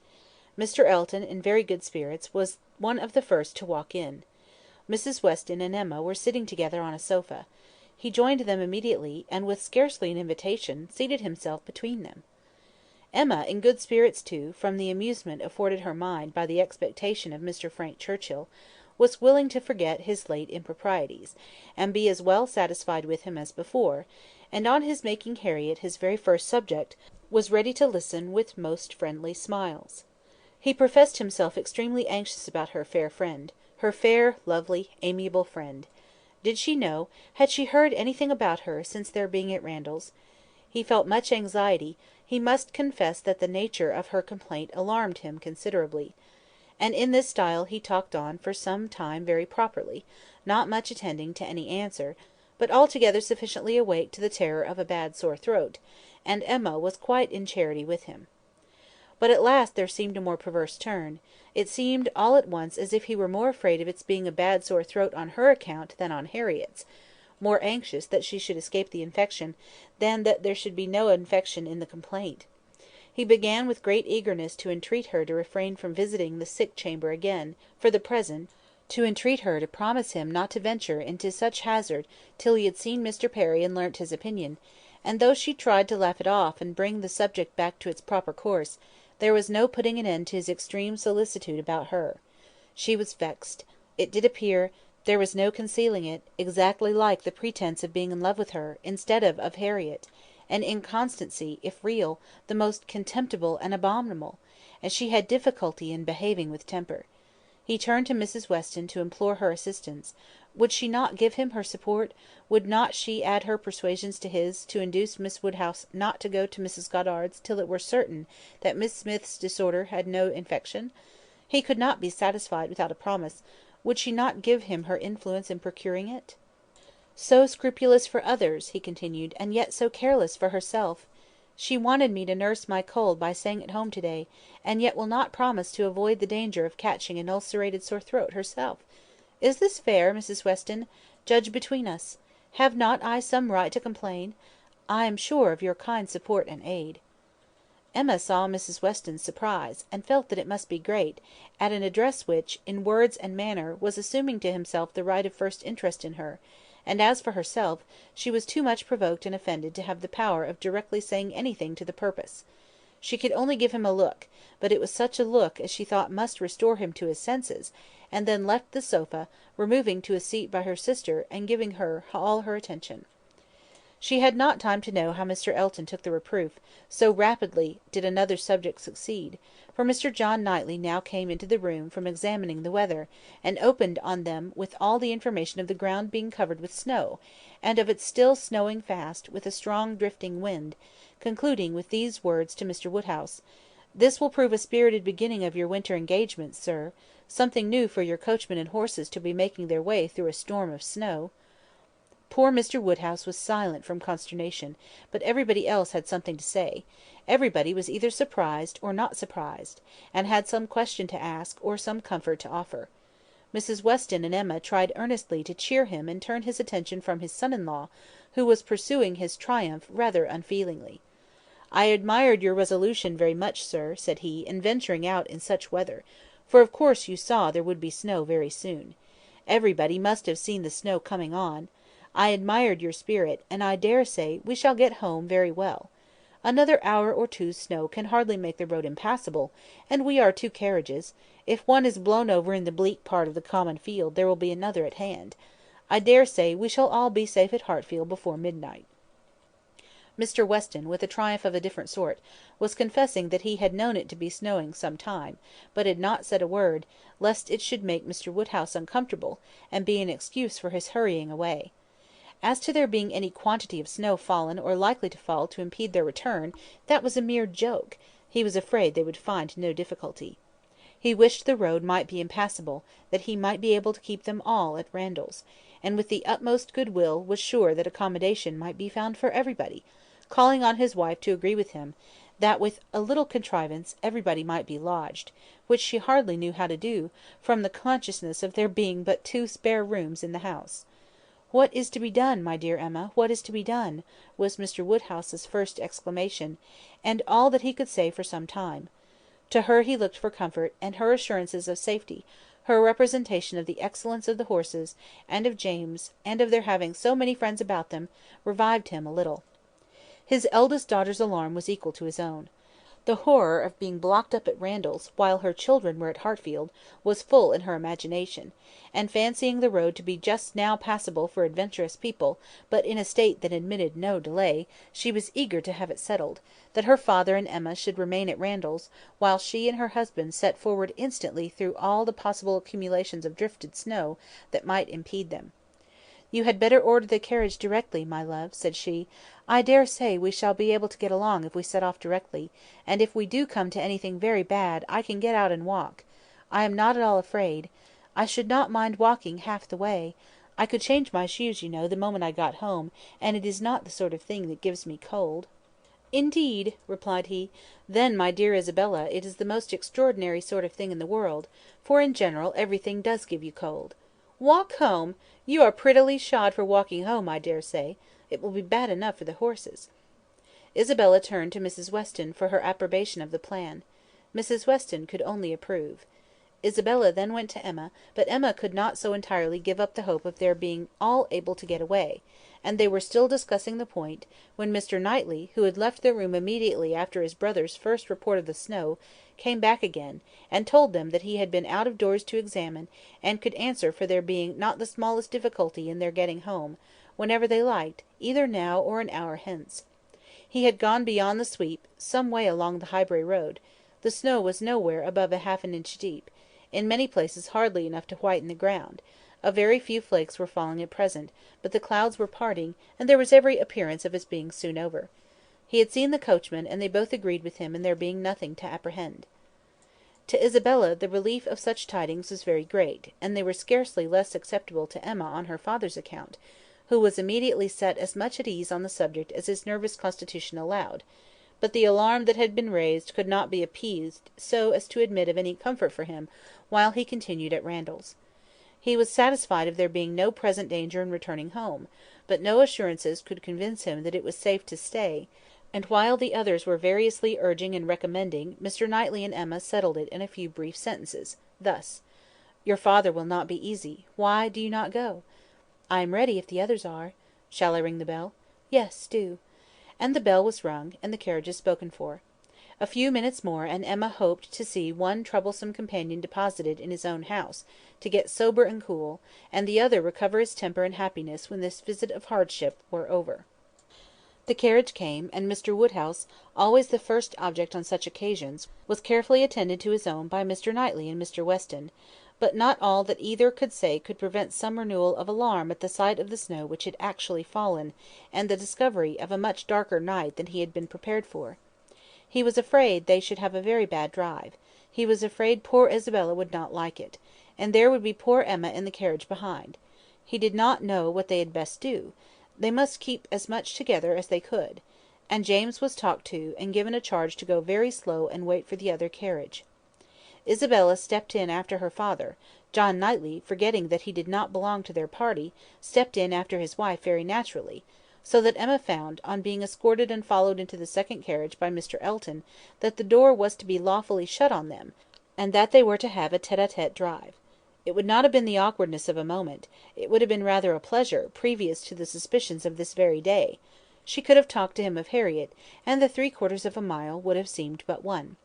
Mr. Elton, in very good spirits, was one of the first to walk in. Mrs. Weston and Emma were sitting together on a sofa. He joined them immediately, and with scarcely an invitation, seated himself between them. Emma, in good spirits too, from the amusement afforded her mind by the expectation of Mr. Frank Churchill, was willing to forget his late improprieties, and be as well satisfied with him as before, and on his making Harriet his very first subject, was ready to listen with most friendly smiles. He professed himself extremely anxious about her fair friend, her fair, lovely, amiable friend. Did she know, had she heard anything about her since their being at Randalls? He felt much anxiety; he must confess that the nature of her complaint alarmed him considerably. And in this style he talked on for some time very properly, not much attending to any answer, but altogether sufficiently awake to the terror of a bad sore throat, and Emma was quite in charity with him. But at last there seemed a more perverse turn; it seemed all at once as if he were more afraid of its being a bad sore throat on her account than on Harriet's, more anxious that she should escape the infection, than that there should be no infection in the complaint. He began with great eagerness to entreat her to refrain from visiting the sick chamber again, for the present, to entreat her to promise him not to venture into such hazard till he had seen Mr. Perry and learnt his opinion; and though she tried to laugh it off, and bring the subject back to its proper course, there was no putting an end to his extreme solicitude about her. She was vexed. It did appear, there was no concealing it, exactly like the pretence of being in love with her, instead of Harriet; an inconstancy, if real, the most contemptible and abominable; and she had difficulty in behaving with temper. He turned to Mrs. Weston to implore her assistance. Would she not give him her support? Would not she add her persuasions to his, to induce Miss Woodhouse not to go to Mrs. Goddard's till it were certain that Miss Smith's disorder had no infection? He could not be satisfied without a promise. Would she not give him her influence in procuring it? "So scrupulous for others," he continued, "and yet so careless for herself. She wanted me to nurse my cold by staying at home to-day, and yet will not promise to avoid the danger of catching an ulcerated sore throat herself. Is this fair, Mrs. Weston? Judge between us. Have not I some right to complain? I am sure of your kind support and aid." Emma saw Mrs. Weston's surprise, and felt that it must be great, at an address which, in words and manner, was assuming to himself the right of first interest in her; and as for herself, she was too much provoked and offended to have the power of directly saying anything to the purpose. She could only give him a look, but it was such a look as she thought must restore him to his senses, and then left the sofa, removing to a seat by her sister, and giving her all her attention. She had not time to know how Mr. Elton took the reproof, so rapidly did another subject succeed, for Mr. John Knightley now came into the room from examining the weather, and opened on them with all the information of the ground being covered with snow, and of its still snowing fast, with a strong drifting wind, concluding with these words to Mr. Woodhouse: "This will prove a spirited beginning of your winter engagements, sir. Something new for your coachman and horses to be making their way through a storm of snow." Poor Mr. Woodhouse was silent from consternation, but everybody else had something to say; everybody was either surprised or not surprised, and had some question to ask, or some comfort to offer. Mrs. Weston and Emma tried earnestly to cheer him and turn his attention from his son-in-law, who was pursuing his triumph rather unfeelingly. "I admired your resolution very much, sir," said he, "in venturing out in such weather, for of course you saw there would be snow very soon. Everybody must have seen the snow coming on. I admired your spirit, and I dare say we shall get home very well. Another hour or two's snow can hardly make the road impassable, and we are two carriages; if one is blown over in the bleak part of the common field there will be another at hand. I dare say we shall all be safe at Hartfield before midnight." Mr. Weston, with a triumph of a different sort, was confessing that he had known it to be snowing some time, but had not said a word, lest it should make Mr. Woodhouse uncomfortable, and be an excuse for his hurrying away. As to there being any quantity of snow fallen or likely to fall to impede their return, that was a mere joke; he was afraid they would find no difficulty. He wished the road might be impassable, that he might be able to keep them all at Randalls, and with the utmost goodwill was sure that accommodation might be found for everybody, calling on his wife to agree with him, that with a little contrivance everybody might be lodged, which she hardly knew how to do, from the consciousness of there being but 2 spare rooms in the house. "What is to be done, my dear Emma, what is to be done?" was Mr. Woodhouse's first exclamation, and all that he could say for some time. To her he looked for comfort, and her assurances of safety, her representation of the excellence of the horses, and of James, and of their having so many friends about them, revived him a little. His eldest daughter's alarm was equal to his own. The horror of being blocked up at Randalls, while her children were at Hartfield, was full in her imagination; and fancying the road to be just now passable for adventurous people, but in a state that admitted no delay, she was eager to have it settled, that her father and Emma should remain at Randalls, while she and her husband set forward instantly through all the possible accumulations of drifted snow that might impede them. "You had better order the carriage directly, my love," said she. "I dare say we shall be able to get along if we set off directly; and if we do come to anything very bad, I can get out and walk. I am not at all afraid. I should not mind walking half the way. I could change my shoes, you know, the moment I got home, and it is not the sort of thing that gives me cold." "Indeed!" replied he. "Then, my dear Isabella, it is the most extraordinary sort of thing in the world, for in general everything does give you cold. Walk home! You are prettily shod for walking home, I dare say. It will be bad enough for the horses." Isabella turned to Mrs. Weston for her approbation of the plan. Mrs. Weston could only approve. Isabella then went to Emma, but Emma could not so entirely give up the hope of their being all able to get away; and they were still discussing the point, when Mr. Knightley, who had left the room immediately after his brother's first report of the snow, came back again, and told them that he had been out of doors to examine, and could answer for there being not the smallest difficulty in their getting home, whenever they liked, either now or an hour hence. He had gone beyond the sweep, some way along the Highbury road; the snow was nowhere above half an inch deep, in many places hardly enough to whiten the ground; a very few flakes were falling at present, but the clouds were parting, and there was every appearance of its being soon over. He had seen the coachman, and they both agreed with him in there being nothing to apprehend. To Isabella the relief of such tidings was very great, and they were scarcely less acceptable to Emma on her father's account, who was immediately set as much at ease on the subject as his nervous constitution allowed; but the alarm that had been raised could not be appeased so as to admit of any comfort for him while he continued at Randalls. He was satisfied of there being no present danger in returning home, but no assurances could convince him that it was safe to stay; and while the others were variously urging and recommending, Mr. Knightley and Emma settled it in a few brief sentences, thus: "Your father will not be easy. Why do you not go?" "I am ready, if the others are." "Shall I ring the bell?" "Yes, do." And the bell was rung, and the carriages spoken for. A few minutes more, and Emma hoped to see one troublesome companion deposited in his own house, to get sober and cool, and the other recover his temper and happiness when this visit of hardship were over. The carriage came, and Mr. Woodhouse, always the first object on such occasions, was carefully attended to his own by Mr. Knightley and Mr. Weston; but not all that either could say could prevent some renewal of alarm at the sight of the snow which had actually fallen, and the discovery of a much darker night than he had been prepared for. He was afraid they should have a very bad drive; he was afraid poor Isabella would not like it; and there would be poor Emma in the carriage behind. He did not know what they had best do; they must keep as much together as they could; and James was talked to, and given a charge to go very slow and wait for the other carriage. Isabella stepped in after her father; John Knightley, forgetting that he did not belong to their party, stepped in after his wife very naturally; so that Emma found, on being escorted and followed into the second carriage by Mr. Elton, that the door was to be lawfully shut on them, and that they were to have a tête-à-tête drive. It would not have been the awkwardness of a moment; it would have been rather a pleasure, previous to the suspicions of this very day. She could have talked to him of Harriet, and the 3/4 of a mile would have seemed but one.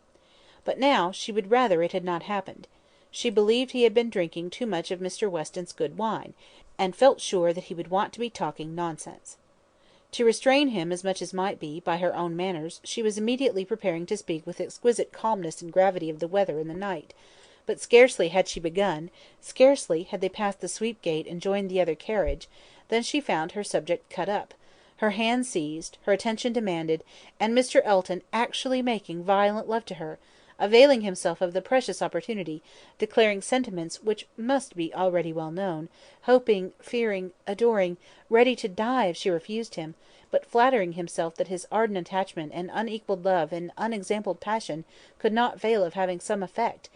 But now she would rather it had not happened. She believed he had been drinking too much of Mr. Weston's good wine, and felt sure that he would want to be talking nonsense. To restrain him as much as might be, by her own manners, she was immediately preparing to speak with exquisite calmness and gravity of the weather and the night; but scarcely had she begun, scarcely had they passed the sweep gate and joined the other carriage, than she found her subject cut up, her hand seized, her attention demanded, and Mr. Elton actually making violent love to her, availing himself of the precious opportunity, declaring sentiments which must be already well known, hoping, fearing, adoring, ready to die if she refused him, but flattering himself that his ardent attachment and unequalled love and unexampled passion could not fail of having some effect;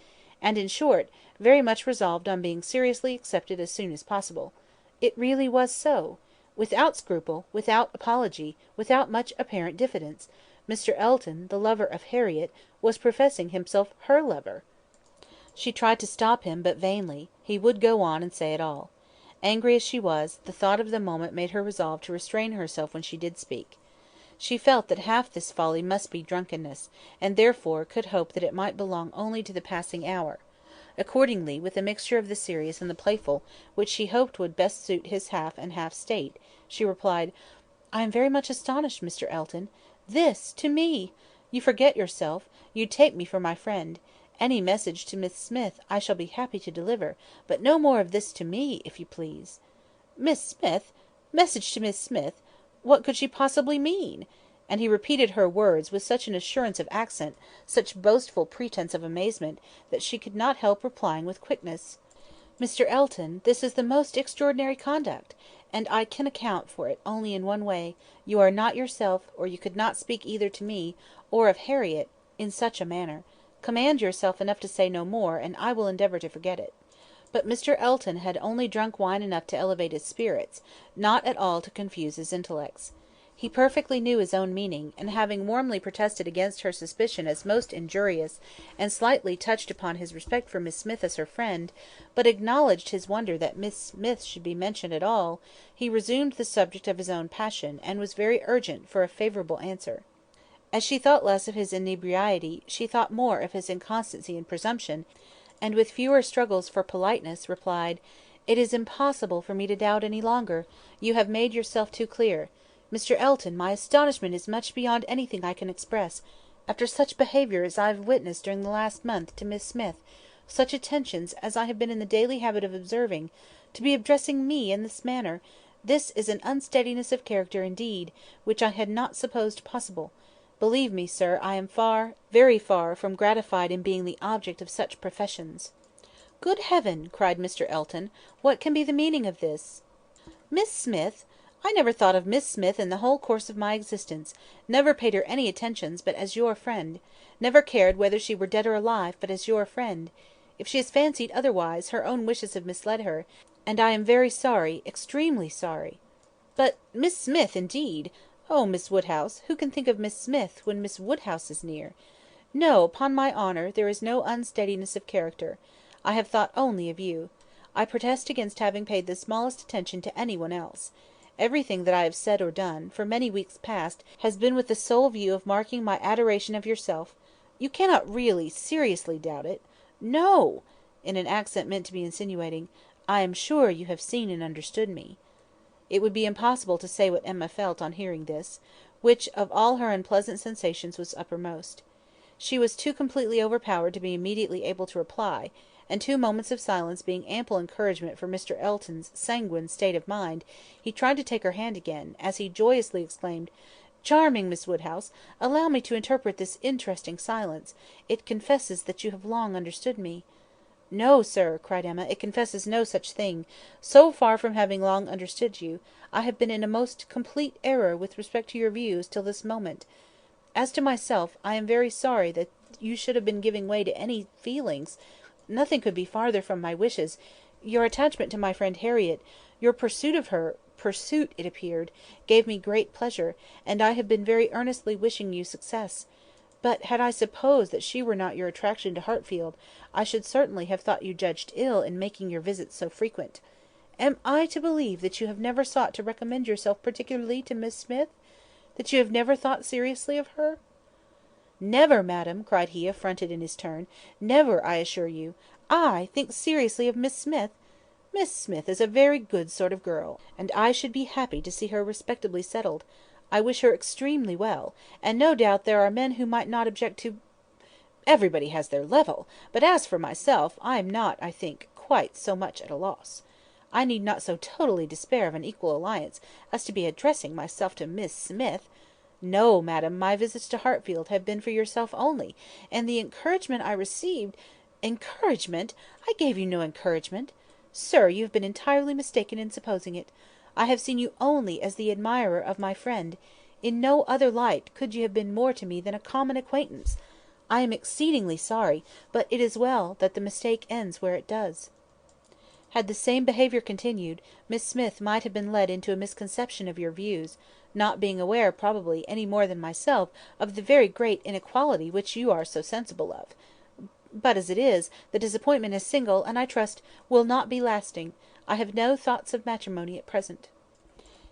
and, in short, very much resolved on being seriously accepted as soon as possible. It really was so. Without scruple, without apology, without much apparent diffidence, Mr. Elton, the lover of Harriet, was professing himself her lover. She tried to stop him, but vainly; he would go on and say it all. Angry as she was, the thought of the moment made her resolve to restrain herself when she did speak. She felt that half this folly must be drunkenness, and therefore could hope that it might belong only to the passing hour. Accordingly, with a mixture of the serious and the playful, which she hoped would best suit his half and half state, she replied, "I am very much astonished, Mr. Elton. This to me! You forget yourself; you take me for my friend. Any message to Miss Smith I shall be happy to deliver, but no more of this to me, if you please." Miss Smith! Message to Miss Smith! What could she possibly mean? And he repeated her words with such an assurance of accent, such boastful pretence of amazement, that she could not help replying with quickness, "Mr. Elton, this is the most extraordinary conduct, and I can account for it only in one way: you are not yourself, or you could not speak either to me, or of Harriet, in such a manner. Command yourself enough to say no more, and I will endeavour to forget it." But Mr. Elton had only drunk wine enough to elevate his spirits, not at all to confuse his intellects. He perfectly knew his own meaning, and having warmly protested against her suspicion as most injurious, and slightly touched upon his respect for Miss Smith as her friend, but acknowledged his wonder that Miss Smith should be mentioned at all, he resumed the subject of his own passion, and was very urgent for a favourable answer. As she thought less of his inebriety, she thought more of his inconstancy and presumption, and with fewer struggles for politeness, replied, "It is impossible for me to doubt any longer; you have made yourself too clear. Mr. Elton, my astonishment is much beyond anything I can express. After such behaviour as I have witnessed during the last month to Miss Smith, such attentions as I have been in the daily habit of observing, to be addressing me in this manner, this is an unsteadiness of character indeed, which I had not supposed possible. Believe me, sir, I am far, very far, from gratified in being the object of such professions." "Good heaven!" cried Mr. Elton, "what can be the meaning of this?" "Miss Smith! I never thought of Miss Smith in the whole course of my existence; never paid her any attentions but as your friend; never cared whether she were dead or alive, but as your friend. If she has fancied otherwise, her own wishes have misled her, and I am very sorry, extremely sorry." "But Miss Smith, indeed! Oh, Miss Woodhouse, who can think of Miss Smith when Miss Woodhouse is near? No, upon my honour, there is no unsteadiness of character. I have thought only of you. I protest against having paid the smallest attention to any one else. Everything that I have said or done, for many weeks past, has been with the sole view of marking my adoration of yourself. You cannot really, seriously doubt it. No!" in an accent meant to be insinuating. "I am sure you have seen and understood me." It would be impossible to say what Emma felt on hearing this, which of all her unpleasant sensations was uppermost. She was too completely overpowered to be immediately able to reply, and 2 moments of silence being ample encouragement for Mr. Elton's sanguine state of mind, he tried to take her hand again, as he joyously exclaimed, "Charming Miss Woodhouse, allow me to interpret this interesting silence. It confesses that you have long understood me." "No, sir," cried Emma, "it confesses no such thing. So far from having long understood you, I have been in a most complete error with respect to your views till this moment. As to myself, I am very sorry that you should have been giving way to any feelings. Nothing could be farther from my wishes. Your attachment to my friend Harriet, your pursuit of her—pursuit, it appeared, gave me great pleasure, and I have been very earnestly wishing you success. But had I supposed that she were not your attraction to Hartfield, I should certainly have thought you judged ill in making your visits so frequent. Am I to believe that you have never sought to recommend yourself particularly to Miss Smith? That you have never thought seriously of her?" "Never, madam," cried he, affronted in his turn. "Never, I assure you. I think seriously of Miss Smith! Miss Smith is a very good sort of girl, and I should be happy to see her respectably settled. I wish her extremely well, and no doubt there are men who might not object to— Everybody has their level; but as for myself, I am not, I think, quite so much at a loss. I need not so totally despair of an equal alliance as to be addressing myself to Miss Smith. No, madam, my visits to Hartfield have been for yourself only, and the encouragement I received— Encouragement! I gave you no encouragement. Sir, you have been entirely mistaken in supposing it. I have seen you only as the admirer of my friend. In no other light could you have been more to me than a common acquaintance. I am exceedingly sorry, but it is well that the mistake ends where it does." Had the same behaviour continued, Miss Smith might have been led into a misconception of your views, not being aware, probably, any more than myself, of the very great inequality which you are so sensible of. But as it is, the disappointment is single, and I trust will not be lasting. I have no thoughts of matrimony at present."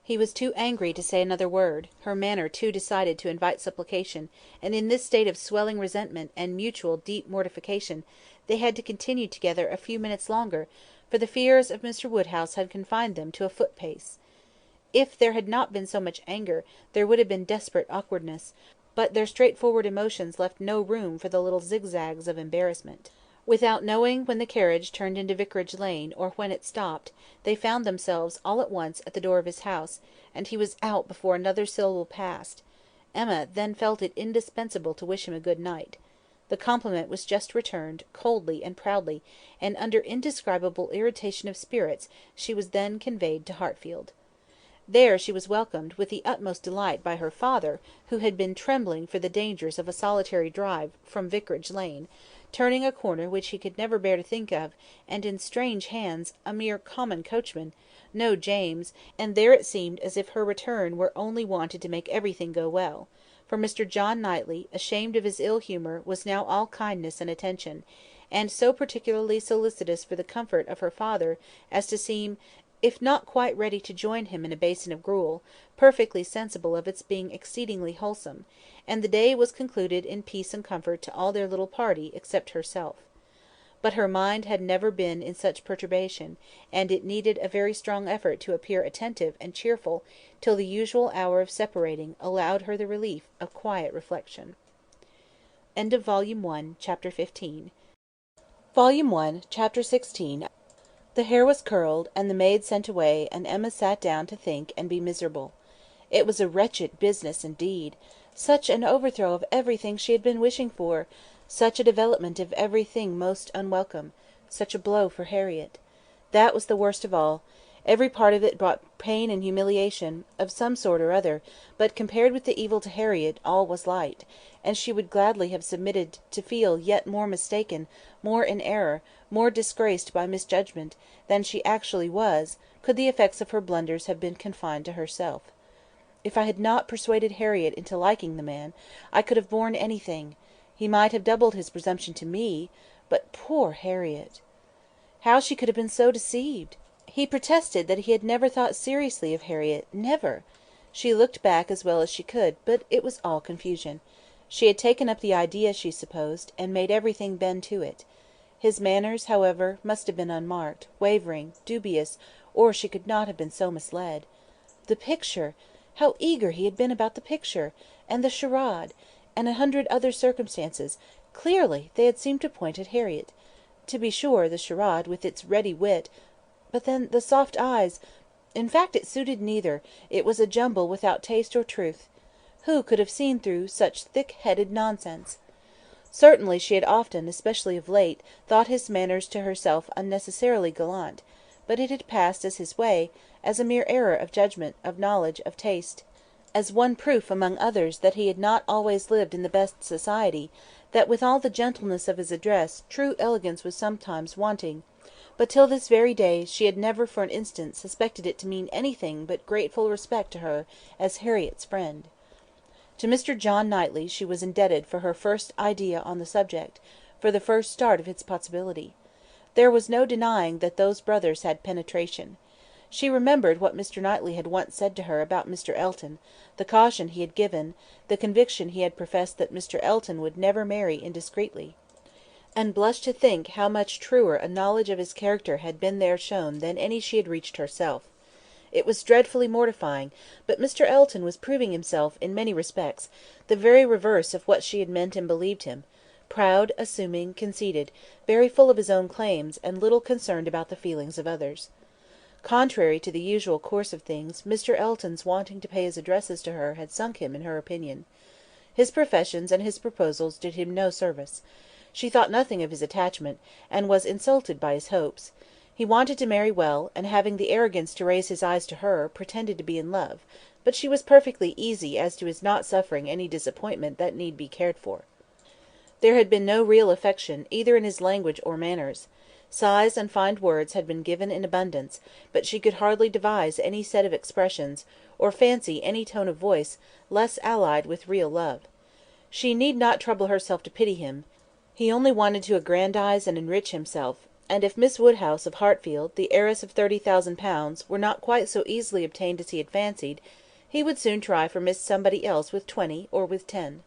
He was too angry to say another word, her manner too decided to invite supplication, and in this state of swelling resentment and mutual deep mortification, they had to continue together a few minutes longer, for the fears of Mr. Woodhouse had confined them to a foot pace. If there had not been so much anger, there would have been desperate awkwardness, but their straightforward emotions left no room for the little zigzags of embarrassment. Without knowing when the carriage turned into Vicarage Lane, or when it stopped, they found themselves all at once at the door of his house, and he was out before another syllable passed. Emma then felt it indispensable to wish him a good night. The compliment was just returned, coldly and proudly, and under indescribable irritation of spirits she was then conveyed to Hartfield. There she was welcomed with the utmost delight by her father, who had been trembling for the dangers of a solitary drive from Vicarage Lane, turning a corner which he could never bear to think of, and in strange hands, a mere common coachman, no James, and there it seemed as if her return were only wanted to make everything go well; for Mr. John Knightley, ashamed of his ill humour, was now all kindness and attention, and so particularly solicitous for the comfort of her father as to seem, if not quite ready to join him in a basin of gruel, perfectly sensible of its being exceedingly wholesome; and the day was concluded in peace and comfort to all their little party except herself. But her mind had never been in such perturbation, and it needed a very strong effort to appear attentive and cheerful till the usual hour of separating allowed her the relief of quiet reflection. End of Volume 1, Chapter 15. Volume 1, Chapter 16. The hair was curled, and the maid sent away, and Emma sat down to think and be miserable. It was a wretched business indeed. Such an overthrow of everything she had been wishing for! Such a development of everything most unwelcome! Such a blow for Harriet! That was the worst of all. Every part of it brought pain and humiliation, of some sort or other, but compared with the evil to Harriet, all was light, and she would gladly have submitted to feel yet more mistaken, more in error, more disgraced by misjudgment, than she actually was, could the effects of her blunders have been confined to herself. If I had not persuaded Harriet into liking the man, I could have borne anything. He might have doubled his presumption to me, but poor Harriet! How she could have been so deceived! He protested that he had never thought seriously of Harriet, never. She looked back as well as she could, but it was all confusion. She had taken up the idea, she supposed, and made everything bend to it. His manners, however, must have been unmarked, wavering, dubious, or she could not have been so misled. The picture! How eager he had been about the picture! And the charade! And 100 other circumstances! Clearly they had seemed to point at Harriet. To be sure, the charade, with its ready wit, but then the soft eyes! In fact, it suited neither; it was a jumble without taste or truth. Who could have seen through such thick-headed nonsense? Certainly she had often, especially of late, thought his manners to herself unnecessarily gallant; but it had passed as his way, as a mere error of judgment, of knowledge, of taste; as one proof among others that he had not always lived in the best society, that with all the gentleness of his address, true elegance was sometimes wanting; but till this very day she had never for an instant suspected it to mean anything but grateful respect to her as Harriet's friend. To Mr. John Knightley she was indebted for her first idea on the subject, for the first start of its possibility. There was no denying that those brothers had penetration. She remembered what Mr. Knightley had once said to her about Mr. Elton, the caution he had given, the conviction he had professed that Mr. Elton would never marry indiscreetly, and blushed to think how much truer a knowledge of his character had been there shown than any she had reached herself. It was dreadfully mortifying, but Mr. Elton was proving himself, in many respects, the very reverse of what she had meant and believed him: proud, assuming, conceited, very full of his own claims, and little concerned about the feelings of others. Contrary to the usual course of things, Mr. Elton's wanting to pay his addresses to her had sunk him in her opinion. His professions and his proposals did him no service. She thought nothing of his attachment, and was insulted by his hopes. He wanted to marry well, and having the arrogance to raise his eyes to her, pretended to be in love; but she was perfectly easy as to his not suffering any disappointment that need be cared for. There had been no real affection, either in his language or manners. Sighs and fine words had been given in abundance, but she could hardly devise any set of expressions, or fancy any tone of voice, less allied with real love. She need not trouble herself to pity him; he only wanted to aggrandise and enrich himself; and if Miss Woodhouse of Hartfield, the heiress of £30,000, were not quite so easily obtained as he had fancied, he would soon try for Miss Somebody else with 20, or with 10.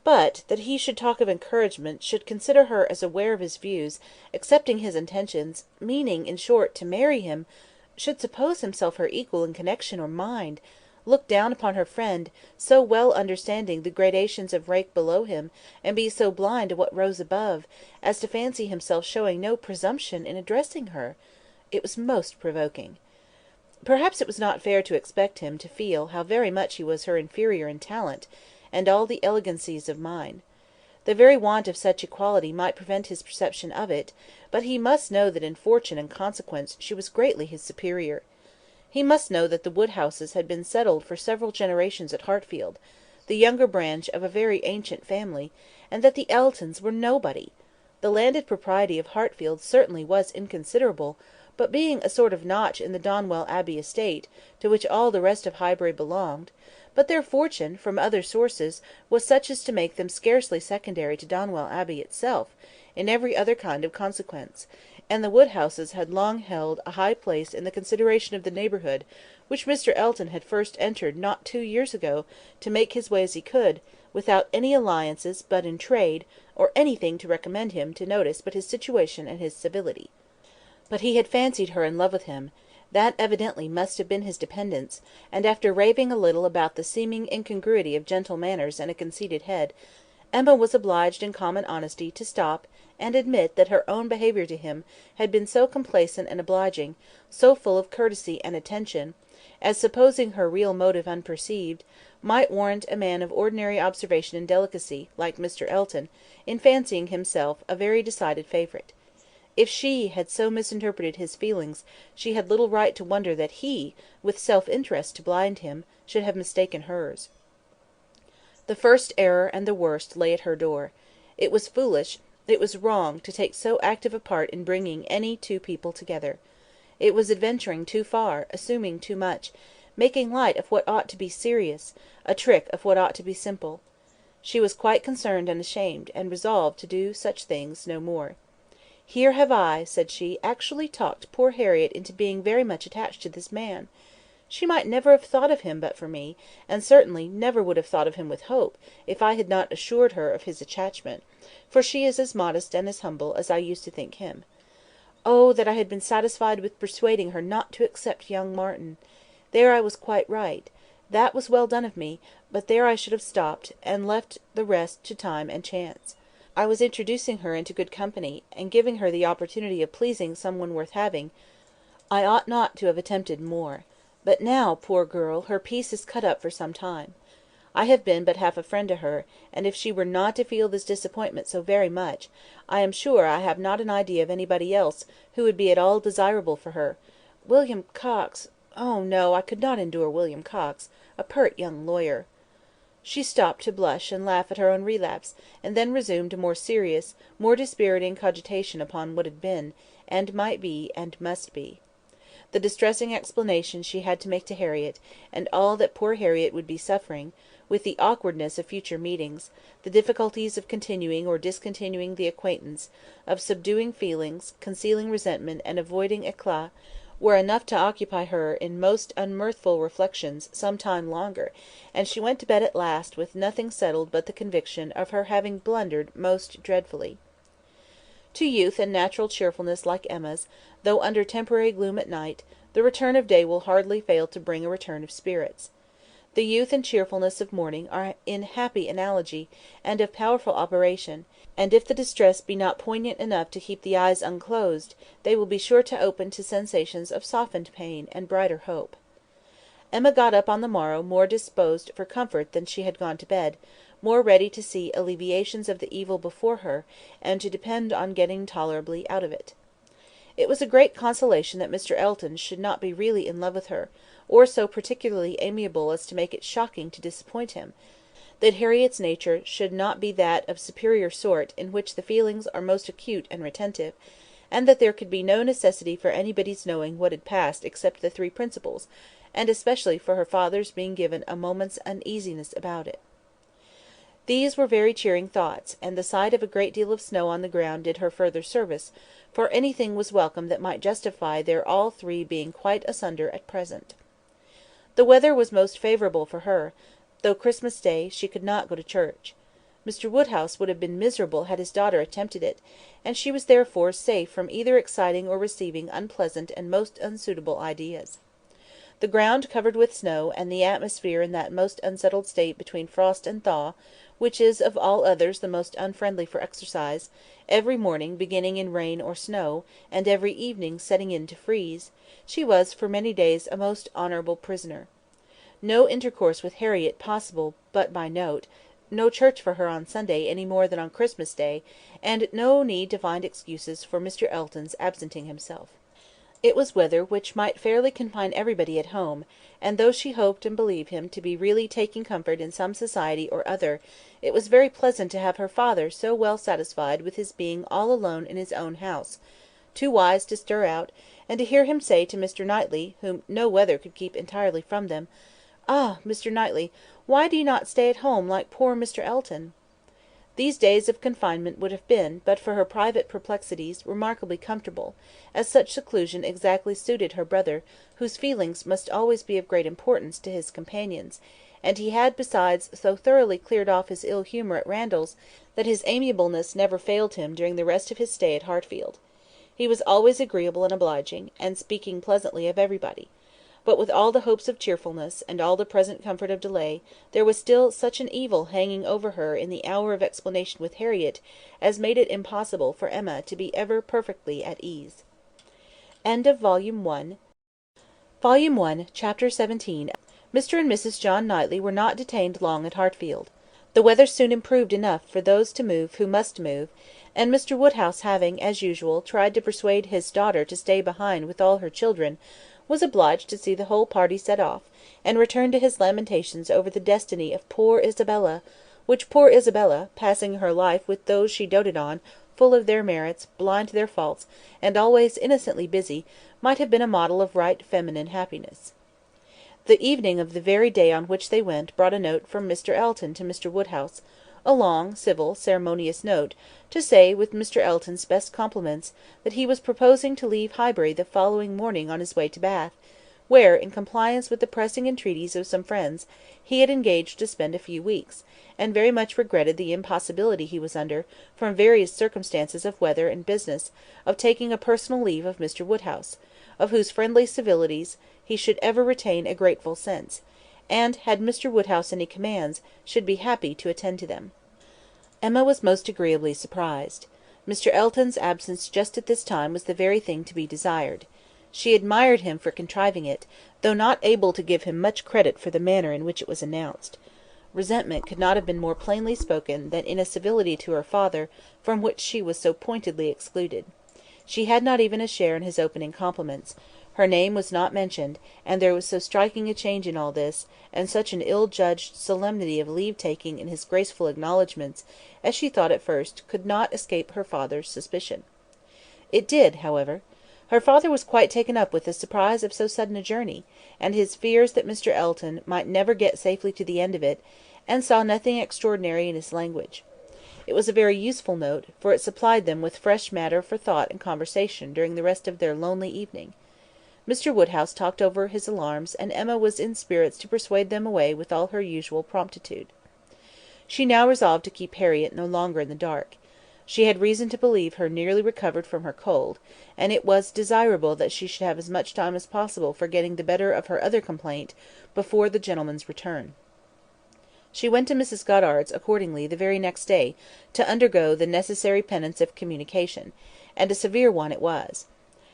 But, that he should talk of encouragement, should consider her as aware of his views, accepting his intentions, meaning, in short, to marry him, should suppose himself her equal in connection or mind, look down upon her friend, so well understanding the gradations of rank below him, and be so blind to what rose above, as to fancy himself showing no presumption in addressing her, it was most provoking. Perhaps it was not fair to expect him to feel how very much he was her inferior in talent, and all the elegancies of mind. The very want of such equality might prevent his perception of it, but he must know that in fortune and consequence she was greatly his superior. He must know that the Woodhouses had been settled for several generations at Hartfield, the younger branch of a very ancient family, and that the Eltons were nobody. The landed property of Hartfield certainly was inconsiderable, but being a sort of notch in the Donwell Abbey estate, to which all the rest of Highbury belonged; but their fortune, from other sources, was such as to make them scarcely secondary to Donwell Abbey itself, in every other kind of consequence; and the Woodhouses had long held a high place in the consideration of the neighbourhood, which Mr. Elton had first entered not 2 years ago, to make his way as he could, without any alliances but in trade, or anything to recommend him to notice but his situation and his civility. But he had fancied her in love with him; that evidently must have been his dependence; and after raving a little about the seeming incongruity of gentle manners and a conceited head, Emma was obliged in common honesty to stop and admit that her own behaviour to him had been so complaisant and obliging, so full of courtesy and attention, as, supposing her real motive unperceived, might warrant a man of ordinary observation and delicacy, like Mr. Elton, in fancying himself a very decided favourite. If she had so misinterpreted his feelings, she had little right to wonder that he, with self-interest to blind him, should have mistaken hers. The first error and the worst lay at her door. It was foolish, it was wrong, to take so active a part in bringing any two people together. It was adventuring too far, assuming too much, making light of what ought to be serious, a trick of what ought to be simple. She was quite concerned and ashamed, and resolved to do such things no more. "Here have I," said she, "actually talked poor Harriet into being very much attached to this man. She might never have thought of him but for me, and certainly never would have thought of him with hope, if I had not assured her of his attachment, for she is as modest and as humble as I used to think him. Oh, that I had been satisfied with persuading her not to accept young Martin! There I was quite right. That was well done of me, but there I should have stopped, and left the rest to time and chance. I was introducing her into good company, and giving her the opportunity of pleasing some one worth having. I ought not to have attempted more. But now, poor girl, her peace is cut up for some time. I have been but half a friend to her, and if she were not to feel this disappointment so very much, I am sure I have not an idea of anybody else who would be at all desirable for her. William Cox—oh no, I could not endure William Cox, a pert young lawyer." She stopped to blush and laugh at her own relapse, and then resumed a more serious, more dispiriting cogitation upon what had been, and might be, and must be. The distressing explanation she had to make to Harriet, and all that poor Harriet would be suffering, with the awkwardness of future meetings, the difficulties of continuing or discontinuing the acquaintance, of subduing feelings, concealing resentment, and avoiding éclat, were enough to occupy her in most unmirthful reflections some time longer, and she went to bed at last with nothing settled but the conviction of her having blundered most dreadfully. To youth and natural cheerfulness like Emma's, though under temporary gloom at night, the return of day will hardly fail to bring a return of spirits. The youth and cheerfulness of morning are in happy analogy, and of powerful operation, and if the distress be not poignant enough to keep the eyes unclosed, they will be sure to open to sensations of softened pain and brighter hope. Emma got up on the morrow more disposed for comfort than she had gone to bed, more ready to see alleviations of the evil before her, and to depend on getting tolerably out of it. It was a great consolation that Mr. Elton should not be really in love with her, or so particularly amiable as to make it shocking to disappoint him; that Harriet's nature should not be that of superior sort in which the feelings are most acute and retentive, and that there could be no necessity for anybody's knowing what had passed except the three principals, and especially for her father's being given a moment's uneasiness about it. These were very cheering thoughts, and the sight of a great deal of snow on the ground did her further service, for anything was welcome that might justify their all three being quite asunder at present. The weather was most favourable for her, though Christmas Day she could not go to church. Mr. Woodhouse would have been miserable had his daughter attempted it, and she was therefore safe from either exciting or receiving unpleasant and most unsuitable ideas. The ground covered with snow, and the atmosphere in that most unsettled state between frost and thaw, which is of all others the most unfriendly for exercise, every morning beginning in rain or snow, and every evening setting in to freeze, she was for many days a most honourable prisoner. No intercourse with Harriet possible but by note, no church for her on Sunday any more than on Christmas Day, and no need to find excuses for Mr. Elton's absenting himself. It was weather which might fairly confine everybody at home, and though she hoped and believed him to be really taking comfort in some society or other, it was very pleasant to have her father so well satisfied with his being all alone in his own house, too wise to stir out, and to hear him say to Mr. Knightley, whom no weather could keep entirely from them, "Ah, Mr. Knightley, why do you not stay at home like poor Mr. Elton?" These days of confinement would have been, but for her private perplexities, remarkably comfortable, as such seclusion exactly suited her brother, whose feelings must always be of great importance to his companions, and he had besides so thoroughly cleared off his ill humour at Randalls, that his amiableness never failed him during the rest of his stay at Hartfield. He was always agreeable and obliging, and speaking pleasantly of everybody. But with all the hopes of cheerfulness, and all the present comfort of delay, there was still such an evil hanging over her in the hour of explanation with Harriet, as made it impossible for Emma to be ever perfectly at ease. Volume 1, Chapter 17. Mr. and Mrs. John Knightley were not detained long at Hartfield. The weather soon improved enough for those to move who must move, and Mr. Woodhouse having, as usual, tried to persuade his daughter to stay behind with all her children, was obliged to see the whole party set off, and return to his lamentations over the destiny of poor Isabella, which poor Isabella, passing her life with those she doted on, full of their merits, blind to their faults, and always innocently busy, might have been a model of right feminine happiness. The evening of the very day on which they went brought a note from Mr. Elton to Mr. Woodhouse, a long, civil, ceremonious note, to say, with Mr. Elton's best compliments, that he was proposing to leave Highbury the following morning on his way to Bath, where, in compliance with the pressing entreaties of some friends, he had engaged to spend a few weeks, and very much regretted the impossibility he was under, from various circumstances of weather and business, of taking a personal leave of Mr. Woodhouse, of whose friendly civilities he should ever retain a grateful sense, and, had Mr. Woodhouse any commands, should be happy to attend to them. Emma was most agreeably surprised. Mr. Elton's absence just at this time was the very thing to be desired. She admired him for contriving it, though not able to give him much credit for the manner in which it was announced. Resentment could not have been more plainly spoken than in a civility to her father, from which she was so pointedly excluded. She had not even a share in his opening compliments. Her name was not mentioned, and there was so striking a change in all this, and such an ill-judged solemnity of leave-taking in his graceful acknowledgments, as she thought at first could not escape her father's suspicion. It did, however. Her father was quite taken up with the surprise of so sudden a journey, and his fears that Mr. Elton might never get safely to the end of it, and saw nothing extraordinary in his language. It was a very useful note, for it supplied them with fresh matter for thought and conversation during the rest of their lonely evening. Mr. Woodhouse talked over his alarms, and Emma was in spirits to persuade them away with all her usual promptitude. She now resolved to keep Harriet no longer in the dark. She had reason to believe her nearly recovered from her cold, and it was desirable that she should have as much time as possible for getting the better of her other complaint before the gentleman's return. She went to Mrs. Goddard's, accordingly, the very next day, to undergo the necessary penance of communication, and a severe one it was.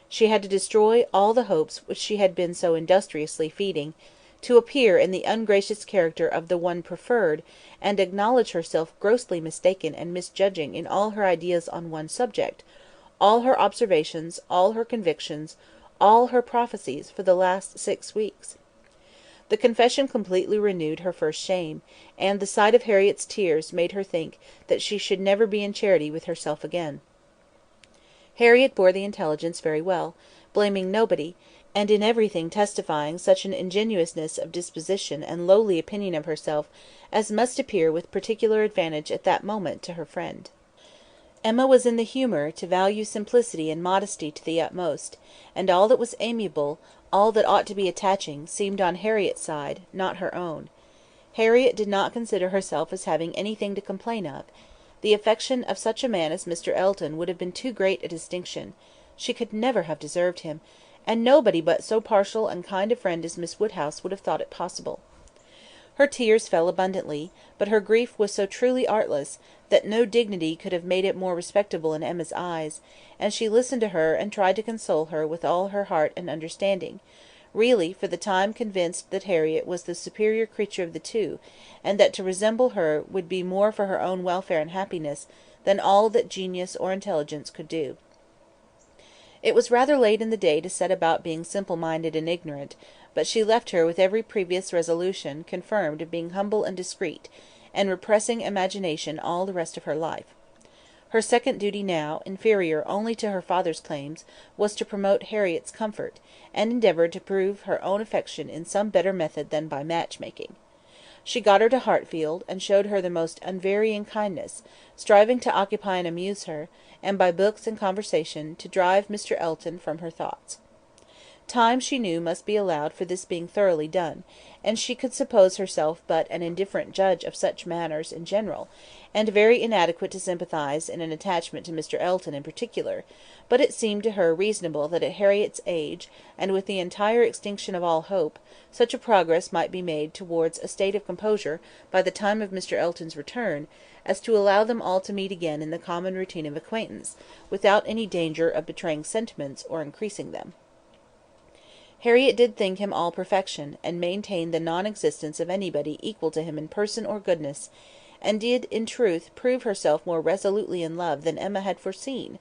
She had to destroy all the hopes which she had been so industriously feeding, to appear in the ungracious character of the one preferred, and acknowledge herself grossly mistaken and misjudging in all her ideas on one subject, all her observations, all her convictions, all her prophecies for the last 6 weeks. The confession completely renewed her first shame, and the sight of Harriet's tears made her think that she should never be in charity with herself again. Harriet bore the intelligence very well, blaming nobody, and in everything testifying such an ingenuousness of disposition and lowly opinion of herself as must appear with particular advantage at that moment to her friend. Emma was in the humour to value simplicity and modesty to the utmost, and all that was amiable, all that ought to be attaching, seemed on Harriet's side, not her own. Harriet did not consider herself as having anything to complain of. The affection of such a man as Mr. Elton would have been too great a distinction. She could never have deserved him, and nobody but so partial and kind a friend as Miss Woodhouse would have thought it possible. Her tears fell abundantly, but her grief was so truly artless, that no dignity could have made it more respectable in Emma's eyes, and she listened to her and tried to console her with all her heart and understanding, really for the time convinced that Harriet was the superior creature of the two, and that to resemble her would be more for her own welfare and happiness than all that genius or intelligence could do. It was rather late in the day to set about being simple-minded and ignorant, but she left her with every previous resolution confirmed of being humble and discreet, and repressing imagination all the rest of her life. Her second duty now, inferior only to her father's claims, was to promote Harriet's comfort, and endeavour to prove her own affection in some better method than by match-making. She got her to Hartfield, and showed her the most unvarying kindness, striving to occupy and amuse her, and by books and conversation to drive Mr. Elton from her thoughts. Time, she knew, must be allowed for this being thoroughly done, and she could suppose herself but an indifferent judge of such matters in general, and very inadequate to sympathise in an attachment to Mr. Elton in particular, but it seemed to her reasonable that at Harriet's age, and with the entire extinction of all hope, such a progress might be made towards a state of composure by the time of Mr. Elton's return, as to allow them all to meet again in the common routine of acquaintance, without any danger of betraying sentiments or increasing them. Harriet did think him all perfection, and maintained the non-existence of anybody equal to him in person or goodness, and did in truth prove herself more resolutely in love than Emma had foreseen,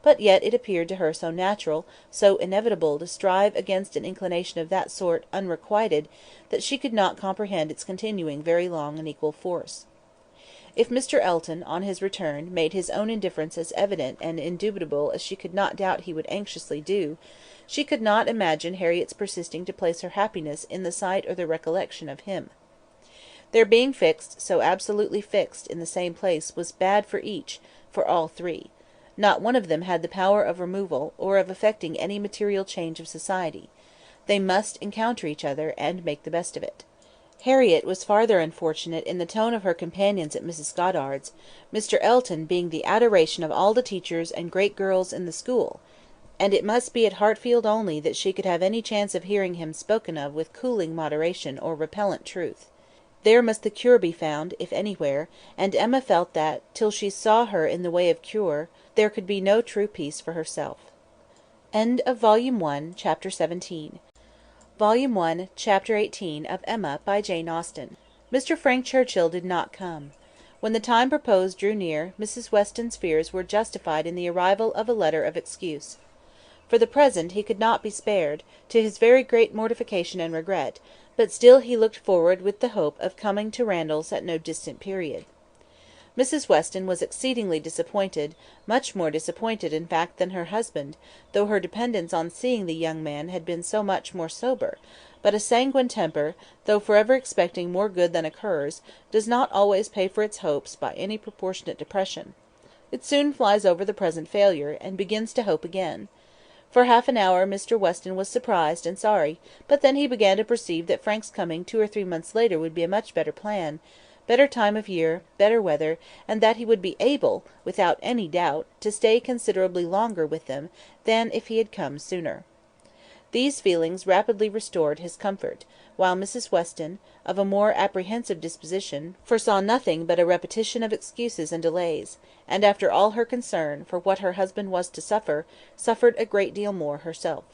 but yet it appeared to her so natural, so inevitable to strive against an inclination of that sort unrequited, that she could not comprehend its continuing very long in equal force. If Mr. Elton, on his return, made his own indifference as evident and indubitable as she could not doubt he would anxiously do, she could not imagine Harriet's persisting to place her happiness in the sight or the recollection of him. Their being fixed, so absolutely fixed, in the same place, was bad for each, for all three. Not one of them had the power of removal, or of effecting any material change of society. They must encounter each other, and make the best of it. Harriet was farther unfortunate in the tone of her companions at Mrs. Goddard's, Mr. Elton being the adoration of all the teachers and great girls in the school, and it must be at Hartfield only that she could have any chance of hearing him spoken of with cooling moderation or repellent truth. There must the cure be found, if anywhere, and Emma felt that, till she saw her in the way of cure, there could be no true peace for herself. End of Volume 1, Chapter 17. Volume 1, Chapter 18 of Emma by Jane Austen. Mr. Frank Churchill did not come. When the time proposed drew near, Mrs. Weston's fears were justified in the arrival of a letter of excuse. For the present he could not be spared, to his very great mortification and regret, but still he looked forward with the hope of coming to Randalls at no distant period. Mrs. Weston was exceedingly disappointed, much more disappointed in fact than her husband, though her dependence on seeing the young man had been so much more sober; but a sanguine temper, though for ever expecting more good than occurs, does not always pay for its hopes by any proportionate depression. It soon flies over the present failure, and begins to hope again. For half an hour Mr. Weston was surprised and sorry, but then he began to perceive that Frank's coming 2 or 3 months later would be a much better plan, better time of year, better weather, and that he would be able, without any doubt, to stay considerably longer with them than if he had come sooner. These feelings rapidly restored his comfort, while Mrs. Weston, of a more apprehensive disposition, foresaw nothing but a repetition of excuses and delays, and after all her concern for what her husband was to suffer, suffered a great deal more herself.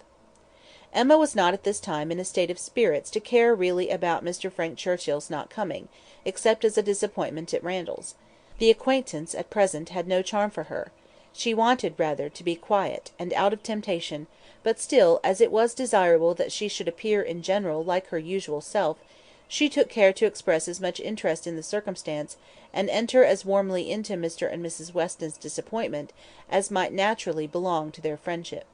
Emma was not at this time in a state of spirits to care really about Mr. Frank Churchill's not coming, except as a disappointment at Randalls. The acquaintance at present had no charm for her. She wanted rather to be quiet, and out of temptation, but still, as it was desirable that she should appear in general like her usual self, she took care to express as much interest in the circumstance, and enter as warmly into Mr. and Mrs. Weston's disappointment, as might naturally belong to their friendship.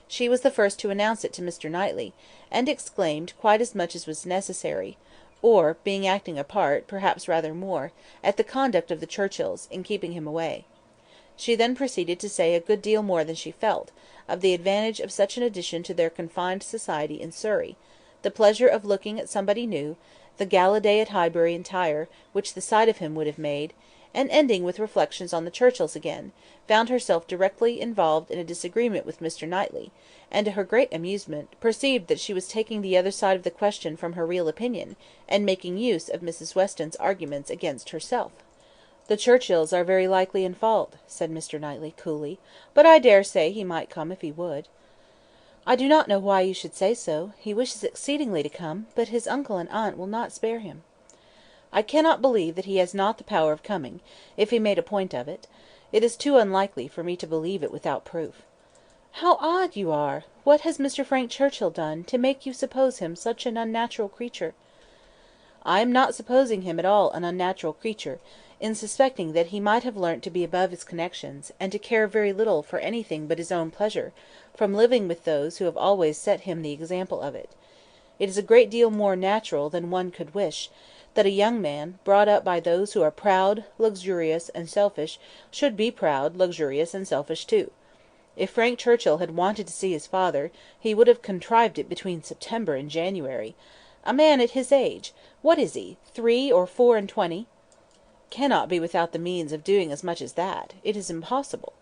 She was the first to announce it to Mr. Knightley, and exclaimed quite as much as was necessary, or, being acting a part, perhaps rather more, at the conduct of the Churchills, in keeping him away. She then proceeded to say a good deal more than she felt, of the advantage of such an addition to their confined society in Surrey, the pleasure of looking at somebody new, the gala day at Highbury entire, which the sight of him would have made, and ending with reflections on the Churchills again, found herself directly involved in a disagreement with Mr. Knightley, and, to her great amusement, perceived that she was taking the other side of the question from her real opinion, and making use of Mrs. Weston's arguments against herself. "The Churchills are very likely in fault," said Mr. Knightley, coolly, "but I dare say he might come if he would." "I do not know why you should say so. He wishes exceedingly to come, but his uncle and aunt will not spare him." "I cannot believe that he has not the power of coming, if he made a point of it. It is too unlikely for me to believe it without proof." "How odd you are! What has Mr. Frank Churchill done, to make you suppose him such an unnatural creature?" "I am not supposing him at all an unnatural creature, in suspecting that he might have learnt to be above his connections, and to care very little for anything but his own pleasure, from living with those who have always set him the example of it. It is a great deal more natural than one could wish, that a young man, brought up by those who are proud, luxurious, and selfish, should be proud, luxurious, and selfish too. If Frank Churchill had wanted to see his father, he would have contrived it between September and January. A man at his age! What is he, 3 or 4 and 20? Cannot be without the means of doing as much as that. It is impossible."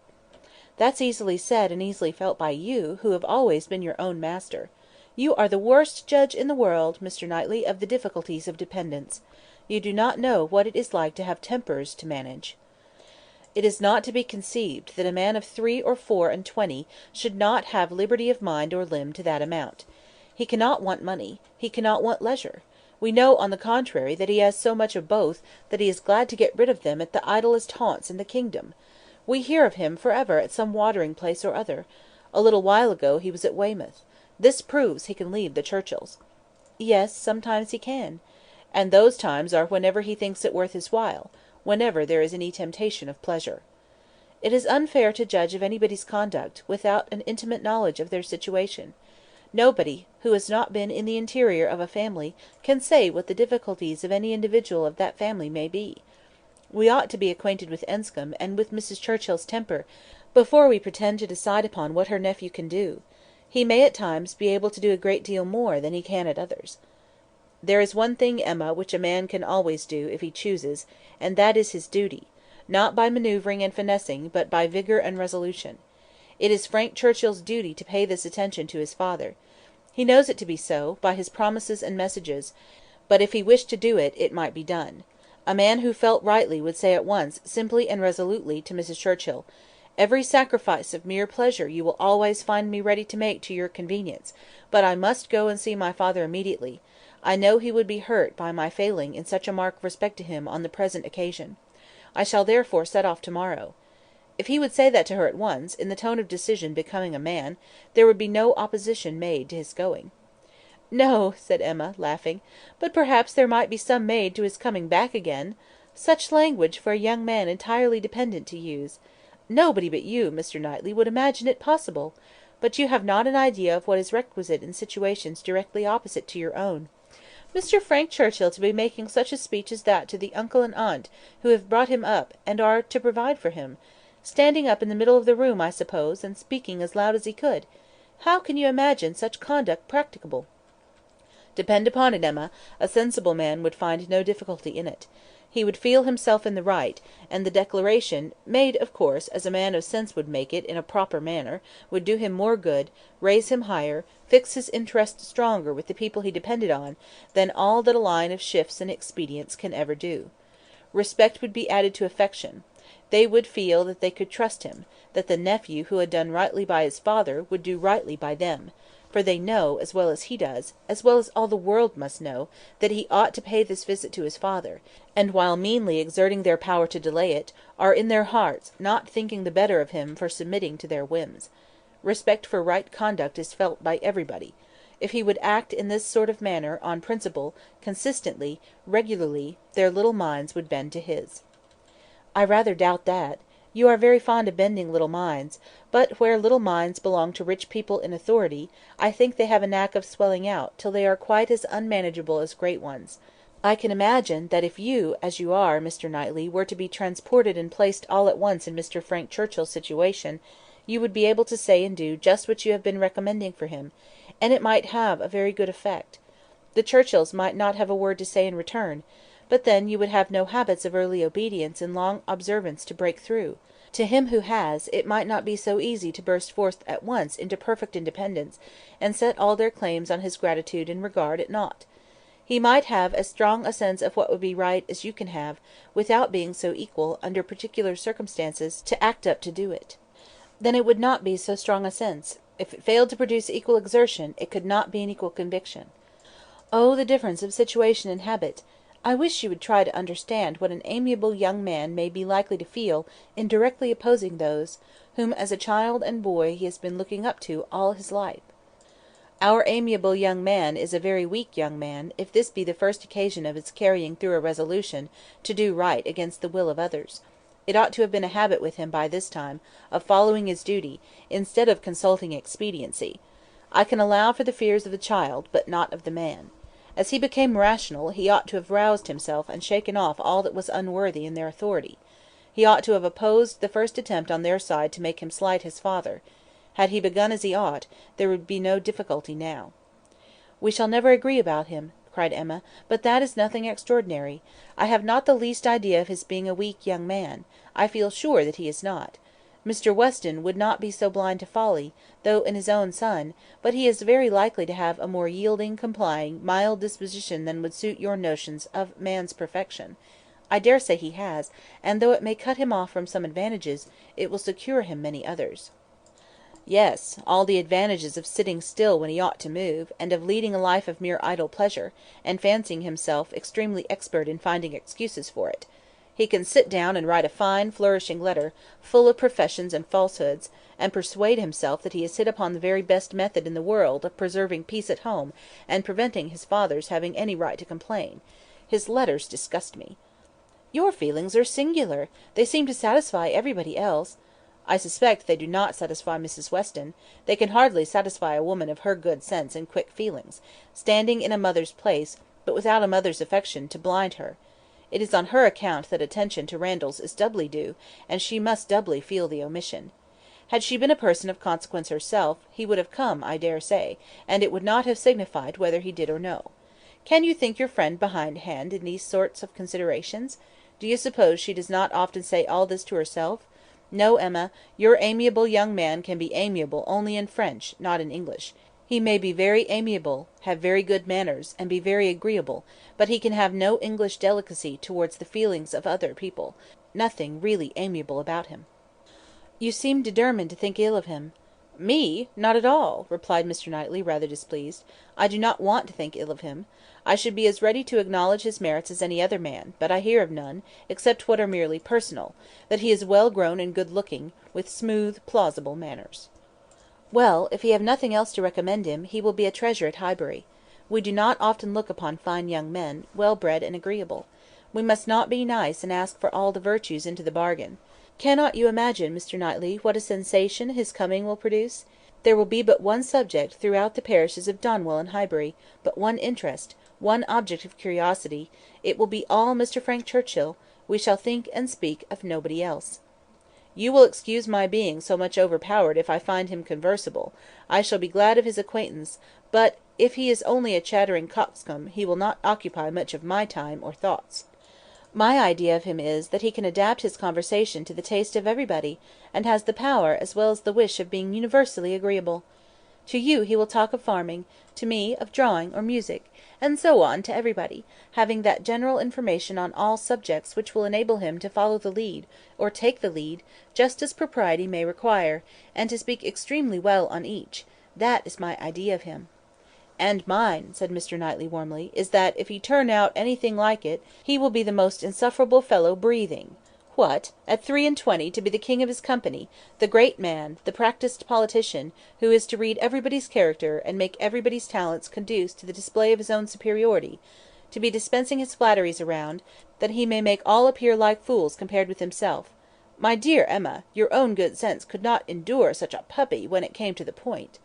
"That's easily said and easily felt by you, who have always been your own master. You are the worst judge in the world, Mr. Knightley, of the difficulties of dependence. You do not know what it is like to have tempers to manage. It is not to be conceived that a man of 3 or 4 and 20 should not have liberty of mind or limb to that amount. He cannot want money, he cannot want leisure. We know, on the contrary, that he has so much of both, that he is glad to get rid of them at the idlest haunts in the kingdom. We hear of him for ever at some watering place or other. A little while ago he was at Weymouth. This proves he can leave the Churchills." "Yes, sometimes he can. And those times are whenever he thinks it worth his while, whenever there is any temptation of pleasure. It is unfair to judge of anybody's conduct, without an intimate knowledge of their situation. Nobody, who has not been in the interior of a family, can say what the difficulties of any individual of that family may be. We ought to be acquainted with Enscombe, and with Mrs. Churchill's temper, before we pretend to decide upon what her nephew can do. He may at times be able to do a great deal more than he can at others. There is one thing, Emma, which a man can always do, if he chooses, and that is his duty, not by manoeuvring and finessing, but by vigour and resolution. It is Frank Churchill's duty to pay this attention to his father. He knows it to be so, by his promises and messages, but if he wished to do it, it might be done. A man who felt rightly would say at once, simply and resolutely, to Mrs. Churchill, "Every sacrifice of mere pleasure you will always find me ready to make to your convenience, but I must go and see my father immediately. I know he would be hurt by my failing in such a mark of respect to him on the present occasion. I shall therefore set off to-morrow." If he would say that to her at once, in the tone of decision becoming a man, there would be no opposition made to his going. "No," said Emma, laughing, "but perhaps there might be some made to his coming back again. Such language for a young man entirely dependent to use! Nobody but you, Mr. Knightley, would imagine it possible. But you have not an idea of what is requisite in situations directly opposite to your own. Mr. Frank Churchill to be making such a speech as that to the uncle and aunt who have brought him up, and are to provide for him! Standing up in the middle of the room, I suppose, and speaking as loud as he could! How can you imagine such conduct practicable?" "Depend upon it, Emma, a sensible man would find no difficulty in it. He would feel himself in the right, and the declaration, made, of course, as a man of sense would make it in a proper manner, would do him more good, raise him higher, fix his interest stronger with the people he depended on, than all that a line of shifts and expedients can ever do. Respect would be added to affection. They would feel that they could trust him, that the nephew who had done rightly by his father would do rightly by them, for they know, as well as he does, as well as all the world must know, that he ought to pay this visit to his father, and while meanly exerting their power to delay it, are in their hearts not thinking the better of him for submitting to their whims. Respect for right conduct is felt by everybody. If he would act in this sort of manner, on principle, consistently, regularly, their little minds would bend to his." "I rather doubt that. You are very fond of bending little minds; but where little minds belong to rich people in authority, I think they have a knack of swelling out, till they are quite as unmanageable as great ones. I can imagine that if you, as you are, Mr. Knightley, were to be transported and placed all at once in Mr. Frank Churchill's situation, you would be able to say and do just what you have been recommending for him, and it might have a very good effect. The Churchills might not have a word to say in return, but then you would have no habits of early obedience and long observance to break through. To him who has, it might not be so easy to burst forth at once into perfect independence, and set all their claims on his gratitude and regard at naught. He might have as strong a sense of what would be right as you can have, without being so equal, under particular circumstances, to act up to do it. Then it would not be so strong a sense. If it failed to produce equal exertion, it could not be an equal conviction. Oh, the difference of situation and habit! I wish you would try to understand what an amiable young man may be likely to feel in directly opposing those, whom as a child and boy he has been looking up to all his life. Our amiable young man is a very weak young man, if this be the first occasion of his carrying through a resolution to do right against the will of others. It ought to have been a habit with him by this time, of following his duty, instead of consulting expediency. I can allow for the fears of the child, but not of the man. As he became rational, he ought to have roused himself and shaken off all that was unworthy in their authority. He ought to have opposed the first attempt on their side to make him slight his father. Had he begun as he ought, there would be no difficulty now. "We shall never agree about him," cried Emma, "but that is nothing extraordinary. I have not the least idea of his being a weak young man. I feel sure that he is not. Mr. Weston would not be so blind to folly, though in his own son, but he is very likely to have a more yielding, complying, mild disposition than would suit your notions of man's perfection. I dare say he has, and though it may cut him off from some advantages, it will secure him many others." "Yes, all the advantages of sitting still when he ought to move, and of leading a life of mere idle pleasure, and fancying himself extremely expert in finding excuses for it. He can sit down and write a fine flourishing letter, full of professions and falsehoods, and persuade himself that he has hit upon the very best method in the world of preserving peace at home, and preventing his father's having any right to complain. His letters disgust me." "Your feelings are singular. They seem to satisfy everybody else." "I suspect they do not satisfy Mrs. Weston. They can hardly satisfy a woman of her good sense and quick feelings, standing in a mother's place, but without a mother's affection to blind her. It is on her account that attention to Randalls is doubly due, and she must doubly feel the omission. Had she been a person of consequence herself, he would have come, I dare say, and it would not have signified whether he did or no. Can you think your friend behindhand in these sorts of considerations? Do you suppose she does not often say all this to herself? No, Emma, your amiable young man can be amiable only in French, not in English. He may be very amiable, have very good manners, and be very agreeable, but he can have no English delicacy towards the feelings of other people, nothing really amiable about him." "You seem determined to think ill of him." "Me? Not at all," replied Mr. Knightley, rather displeased. "I do not want to think ill of him. I should be as ready to acknowledge his merits as any other man, but I hear of none, except what are merely personal, that he is well grown and good looking, with smooth, plausible manners." "Well, if he have nothing else to recommend him, he will be a treasure at Highbury. We do not often look upon fine young men, well bred and agreeable. We must not be nice and ask for all the virtues into the bargain. Cannot you imagine, Mr. Knightley, what a sensation his coming will produce? There will be but one subject throughout the parishes of Donwell and Highbury, but one interest, one object of curiosity; it will be all Mr. Frank Churchill; we shall think and speak of nobody else." "You will excuse my being so much overpowered if I find him conversable. I shall be glad of his acquaintance, but if he is only a chattering coxcomb, he will not occupy much of my time or thoughts. My idea of him is, that he can adapt his conversation to the taste of everybody, and has the power as well as the wish of being universally agreeable. To you he will talk of farming, to me of drawing or music, and so on to everybody, having that general information on all subjects which will enable him to follow the lead, or take the lead, just as propriety may require, and to speak extremely well on each. That is my idea of him." "And mine," said Mr. Knightley, warmly, "is that, if he turn out anything like it, he will be the most insufferable fellow breathing. What! at 23 to be the king of his company, the great man, the practised politician, who is to read everybody's character, and make everybody's talents conduce to the display of his own superiority; to be dispensing his flatteries around, that he may make all appear like fools compared with himself. My dear Emma, your own good sense could not endure such a puppy when it came to the point."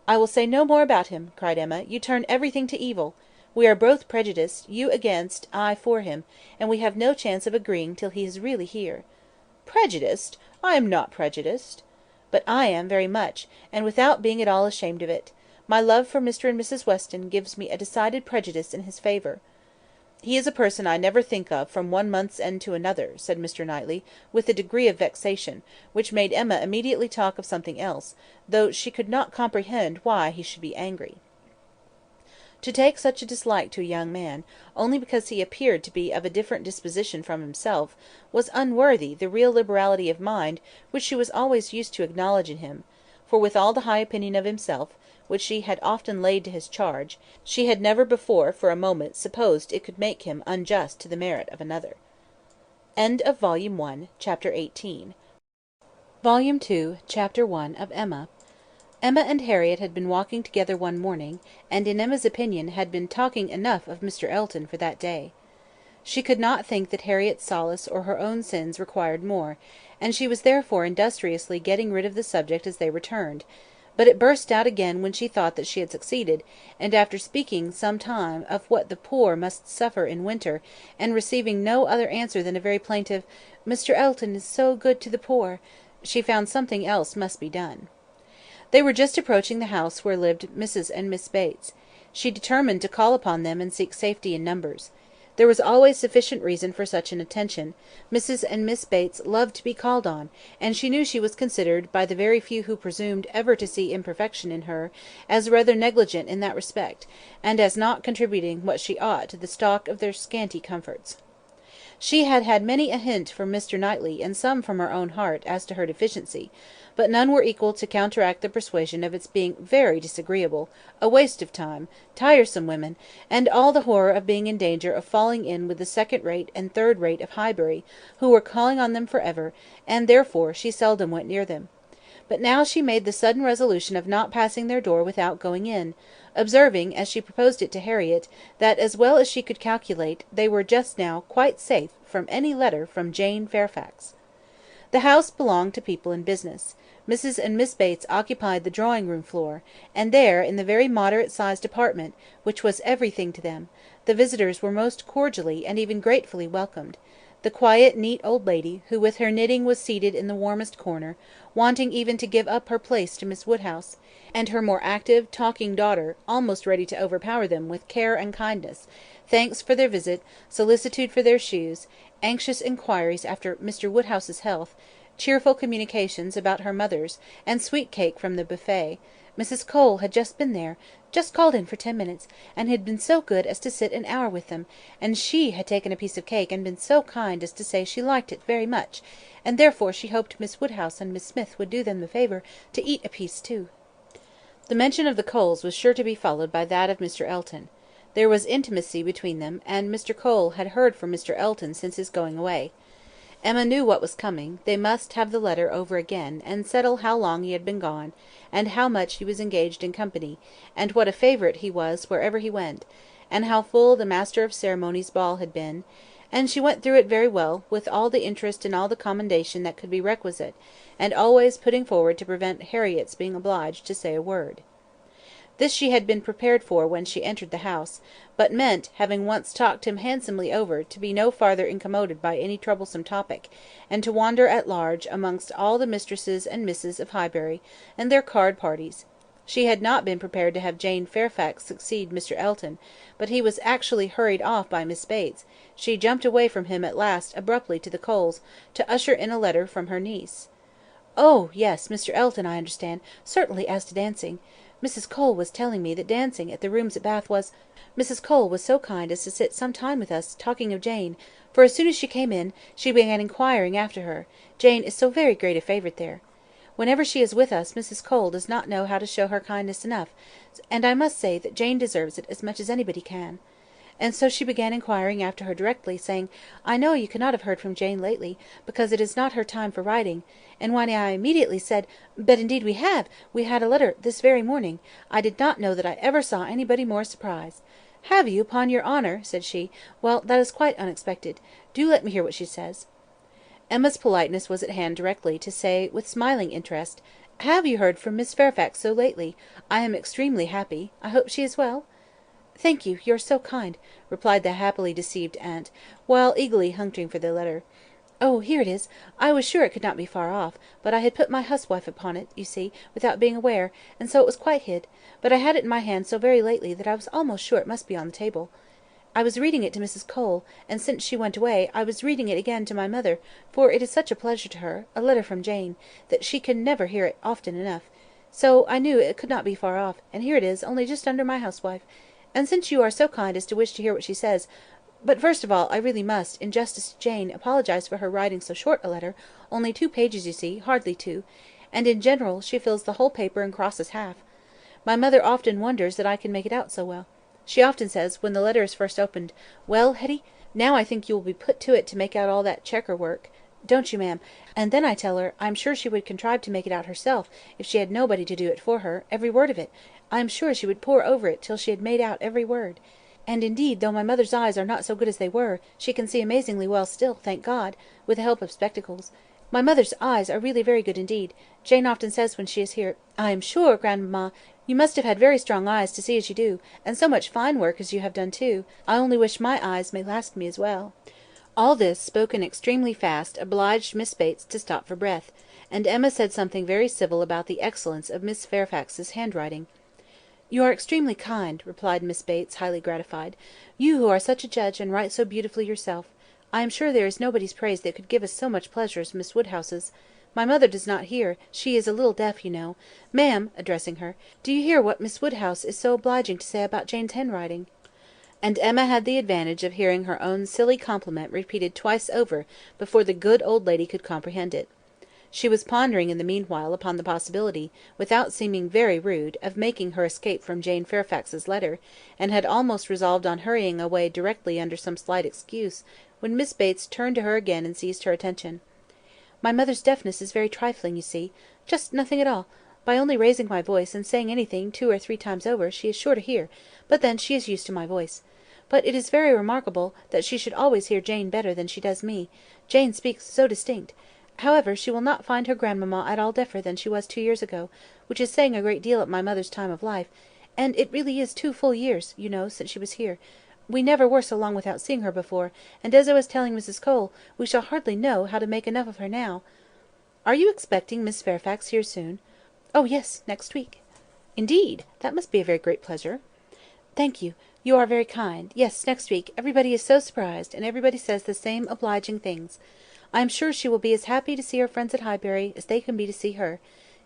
"I will say no more about him," cried Emma. "You turn everything to evil. We are both prejudiced, you against, I for him, and we have no chance of agreeing till he is really here." "Prejudiced! I am not prejudiced." "But I am, very much, and without being at all ashamed of it. My love for Mr. and Mrs. Weston gives me a decided prejudice in his favour." "He is a person I never think of from one month's end to another," said Mr. Knightley, with a degree of vexation, which made Emma immediately talk of something else, though she could not comprehend why he should be angry. To take such a dislike to a young man, only because he appeared to be of a different disposition from himself, was unworthy the real liberality of mind which she was always used to acknowledge in him; for with all the high opinion of himself, which she had often laid to his charge, she had never before for a moment supposed it could make him unjust to the merit of another. Volume 1, Chapter 18. Volume 2, Chapter 1 of Emma. Emma and Harriet had been walking together one morning, and in Emma's opinion had been talking enough of Mr. Elton for that day. She could not think that Harriet's solace or her own sins required more, and she was therefore industriously getting rid of the subject as they returned; but it burst out again when she thought that she had succeeded, and after speaking some time of what the poor must suffer in winter, and receiving no other answer than a very plaintive "Mr. Elton is so good to the poor," she found something else must be done. They were just approaching the house where lived Mrs. and Miss Bates. She determined to call upon them and seek safety in numbers. There was always sufficient reason for such an attention; Mrs. and Miss Bates loved to be called on, and she knew she was considered, by the very few who presumed ever to see imperfection in her, as rather negligent in that respect, and as not contributing what she ought to the stock of their scanty comforts. She had had many a hint from Mr. Knightley, and some from her own heart, as to her deficiency, but none were equal to counteract the persuasion of its being very disagreeable, a waste of time, tiresome women, and all the horror of being in danger of falling in with the second rate and third rate of Highbury, who were calling on them for ever, and therefore she seldom went near them. But now she made the sudden resolution of not passing their door without going in, observing, as she proposed it to Harriet, that, as well as she could calculate, they were just now quite safe from any letter from Jane Fairfax. The house belonged to people in business. Mrs. and Miss Bates occupied the drawing-room floor, and there, in the very moderate-sized apartment, which was everything to them, the visitors were most cordially and even gratefully welcomed. The quiet, neat old lady, who with her knitting was seated in the warmest corner, wanting even to give up her place to Miss Woodhouse, and her more active, talking daughter, almost ready to overpower them with care and kindness, thanks for their visit, solicitude for their shoes, anxious inquiries after Mr. Woodhouse's health, cheerful communications about her mother's, and sweet cake from the buffet. Mrs. Cole had just been there, just called in for 10 minutes, and had been so good as to sit an hour with them, and she had taken a piece of cake and been so kind as to say she liked it very much, and therefore she hoped Miss Woodhouse and Miss Smith would do them the favour to eat a piece too. The mention of the Coles was sure to be followed by that of Mr. Elton. There was intimacy between them, and Mr. Cole had heard from Mr. Elton since his going away. Emma knew what was coming; they must have the letter over again, and settle how long he had been gone, and how much he was engaged in company, and what a favourite he was wherever he went, and how full the Master of Ceremonies' ball had been; and she went through it very well, with all the interest and all the commendation that could be requisite, and always putting forward to prevent Harriet's being obliged to say a word. This she had been prepared for when she entered the house, but meant, having once talked him handsomely over, to be no farther incommoded by any troublesome topic, and to wander at large amongst all the mistresses and misses of Highbury, and their card parties. She had not been prepared to have Jane Fairfax succeed Mr. Elton, but he was actually hurried off by Miss Bates; she jumped away from him at last abruptly to the Coles, to usher in a letter from her niece. "Oh, yes, Mr. Elton, I understand, certainly as to dancing. Mrs. Cole was telling me that dancing at the rooms at Bath was. Mrs. Cole was so kind as to sit some time with us, talking of Jane, for as soon as she came in, she began inquiring after her. Jane is so very great a favourite there. Whenever she is with us, Mrs. Cole does not know how to show her kindness enough, and I must say that Jane deserves it as much as anybody can. And so she began inquiring after her directly, saying, 'I know you cannot have heard from Jane lately, because it is not her time for writing,' and when I immediately said, 'But indeed we have; we had a letter this very morning,' I did not know that I ever saw anybody more surprised. 'Have you, upon your honour?' said she. 'Well, that is quite unexpected. Do let me hear what she says.' Emma's politeness was at hand directly, to say, with smiling interest, 'Have you heard from Miss Fairfax so lately? I am extremely happy. I hope she is well?' 'Thank you, you are so kind,' replied the happily deceived aunt, while eagerly hunting for the letter. 'Oh, here it is. I was sure it could not be far off, but I had put my huswife upon it, you see, without being aware, and so it was quite hid; but I had it in my hand so very lately that I was almost sure it must be on the table. I was reading it to Mrs. Cole, and since she went away, I was reading it again to my mother, for it is such a pleasure to her, a letter from Jane, that she can never hear it often enough; so I knew it could not be far off, and here it is, only just under my housewife. And since you are so kind as to wish to hear what she says. But first of all, I really must, in justice to Jane, apologise for her writing so short a letter, only 2 pages, you see, hardly 2, and in general she fills the whole paper and crosses half. My mother often wonders that I can make it out so well. She often says, when the letter is first opened, 'Well, Hetty, now I think you will be put to it to make out all that checker work,' don't you, ma'am? And then I tell her, I am sure she would contrive to make it out herself, if she had nobody to do it for her, every word of it. I am sure she would pore over it till she had made out every word. And indeed, though my mother's eyes are not so good as they were, she can see amazingly well still, thank God, with the help of spectacles. My mother's eyes are really very good indeed. Jane often says when she is here, 'I am sure, grandmamma, you must have had very strong eyes to see as you do, and so much fine work as you have done too. I only wish my eyes may last me as well.'" All this, spoken extremely fast, obliged Miss Bates to stop for breath, and Emma said something very civil about the excellence of Miss Fairfax's handwriting. "You are extremely kind," replied Miss Bates, highly gratified. "You who are such a judge, and write so beautifully yourself. I am sure there is nobody's praise that could give us so much pleasure as Miss Woodhouse's. My mother does not hear; she is a little deaf, you know. Ma'am," addressing her, "do you hear what Miss Woodhouse is so obliging to say about Jane's handwriting?" And Emma had the advantage of hearing her own silly compliment repeated twice over before the good old lady could comprehend it. She was pondering in the meanwhile upon the possibility, without seeming very rude, of making her escape from Jane Fairfax's letter, and had almost resolved on hurrying away directly under some slight excuse, when Miss Bates turned to her again and seized her attention. "My mother's deafness is very trifling, you see, just nothing at all; by only raising my voice, and saying anything 2 or 3 times over, she is sure to hear, but then she is used to my voice. But it is very remarkable that she should always hear Jane better than she does me; Jane speaks so distinct. However, she will not find her grandmamma at all deafer than she was 2 years ago, which is saying a great deal at my mother's time of life, and it really is 2 full years, you know, since she was here. We never were so long without seeing her before, and as I was telling Mrs. Cole, we shall hardly know how to make enough of her now. Are you expecting Miss Fairfax here soon?" "Oh, yes, next week." "Indeed! That must be a very great pleasure." "Thank you. You are very kind. Yes, next week; everybody is so surprised, and everybody says the same obliging things. I am sure she will be as happy to see her friends at Highbury as they can be to see her.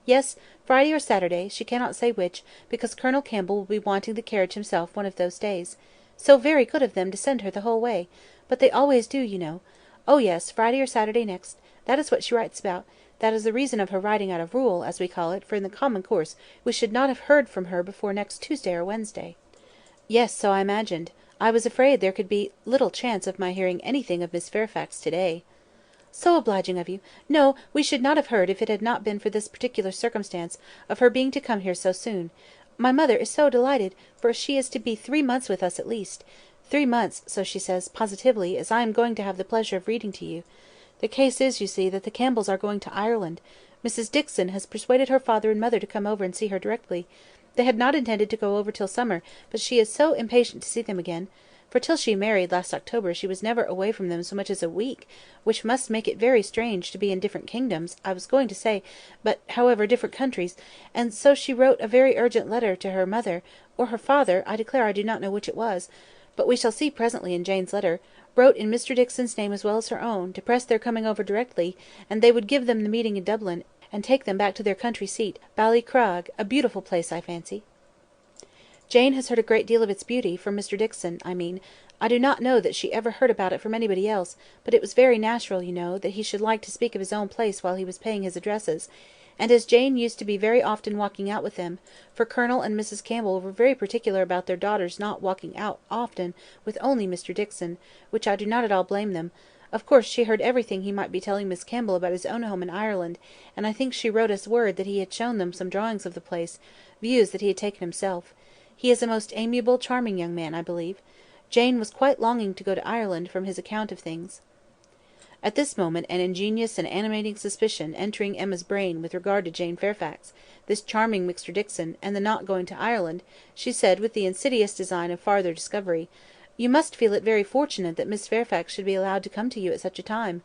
Yes, Friday or Saturday, she cannot say which, because Colonel Campbell will be wanting the carriage himself one of those days. So very good of them to send her the whole way; but they always do, you know. Oh, yes, Friday or Saturday next. That is what she writes about. That is the reason of her writing out of rule, as we call it, for in the common course we should not have heard from her before next Tuesday or Wednesday." "Yes, so I imagined. I was afraid there could be little chance of my hearing anything of Miss Fairfax to day." "So obliging of you. No, we should not have heard if it had not been for this particular circumstance, of her being to come here so soon. My mother is so delighted, for she is to be 3 months with us at least. 3 months, so she says, positively, as I am going to have the pleasure of reading to you. The case is, you see, that the Campbells are going to Ireland. Mrs. Dixon has persuaded her father and mother to come over and see her directly. They had not intended to go over till summer, but she is so impatient to see them again. For till she married last October she was never away from them so much as a week, which must make it very strange to be in different kingdoms, I was going to say, but however, different countries, and so she wrote a very urgent letter to her mother, or her father, I declare I do not know which it was, but we shall see presently in Jane's letter, wrote in Mr. Dixon's name as well as her own, to press their coming over directly, and they would give them the meeting in Dublin, and take them back to their country seat, Ballycragg, a beautiful place, I fancy." "Jane has heard a great deal of its beauty, from Mr. Dixon, I mean. I do not know that she ever heard about it from anybody else, but it was very natural, you know, that he should like to speak of his own place while he was paying his addresses; and as Jane used to be very often walking out with them, for Colonel and Mrs. Campbell were very particular about their daughters not walking out often with only Mr. Dixon, which I do not at all blame them, of course she heard everything he might be telling Miss Campbell about his own home in Ireland, and I think she wrote us word that he had shown them some drawings of the place, views that he had taken himself. He is a most amiable, charming young man, I believe. Jane was quite longing to go to Ireland from his account of things." At this moment an ingenious and animating suspicion entering Emma's brain with regard to Jane Fairfax, this charming Mr. Dixon, and the not going to Ireland, she said, with the insidious design of farther discovery, "You must feel it very fortunate that Miss Fairfax should be allowed to come to you at such a time.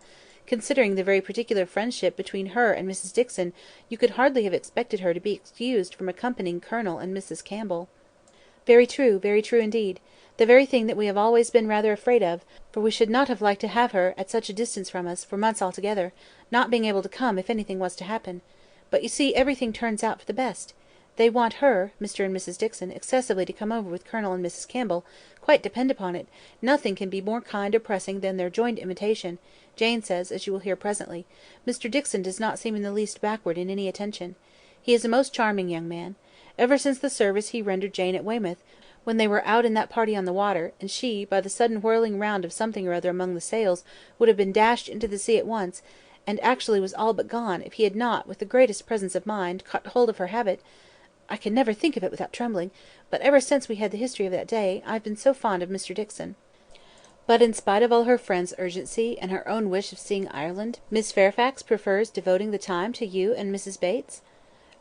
Considering the very particular friendship between her and Mrs. Dixon, you could hardly have expected her to be excused from accompanying Colonel and Mrs. Campbell." Very true indeed. The very thing that we have always been rather afraid of, for we should not have liked to have her at such a distance from us, for months altogether, not being able to come if anything was to happen. But you see everything turns out for the best. They want her, Mr. and Mrs. Dixon, excessively to come over with Colonel and Mrs. Campbell; quite depend upon it, nothing can be more kind or pressing than their joint invitation, Jane says, as you will hear presently. Mr. Dixon does not seem in the least backward in any attention. He is a most charming young man. Ever since the service he rendered Jane at Weymouth, when they were out in that party on the water, and she, by the sudden whirling round of something or other among the sails, would have been dashed into the sea at once, and actually was all but gone, if he had not, with the greatest presence of mind, caught hold of her habit. I can never think of it without trembling, but ever since we had the history of that day, I have been so fond of Mr. Dixon." "But in spite of all her friend's urgency, and her own wish of seeing Ireland, Miss Fairfax prefers devoting the time to you and Mrs. Bates?"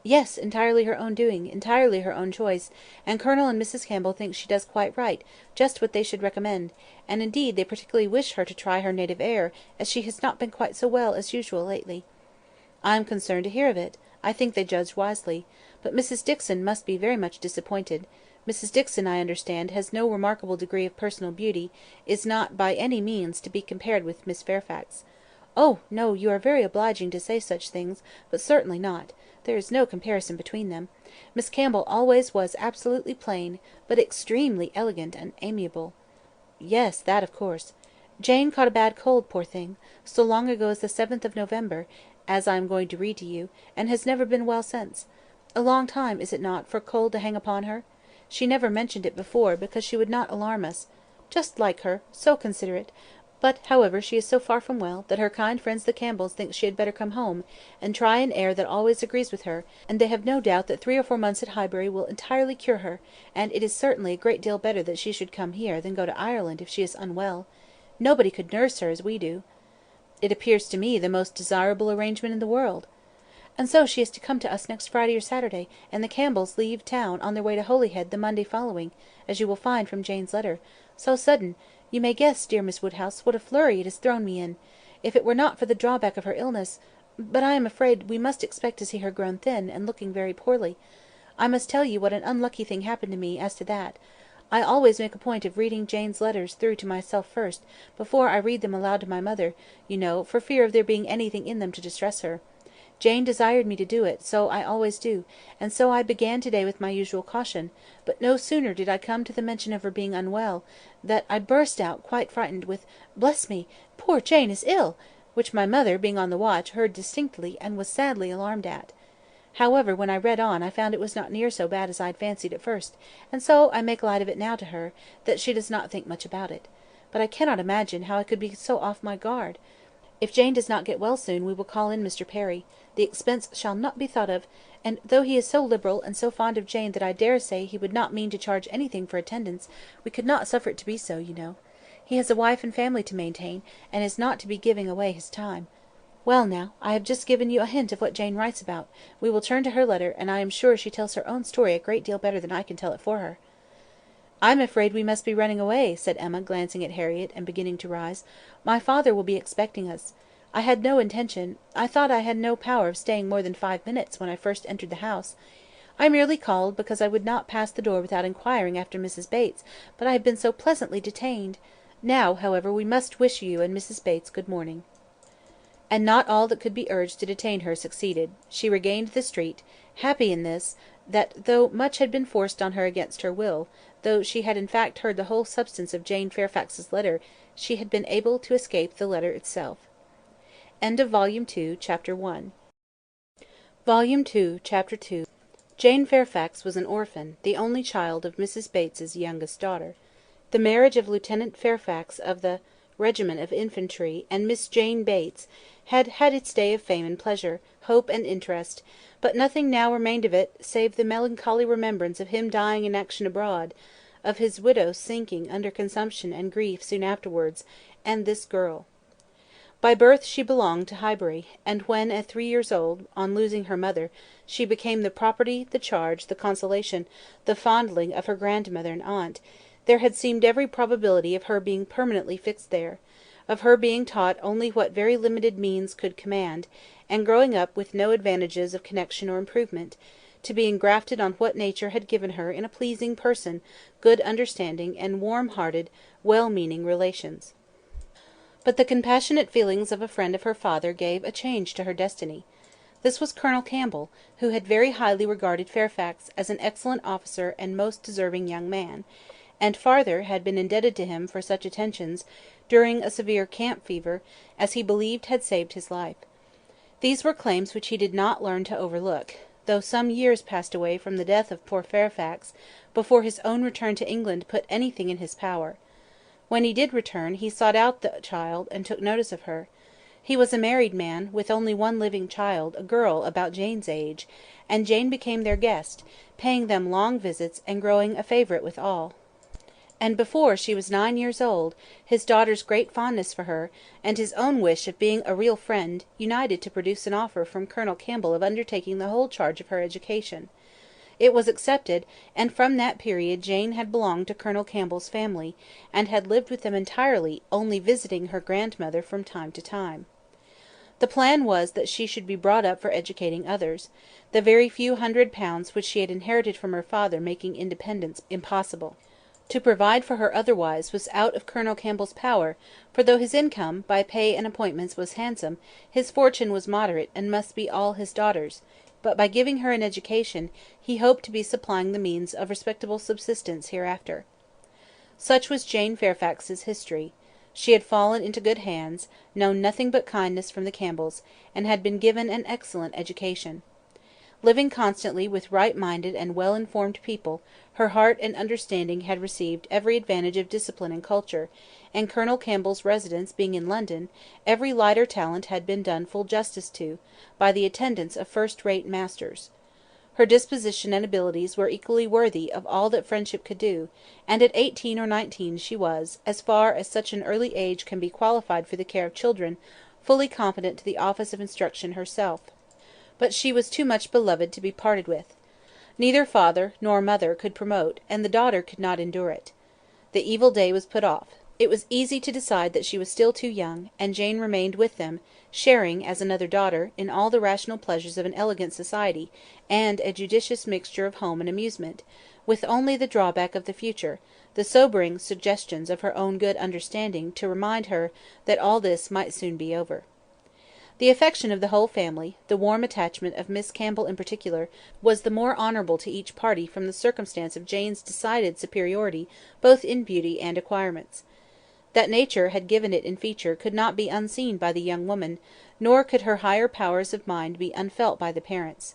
"Yes, entirely her own doing, entirely her own choice; and Colonel and Mrs. Campbell think she does quite right, just what they should recommend; and indeed they particularly wish her to try her native air, as she has not been quite so well as usual lately." "I am concerned to hear of it. I think they judged wisely. But Mrs. Dixon must be very much disappointed. Mrs. Dixon, I understand, has no remarkable degree of personal beauty, is not by any means to be compared with Miss Fairfax." "Oh, no, you are very obliging to say such things, but certainly not. There is no comparison between them. Miss Campbell always was absolutely plain, but extremely elegant and amiable." "Yes, that of course. Jane caught a bad cold, poor thing, so long ago as the 7th of November, as I am going to read to you, and has never been well since. A long time, is it not, for cold to hang upon her? She never mentioned it before, because she would not alarm us. Just like her, so considerate; but, however, she is so far from well, that her kind friends the Campbells think she had better come home, and try an air that always agrees with her, and they have no doubt that 3 or 4 months at Highbury will entirely cure her, and it is certainly a great deal better that she should come here than go to Ireland if she is unwell. Nobody could nurse her as we do." "It appears to me the most desirable arrangement in the world." And so she is to come to us next Friday or Saturday, and the Campbells leave town on their way to Holyhead the Monday following, as you will find from Jane's letter. So sudden! You may guess, dear Miss Woodhouse, what a flurry it has thrown me in. If it were not for the drawback of her illness— but I am afraid we must expect to see her grown thin, and looking very poorly. I must tell you what an unlucky thing happened to me as to that. I always make a point of reading Jane's letters through to myself first, before I read them aloud to my mother, you know, for fear of there being anything in them to distress her. Jane desired me to do it, so I always do, and so I began to-day with my usual caution; but no sooner did I come to the mention of her being unwell, that I burst out, quite frightened, with "Bless me! Poor Jane is ill!" which my mother, being on the watch, heard distinctly, and was sadly alarmed at. However, when I read on, I found it was not near so bad as I had fancied at first, and so I make light of it now to her, that she does not think much about it. But I cannot imagine how I could be so off my guard. If Jane does not get well soon, we will call in Mr. Perry. The expense shall not be thought of, and though he is so liberal and so fond of Jane that I dare say he would not mean to charge anything for attendance, we could not suffer it to be so, you know. He has a wife and family to maintain, and is not to be giving away his time. Well, now, I have just given you a hint of what Jane writes about. We will turn to her letter, and I am sure she tells her own story a great deal better than I can tell it for her. "I am afraid we must be running away," said Emma, glancing at Harriet, and beginning to rise. "My father will be expecting us. I had no intention— I thought I had no power of staying more than 5 minutes when I first entered the house. I merely called because I would not pass the door without inquiring after Mrs. Bates, but I have been so pleasantly detained. Now, however, we must wish you and Mrs. Bates good morning." And not all that could be urged to detain her succeeded. She regained the street, happy in this, that though much had been forced on her against her will, though she had in fact heard the whole substance of Jane Fairfax's letter, she had been able to escape the letter itself. End of Volume 2, Chapter 1. Volume 2, Chapter 2. Jane Fairfax was an orphan, the only child of Mrs. Bates's youngest daughter. The marriage of Lieutenant Fairfax of the Regiment of Infantry and Miss Jane Bates had had its day of fame and pleasure, hope and interest, but nothing now remained of it save the melancholy remembrance of him dying in action abroad, of his widow sinking under consumption and grief soon afterwards, and this girl. By birth she belonged to Highbury, and when, at 3 years old, on losing her mother, she became the property, the charge, the consolation, the fondling of her grandmother and aunt, there had seemed every probability of her being permanently fixed there, of her being taught only what very limited means could command, and growing up with no advantages of connection or improvement, to be engrafted on what nature had given her in a pleasing person, good understanding, and warm-hearted, well-meaning relations. But the compassionate feelings of a friend of her father gave a change to her destiny. This was Colonel Campbell, who had very highly regarded Fairfax as an excellent officer and most deserving young man, and farther had been indebted to him for such attentions, during a severe camp fever, as he believed had saved his life. These were claims which he did not learn to overlook, though some years passed away from the death of poor Fairfax, before his own return to England put anything in his power. When he did return, he sought out the child, and took notice of her. He was a married man, with only one living child, a girl about Jane's age, and Jane became their guest, paying them long visits, and growing a favourite with all. And before she was 9 years old, his daughter's great fondness for her, and his own wish of being a real friend, united to produce an offer from Colonel Campbell of undertaking the whole charge of her education. It was accepted, and from that period Jane had belonged to Colonel Campbell's family, and had lived with them entirely, only visiting her grandmother from time to time. The plan was that she should be brought up for educating others, the very few £100 which she had inherited from her father making independence impossible. To provide for her otherwise was out of Colonel Campbell's power, for though his income, by pay and appointments, was handsome, his fortune was moderate and must be all his daughter's, but by giving her an education, he hoped to be supplying the means of respectable subsistence hereafter. Such was Jane Fairfax's history. She had fallen into good hands, known nothing but kindness from the Campbells, and had been given an excellent education. Living constantly with right-minded and well-informed people, her heart and understanding had received every advantage of discipline and culture, and Colonel Campbell's residence being in London, every lighter talent had been done full justice to, by the attendance of first-rate masters. Her disposition and abilities were equally worthy of all that friendship could do, and at 18 or 19 she was, as far as such an early age can be qualified for the care of children, fully competent to the office of instruction herself. but she was too much beloved to be parted with. Neither father nor mother could promote, and the daughter could not endure it. The evil day was put off. It was easy to decide that she was still too young, and Jane remained with them, sharing, as another daughter, in all the rational pleasures of an elegant society, and a judicious mixture of home and amusement, with only the drawback of the future, the sobering suggestions of her own good understanding to remind her that all this might soon be over. The affection of the whole family, the warm attachment of Miss Campbell in particular, was the more honourable to each party from the circumstance of Jane's decided superiority both in beauty and acquirements. That nature had given it in feature could not be unseen by the young woman, nor could her higher powers of mind be unfelt by the parents.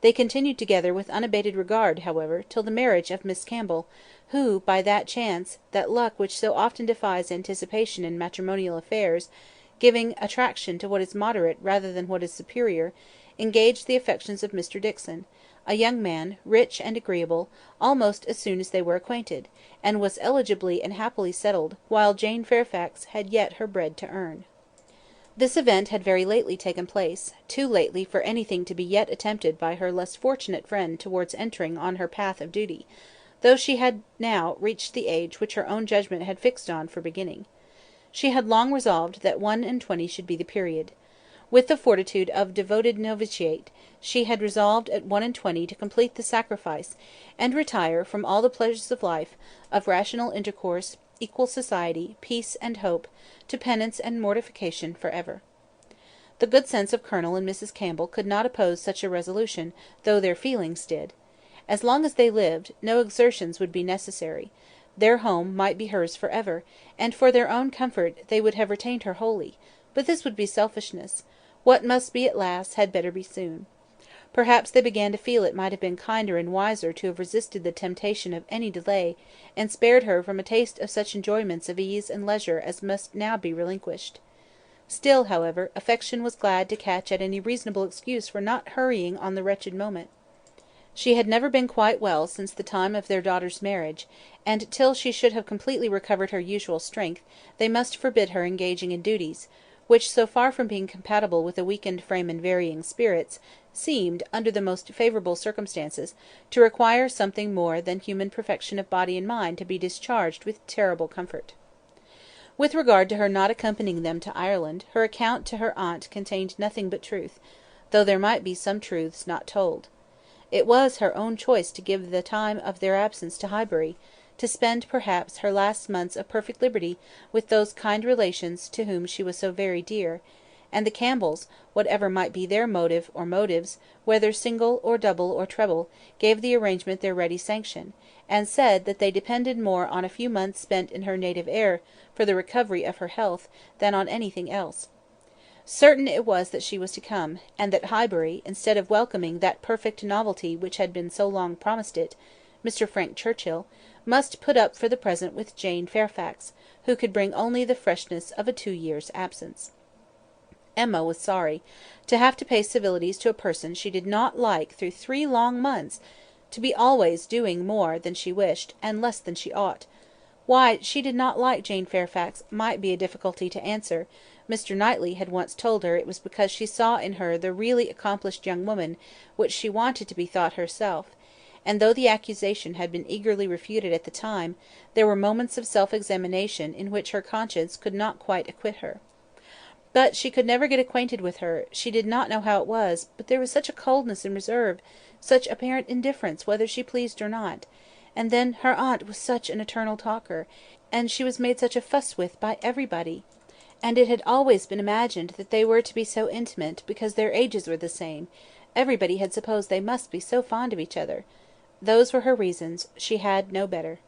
They continued together with unabated regard, however, till the marriage of Miss Campbell, who, by that chance, that luck which so often defies anticipation in matrimonial affairs, giving attraction to what is moderate rather than what is superior, engaged the affections of Mr. Dixon, a young man, rich and agreeable, almost as soon as they were acquainted, and was eligibly and happily settled, while Jane Fairfax had yet her bread to earn. This event had very lately taken place, too lately for anything to be yet attempted by her less fortunate friend towards entering on her path of duty, though she had now reached the age which her own judgment had fixed on for beginning. She had long resolved that 21 should be the period. With the fortitude of devoted novitiate, she had resolved at 21 to complete the sacrifice, and retire from all the pleasures of life, of rational intercourse, equal society, peace and hope, to penance and mortification for ever. The good sense of Colonel and Mrs. Campbell could not oppose such a resolution, though their feelings did. As long as they lived, no exertions would be necessary. Their home might be hers for ever, and for their own comfort they would have retained her wholly; but this would be selfishness. What must be at last had better be soon. Perhaps they began to feel it might have been kinder and wiser to have resisted the temptation of any delay, and spared her from a taste of such enjoyments of ease and leisure as must now be relinquished. Still, however, affection was glad to catch at any reasonable excuse for not hurrying on the wretched moment. She had never been quite well since the time of their daughter's marriage, and till she should have completely recovered her usual strength, they must forbid her engaging in duties, which, so far from being compatible with a weakened frame and varying spirits, seemed, under the most favourable circumstances, to require something more than human perfection of body and mind to be discharged with terrible comfort. With regard to her not accompanying them to Ireland, her account to her aunt contained nothing but truth, though there might be some truths not told. It was her own choice to give the time of their absence to Highbury, to spend, perhaps, her last months of perfect liberty with those kind relations to whom she was so very dear; and the Campbells, whatever might be their motive or motives, whether single or double or treble, gave the arrangement their ready sanction, and said that they depended more on a few months spent in her native air for the recovery of her health than on anything else. Certain it was that she was to come, and that Highbury, instead of welcoming that perfect novelty which had been so long promised it, Mr. Frank Churchill, must put up for the present with Jane Fairfax, who could bring only the freshness of a 2 years' absence. Emma was sorry to have to pay civilities to a person she did not like through 3 long months, to be always doing more than she wished, and less than she ought. Why she did not like Jane Fairfax might be a difficulty to answer. Mr. Knightley had once told her it was because she saw in her the really accomplished young woman which she wanted to be thought herself; and though the accusation had been eagerly refuted at the time, there were moments of self-examination in which her conscience could not quite acquit her. But she could never get acquainted with her; she did not know how it was, but there was such a coldness and reserve, such apparent indifference whether she pleased or not; and then her aunt was such an eternal talker, and she was made such a fuss with by everybody; and it had always been imagined that they were to be so intimate, because their ages were the same; everybody had supposed they must be so fond of each other. Those were her reasons; she had no better.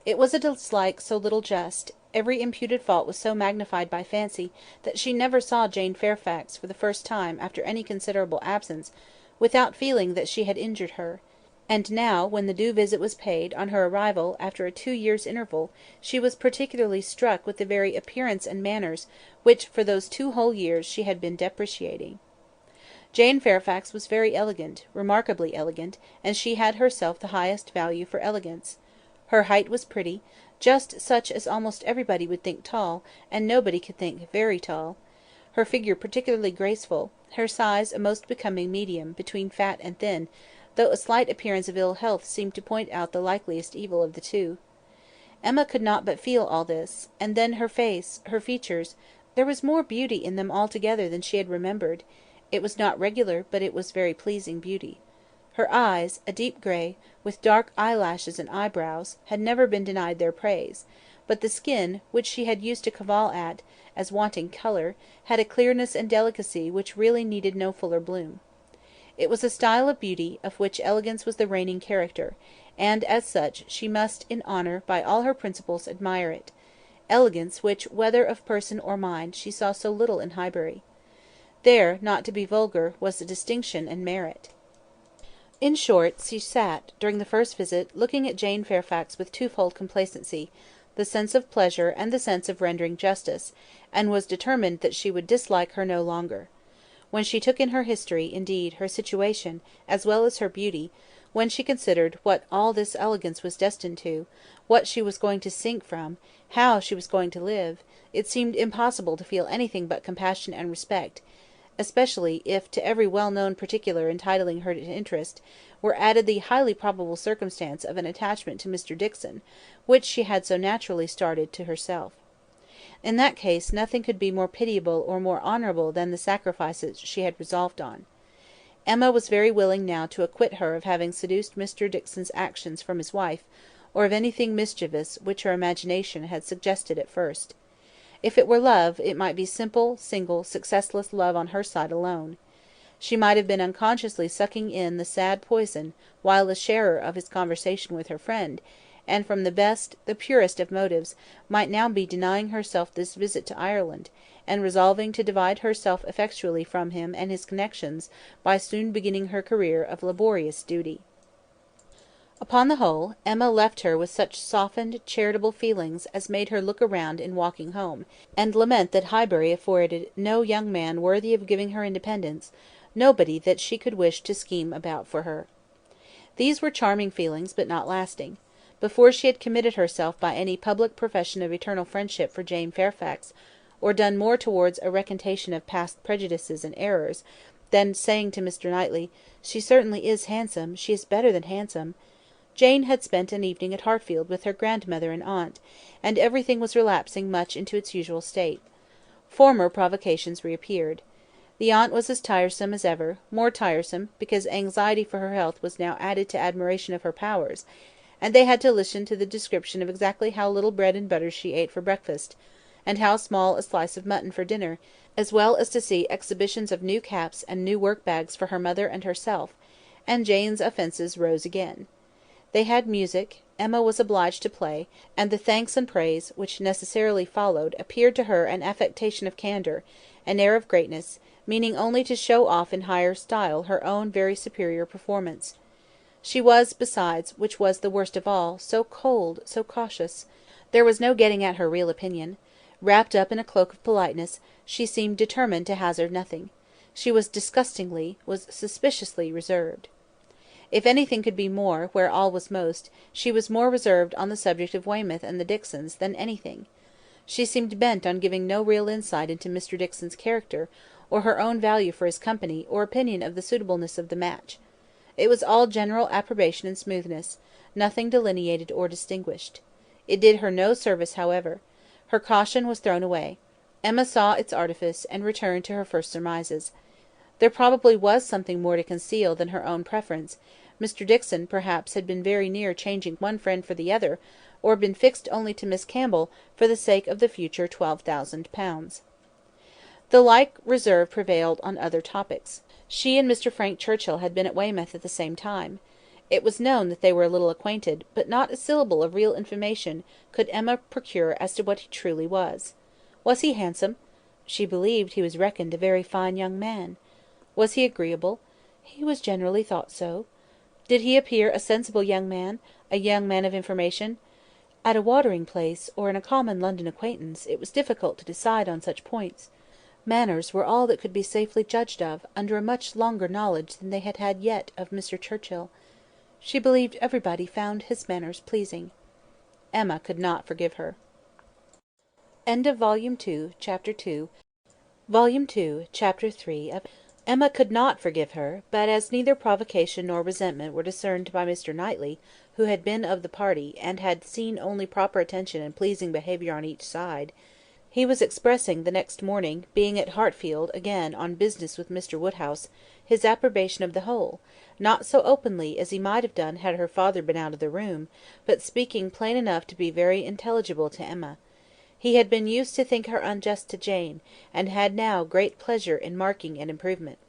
It was a dislike so little just, every imputed fault was so magnified by fancy, that she never saw Jane Fairfax for the first time after any considerable absence, without feeling that she had injured her; and now, when the due visit was paid, on her arrival, after a 2 years' interval, she was particularly struck with the very appearance and manners, which for those 2 whole years she had been depreciating. Jane Fairfax was very elegant, remarkably elegant, and she had herself the highest value for elegance. Her height was pretty, just such as almost everybody would think tall, and nobody could think very tall; her figure particularly graceful; her size a most becoming medium, between fat and thin, though a slight appearance of ill health seemed to point out the likeliest evil of the two. Emma could not but feel all this; and then her face, her features, there was more beauty in them altogether than she had remembered; it was not regular, but it was very pleasing beauty. Her eyes, a deep grey, with dark eyelashes and eyebrows, had never been denied their praise; but the skin, which she had used to cavil at, as wanting colour, had a clearness and delicacy which really needed no fuller bloom. It was a style of beauty, of which elegance was the reigning character, and, as such, she must in honour by all her principles admire it; elegance, which, whether of person or mind, she saw so little in Highbury. There, not to be vulgar, was a distinction and merit. In short, she sat, during the first visit, looking at Jane Fairfax with twofold complacency, the sense of pleasure and the sense of rendering justice, and was determined that she would dislike her no longer. When she took in her history, indeed, her situation, as well as her beauty, when she considered what all this elegance was destined to, what she was going to sink from, how she was going to live, it seemed impossible to feel anything but compassion and respect, especially if to every well-known particular entitling her to interest, were added the highly probable circumstance of an attachment to Mr. Dixon, which she had so naturally started to herself. In that case nothing could be more pitiable or more honourable than the sacrifices she had resolved on. Emma was very willing now to acquit her of having seduced Mr. Dixon's actions from his wife, or of anything mischievous which her imagination had suggested at first. If it were love, it might be simple, single, successless love on her side alone. She might have been unconsciously sucking in the sad poison while a sharer of his conversation with her friend, and from the best, the purest of motives, might now be denying herself this visit to Ireland, and resolving to divide herself effectually from him and his connections by soon beginning her career of laborious duty. Upon the whole, Emma left her with such softened, charitable feelings as made her look around in walking home, and lament that Highbury afforded no young man worthy of giving her independence, nobody that she could wish to scheme about for her. These were charming feelings, but not lasting. Before she had committed herself by any public profession of eternal friendship for Jane Fairfax, or done more towards a recantation of past prejudices and errors, than saying to Mr. Knightley, "She certainly is handsome, she is better than handsome," Jane had spent an evening at Hartfield with her grandmother and aunt, and everything was relapsing much into its usual state. Former provocations reappeared. The aunt was as tiresome as ever, more tiresome, because anxiety for her health was now added to admiration of her powers, and they had to listen to the description of exactly how little bread and butter she ate for breakfast, and how small a slice of mutton for dinner, as well as to see exhibitions of new caps and new work bags for her mother and herself, and Jane's offences rose again. They had music, Emma was obliged to play, and the thanks and praise, which necessarily followed, appeared to her an affectation of candour, an air of greatness, meaning only to show off in higher style her own very superior performance. She was, besides, which was the worst of all, so cold, so cautious. There was no getting at her real opinion. Wrapped up in a cloak of politeness, she seemed determined to hazard nothing. She was was suspiciously reserved. If anything could be more, where all was most, she was more reserved on the subject of Weymouth and the Dixons than anything. She seemed bent on giving no real insight into Mr. Dixon's character, or her own value for his company, or opinion of the suitableness of the match. It was all general approbation and smoothness, nothing delineated or distinguished. It did her no service, however. Her caution was thrown away. Emma saw its artifice, and returned to her first surmises. There probably was something more to conceal than her own preference. Mr. Dixon, perhaps, had been very near changing one friend for the other, or been fixed only to Miss Campbell for the sake of the future £12,000. The like reserve prevailed on other topics. She and Mr. Frank Churchill had been at Weymouth at the same time. It was known that they were a little acquainted, but not a syllable of real information could Emma procure as to what he truly was. Was he handsome? She believed he was reckoned a very fine young man. Was he agreeable? He was generally thought so. Did he appear a sensible young man, a young man of information? At a watering place, or in a common London acquaintance, it was difficult to decide on such points. Manners were all that could be safely judged of, under a much longer knowledge than they had had yet of Mr. Churchill. She believed everybody found his manners pleasing. Emma could not forgive her. Volume 2, Chapter 3 of Emma could not forgive her, but as neither provocation nor resentment were discerned by Mr. Knightley, who had been of the party, and had seen only proper attention and pleasing behaviour on each side, he was expressing the next morning, being at Hartfield again on business with Mr. Woodhouse, his approbation of the whole, not so openly as he might have done had her father been out of the room, but speaking plain enough to be very intelligible to Emma. He had been used to think her unjust to Jane, and had now great pleasure in marking an improvement.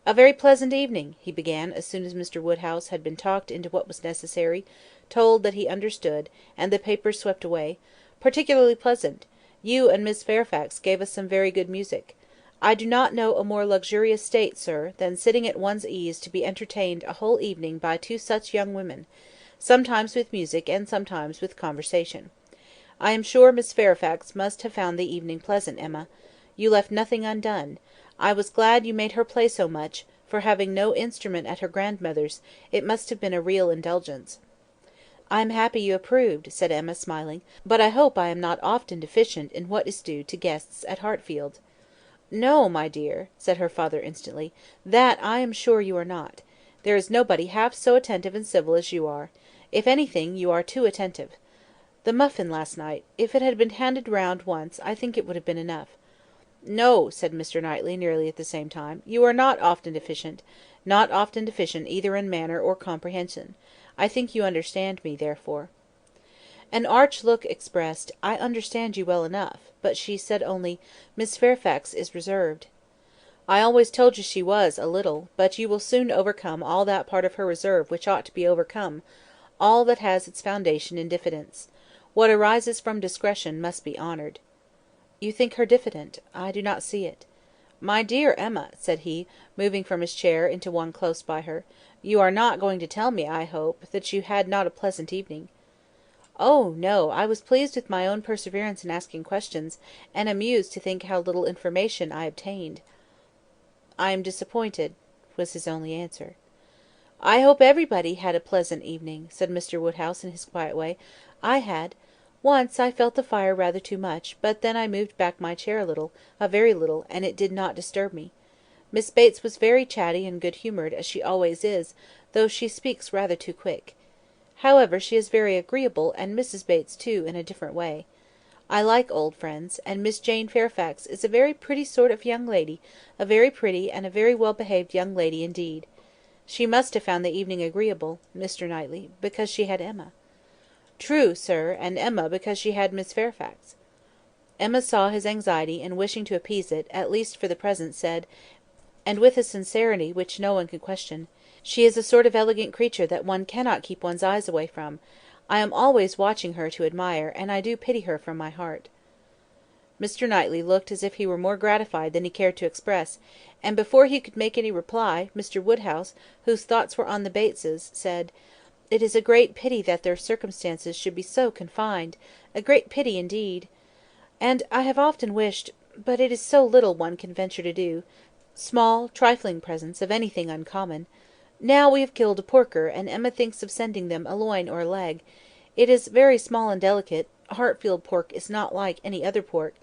"A very pleasant evening," he began, as soon as Mr. Woodhouse had been talked into what was necessary, told that he understood, and the papers swept away; "particularly pleasant. You and Miss Fairfax gave us some very good music. I do not know a more luxurious state, sir, than sitting at one's ease to be entertained a whole evening by two such young women, sometimes with music and sometimes with conversation. I am sure Miss Fairfax must have found the evening pleasant, Emma. You left nothing undone. I was glad you made her play so much, for having no instrument at her grandmother's, it must have been a real indulgence." "I am happy you approved," said Emma, smiling; "but I hope I am not often deficient in what is due to guests at Hartfield." "No, my dear," said her father instantly, "that I am sure you are not. There is nobody half so attentive and civil as you are. If anything, you are too attentive. The muffin last night, if it had been handed round once, I think it would have been enough." "No," said Mr. Knightley, nearly at the same time, "you are not often deficient; not often deficient either in manner or comprehension. I think you understand me, therefore." An arch look expressed, "I understand you well enough," but she said only, "Miss Fairfax is reserved." "I always told you she was, a little; but you will soon overcome all that part of her reserve which ought to be overcome, all that has its foundation in diffidence. What arises from discretion must be honoured." "You think her diffident. I do not see it." "My dear Emma," said he, moving from his chair into one close by her, "you are not going to tell me, I hope, that you had not a pleasant evening?" "Oh, no, I was pleased with my own perseverance in asking questions, and amused to think how little information I obtained." "I am disappointed," was his only answer. "I hope everybody had a pleasant evening," said Mr. Woodhouse in his quiet way. "I had. Once I felt the fire rather too much, but then I moved back my chair a little, a very little, and it did not disturb me. Miss Bates was very chatty and good humoured, as she always is, though she speaks rather too quick. However, she is very agreeable, and Mrs. Bates too, in a different way. I like old friends, and Miss Jane Fairfax is a very pretty sort of young lady, a very pretty and a very well behaved young lady indeed. She must have found the evening agreeable, Mr. Knightley, because she had Emma." "True, sir, and Emma because she had Miss Fairfax." Emma saw his anxiety, and wishing to appease it, at least for the present, said, and with a sincerity which no one could question, "She is a sort of elegant creature that one cannot keep one's eyes away from. I am always watching her to admire, and I do pity her from my heart." Mr. Knightley looked as if he were more gratified than he cared to express, and before he could make any reply, Mr. Woodhouse, whose thoughts were on the Bateses, said, "It is a great pity that their circumstances should be so confined, a great pity indeed. And I have often wished, but it is so little one can venture to do, small trifling presents of anything uncommon. Now we have killed a porker, and Emma thinks of sending them a loin or a leg. It is very small and delicate; Hartfield pork is not like any other pork,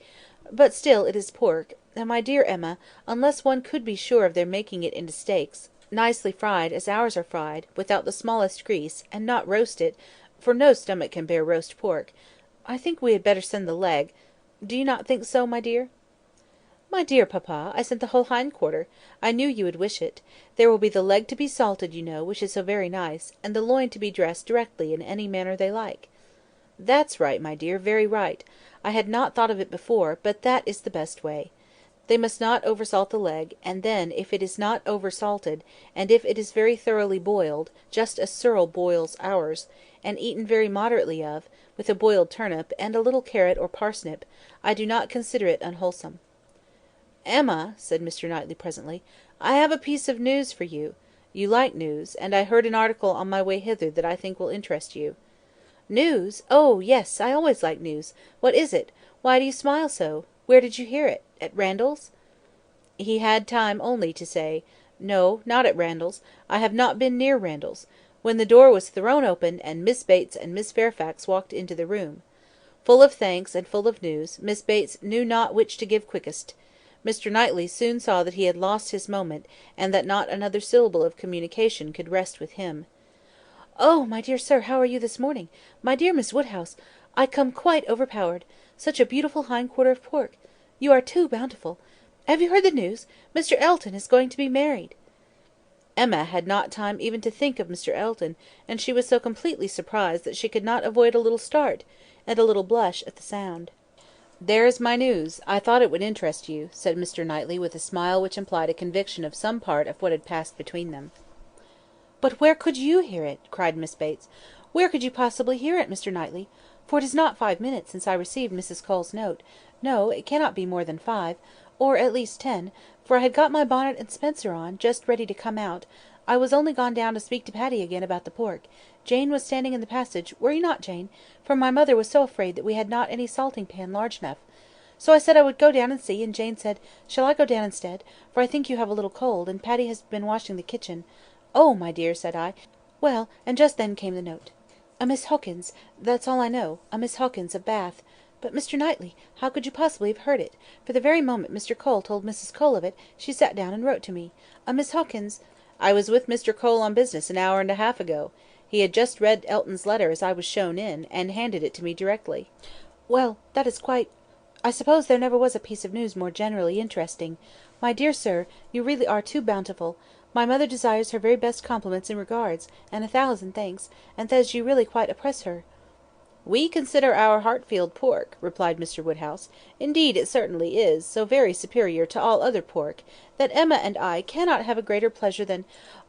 but still it is pork; and my dear Emma, unless one could be sure of their making it into steaks, nicely fried as ours are fried, without the smallest grease, and not roasted, for no stomach can bear roast pork, I think we had better send the leg. Do you not think so, my dear?" "My dear papa, I sent the whole hind quarter. I knew you would wish it. There will be the leg to be salted, you know, which is so very nice, and the loin to be dressed directly in any manner they like." "That's right, my dear, very right. I had not thought of it before, but that is the best way. They must not oversalt the leg, and then if it is not oversalted, and if it is very thoroughly boiled, just as Searle boils ours, and eaten very moderately of, with a boiled turnip, and a little carrot or parsnip, I do not consider it unwholesome." "Emma," said Mr. Knightley presently, "I have a piece of news for you. You like news, and I heard an article on my way hither that I think will interest you." "News! Oh, yes, I always like news. What is it? Why do you smile so? Where did you hear it? At Randall's?" He had time only to say, "No, not at Randall's. I have not been near Randall's," when the door was thrown open, and Miss Bates and Miss Fairfax walked into the room. Full of thanks and full of news, Miss Bates knew not which to give quickest. Mr. Knightley soon saw that he had lost his moment, and that not another syllable of communication could rest with him. "Oh, my dear sir, how are you this morning? My dear Miss Woodhouse, I come quite overpowered. Such a beautiful hind quarter of pork! You are too bountiful. Have you heard the news? Mr. Elton is going to be married." Emma had not time even to think of Mr. Elton, and she was so completely surprised that she could not avoid a little start, and a little blush at the sound. "There is my news. I thought it would interest you," said Mr. Knightley, with a smile which implied a conviction of some part of what had passed between them. "But where could you hear it?" cried Miss Bates. "Where could you possibly hear it, Mr. Knightley? For it is not 5 minutes since I received Mrs. Cole's note. No, it cannot be more than 5, or at least 10, for I had got my bonnet and spencer on, just ready to come out. I was only gone down to speak to Patty again about the pork. Jane was standing in the passage, were you not, Jane? For my mother was so afraid that we had not any salting pan large enough. So I said I would go down and see, and Jane said, 'Shall I go down instead? For I think you have a little cold, and Patty has been washing the kitchen.' 'Oh, my dear,' said I. Well, and just then came the note. A Miss Hawkins, that's all I know, a Miss Hawkins of Bath. But, Mr. Knightley, how could you possibly have heard it? For the very moment Mr. Cole told Mrs. Cole of it, she sat down and wrote to me. A Miss Hawkins—" "I was with Mr. Cole on business an hour and a half ago. He had just read Elton's letter as I was shown in, and handed it to me directly." "Well, that is quite—I suppose there never was a piece of news more generally interesting. My dear sir, you really are too bountiful. My mother desires her very best compliments and regards, and 1,000 thanks, and says you really quite oppress her." "We consider our Hartfield pork," replied Mr. Woodhouse. "Indeed it certainly is, so very superior to all other pork, that Emma and I cannot have a greater pleasure than—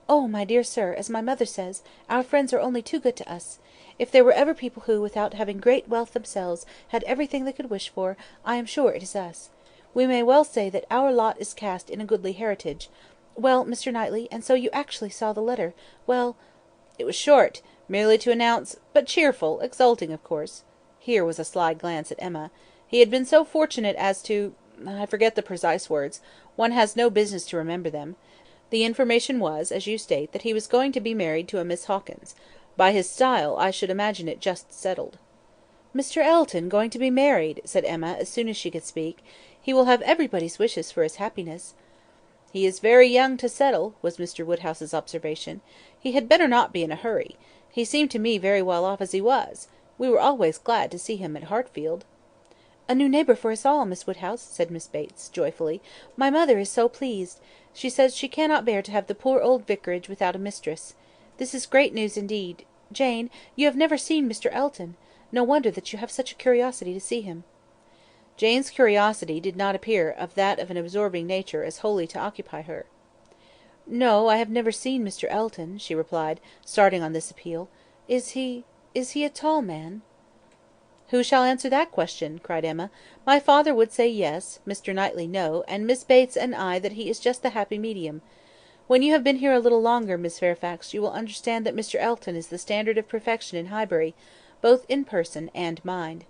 Oh, my dear sir, as my mother says, our friends are only too good to us. If there were ever people who, without having great wealth themselves, had everything they could wish for, I am sure it is us. We may well say that our lot is cast in a goodly heritage. Well, Mr. Knightley, and so you actually saw the letter. Well—" "It was short, merely to announce, but cheerful, exulting, of course." Here was a sly glance at Emma. "He had been so fortunate as to—I forget the precise words. One has no business to remember them. The information was, as you state, that he was going to be married to a Miss Hawkins. By his style, I should imagine it just settled." "Mr. Elton going to be married!" said Emma, as soon as she could speak. "He will have everybody's wishes for his happiness." "He is very young to settle," was Mr. Woodhouse's observation. "He had better not be in a hurry. He seemed to me very well off as he was. We were always glad to see him at Hartfield." "A new neighbour for us all, Miss Woodhouse," said Miss Bates, joyfully. "My mother is so pleased. She says she cannot bear to have the poor old vicarage without a mistress. This is great news indeed. Jane, you have never seen Mr. Elton. No wonder that you have such a curiosity to see him." Jane's curiosity did not appear of that of an absorbing nature as wholly to occupy her. "No, I have never seen Mr. Elton," she replied, starting on this appeal. "Is he a tall man?" "Who shall answer that question?" cried Emma. "My father would say yes, Mr. Knightley no, and Miss Bates and I that he is just the happy medium. When you have been here a little longer, Miss Fairfax, you will understand that Mr. Elton is the standard of perfection in Highbury, both in person and mind."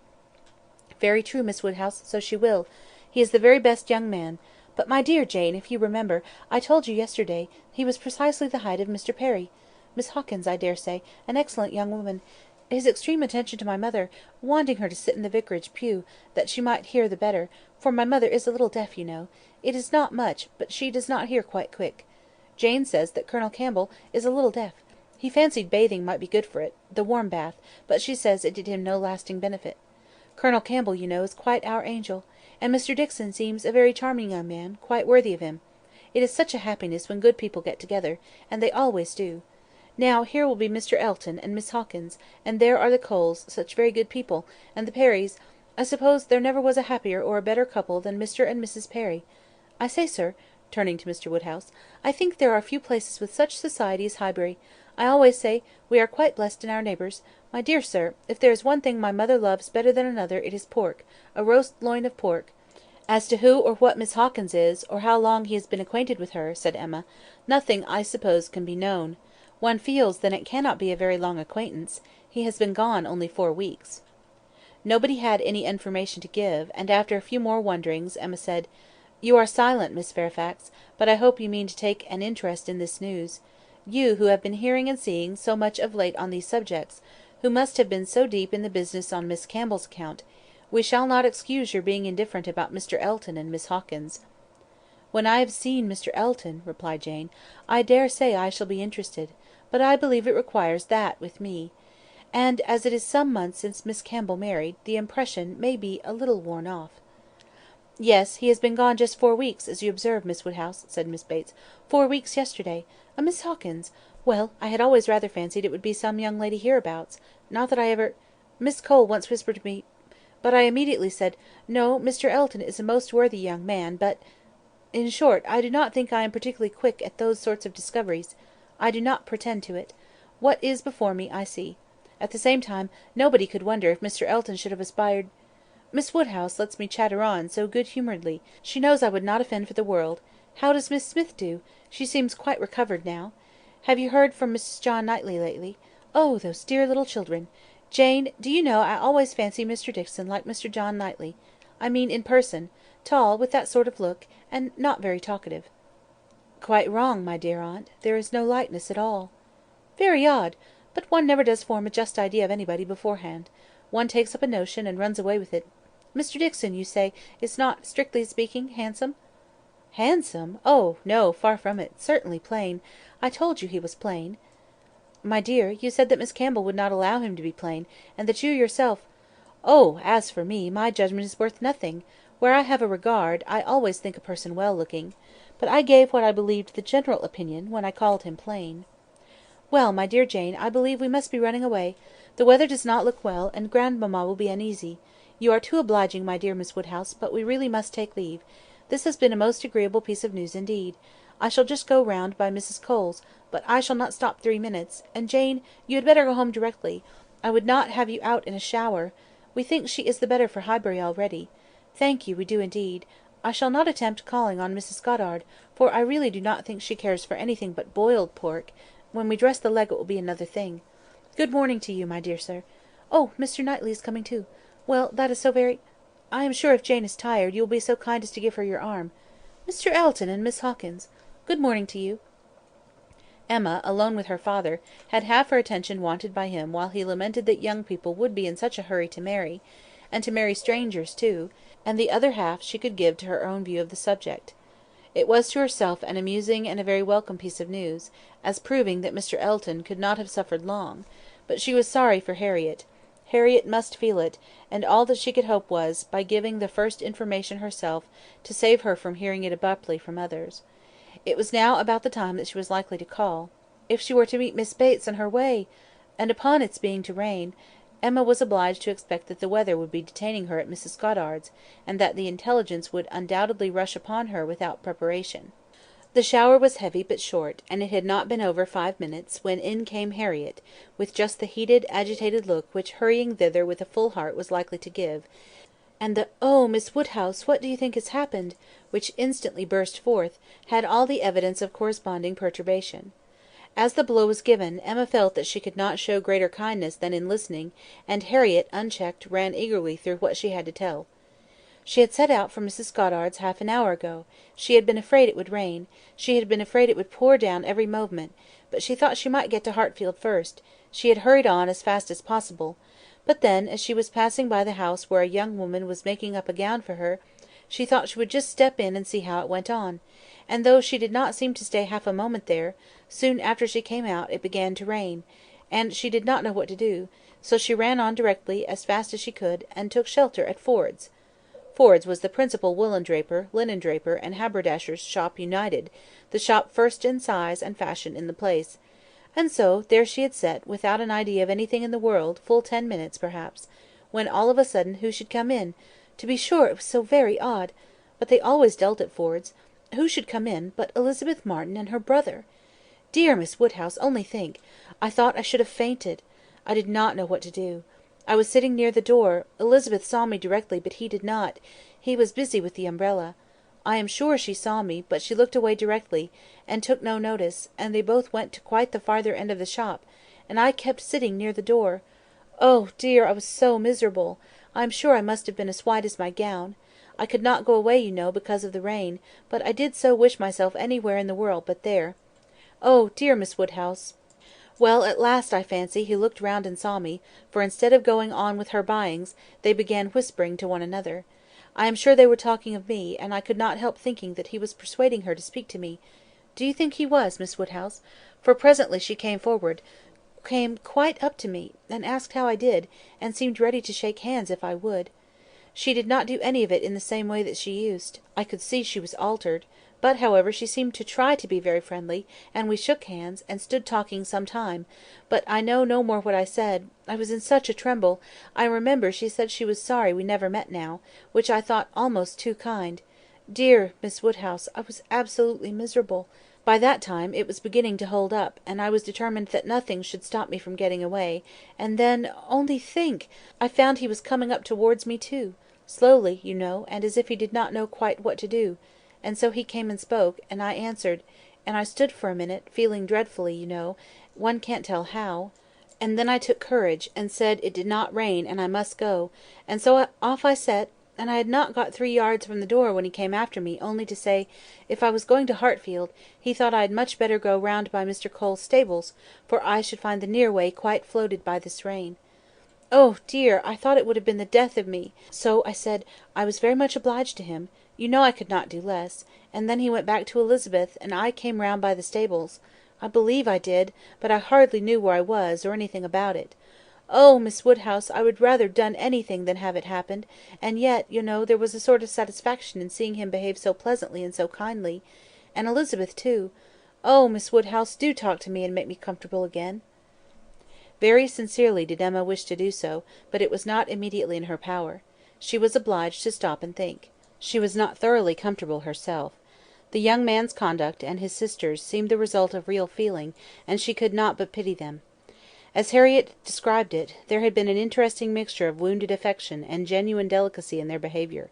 "Very true, Miss Woodhouse, so she will. He is the very best young man. But, my dear Jane, if you remember, I told you yesterday he was precisely the height of Mr. Perry. Miss Hawkins, I dare say, an excellent young woman. His extreme attention to my mother, wanting her to sit in the vicarage pew, that she might hear the better, for my mother is a little deaf, you know. It is not much, but she does not hear quite quick. Jane says that Colonel Campbell is a little deaf. He fancied bathing might be good for it, the warm bath, but she says it did him no lasting benefit. Colonel Campbell, you know, is quite our angel, and Mr. Dixon seems a very charming young man, quite worthy of him. It is such a happiness when good people get together, and they always do. Now, here will be Mr. Elton and Miss Hawkins, and there are the Coles, such very good people, and the Perrys. I suppose there never was a happier or a better couple than Mr. and Mrs. Perry. I say, sir," turning to Mr. Woodhouse, "I think there are few places with such society as Highbury. I always say we are quite blessed in our neighbours. My dear sir, if there is one thing my mother loves better than another, it is pork, a roast loin of pork." "As to who or what Miss Hawkins is, or how long he has been acquainted with her," said Emma, "nothing, I suppose, can be known. One feels that it cannot be a very long acquaintance. He has been gone only 4 weeks." Nobody had any information to give, and after a few more wonderings, Emma said— "You are silent, Miss Fairfax, but I hope you mean to take an interest in this news. You, who have been hearing and seeing so much of late on these subjects, who must have been so deep in the business on Miss Campbell's account, we shall not excuse your being indifferent about Mr. Elton and Miss Hawkins." "When I have seen Mr. Elton," replied Jane, "I dare say I shall be interested; but I believe it requires that with me. And as it is some months since Miss Campbell married, the impression may be a little worn off." "Yes, he has been gone just 4 weeks, as you observe, Miss Woodhouse," said Miss Bates. "4 weeks yesterday. A Miss Hawkins! Well, I had always rather fancied it would be some young lady hereabouts. Not that I ever— Miss Cole once whispered to me— But I immediately said, 'No, Mr. Elton is a most worthy young man, but—' In short, I do not think I am particularly quick at those sort of discoveries. I do not pretend to it. What is before me, I see. At the same time, nobody could wonder if Mr. Elton should have aspired— Miss Woodhouse lets me chatter on so good humouredly; she knows I would not offend for the world. How does Miss Smith do? She seems quite recovered now. Have you heard from Mrs. John Knightley lately? Oh, those dear little children! Jane, do you know I always fancy Mr. Dixon like Mr. John Knightley. I mean in person; tall, with that sort of look, and not very talkative." "Quite wrong, my dear aunt. There is no likeness at all." "Very odd! But one never does form a just idea of anybody beforehand. One takes up a notion, and runs away with it. Mr. Dixon, you say, is not, strictly speaking, handsome?" "Handsome! Oh, no, far from it; certainly plain. I told you he was plain." "My dear, you said that Miss Campbell would not allow him to be plain, and that you yourself—" "Oh, as for me, my judgment is worth nothing. Where I have a regard, I always think a person well looking. But I gave what I believed the general opinion, when I called him plain." "Well, my dear Jane, I believe we must be running away. The weather does not look well, and grandmamma will be uneasy. You are too obliging, my dear Miss Woodhouse, but we really must take leave. This has been a most agreeable piece of news indeed. I shall just go round by Mrs. Cole's, but I shall not stop 3 minutes; and Jane, you had better go home directly. I would not have you out in a shower. We think she is the better for Highbury already. Thank you, we do indeed. I shall not attempt calling on Mrs. Goddard, for I really do not think she cares for anything but boiled pork; when we dress the leg it will be another thing. Good morning to you, my dear sir. Oh, Mr. Knightley is coming too. Well, that is so very— I am sure if Jane is tired, you will be so kind as to give her your arm. Mr. Elton and Miss Hawkins. Good morning to you." Emma, alone with her father, had half her attention wanted by him while he lamented that young people would be in such a hurry to marry, and to marry strangers too, and the other half she could give to her own view of the subject. It was to herself an amusing and a very welcome piece of news, as proving that Mr. Elton could not have suffered long; but she was sorry for Harriet. Harriet must feel it, and all that she could hope was, by giving the first information herself, to save her from hearing it abruptly from others. It was now about the time that she was likely to call. If she were to meet Miss Bates on her way! And upon its being to rain, Emma was obliged to expect that the weather would be detaining her at Mrs. Goddard's, and that the intelligence would undoubtedly rush upon her without preparation. The shower was heavy but short, and it had not been over 5 minutes, when in came Harriet, with just the heated, agitated look which hurrying thither with a full heart was likely to give, and the "Oh, Miss Woodhouse, what do you think has happened?" which instantly burst forth, had all the evidence of corresponding perturbation. As the blow was given, Emma felt that she could not show greater kindness than in listening, and Harriet, unchecked, ran eagerly through what she had to tell. She had set out for Mrs. Goddard's half an hour ago. She had been afraid it would rain. She had been afraid it would pour down every moment; but she thought she might get to Hartfield first. She had hurried on as fast as possible; but then, as she was passing by the house where a young woman was making up a gown for her, she thought she would just step in and see how it went on; and though she did not seem to stay half a moment there, soon after she came out it began to rain, and she did not know what to do; so she ran on directly, as fast as she could, and took shelter at Ford's. Ford's was the principal woollen draper, linen draper, and haberdasher's shop united, the shop first in size and fashion in the place; and so, there she had sat, without an idea of anything in the world, full 10 minutes, perhaps, when all of a sudden who should come in? To be sure, it was so very odd! But they always dealt at Ford's. Who should come in but Elizabeth Martin and her brother! Dear Miss Woodhouse, only think! I thought I should have fainted. I did not know what to do. I was sitting near the door; Elizabeth saw me directly, but he did not; he was busy with the umbrella. I am sure she saw me, but she looked away directly, and took no notice, and they both went to quite the farther end of the shop, and I kept sitting near the door. Oh, dear, I was so miserable! I am sure I must have been as white as my gown. I could not go away, you know, because of the rain; but I did so wish myself anywhere in the world but there. Oh, dear Miss Woodhouse! Well, at last, I fancy, he looked round and saw me, for instead of going on with her buyings, they began whispering to one another. I am sure they were talking of me, and I could not help thinking that he was persuading her to speak to me. Do you think he was, Miss Woodhouse? For presently she came forward, came quite up to me, and asked how I did, and seemed ready to shake hands if I would. She did not do any of it in the same way that she used. I could see she was altered. But, however, she seemed to try to be very friendly, and we shook hands, and stood talking some time, but I know no more what I said. I was in such a tremble. I remember she said she was sorry we never met now, which I thought almost too kind. Dear Miss Woodhouse, I was absolutely miserable. By that time it was beginning to hold up, and I was determined that nothing should stop me from getting away, and then, only think! I found he was coming up towards me too, slowly, you know, and as if he did not know quite what to do. And so he came and spoke, and I answered, and I stood for a minute, feeling dreadfully, you know, one can't tell how, and then I took courage, and said it did not rain, and I must go, and so off I set, and I had not got 3 yards from the door when he came after me, only to say, if I was going to Hartfield, he thought I had much better go round by Mr. Cole's stables, for I should find the near way quite floated by this rain. Oh, dear, I thought it would have been the death of me, so I said I was very much obliged to him, you know I could not do less, and then he went back to Elizabeth, and I came round by the stables. I believe I did, but I hardly knew where I was, or anything about it. Oh, Miss Woodhouse, I would rather done anything than have it happened, and yet, you know, there was a sort of satisfaction in seeing him behave so pleasantly and so kindly. And Elizabeth too. Oh, Miss Woodhouse, do talk to me and make me comfortable again." Very sincerely did Emma wish to do so, but it was not immediately in her power. She was obliged to stop and think. She was not thoroughly comfortable herself. The young man's conduct, and his sister's, seemed the result of real feeling, and she could not but pity them. As Harriet described it, there had been an interesting mixture of wounded affection and genuine delicacy in their behaviour.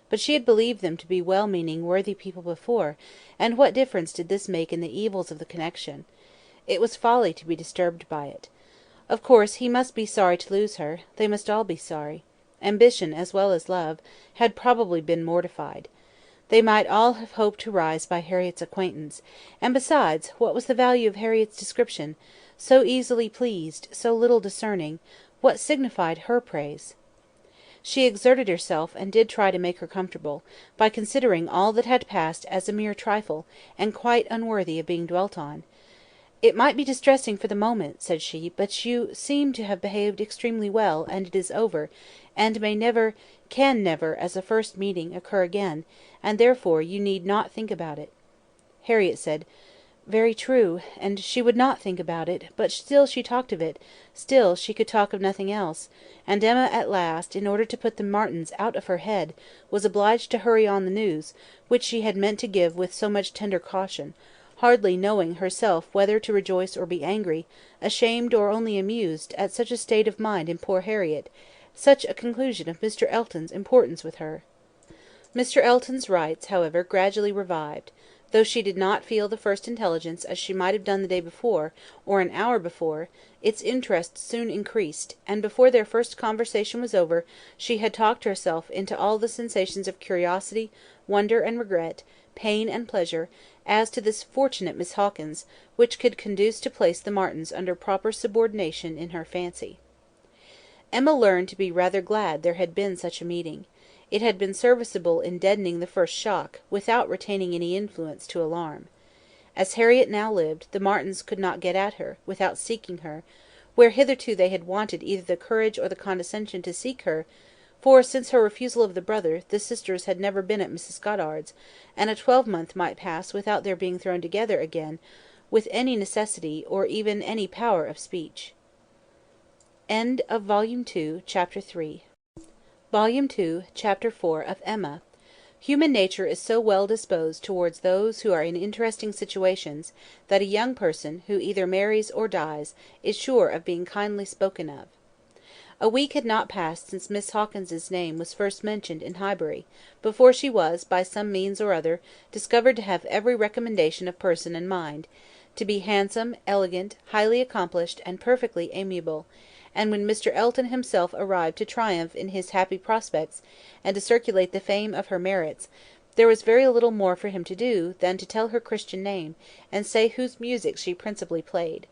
But she had believed them to be well-meaning, worthy people before, and what difference did this make in the evils of the connection? It was folly to be disturbed by it. Of course, he must be sorry to lose her; they must all be sorry. Ambition, as well as love, had probably been mortified. They might all have hoped to rise by Harriet's acquaintance; and besides, what was the value of Harriet's description? So easily pleased, so little discerning, what signified her praise? She exerted herself, and did try to make her comfortable, by considering all that had passed as a mere trifle, and quite unworthy of being dwelt on. "It might be distressing for the moment," said she, "but you seem to have behaved extremely well, and it is over, and may never, can never, as a first meeting, occur again, and therefore you need not think about it." Harriet said, "Very true," and she would not think about it, but still she talked of it, still she could talk of nothing else, and Emma at last, in order to put the Martins out of her head, was obliged to hurry on the news, which she had meant to give with so much tender caution, hardly knowing herself whether to rejoice or be angry, ashamed or only amused, at such a state of mind in poor Harriet, such a conclusion of Mr. Elton's importance with her. Mr. Elton's rights, however, gradually revived. Though she did not feel the first intelligence as she might have done the day before, or an hour before, its interest soon increased, and before their first conversation was over, she had talked herself into all the sensations of curiosity, wonder and regret, pain and pleasure, as to this fortunate Miss Hawkins, which could conduce to place the Martins under proper subordination in her fancy. Emma learned to be rather glad there had been such a meeting. It had been serviceable in deadening the first shock, without retaining any influence to alarm. As Harriet now lived, the Martins could not get at her, without seeking her, where hitherto they had wanted either the courage or the condescension to seek her, for, since her refusal of the brother, the sisters had never been at Mrs. Goddard's, and a 12-month might pass without their being thrown together again, with any necessity, or even any power of speech. End of Volume 2, Chapter 3. Volume 2, Chapter 4 of Emma. Human nature is so well disposed towards those who are in interesting situations, that a young person, who either marries or dies, is sure of being kindly spoken of. A week had not passed since Miss Hawkins's name was first mentioned in Highbury, before she was, by some means or other, discovered to have every recommendation of person and mind, to be handsome, elegant, highly accomplished, and perfectly amiable; and when Mr. Elton himself arrived to triumph in his happy prospects, and to circulate the fame of her merits, there was very little more for him to do, than to tell her Christian name, and say whose music she principally played.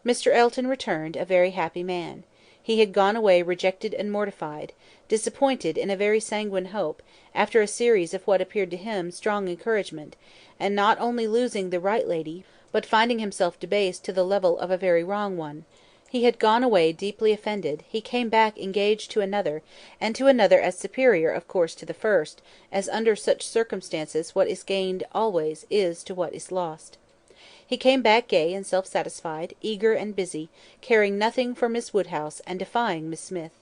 Mr. Elton returned, a very happy man. He had gone away rejected and mortified, disappointed in a very sanguine hope, after a series of what appeared to him strong encouragement, and not only losing the right lady, but finding himself debased to the level of a very wrong one. He had gone away deeply offended; he came back engaged to another, and to another as superior of course to the first, as under such circumstances what is gained always is to what is lost. He came back gay and self satisfied, eager and busy, caring nothing for Miss Woodhouse, and defying Miss Smith.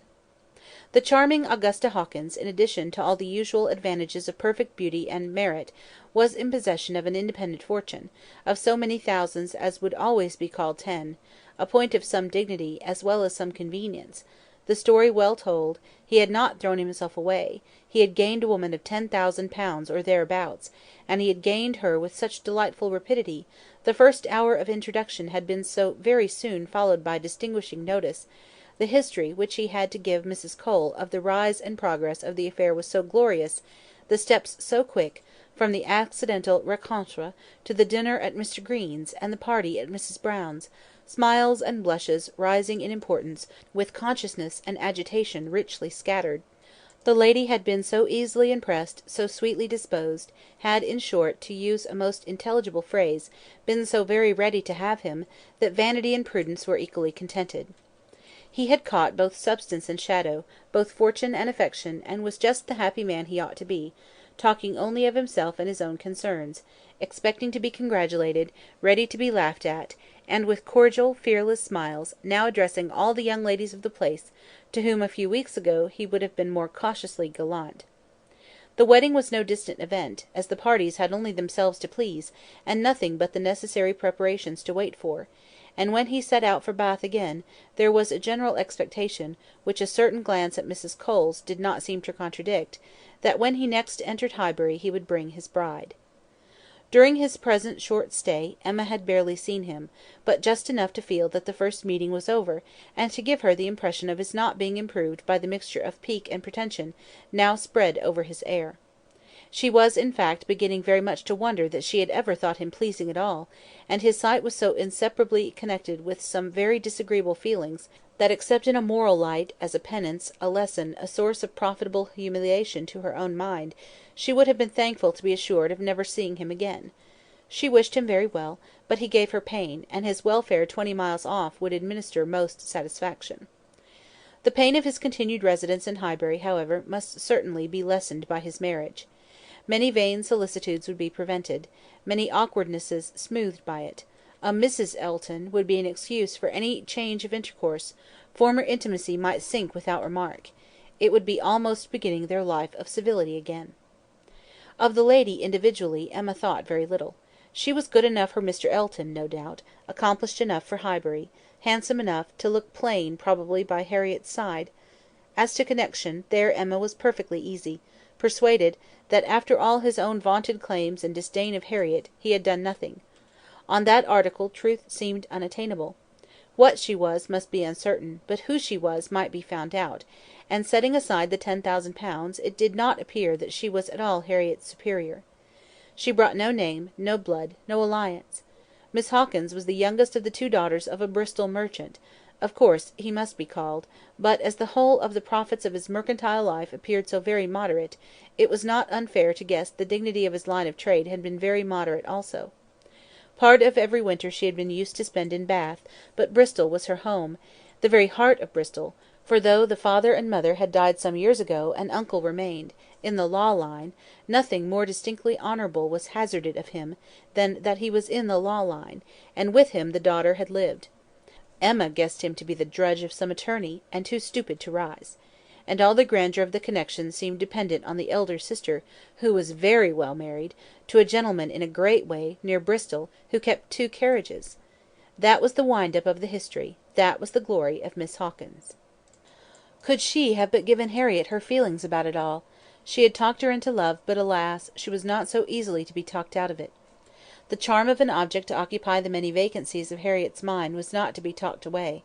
The charming Augusta Hawkins, in addition to all the usual advantages of perfect beauty and merit, was in possession of an independent fortune, of so many thousands as would always be called 10, a point of some dignity, as well as some convenience; the story well told, he had not thrown himself away; he had gained a woman of £10,000 or thereabouts, and he had gained her with such delightful rapidity; the first hour of introduction had been so very soon followed by distinguishing notice; the history which he had to give Mrs. Cole of the rise and progress of the affair was so glorious, the steps so quick, from the accidental rencontre to the dinner at Mr. Green's, and the party at Mrs. Brown's, smiles and blushes rising in importance, with consciousness and agitation richly scattered. The lady had been so easily impressed, so sweetly disposed, had, in short, to use a most intelligible phrase, been so very ready to have him, that vanity and prudence were equally contented. He had caught both substance and shadow, both fortune and affection, and was just the happy man he ought to be, talking only of himself and his own concerns, expecting to be congratulated, ready to be laughed at, and with cordial, fearless smiles, now addressing all the young ladies of the place, to whom a few weeks ago he would have been more cautiously gallant. The wedding was no distant event, as the parties had only themselves to please, and nothing but the necessary preparations to wait for; and when he set out for Bath again, there was a general expectation, which a certain glance at Mrs. Cole's did not seem to contradict, that when he next entered Highbury he would bring his bride. During his present short stay, Emma had barely seen him, but just enough to feel that the first meeting was over, and to give her the impression of his not being improved by the mixture of pique and pretension now spread over his air. She was, in fact, beginning very much to wonder that she had ever thought him pleasing at all, and his sight was so inseparably connected with some very disagreeable feelings, that except in a moral light, as a penance, a lesson, a source of profitable humiliation to her own mind, she would have been thankful to be assured of never seeing him again. She wished him very well, but he gave her pain, and his welfare 20 miles off would administer most satisfaction. The pain of his continued residence in Highbury, however, must certainly be lessened by his marriage. Many vain solicitudes would be prevented, many awkwardnesses smoothed by it; a Mrs. Elton would be an excuse for any change of intercourse; former intimacy might sink without remark; it would be almost beginning their life of civility again. Of the lady, individually, Emma thought very little. She was good enough for Mr. Elton, no doubt; accomplished enough for Highbury; handsome enough to look plain probably by Harriet's side. As to connection, there Emma was perfectly easy, persuaded that after all his own vaunted claims and disdain of Harriet, he had done nothing. On that article truth seemed unattainable. What she was must be uncertain, but who she was might be found out; and setting aside the £10,000, it did not appear that she was at all Harriet's superior. She brought no name, no blood, no alliance. Miss Hawkins was the youngest of the 2 daughters of a Bristol merchant; of course he must be called; but as the whole of the profits of his mercantile life appeared so very moderate, it was not unfair to guess the dignity of his line of trade had been very moderate also. Part of every winter she had been used to spend in Bath, but Bristol was her home, the very heart of Bristol; for though the father and mother had died some years ago, and uncle remained, in the law line, nothing more distinctly honourable was hazarded of him than that he was in the law line, and with him the daughter had lived. Emma guessed him to be the drudge of some attorney, and too stupid to rise. And all the grandeur of the connection seemed dependent on the elder sister, who was very well married, to a gentleman in a great way, near Bristol, who kept 2 carriages. That was the wind-up of the history; that was the glory of Miss Hawkins. Could she have but given Harriet her feelings about it all! She had talked her into love, but alas! she was not so easily to be talked out of it. The charm of an object to occupy the many vacancies of Harriet's mind was not to be talked away.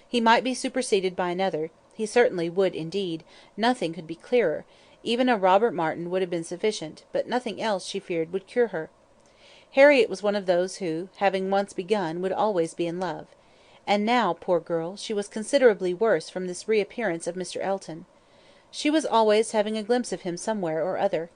He might be superseded by another; he certainly would indeed; nothing could be clearer; even a Robert Martin would have been sufficient, but nothing else, she feared, would cure her. Harriet was one of those who, having once begun, would always be in love. and now, poor girl, she was considerably worse from this reappearance of Mr. Elton. She was always having a glimpse of him somewhere or other.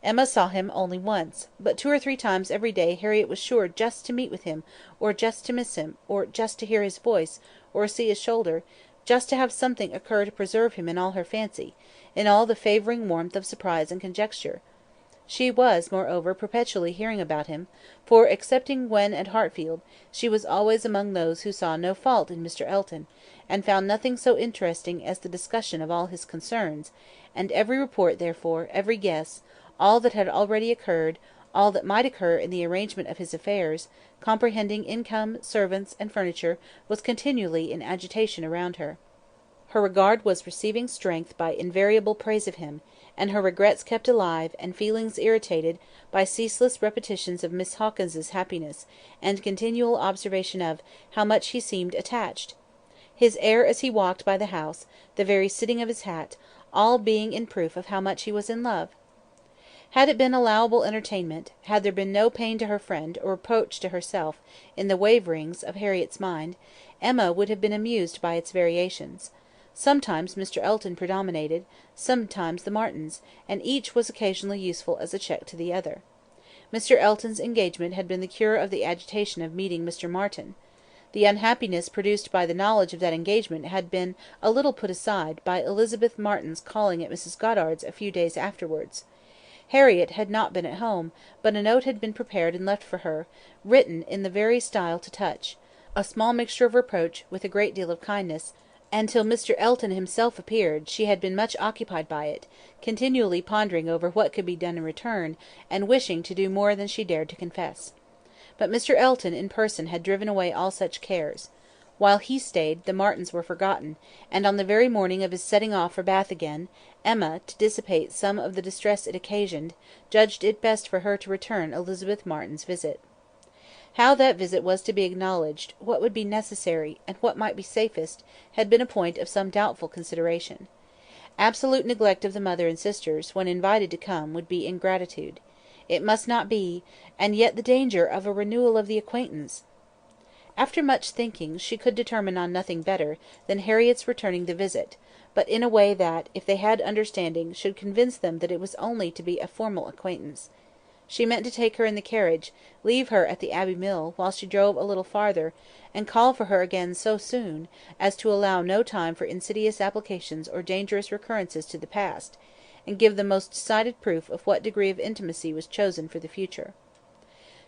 Emma saw him only once, but 2 or 3 times every day Harriet was sure just to meet with him, or just to miss him, or just to hear his voice, or see his shoulder, just to have something occur to preserve him in all her fancy, in all the favouring warmth of surprise and conjecture. She was, moreover, perpetually hearing about him, for, excepting when at Hartfield, she was always among those who saw no fault in Mr. Elton, and found nothing so interesting as the discussion of all his concerns, and every report therefore, every guess, all that had already occurred, all that might occur in the arrangement of his affairs, comprehending income, servants, and furniture, was continually in agitation around her. Her regard was receiving strength by invariable praise of him, and her regrets kept alive, and feelings irritated, by ceaseless repetitions of Miss Hawkins's happiness, and continual observation of how much he seemed attached. His air as he walked by the house, the very sitting of his hat, all being in proof of how much he was in love. Had it been allowable entertainment, had there been no pain to her friend, or reproach to herself, in the waverings of Harriet's mind, Emma would have been amused by its variations. Sometimes Mr. Elton predominated, sometimes the Martins, and each was occasionally useful as a check to the other. Mr. Elton's engagement had been the cure of the agitation of meeting Mr. Martin. The unhappiness produced by the knowledge of that engagement had been a little put aside by Elizabeth Martin's calling at Mrs. Goddard's a few days afterwards. Harriet had not been at home, but a note had been prepared and left for her, written in the very style to touch, a small mixture of reproach with a great deal of kindness, and till Mr. Elton himself appeared, she had been much occupied by it, continually pondering over what could be done in return, and wishing to do more than she dared to confess. But Mr. Elton in person had driven away all such cares. While he stayed, the Martins were forgotten, and on the very morning of his setting off for Bath again, Emma, to dissipate some of the distress it occasioned, judged it best for her to return Elizabeth Martin's visit. How that visit was to be acknowledged, what would be necessary, and what might be safest, had been a point of some doubtful consideration. Absolute neglect of the mother and sisters, when invited to come, would be ingratitude. It must not be, and yet the danger of a renewal of the acquaintance! After much thinking, she could determine on nothing better than Harriet's returning the visit, but in a way that, if they had understanding, should convince them that it was only to be a formal acquaintance. She meant to take her in the carriage, leave her at the Abbey Mill, while she drove a little farther, and call for her again so soon, as to allow no time for insidious applications or dangerous recurrences to the past, and give the most decided proof of what degree of intimacy was chosen for the future.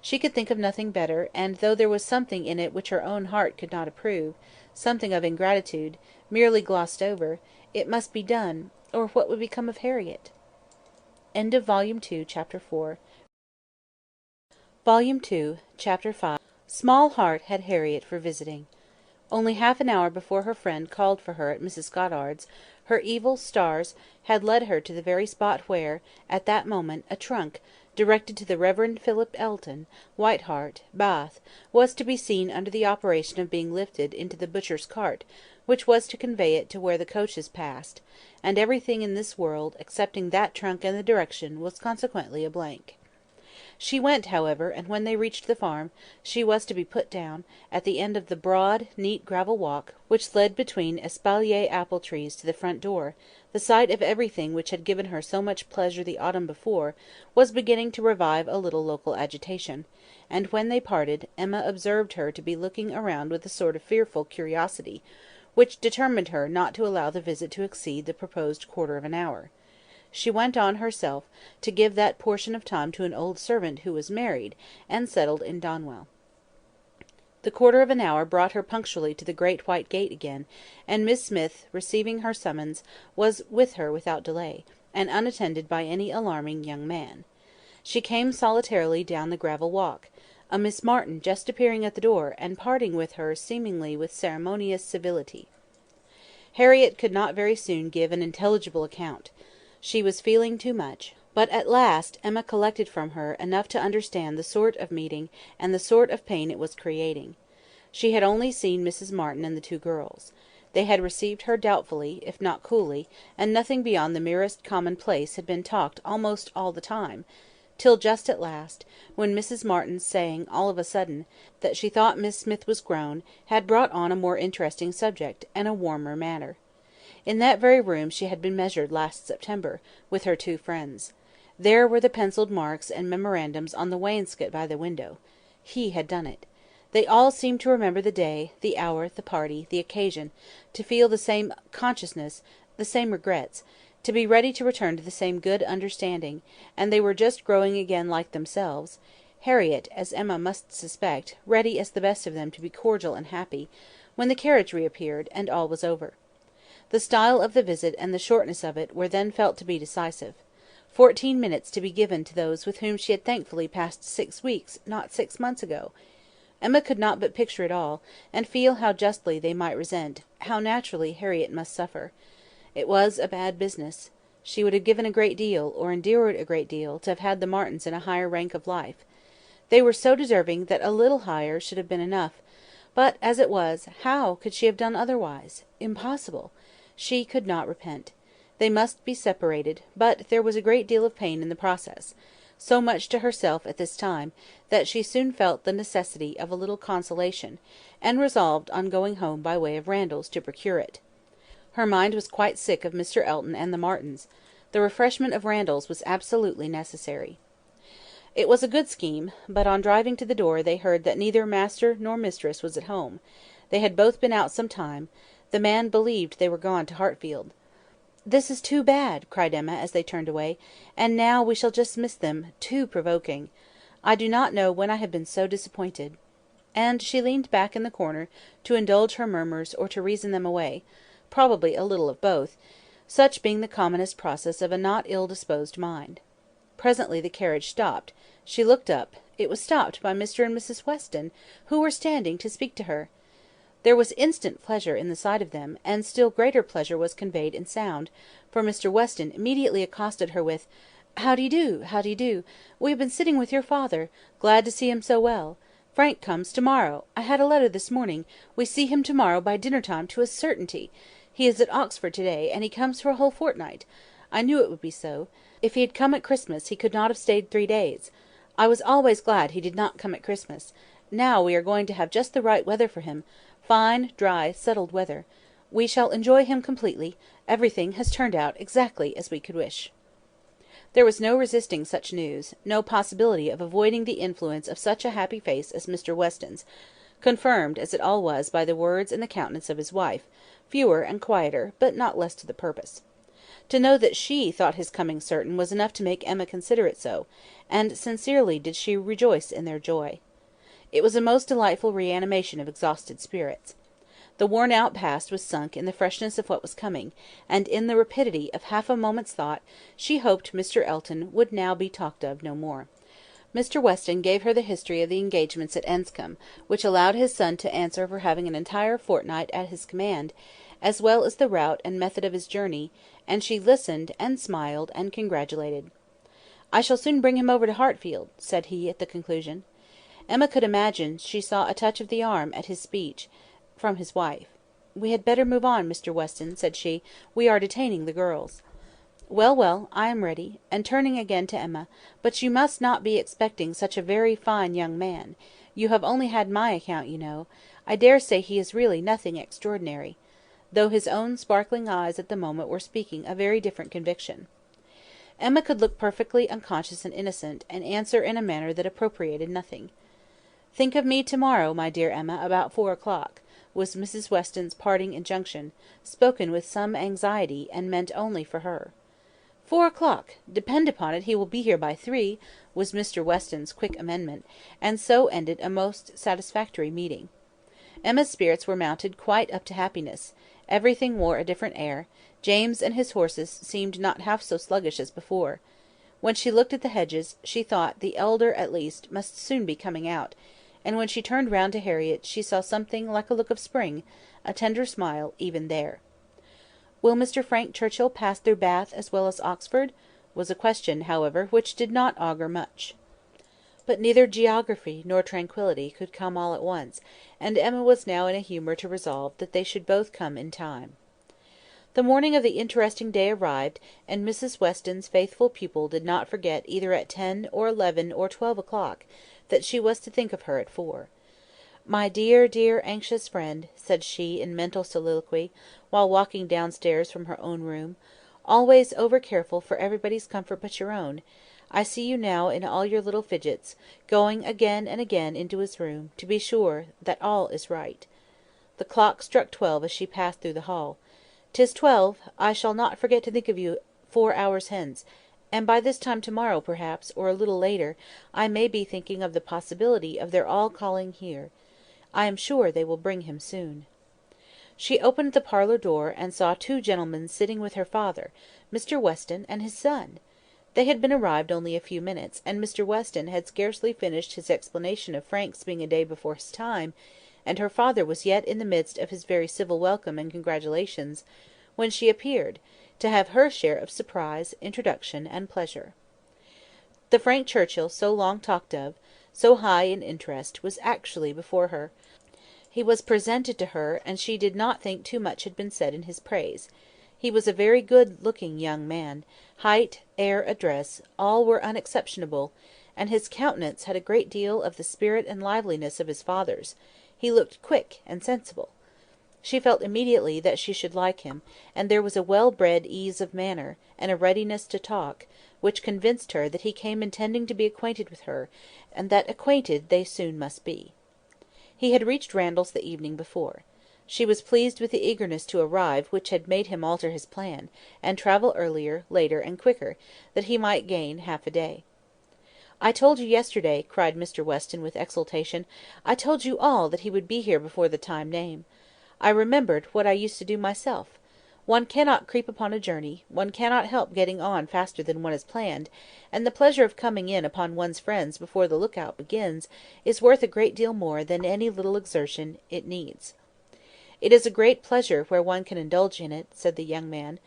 She could think of nothing better, and though there was something in it which her own heart could not approve, something of ingratitude, merely glossed over, it must be done, or what would become of Harriet? End of Volume 2, Chapter 4. Volume 2, Chapter 5. Small heart had Harriet for visiting. Only half an hour before her friend called for her at Mrs. Goddard's, her evil stars had led her to the very spot where, at that moment, a trunk, directed to the Reverend Philip Elton, White Hart, Bath, was to be seen under the operation of being lifted into the butcher's cart, which was to convey it to where the coaches passed, and everything in this world, excepting that trunk and the direction, was consequently a blank. She went, however, and when they reached the farm, she was to be put down, at the end of the broad, neat gravel walk, which led between espalier apple trees to the front door. The sight of everything which had given her so much pleasure the autumn before, was beginning to revive a little local agitation, and when they parted, Emma observed her to be looking around with a sort of fearful curiosity, which determined her not to allow the visit to exceed the proposed quarter of an hour. She went on herself, to give that portion of time to an old servant who was married, and settled in Donwell. The quarter of an hour brought her punctually to the great white gate again, and Miss Smith, receiving her summons, was with her without delay, and unattended by any alarming young man. She came solitarily down the gravel walk, a Miss Martin just appearing at the door, and parting with her seemingly with ceremonious civility. Harriet could not very soon give an intelligible account. She was feeling too much, but at last Emma collected from her enough to understand the sort of meeting and the sort of pain it was creating. She had only seen Mrs. Martin and the 2 girls. They had received her doubtfully, if not coolly, and nothing beyond the merest commonplace had been talked almost all the time, till just at last, when Mrs. Martin's saying, all of a sudden, that she thought Miss Smith was grown, had brought on a more interesting subject, and a warmer manner. In that very room she had been measured last September, with her two friends. There were the pencilled marks and memorandums on the wainscot by the window. He had done it. They all seemed to remember the day, the hour, the party, the occasion, to feel the same consciousness, the same regrets, to be ready to return to the same good understanding, and they were just growing again like themselves, Harriet, as Emma must suspect, ready as the best of them to be cordial and happy, when the carriage reappeared, and all was over. The style of the visit and the shortness of it were then felt to be decisive. 14 minutes to be given to those with whom she had thankfully passed 6 weeks, not 6 months ago! Emma could not but picture it all, and feel how justly they might resent, how naturally Harriet must suffer. It was a bad business. She would have given a great deal, or endured a great deal, to have had the Martins in a higher rank of life. They were so deserving that a little higher should have been enough; but, as it was, how could she have done otherwise? Impossible! She could not repent. They must be separated, but there was a great deal of pain in the process; so much to herself at this time, that she soon felt the necessity of a little consolation, and resolved on going home by way of Randalls to procure it. Her mind was quite sick of Mr. Elton and the Martins. The refreshment of Randalls was absolutely necessary. It was a good scheme, but on driving to the door they heard that neither master nor mistress was at home. They had both been out some time; the man believed they were gone to Hartfield. "This is too bad!" cried Emma, as they turned away; "and now we shall just miss them. Too provoking! I do not know when I have been so disappointed." And she leaned back in the corner, to indulge her murmurs or to reason them away; probably a little of both, such being the commonest process of a not ill disposed mind. Presently the carriage stopped. She looked up; it was stopped by Mr. and Mrs. Weston, who were standing to speak to her. There was instant pleasure in the sight of them, and still greater pleasure was conveyed in sound, for Mr. Weston immediately accosted her with, "How d'ye do? How d'ye do? We have been sitting with your father. Glad to see him so well. Frank comes to morrow. I had a letter this morning. We see him to morrow by dinner time to a certainty. He is at Oxford to day, and he comes for a whole fortnight. I knew it would be so. If he had come at Christmas, he could not have stayed 3 days. I was always glad he did not come at Christmas. Now we are going to have just the right weather for him; fine, dry, settled weather. We shall enjoy him completely; everything has turned out exactly as we could wish." There was no resisting such news, no possibility of avoiding the influence of such a happy face as Mr. Weston's, confirmed as it all was by the words and the countenance of his wife, fewer and quieter, but not less to the purpose. To know that she thought his coming certain was enough to make Emma consider it so, and sincerely did she rejoice in their joy. It was a most delightful reanimation of exhausted spirits. The worn-out past was sunk in the freshness of what was coming, and in the rapidity of half a moment's thought she hoped Mr. Elton would now be talked of no more. Mr. Weston gave her the history of the engagements at Enscombe, which allowed his son to answer for having an entire fortnight at his command, as well as the route and method of his journey, and she listened, and smiled, and congratulated. "I shall soon bring him over to Hartfield," said he at the conclusion. Emma could imagine she saw a touch of the arm at his speech, from his wife. "We had better move on, Mr. Weston," said she; "we are detaining the girls." "Well, well, I am ready;" and turning again to Emma, "but you must not be expecting such a very fine young man. You have only had my account, you know. I daresay he is really nothing extraordinary," though his own sparkling eyes at the moment were speaking a very different conviction. Emma could look perfectly unconscious and innocent, and answer in a manner that appropriated nothing. "Think of me to morrow, my dear Emma, about 4 o'clock," was Mrs. Weston's parting injunction, spoken with some anxiety, and meant only for her. "4 o'clock! Depend upon it he will be here by 3," was Mr. Weston's quick amendment, and so ended a most satisfactory meeting. Emma's spirits were mounted quite up to happiness; everything wore a different air; James and his horses seemed not half so sluggish as before. When she looked at the hedges, she thought the elder at least must soon be coming out; and when she turned round to Harriet she saw something like a look of spring, a tender smile, even there. "Will Mr. Frank Churchill pass through Bath as well as Oxford?" was a question, however, which did not augur much. But neither geography nor tranquillity could come all at once, and Emma was now in a humour to resolve that they should both come in time. The morning of the interesting day arrived, and Mrs. Weston's faithful pupil did not forget either at 10 or 11 or 12 o'clock that she was to think of her at 4. "My dear, dear, anxious friend," said she in mental soliloquy, while walking downstairs from her own room, "always over careful for everybody's comfort but your own, I see you now in all your little fidgets, going again and again into his room, to be sure that all is right." The clock struck 12 as she passed through the hall. "'Tis 12. I shall not forget to think of you 4 hours hence; and by this time to-morrow, perhaps, or a little later, I may be thinking of the possibility of their all calling here. I am sure they will bring him soon." She opened the parlour door, and saw two gentlemen sitting with her father, Mr. Weston and his son. They had been arrived only a few minutes, and Mr. Weston had scarcely finished his explanation of Frank's being a day before his time, and her father was yet in the midst of his very civil welcome and congratulations, when she appeared, to have her share of surprise, introduction, and pleasure. The Frank Churchill so long talked of, so high in interest, was actually before her. He was presented to her, and she did not think too much had been said in his praise. He was a very good-looking young man; height, air, address, all were unexceptionable, and his countenance had a great deal of the spirit and liveliness of his father's. He looked quick and sensible. She felt immediately that she should like him, and there was a well-bred ease of manner, and a readiness to talk, which convinced her that he came intending to be acquainted with her, and that acquainted they soon must be. He had reached Randalls the evening before. She was pleased with the eagerness to arrive which had made him alter his plan, and travel earlier, later, and quicker, that he might gain half a day. "I told you yesterday," cried Mr. Weston with exultation, "I told you all that he would be here before the time named. I remembered what I used to do myself. One cannot creep upon a journey, one cannot help getting on faster than one has planned, and the pleasure of coming in upon one's friends before the look-out begins is worth a great deal more than any little exertion it needs." "It is a great pleasure where one can indulge in it," said the young man,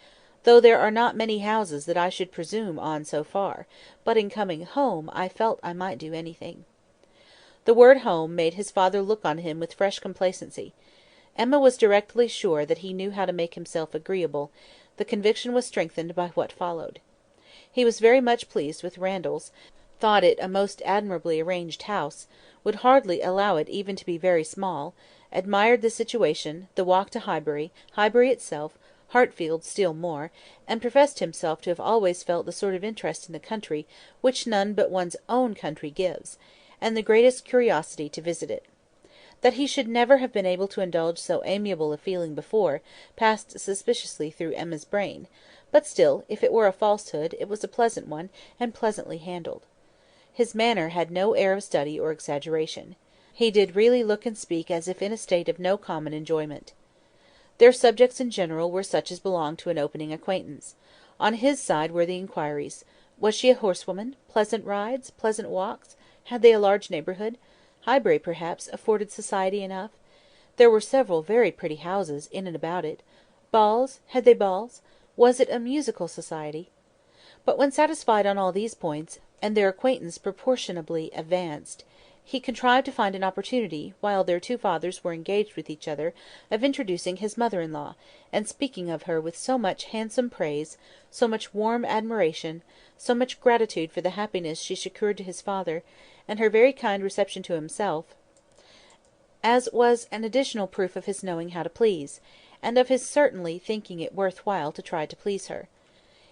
"though there are not many houses that I should presume on so far; but in coming home I felt I might do anything." The word home made his father look on him with fresh complacency. Emma was directly sure that he knew how to make himself agreeable; the conviction was strengthened by what followed. He was very much pleased with Randalls, thought it a most admirably arranged house, would hardly allow it even to be very small, admired the situation, the walk to Highbury, Highbury itself, Hartfield still more, and professed himself to have always felt the sort of interest in the country which none but one's own country gives, and the greatest curiosity to visit it. That he should never have been able to indulge so amiable a feeling before, passed suspiciously through Emma's brain; but still, if it were a falsehood, it was a pleasant one, and pleasantly handled. His manner had no air of study or exaggeration. He did really look and speak as if in a state of no common enjoyment. Their subjects in general were such as belonged to an opening acquaintance. On his side were the inquiries: Was she a horsewoman? Pleasant rides? Pleasant walks? Had they a large neighbourhood? Highbury, perhaps, afforded society enough. There were several very pretty houses in and about it. Balls? Had they balls? Was it a musical society? But when satisfied on all these points, and their acquaintance proportionably advanced, he contrived to find an opportunity, while their two fathers were engaged with each other, of introducing his mother-in-law, and speaking of her with so much handsome praise, so much warm admiration, so much gratitude for the happiness she secured to his father, and her very kind reception to himself, as was an additional proof of his knowing how to please, and of his certainly thinking it worth while to try to please her.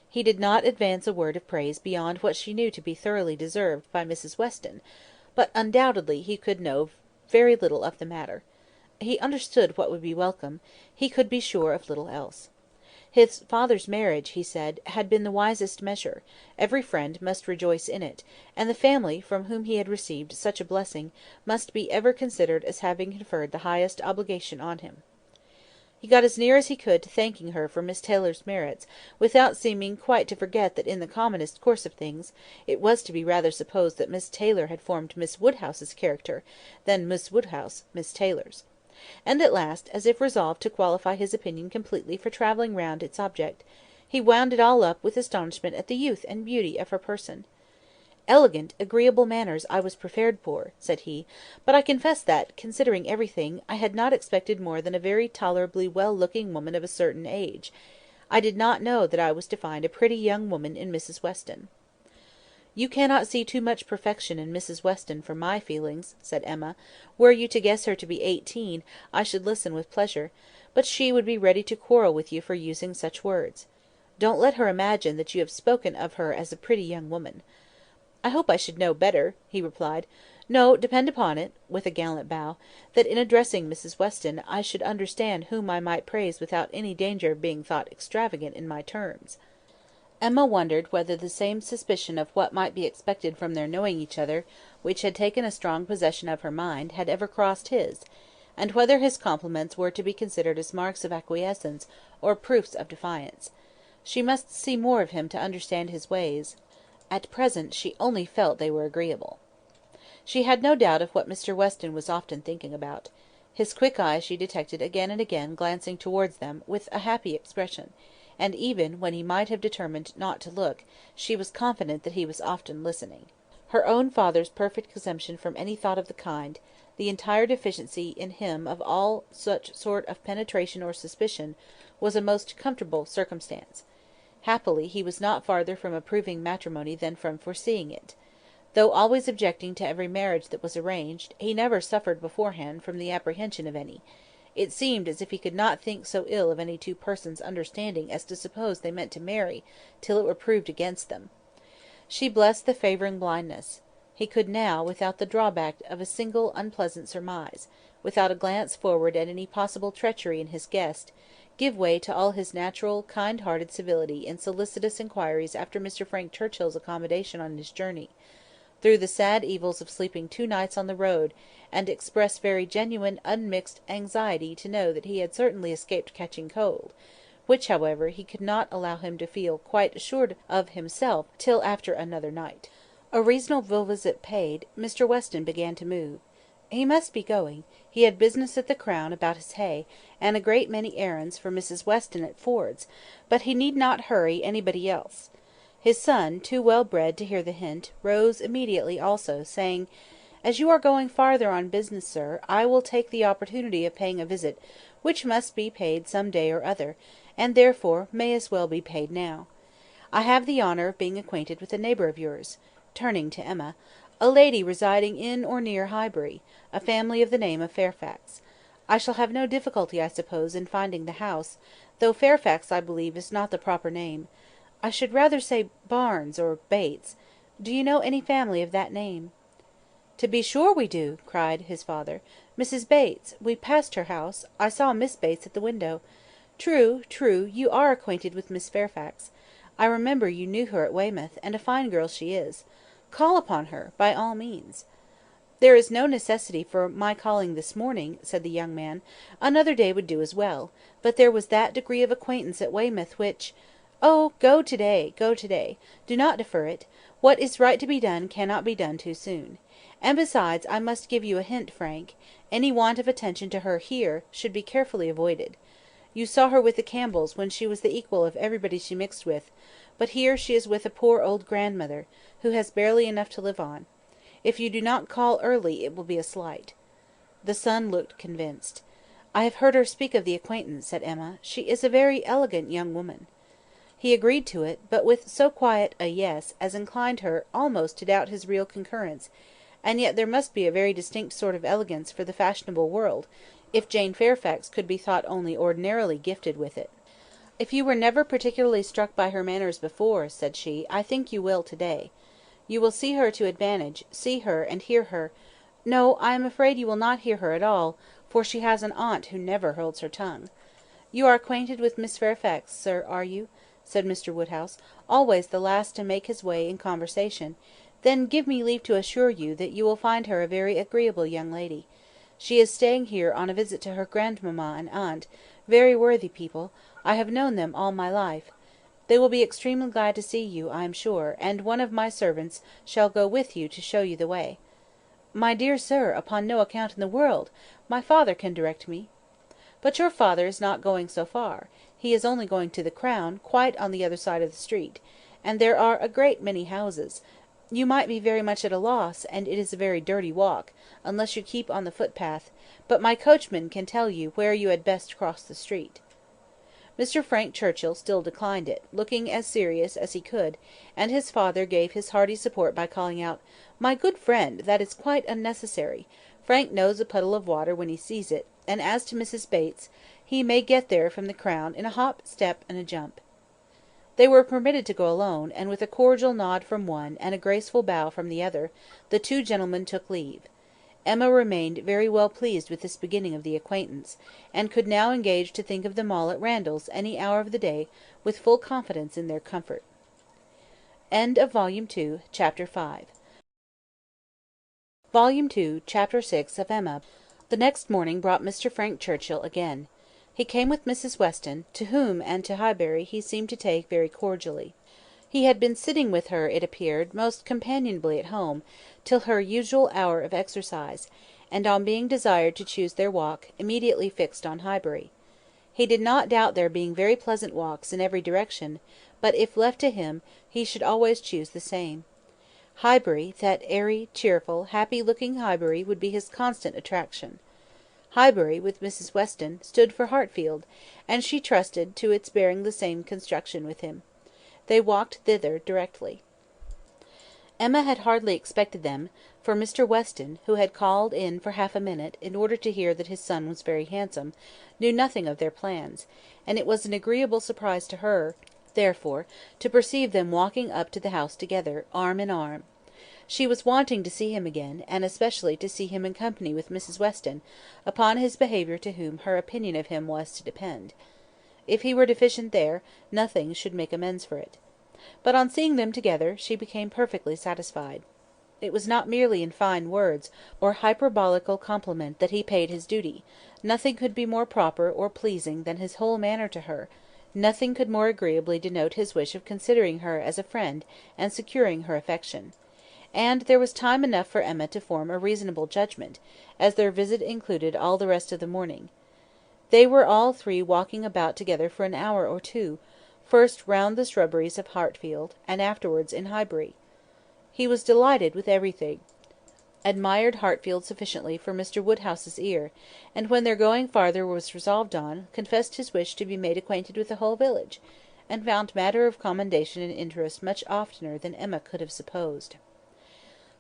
He did not advance a word of praise beyond what she knew to be thoroughly deserved by Mrs. Weston, but undoubtedly he could know very little of the matter. He understood what would be welcome; he could be sure of little else. His father's marriage, he said, had been the wisest measure; every friend must rejoice in it, and the family from whom he had received such a blessing must be ever considered as having conferred the highest obligation on him. He got as near as he could to thanking her for Miss Taylor's merits, without seeming quite to forget that in the commonest course of things it was to be rather supposed that Miss Taylor had formed Miss Woodhouse's character, than Miss Woodhouse Miss Taylor's; and at last, as if resolved to qualify his opinion completely for travelling round its object, he wound it all up with astonishment at the youth and beauty of her person. "Elegant, agreeable manners I was prepared for," said he; "but I confess that, considering everything, I had not expected more than a very tolerably well-looking woman of a certain age. I did not know that I was to find a pretty young woman in Mrs. Weston." "You cannot see too much perfection in Mrs. Weston for my feelings," said Emma. "Were you to guess her to be 18, I should listen with pleasure; but she would be ready to quarrel with you for using such words. Don't let her imagine that you have spoken of her as a pretty young woman." "I hope I should know better," he replied. "No, depend upon it," with a gallant bow, "that in addressing Mrs. Weston, I should understand whom I might praise without any danger of being thought extravagant in my terms." Emma wondered whether the same suspicion of what might be expected from their knowing each other, which had taken a strong possession of her mind, had ever crossed his, and whether his compliments were to be considered as marks of acquiescence or proofs of defiance. She must see more of him to understand his ways; at present she only felt they were agreeable. She had no doubt of what Mr. Weston was often thinking about. His quick eye she detected again and again glancing towards them with a happy expression; and even when he might have determined not to look, she was confident that he was often listening. Her own father's perfect exemption from any thought of the kind, the entire deficiency in him of all such sort of penetration or suspicion, was a most comfortable circumstance. Happily he was not farther from approving matrimony than from foreseeing it. Though always objecting to every marriage that was arranged, he never suffered beforehand from the apprehension of any. It seemed as if he could not think so ill of any two persons understanding as to suppose they meant to marry till it were proved against them. She blessed the favouring blindness. He could now, without the drawback of a single unpleasant surmise, without a glance forward at any possible treachery in his guest, give way to all his natural kind-hearted civility in solicitous inquiries after Mr. Frank Churchill's accommodation on his journey, through the sad evils of sleeping 2 nights on the road, and express very genuine unmixed anxiety to know that he had certainly escaped catching cold, which, however, he could not allow him to feel quite assured of himself till after another night. A reasonable visit paid, Mr. Weston began to move. He must be going; he had business at the Crown about his hay, and a great many errands for Mrs. Weston at Ford's, but he need not hurry anybody else. His son, too well bred to hear the hint, rose immediately also, saying, "As you are going farther on business, sir, I will take the opportunity of paying a visit which must be paid some day or other, and therefore may as well be paid now. I have the honour of being acquainted with a neighbour of yours," turning to Emma, "a lady residing in or near Highbury, a family of the name of Fairfax. I shall have no difficulty, I suppose, in finding the house, though Fairfax, I believe, is not the proper name. I should rather say Barnes or Bates. Do you know any family of that name?" "To be sure we do," cried his father. "Mrs. Bates; we passed her house; I saw Miss Bates at the window. True, true, you are acquainted with Miss Fairfax. I remember you knew her at Weymouth, and a fine girl she is. Call upon her, by all means." "There is no necessity for my calling this morning," said the young man. "Another day would do as well; but there was that degree of acquaintance at Weymouth which—" "Oh, go to day, go to day. Do not defer it. What is right to be done cannot be done too soon. And besides, I must give you a hint, Frank. Any want of attention to her here should be carefully avoided. You saw her with the Campbells when she was the equal of everybody she mixed with; but here she is with a poor old grandmother, who has barely enough to live on. If you do not call early it will be a slight." The son looked convinced. "I have heard her speak of the acquaintance," said Emma. "She is a very elegant young woman." He agreed to it, but with so quiet a "yes" as inclined her almost to doubt his real concurrence; and yet there must be a very distinct sort of elegance for the fashionable world, if Jane Fairfax could be thought only ordinarily gifted with it. "If you were never particularly struck by her manners before," said she, "I think you will to-day. You will see her to advantage; see her, and hear her—no, I am afraid you will not hear her at all, for she has an aunt who never holds her tongue. You are acquainted with Miss Fairfax, sir, are you?" said Mr. Woodhouse, always the last to make his way in conversation. "Then give me leave to assure you that you will find her a very agreeable young lady. She is staying here on a visit to her grandmamma and aunt, very worthy people; I have known them all my life. They will be extremely glad to see you, I am sure, and one of my servants shall go with you to show you the way." "My dear sir, upon no account in the world. My father can direct me." "But your father is not going so far; he is only going to the Crown, quite on the other side of the street; and there are a great many houses. You might be very much at a loss, and it is a very dirty walk, unless you keep on the footpath; but my coachman can tell you where you had best cross the street." Mr. Frank Churchill still declined it, looking as serious as he could, and his father gave his hearty support by calling out, "My good friend, that is quite unnecessary. Frank knows a puddle of water when he sees it; and as to Mrs. Bates, he may get there from the Crown in a hop, step, and a jump." They were permitted to go alone, and with a cordial nod from one, and a graceful bow from the other, the two gentlemen took leave. Emma remained very well pleased with this beginning of the acquaintance, and could now engage to think of them all at Randalls any hour of the day with full confidence in their comfort. Volume 2, Chapter 5. Volume 2, Chapter 6 of Emma. The next morning brought Mr. Frank Churchill again. He came with Mrs. Weston, to whom and to Highbury he seemed to take very cordially. He had been sitting with her, it appeared, most companionably at home, till her usual hour of exercise, and on being desired to choose their walk, immediately fixed on Highbury. He did not doubt their being very pleasant walks in every direction, but if left to him, he should always choose the same. Highbury, that airy, cheerful, happy-looking Highbury would be his constant attraction. Highbury, with Mrs. Weston, stood for Hartfield, and she trusted to its bearing the same construction with him. They walked thither directly. Emma had hardly expected them, for Mr. Weston, who had called in for half a minute, in order to hear that his son was very handsome, knew nothing of their plans, and it was an agreeable surprise to her, therefore, to perceive them walking up to the house together, arm in arm. She was wanting to see him again, and especially to see him in company with Mrs. Weston, upon his behaviour to whom her opinion of him was to depend. If he were deficient there, nothing should make amends for it. But on seeing them together, she became perfectly satisfied. It was not merely in fine words, or hyperbolical compliment that he paid his duty; nothing could be more proper or pleasing than his whole manner to her; nothing could more agreeably denote his wish of considering her as a friend, and securing her affection. And there was time enough for Emma to form a reasonable judgment, as their visit included all the rest of the morning. They were all three walking about together for an hour or two, first round the shrubberies of Hartfield, and afterwards in Highbury. He was delighted with everything, admired Hartfield sufficiently for Mr. Woodhouse's ear, and when their going farther was resolved on, confessed his wish to be made acquainted with the whole village, and found matter of commendation and interest much oftener than Emma could have supposed.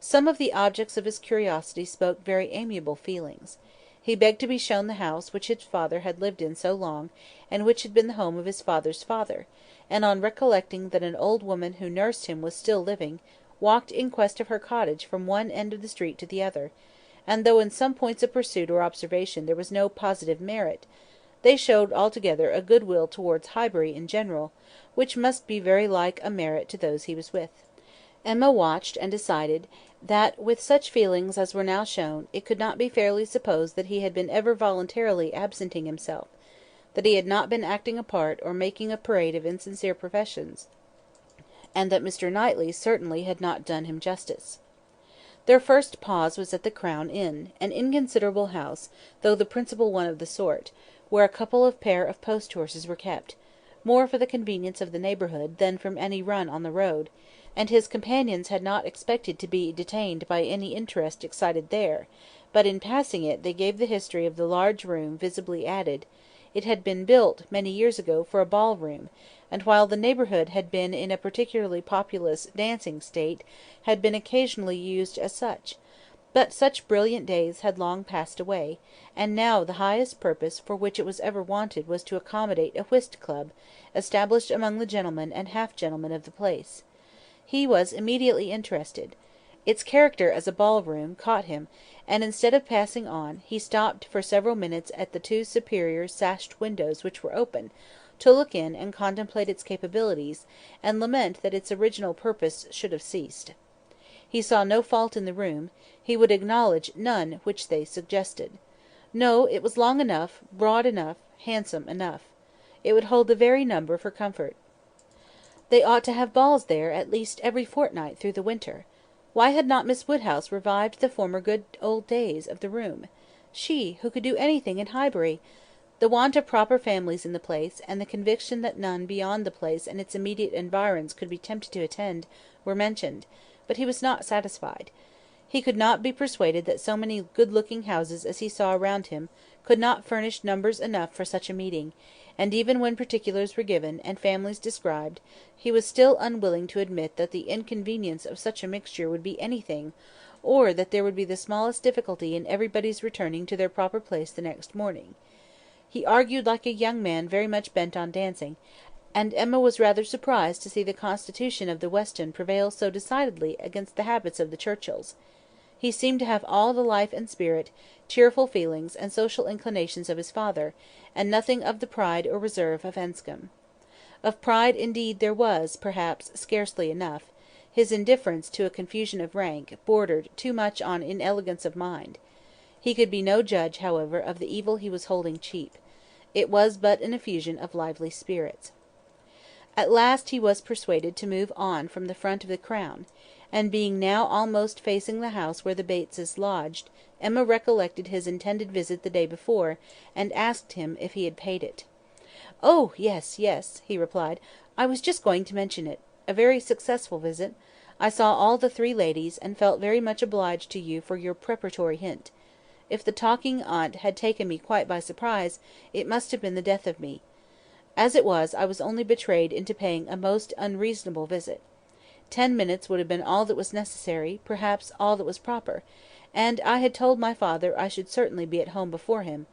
Some of the objects of his curiosity spoke very amiable feelings. He begged to be shown the house which his father had lived in so long, and which had been the home of his father's father, and on recollecting that an old woman who nursed him was still living, walked in quest of her cottage from one end of the street to the other; and though in some points of pursuit or observation there was no positive merit, they showed altogether a good will towards Highbury in general, which must be very like a merit to those he was with. Emma watched and decided, that, with such feelings as were now shown, it could not be fairly supposed that he had been ever voluntarily absenting himself, that he had not been acting a part or making a parade of insincere professions, and that Mr. Knightley certainly had not done him justice. Their first pause was at the Crown Inn, an inconsiderable house, though the principal one of the sort, where a couple of pair of post horses were kept, more for the convenience of the neighbourhood than from any run on the road, and his companions had not expected to be detained by any interest excited there, but in passing it they gave the history of the large room visibly added. It had been built, many years ago, for a ball-room, and while the neighbourhood had been in a particularly populous dancing state, had been occasionally used as such; but such brilliant days had long passed away, and now the highest purpose for which it was ever wanted was to accommodate a whist club, established among the gentlemen and half-gentlemen of the place. He was immediately interested. Its character as a ball-room caught him, and instead of passing on, he stopped for several minutes at the two superior sashed windows which were open, to look in and contemplate its capabilities, and lament that its original purpose should have ceased. He saw no fault in the room; he would acknowledge none which they suggested. No, it was long enough, broad enough, handsome enough. It would hold the very number for comfort. They ought to have balls there at least every fortnight through the winter. Why had not Miss Woodhouse revived the former good old days of the room? She, who could do anything in Highbury! The want of proper families in the place, and the conviction that none beyond the place and its immediate environs could be tempted to attend, were mentioned, but he was not satisfied. He could not be persuaded that so many good-looking houses as he saw around him could not furnish numbers enough for such a meeting; and even when particulars were given, and families described, he was still unwilling to admit that the inconvenience of such a mixture would be anything, or that there would be the smallest difficulty in everybody's returning to their proper place the next morning. He argued like a young man very much bent on dancing, and Emma was rather surprised to see the constitution of the Weston prevail so decidedly against the habits of the Churchills. He seemed to have all the life and spirit, cheerful feelings, and social inclinations of his father, and nothing of the pride or reserve of Enscombe. Of pride, indeed, there was, perhaps, scarcely enough; his indifference to a confusion of rank bordered too much on inelegance of mind. He could be no judge, however, of the evil he was holding cheap. It was but an effusion of lively spirits. At last he was persuaded to move on from the front of the Crown; and being now almost facing the house where the Bateses lodged, Emma recollected his intended visit the day before, and asked him if he had paid it. "Oh, yes, yes," he replied. "I was just going to mention it. A very successful visit. I saw all the three ladies, and felt very much obliged to you for your preparatory hint. If the talking aunt had taken me quite by surprise, it must have been the death of me. As it was, I was only betrayed into paying a most unreasonable visit. 10 minutes would have been all that was necessary, perhaps all that was proper; and I had told my father I should certainly be at home before him;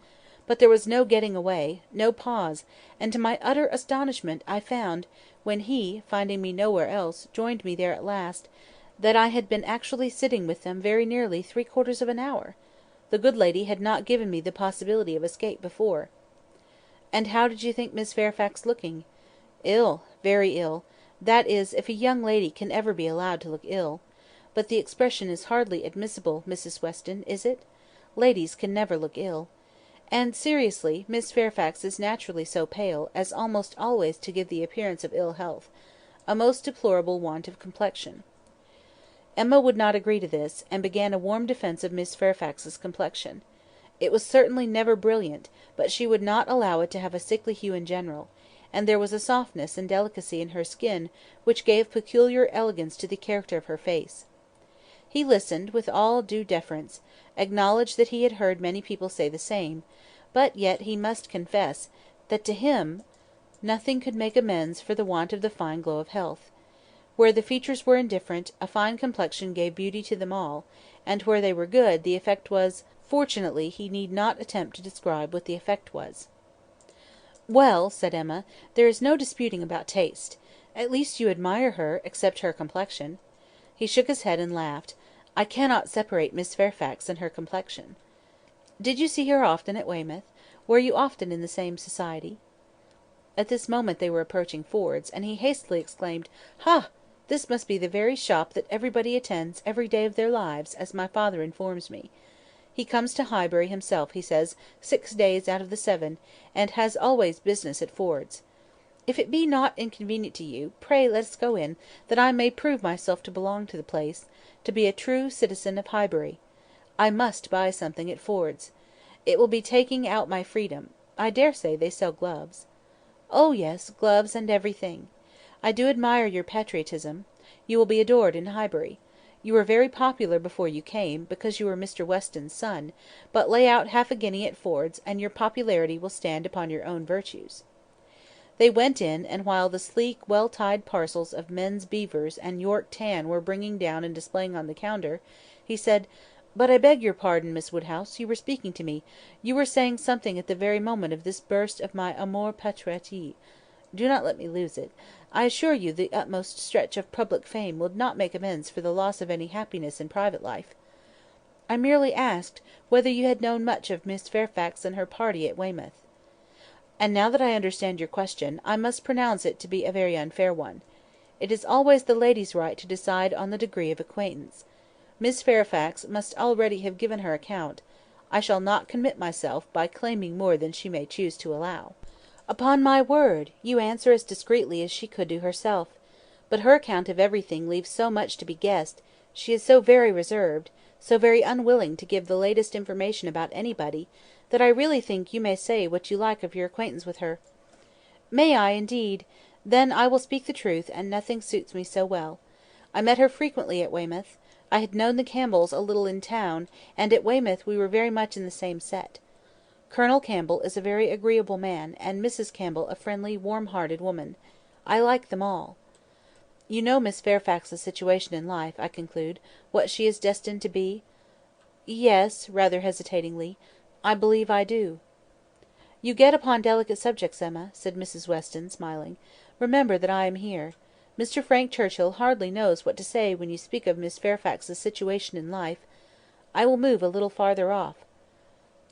but there was no getting away, no pause, and to my utter astonishment I found, when he, finding me nowhere else, joined me there at last, that I had been actually sitting with them very nearly 3/4 of an hour. The good lady had not given me the possibility of escape before." "And how did you think Miss Fairfax looking?" "Ill, very ill; that is, if a young lady can ever be allowed to look ill. But the expression is hardly admissible, Mrs. Weston, is it? Ladies can never look ill. And, seriously, Miss Fairfax is naturally so pale, as almost always to give the appearance of ill health; a most deplorable want of complexion." Emma would not agree to this, and began a warm defence of Miss Fairfax's complexion. It was certainly never brilliant, but she would not allow it to have a sickly hue in general; and there was a softness and delicacy in her skin which gave peculiar elegance to the character of her face. He listened with all due deference, acknowledged that he had heard many people say the same; but yet he must confess, that to him nothing could make amends for the want of the fine glow of health. Where the features were indifferent, a fine complexion gave beauty to them all; and where they were good, the effect was— Fortunately he need not attempt to describe what the effect was. "Well," said Emma, "there is no disputing about taste. At least you admire her, except her complexion." He shook his head and laughed. "I cannot separate Miss Fairfax and her complexion." "Did you see her often at Weymouth? Were you often in the same society?" At this moment they were approaching Ford's, and he hastily exclaimed, "Ha! This must be the very shop that everybody attends every day of their lives, as my father informs me. He comes to Highbury himself, he says, 6 days out of the 7, and has always business at Ford's. If it be not inconvenient to you, pray let us go in, that I may prove myself to belong to the place, to be a true citizen of Highbury. I must buy something at Ford's. It will be taking out my freedom. I daresay they sell gloves." "Oh, yes, gloves and everything. I do admire your patriotism. You will be adored in Highbury. You were very popular before you came, because you were Mr. Weston's son; but lay out half a guinea at Ford's, and your popularity will stand upon your own virtues." They went in, and while the sleek, well tied parcels of men's beavers and York tan were bringing down and displaying on the counter, he said— "But I beg your pardon, Miss Woodhouse, you were speaking to me; you were saying something at the very moment of this burst of my amour patriotique. Do not let me lose it. I assure you the utmost stretch of public fame will not make amends for the loss of any happiness in private life." "I merely asked whether you had known much of Miss Fairfax and her party at Weymouth." "And now that I understand your question, I must pronounce it to be a very unfair one. It is always the lady's right to decide on the degree of acquaintance. Miss Fairfax must already have given her account. I shall not commit myself by claiming more than she may choose to allow." "Upon my word, you answer as discreetly as she could do herself. But her account of everything leaves so much to be guessed; she is so very reserved, so very unwilling to give the latest information about anybody, that I really think you may say what you like of your acquaintance with her." "May I, indeed? Then I will speak the truth, and nothing suits me so well. I met her frequently at Weymouth. I had known the Campbells a little in town, and at Weymouth we were very much in the same set. Colonel Campbell is a very agreeable man, and Mrs. Campbell a friendly, warm-hearted woman. I like them all. You know Miss Fairfax's situation in life, I conclude, what she is destined to be?" "Yes," rather hesitatingly, "I believe I do." "You get upon delicate subjects, Emma," said Mrs. Weston, smiling. "Remember that I am here. Mr. Frank Churchill hardly knows what to say when you speak of Miss Fairfax's situation in life. I will move a little farther off."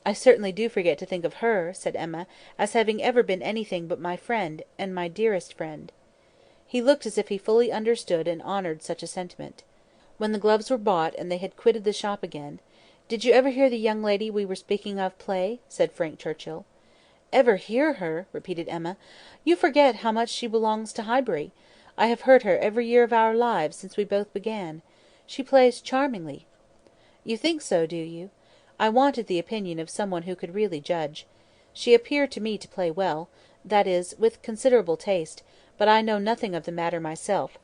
"I certainly do forget to think of her," said Emma, "as having ever been anything but my friend, and my dearest friend." He looked as if he fully understood and honoured such a sentiment. When the gloves were bought, and they had quitted the shop again, "Did you ever hear the young lady we were speaking of play?" said Frank Churchill. "Ever hear her!" repeated Emma. "You forget how much she belongs to Highbury. I have heard her every year of our lives since we both began. She plays charmingly." "You think so, do you? I wanted the opinion of some one who could really judge. She appeared to me to play well, that is, with considerable taste, but I know nothing of the matter myself.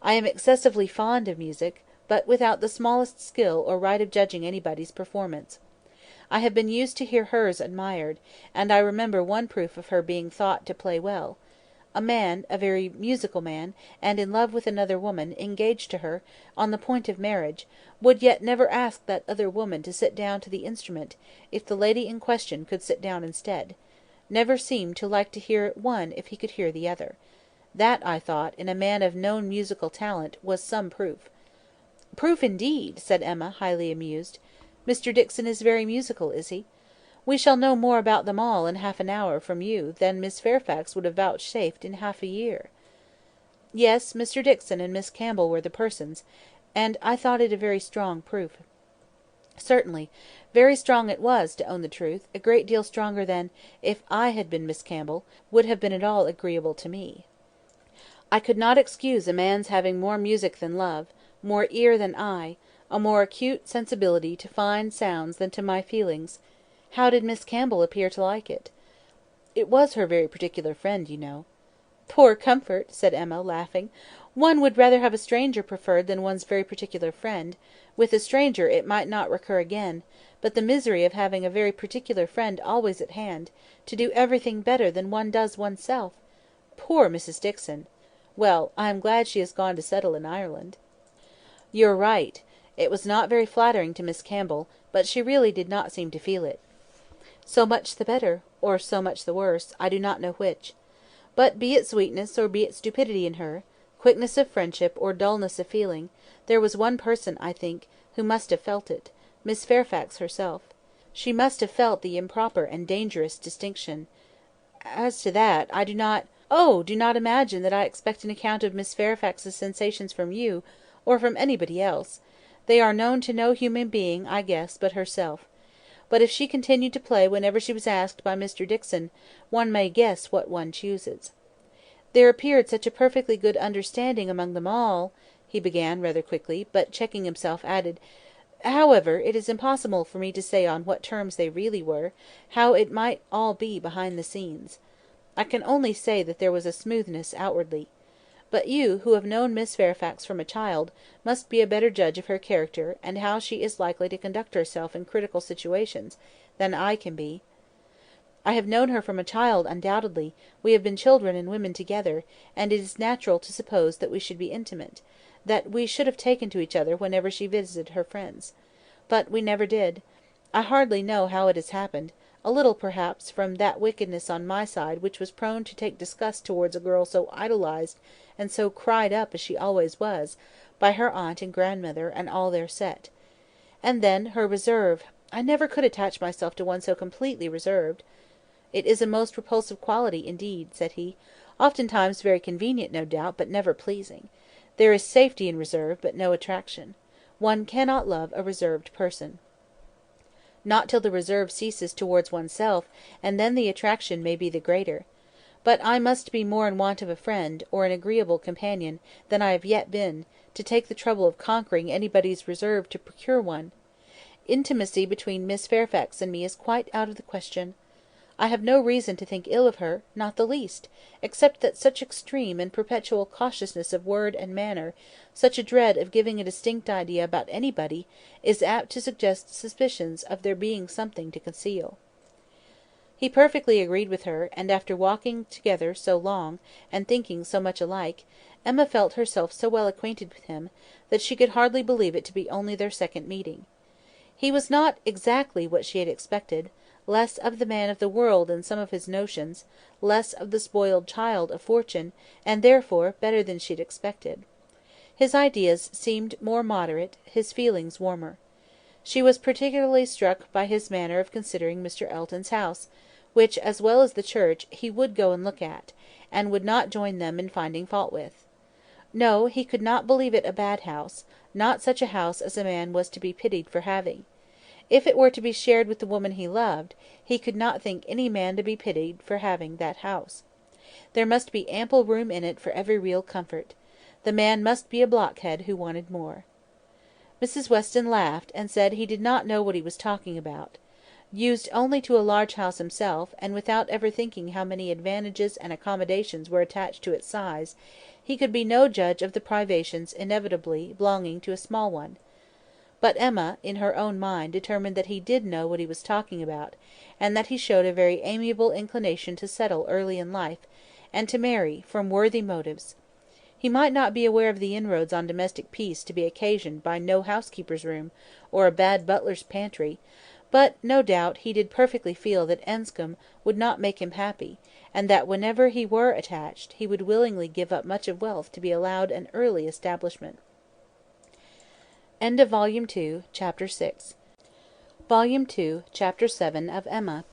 I am excessively fond of music, but without the smallest skill or right of judging anybody's performance. I have been used to hear hers admired, and I remember one proof of her being thought to play well. A man, a very musical man, and in love with another woman, engaged to her, on the point of marriage, would yet never ask that other woman to sit down to the instrument, if the lady in question could sit down instead; never seemed to like to hear one if he could hear the other. That, I thought, in a man of known musical talent, was some proof." "Proof, indeed!" said Emma, highly amused. "Mr. Dixon is very musical, is he? We shall know more about them all in half an hour from you than Miss Fairfax would have vouchsafed in half a year." "Yes, Mr. Dixon and Miss Campbell were the persons, and I thought it a very strong proof." "Certainly, very strong it was, to own the truth; a great deal stronger than, if I had been Miss Campbell, would have been at all agreeable to me. I could not excuse a man's having more music than love, more ear than eye, a more acute sensibility to fine sounds than to my feelings. How did Miss Campbell appear to like it?" "It was her very particular friend, you know." "Poor comfort!" said Emma, laughing. "One would rather have a stranger preferred than one's very particular friend; with a stranger it might not recur again; but the misery of having a very particular friend always at hand, to do everything better than one does oneself! Poor Mrs. Dixon! Well, I am glad she has gone to settle in Ireland." "You are right. It was not very flattering to Miss Campbell, but she really did not seem to feel it." "So much the better, or so much the worse, I do not know which. But be it sweetness or be it stupidity in her, quickness of friendship or dullness of feeling, there was one person, I think, who must have felt it: Miss Fairfax herself. She must have felt the improper and dangerous distinction. As to that, I do not— "Oh! do not imagine that I expect an account of Miss Fairfax's sensations from you, or from anybody else. They are known to no human being, I guess, but herself. But if she continued to play whenever she was asked by Mr. Dixon, one may guess what one chooses." "There appeared such a perfectly good understanding among them all," he began rather quickly, but checking himself, added, "However, it is impossible for me to say on what terms they really were, how it might all be behind the scenes. I can only say that there was a smoothness outwardly. But you, who have known Miss Fairfax from a child, must be a better judge of her character, and how she is likely to conduct herself in critical situations, than I can be." "I have known her from a child, undoubtedly; we have been children and women together, and it is natural to suppose that we should be intimate, that we should have taken to each other whenever she visited her friends. But we never did. I hardly know how it has happened; a little, perhaps, from that wickedness on my side which was prone to take disgust towards a girl so idolised and so cried up as she always was, by her aunt and grandmother and all their set. And then, her reserve; I never could attach myself to one so completely reserved. It is a most repulsive quality, indeed," said he; "oftentimes very convenient, no doubt, but never pleasing. There is safety in reserve, but no attraction. One cannot love a reserved person." "Not till the reserve ceases towards oneself, and then the attraction may be the greater. But I must be more in want of a friend, or an agreeable companion, than I have yet been, to take the trouble of conquering anybody's reserve to procure one. Intimacy between Miss Fairfax and me is quite out of the question. I have no reason to think ill of her, not the least, except that such extreme and perpetual cautiousness of word and manner, such a dread of giving a distinct idea about anybody, is apt to suggest suspicions of there being something to conceal." He perfectly agreed with her; and after walking together so long, and thinking so much alike, Emma felt herself so well acquainted with him, that she could hardly believe it to be only their second meeting. He was not exactly what she had expected; less of the man of the world in some of his notions, less of the spoiled child of fortune, and therefore better than she had expected. His ideas seemed more moderate, his feelings warmer. She was particularly struck by his manner of considering Mr. Elton's house, which, as well as the church, he would go and look at, and would not join them in finding fault with. No, he could not believe it a bad house, not such a house as a man was to be pitied for having. If it were to be shared with the woman he loved, he could not think any man to be pitied for having that house. There must be ample room in it for every real comfort. The man must be a blockhead who wanted more. Mrs. Weston laughed, and said he did not know what he was talking about. Used only to a large house himself, and without ever thinking how many advantages and accommodations were attached to its size, he could be no judge of the privations inevitably belonging to a small one. But Emma, in her own mind, determined that he did know what he was talking about, and that he showed a very amiable inclination to settle early in life, and to marry, from worthy motives. He might not be aware of the inroads on domestic peace to be occasioned by no housekeeper's room, or a bad butler's pantry; but, no doubt, he did perfectly feel that Enscombe would not make him happy, and that whenever he were attached, he would willingly give up much of wealth to be allowed an early establishment. Volume 2, Chapter 6. Volume 2, Chapter 7 of Emma.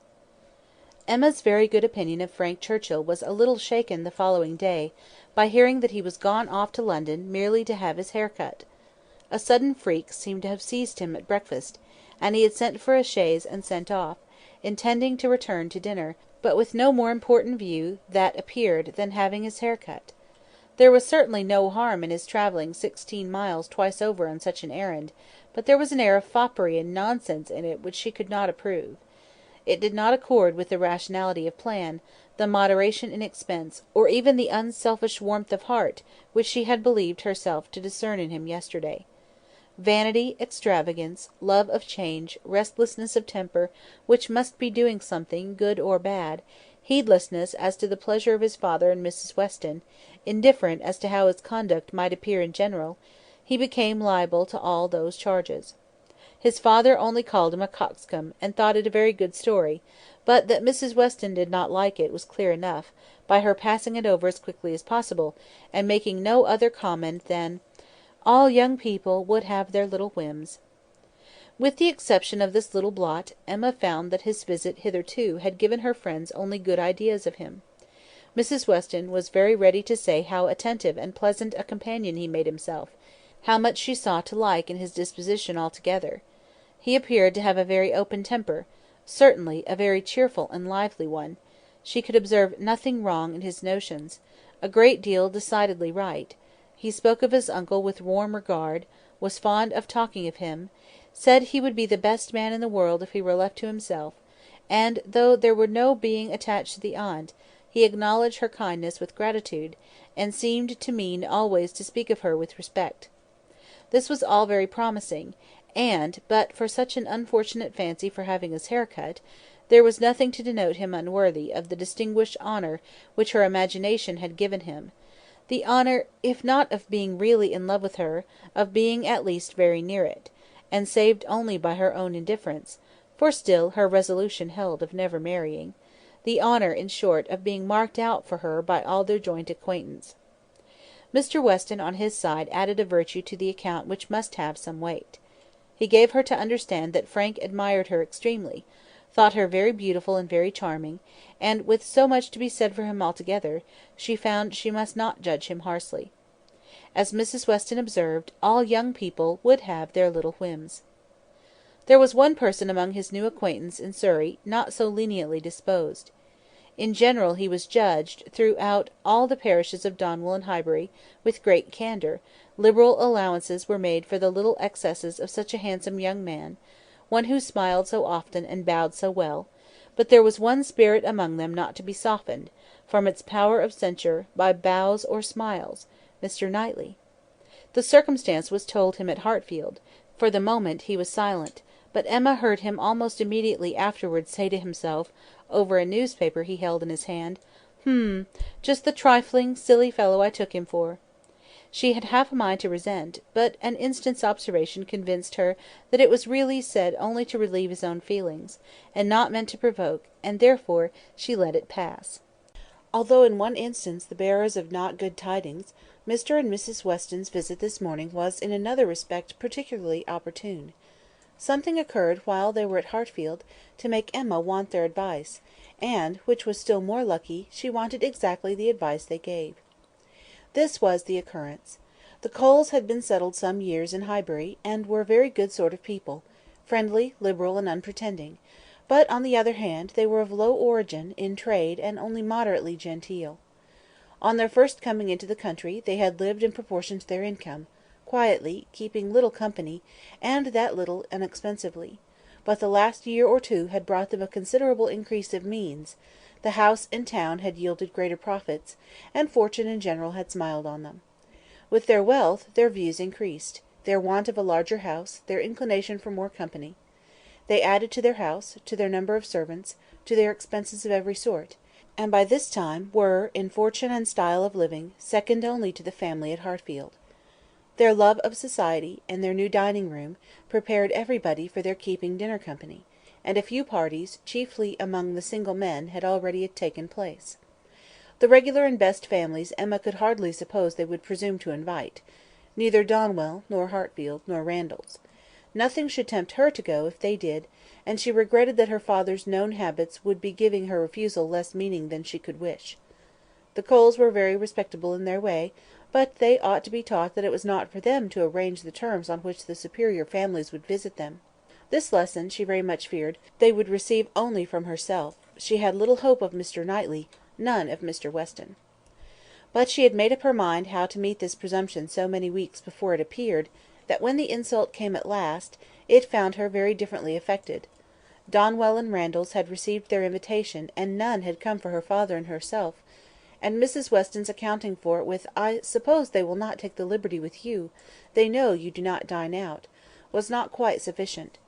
Emma's very good opinion of Frank Churchill was a little shaken the following day, by hearing that he was gone off to London merely to have his hair cut. A sudden freak seemed to have seized him at breakfast, and he had sent for a chaise and sent off, intending to return to dinner, but with no more important view that appeared than having his hair cut. There was certainly no harm in his travelling 16 miles twice over on such an errand, but there was an air of foppery and nonsense in it which she could not approve. It did not accord with the rationality of plan, the moderation in expense, or even the unselfish warmth of heart which she had believed herself to discern in him yesterday. Vanity, extravagance, love of change, restlessness of temper, which must be doing something, good or bad, heedlessness as to the pleasure of his father and Mrs. Weston, indifferent as to how his conduct might appear in general, he became liable to all those charges. His father only called him a coxcomb, and thought it a very good story; but that Mrs. Weston did not like it was clear enough, by her passing it over as quickly as possible, and making no other comment than, "All young people would have their little whims." With the exception of this little blot, Emma found that his visit hitherto had given her friends only good ideas of him. Mrs. Weston was very ready to say how attentive and pleasant a companion he made himself, how much she saw to like in his disposition altogether. He appeared to have a very open temper, certainly a very cheerful and lively one; she could observe nothing wrong in his notions, a great deal decidedly right; he spoke of his uncle with warm regard, was fond of talking of him, said he would be the best man in the world if he were left to himself; and, though there were no being attached to the aunt, he acknowledged her kindness with gratitude, and seemed to mean always to speak of her with respect. This was all very promising, and, but for such an unfortunate fancy for having his hair cut, there was nothing to denote him unworthy of the distinguished honour which her imagination had given him; the honour, if not of being really in love with her, of being at least very near it, and saved only by her own indifference, for still her resolution held of never marrying; the honour, in short, of being marked out for her by all their joint acquaintance. Mr. Weston on his side added a virtue to the account which must have some weight. He gave her to understand that Frank admired her extremely, thought her very beautiful and very charming, and, with so much to be said for him altogether, she found she must not judge him harshly. As Mrs. Weston observed, all young people would have their little whims. There was one person among his new acquaintance in Surrey not so leniently disposed. In general he was judged, throughout all the parishes of Donwell and Highbury, with great candour; liberal allowances were made for the little excesses of such a handsome young man, one who smiled so often and bowed so well; But there was one spirit among them not to be softened, from its power of censure, by bows or smiles, Mr. Knightley. The circumstance was told him at Hartfield; for the moment he was silent, but Emma heard him almost immediately afterwards say to himself, over a newspaper he held in his hand, just the trifling, silly fellow I took him for. She had half a mind to resent, but an instant's observation convinced her that it was really said only to relieve his own feelings, and not meant to provoke, and therefore she let it pass. Although in one instance the bearers of not good tidings, Mr. and Mrs. Weston's visit this morning was in another respect particularly opportune. Something occurred while they were at Hartfield to make Emma want their advice, and, which was still more lucky, she wanted exactly the advice they gave. This was the occurrence. The Coles had been settled some years in Highbury, and were a very good sort of people, friendly, liberal, and unpretending; but, on the other hand, they were of low origin in trade and only moderately genteel. On their first coming into the country, they had lived in proportion to their income, quietly, keeping little company, and that little inexpensively; but the last year or two had brought them a considerable increase of means, the house in town had yielded greater profits, and fortune in general had smiled on them. With their wealth, their views increased, their want of a larger house, their inclination for more company. They added to their house, to their number of servants, to their expenses of every sort, and by this time were, in fortune and style of living, second only to the family at Hartfield. Their love of society, and their new dining room, prepared everybody for their keeping dinner company, and a few parties, chiefly among the single men, had already taken place. The regular and best families Emma could hardly suppose they would presume to invite; neither Donwell, nor Hartfield, nor Randalls. Nothing should tempt her to go, if they did, and she regretted that her father's known habits would be giving her refusal less meaning than she could wish. The Coles were very respectable in their way, but they ought to be taught that it was not for them to arrange the terms on which the superior families would visit them. This lesson, she very much feared, they would receive only from herself; she had little hope of Mr. Knightley, none of Mr. Weston. But she had made up her mind how to meet this presumption so many weeks before it appeared, that when the insult came at last, it found her very differently affected. Donwell and Randalls had received their invitation, and none had come for her father and herself, and Mrs. Weston's accounting for it with "I suppose they will not take the liberty with you; they know you do not dine out," was not quite sufficient.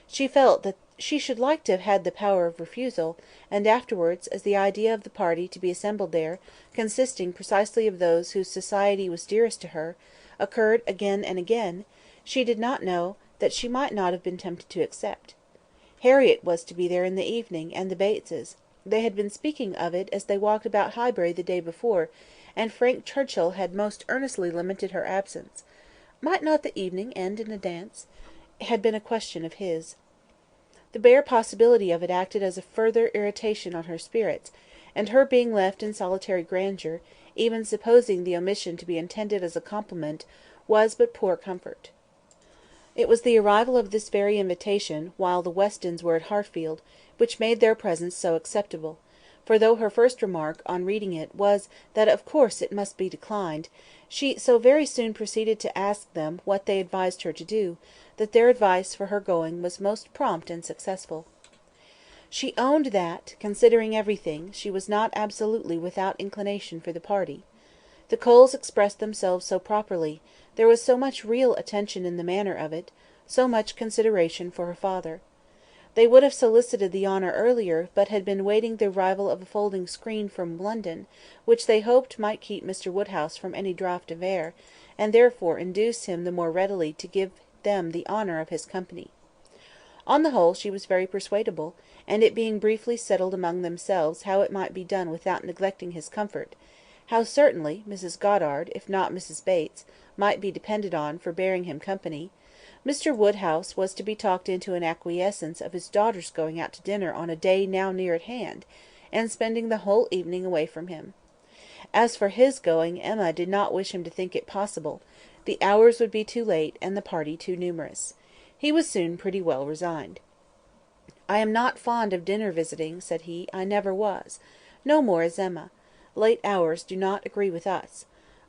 She felt that she should like to have had the power of refusal, and afterwards, as the idea of the party to be assembled there, consisting precisely of those whose society was dearest to her, occurred again and again, she did not know that she might not have been tempted to accept. Harriet was to be there in the evening, and the Bateses. They had been speaking of it as they walked about Highbury the day before, and Frank Churchill had most earnestly lamented her absence. Might not the evening end in a dance? It had been a question of his. The bare possibility of it acted as a further irritation on her spirits, and her being left in solitary grandeur, even supposing the omission to be intended as a compliment, was but poor comfort. It was the arrival of this very invitation, while the Westons were at Hartfield, which made their presence so acceptable; for though her first remark, on reading it, was that of course it must be declined, she so very soon proceeded to ask them what they advised her to do, that their advice for her going was most prompt and successful. She owned that, considering everything, she was not absolutely without inclination for the party. The Coles expressed themselves so properly, there was so much real attention in the manner of it, so much consideration for her father. They would have solicited the honour earlier, but had been waiting the arrival of a folding screen from London, which they hoped might keep Mr. Woodhouse from any draught of air, and therefore induce him the more readily to give them the honour of his company. On the whole she was very persuadable, and it being briefly settled among themselves how it might be done without neglecting his comfort, how certainly Mrs. Goddard, if not Mrs. Bates, might be depended on for bearing him company, Mr. Woodhouse was to be talked into an acquiescence of his daughter's going out to dinner on a day now near at hand, and spending the whole evening away from him. As for his going, Emma did not wish him to think it possible; the hours would be too late, and the party too numerous. He was soon pretty well resigned. "I am not fond of dinner visiting," said he. "I never was. No more is Emma. Late hours do not agree with us.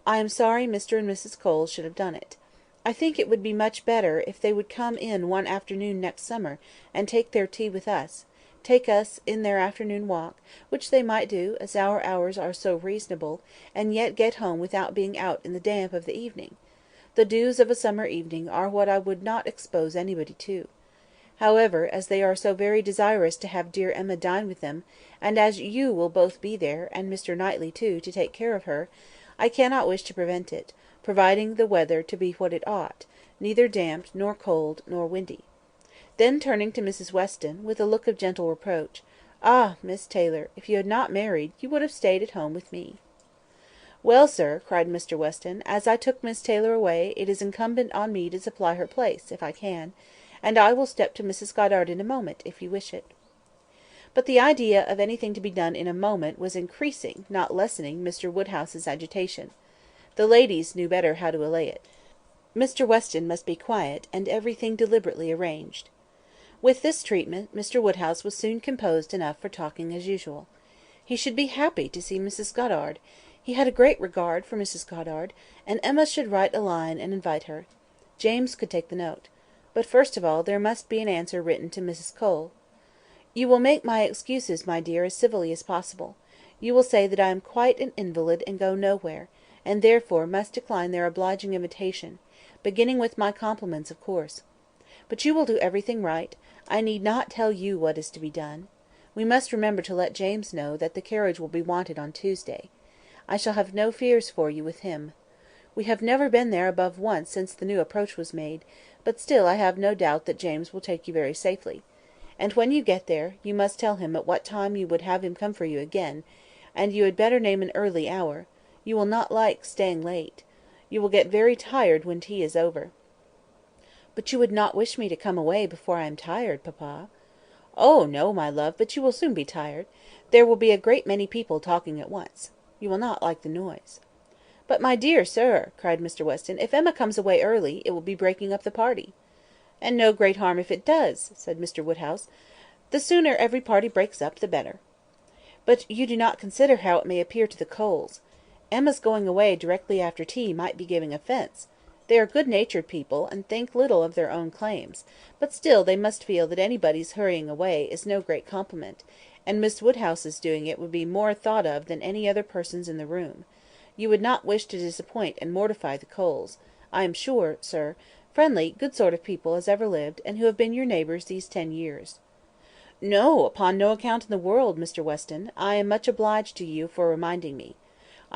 I am sorry Mr. and Mrs. Coles should have done it. I think it would be much better if they would come in one afternoon next summer, and take their tea with us. take us in their afternoon walk, which they might do, as our hours are so reasonable, and yet get home without being out in the damp of the evening. The dews of a summer evening are what I would not expose anybody to. However, as they are so very desirous to have dear Emma dine with them, and as you will both be there, and Mr. Knightley too, to take care of her, I cannot wish to prevent it, providing the weather to be what it ought, neither damp, nor cold, nor windy." Then turning to Mrs. Weston, with a look of gentle reproach, "Ah, Miss Taylor, if you had not married, you would have stayed at home with me." "Well, sir," cried Mr. Weston, "as I took Miss Taylor away, it is incumbent on me to supply her place, if I can, and I will step to Mrs. Goddard in a moment, if you wish it." But the idea of anything to be done in a moment was increasing, not lessening, Mr. Woodhouse's agitation. The ladies knew better how to allay it. Mr. Weston must be quiet, and everything deliberately arranged. With this treatment, Mr. Woodhouse was soon composed enough for talking as usual. He should be happy to see Mrs. Goddard. He had a great regard for Mrs. Goddard, and Emma should write a line and invite her. James could take the note. But first of all there must be an answer written to Mrs. Cole. "You will make my excuses, my dear, as civilly as possible. You will say that I am quite an invalid and go nowhere, and therefore must decline their obliging invitation, beginning with my compliments, of course. But you will do everything right. I need not tell you what is to be done. We must remember to let James know that the carriage will be wanted on Tuesday. I shall have no fears for you with him. We have never been there above once since the new approach was made, but still I have no doubt that James will take you very safely. And when you get there, you must tell him at what time you would have him come for you again, and you had better name an early hour. You will not like staying late. You will get very tired when tea is over." "But you would not wish me to come away before I am tired, papa?" "Oh, no, my love, but you will soon be tired. There will be a great many people talking at once. You will not like the noise." "But, my dear sir," cried Mr. Weston, "if Emma comes away early, it will be breaking up the party." "And no great harm if it does," said Mr. Woodhouse. "The sooner every party breaks up, the better." "But you do not consider how it may appear to the Coles. Emma's going away directly after tea might be giving offence. They are good-natured people, and think little of their own claims; but still they must feel that anybody's hurrying away is no great compliment, and Miss Woodhouse's doing it would be more thought of than any other person's in the room. You would not wish to disappoint and mortify the Coles, I am sure, sir; friendly, good sort of people as ever lived, and who have been your neighbours these 10 years." "No, upon no account in the world, Mr. Weston. I am much obliged to you for reminding me.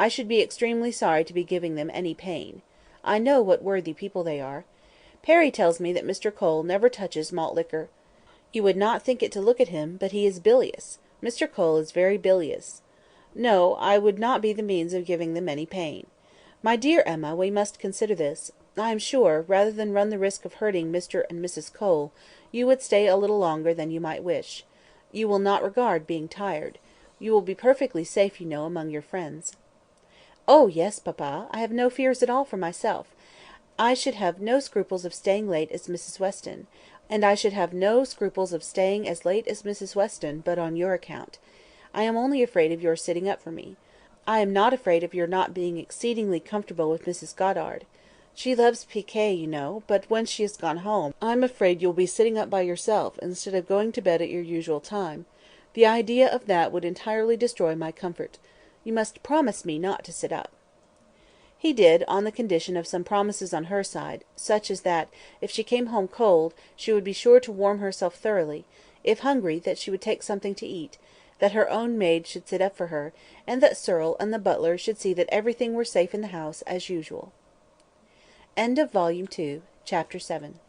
I should be extremely sorry to be giving them any pain. I know what worthy people they are. Perry tells me that Mr. Cole never touches malt liquor. You would not think it to look at him, but he is bilious. Mr. Cole is very bilious. No, I would not be the means of giving them any pain. My dear Emma, we must consider this. I am sure, rather than run the risk of hurting Mr. and Mrs. Cole, you would stay a little longer than you might wish. You will not regard being tired. You will be perfectly safe, you know, among your friends." "Oh, yes, papa, I have no fears at all for myself. I should have no scruples of staying late as Mrs. Weston, and I should have no scruples of staying as late as Mrs. Weston, but on your account. I am only afraid of your sitting up for me. I am not afraid of your not being exceedingly comfortable with Mrs. Goddard. She loves piquet, you know, but when she has gone home, I am afraid you will be sitting up by yourself, instead of going to bed at your usual time. The idea of that would entirely destroy my comfort. You must promise me not to sit up." He did, on the condition of some promises on her side, such as that, if she came home cold, she would be sure to warm herself thoroughly; if hungry, that she would take something to eat; that her own maid should sit up for her; and that Searle and the butler should see that everything were safe in the house, as usual. Volume 2, Chapter 7.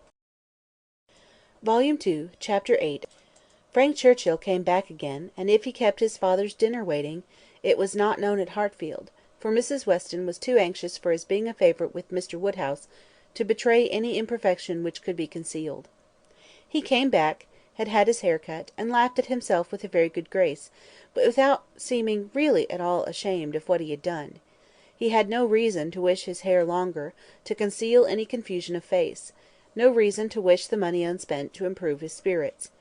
Volume 2, Chapter 8. Frank Churchill came back again, and if he kept his father's dinner waiting, it was not known at Hartfield, for Mrs. Weston was too anxious for his being a favourite with Mr. Woodhouse to betray any imperfection which could be concealed. He came back, had had his hair cut, and laughed at himself with a very good grace, but without seeming really at all ashamed of what he had done. He had no reason to wish his hair longer, to conceal any confusion of face; no reason to wish the money unspent to improve his spirits.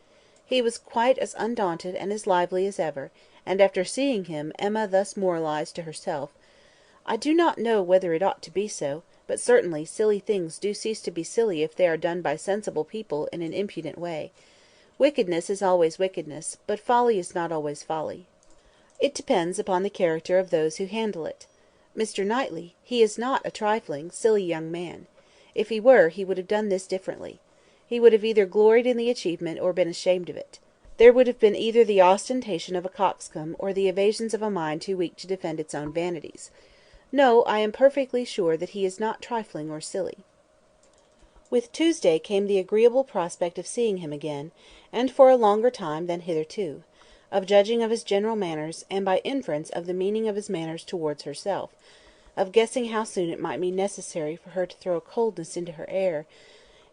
He was quite as undaunted and as lively as ever, and after seeing him, Emma thus moralised to herself: "I do not know whether it ought to be so, but certainly silly things do cease to be silly if they are done by sensible people in an impudent way. Wickedness is always wickedness, but folly is not always folly. It depends upon the character of those who handle it. Mr. Knightley, he is not a trifling, silly young man. If he were, he would have done this differently. He would have either gloried in the achievement or been ashamed of it. There would have been either the ostentation of a coxcomb or the evasions of a mind too weak to defend its own vanities. No, I am perfectly sure that he is not trifling or silly. With Tuesday came the agreeable prospect of seeing him again, and for a longer time than hitherto; of judging of his general manners, and by inference of the meaning of his manners towards herself; of guessing how soon it might be necessary for her to throw coldness into her air;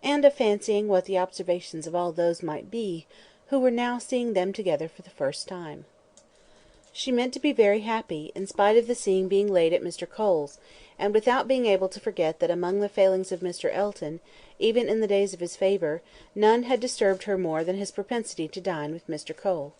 and of fancying what the observations of all those might be who were now seeing them together for the first time. She meant to be very happy, in spite of the scene being laid at Mr. Cole's, and without being able to forget that among the failings of Mr. Elton, even in the days of his favour, none had disturbed her more than his propensity to dine with Mr. Cole.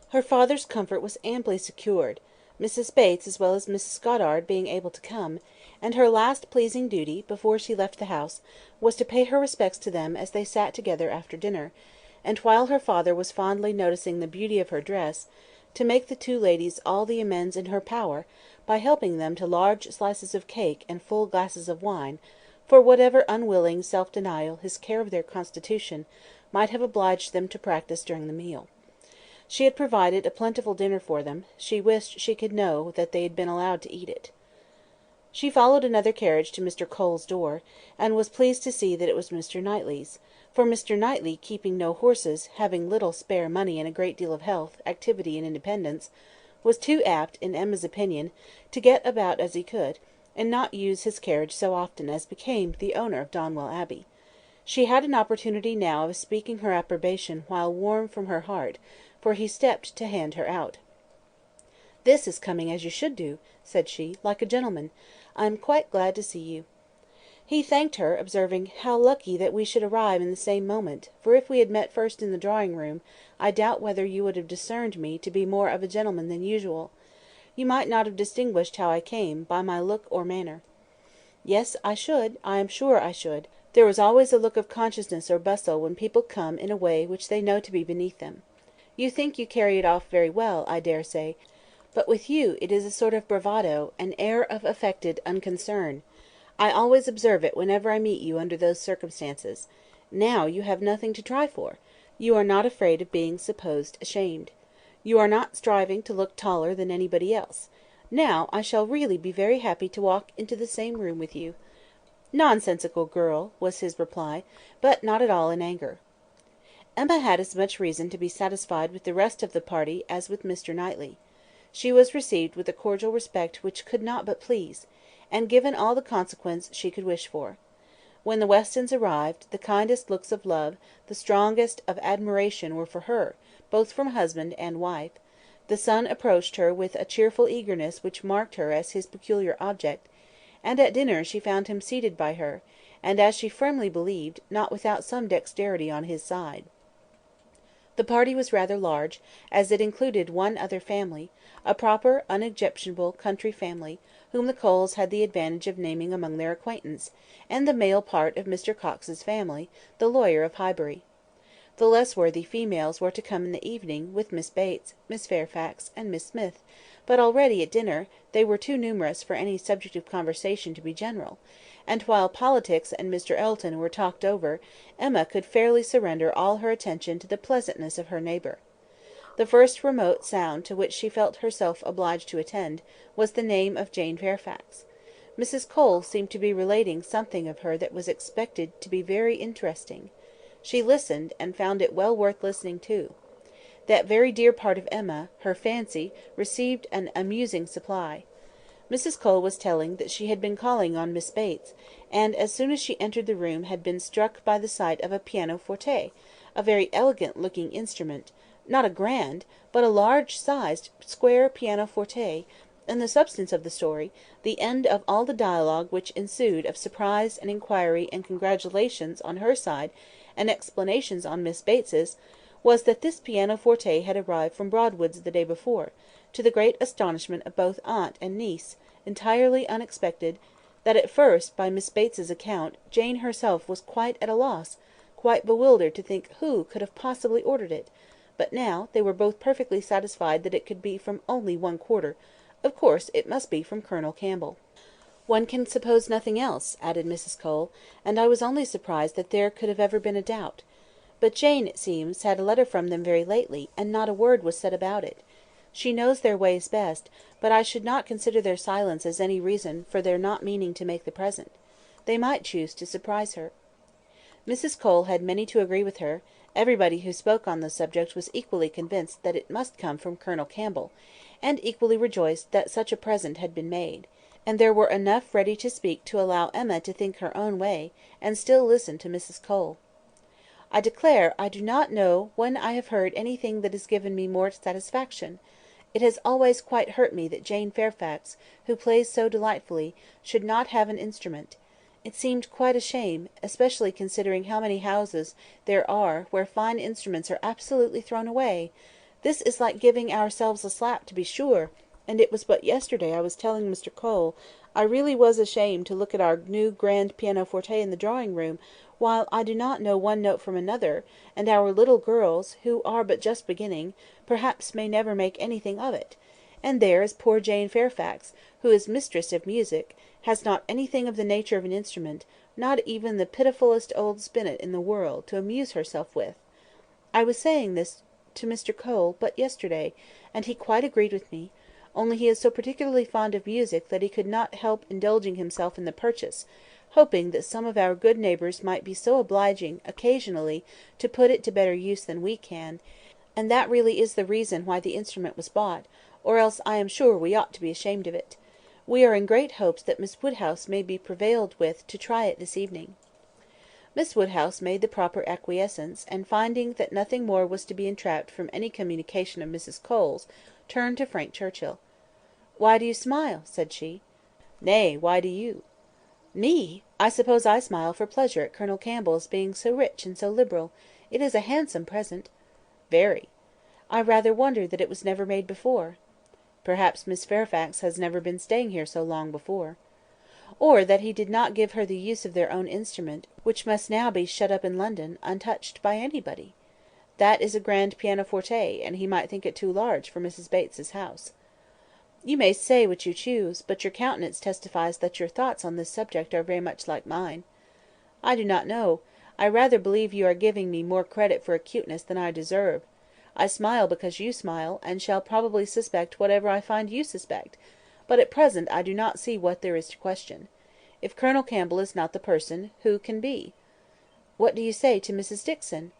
Her father's comfort was amply secured, Mrs. Bates as well as Mrs. Goddard being able to come, and her last pleasing duty, before she left the house, was to pay her respects to them as they sat together after dinner, and while her father was fondly noticing the beauty of her dress, to make the two ladies all the amends in her power, by helping them to large slices of cake and full glasses of wine, for whatever unwilling self-denial his care of their constitution might have obliged them to practise during the meal. She had provided a plentiful dinner for them; she wished she could know that they had been allowed to eat it. She followed another carriage to Mr. Cole's door, and was pleased to see that it was Mr. Knightley's; for Mr. Knightley, keeping no horses, having little spare money and a great deal of health, activity, and independence, was too apt, in Emma's opinion, to get about as he could, and not use his carriage so often as became the owner of Donwell Abbey. She had an opportunity now of speaking her approbation while warm from her heart, for he stepped to hand her out. "This is coming as you should do," said she, "like a gentleman. I am quite glad to see you." He thanked her, observing, "How lucky that we should arrive in the same moment; for if we had met first in the drawing-room, I doubt whether you would have discerned me to be more of a gentleman than usual. You might not have distinguished how I came, by my look or manner." "Yes, I should; I am sure I should. There is always a look of consciousness or bustle when people come in a way which they know to be beneath them. You think you carry it off very well, I dare say; but with you it is a sort of bravado, an air of affected unconcern. I always observe it whenever I meet you under those circumstances. Now you have nothing to try for. You are not afraid of being supposed ashamed. You are not striving to look taller than anybody else. Now I shall really be very happy to walk into the same room with you." "Nonsensical girl!" was his reply, but not at all in anger. Emma had as much reason to be satisfied with the rest of the party as with Mr. Knightley. She was received with a cordial respect which could not but please, and given all the consequence she could wish for. When the Westons arrived, the kindest looks of love, the strongest of admiration were for her, both from husband and wife. The son approached her with a cheerful eagerness which marked her as his peculiar object, and at dinner she found him seated by her, and, as she firmly believed, not without some dexterity on his side. The party was rather large, as it included one other family, a proper unobjectionable country family, whom the Coles had the advantage of naming among their acquaintance, and the male part of Mr. Coxe's family, the lawyer of Highbury. The less worthy females were to come in the evening, with Miss Bates, Miss Fairfax, and Miss Smith, but already at dinner they were too numerous for any subject of conversation to be general, and while politics and Mr. Elton were talked over, Emma could fairly surrender all her attention to the pleasantness of her neighbour. The first remote sound to which she felt herself obliged to attend, was the name of Jane Fairfax. Mrs. Cole seemed to be relating something of her that was expected to be very interesting. She listened, and found it well worth listening to. That very dear part of Emma, her fancy, received an amusing supply. Mrs. Cole was telling that she had been calling on Miss Bates, and as soon as she entered the room had been struck by the sight of a pianoforte, a very elegant-looking instrument, not a grand, but a large-sized square pianoforte, and the substance of the story, the end of all the dialogue which ensued of surprise and inquiry and congratulations on her side and explanations on Miss Bates's, was that this pianoforte had arrived from Broadwood's the day before, to the great astonishment of both aunt and niece, entirely unexpected; that at first, by Miss Bates's account, Jane herself was quite at a loss, quite bewildered to think who could have possibly ordered it; but now they were both perfectly satisfied that it could be from only one quarter. Of course it must be from Colonel Campbell. "One can suppose nothing else," added Mrs. Cole, "and I was only surprised that there could have ever been a doubt. But Jane, it seems, had a letter from them very lately, and not a word was said about it. She knows their ways best, but I should not consider their silence as any reason for their not meaning to make the present. They might choose to surprise her." Mrs. Cole had many to agree with her; everybody who spoke on the subject was equally convinced that it must come from Colonel Campbell, and equally rejoiced that such a present had been made; and there were enough ready to speak to allow Emma to think her own way, and still listen to Mrs. Cole. "I declare I do not know when I have heard anything that has given me more satisfaction. It has always quite hurt me that Jane Fairfax, who plays so delightfully, should not have an instrument. It seemed quite a shame, especially considering how many houses there are where fine instruments are absolutely thrown away. This is like giving ourselves a slap, to be sure; and it was but yesterday I was telling Mr. Cole I really was ashamed to look at our new grand pianoforte in the drawing room, while I do not know one note from another, and our little girls, who are but just beginning, perhaps may never make anything of it. And there is poor Jane Fairfax, who is mistress of music, has not anything of the nature of an instrument, not even the pitifullest old spinet in the world, to amuse herself with. I was saying this to Mr. Cole but yesterday, and he quite agreed with me; only he is so particularly fond of music that he could not help indulging himself in the purchase, hoping that some of our good neighbours might be so obliging occasionally to put it to better use than we can; and that really is the reason why the instrument was bought, or else I am sure we ought to be ashamed of it. We are in great hopes that Miss Woodhouse may be prevailed with to try it this evening." Miss Woodhouse made the proper acquiescence, and finding that nothing more was to be entrapped from any communication of Mrs. Cole's, turned to Frank Churchill. "Why do you smile?" said she. "Nay, why do you?" "Me! I suppose I smile for pleasure at Colonel Campbell's being so rich and so liberal. It is a handsome present." "Very." "I rather wonder that it was never made before." "Perhaps Miss Fairfax has never been staying here so long before." "Or that he did not give her the use of their own instrument, which must now be shut up in London, untouched by anybody. That is a grand pianoforte, and he might think it too large for Mrs. Bates's house." "You may say what you choose, but your countenance testifies that your thoughts on this subject are very much like mine." "I do not know. I rather believe you are giving me more credit for acuteness than I deserve. I smile because you smile, and shall probably suspect whatever I find you suspect; but at present I do not see what there is to question. If Colonel Campbell is not the person, who can be?" "What do you say to Mrs. Dixon?"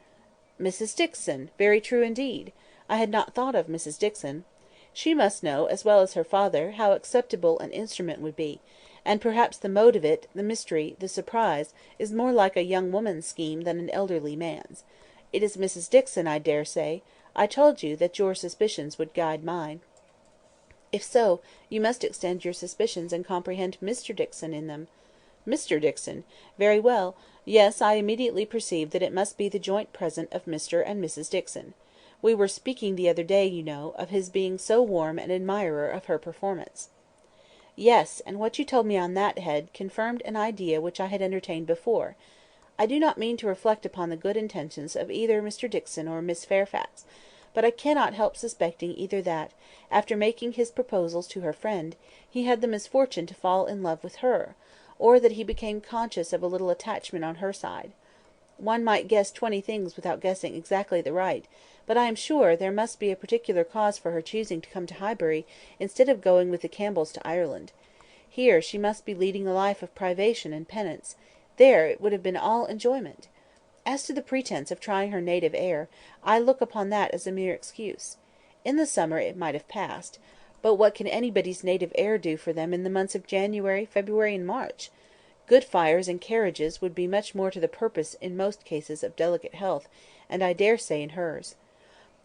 "Mrs. Dixon! Very true indeed. I had not thought of Mrs. Dixon. She must know, as well as her father, how acceptable an instrument would be; and perhaps the mode of it, the mystery, the surprise, is more like a young woman's scheme than an elderly man's. It is Mrs. Dixon, I dare say. I told you that your suspicions would guide mine." "If so, you must extend your suspicions and comprehend Mr. Dixon in them." "Mr. Dixon! Very well. Yes, I immediately perceived that it must be the joint present of Mr. and Mrs. Dixon. We were speaking the other day, you know, of his being so warm an admirer of her performance." "Yes, and what you told me on that head confirmed an idea which I had entertained before. I do not mean to reflect upon the good intentions of either Mr. Dixon or Miss Fairfax, but I cannot help suspecting either that, after making his proposals to her friend, he had the misfortune to fall in love with her, or that he became conscious of a little attachment on her side. One might guess 20 things without guessing exactly the right, but I am sure there must be a particular cause for her choosing to come to Highbury instead of going with the Campbells to Ireland. Here she must be leading a life of privation and penance; there it would have been all enjoyment. As to the pretence of trying her native air, I look upon that as a mere excuse. In the summer it might have passed; but what can anybody's native air do for them in the months of January, February, and March? Good fires and carriages would be much more to the purpose in most cases of delicate health, and I dare say in hers.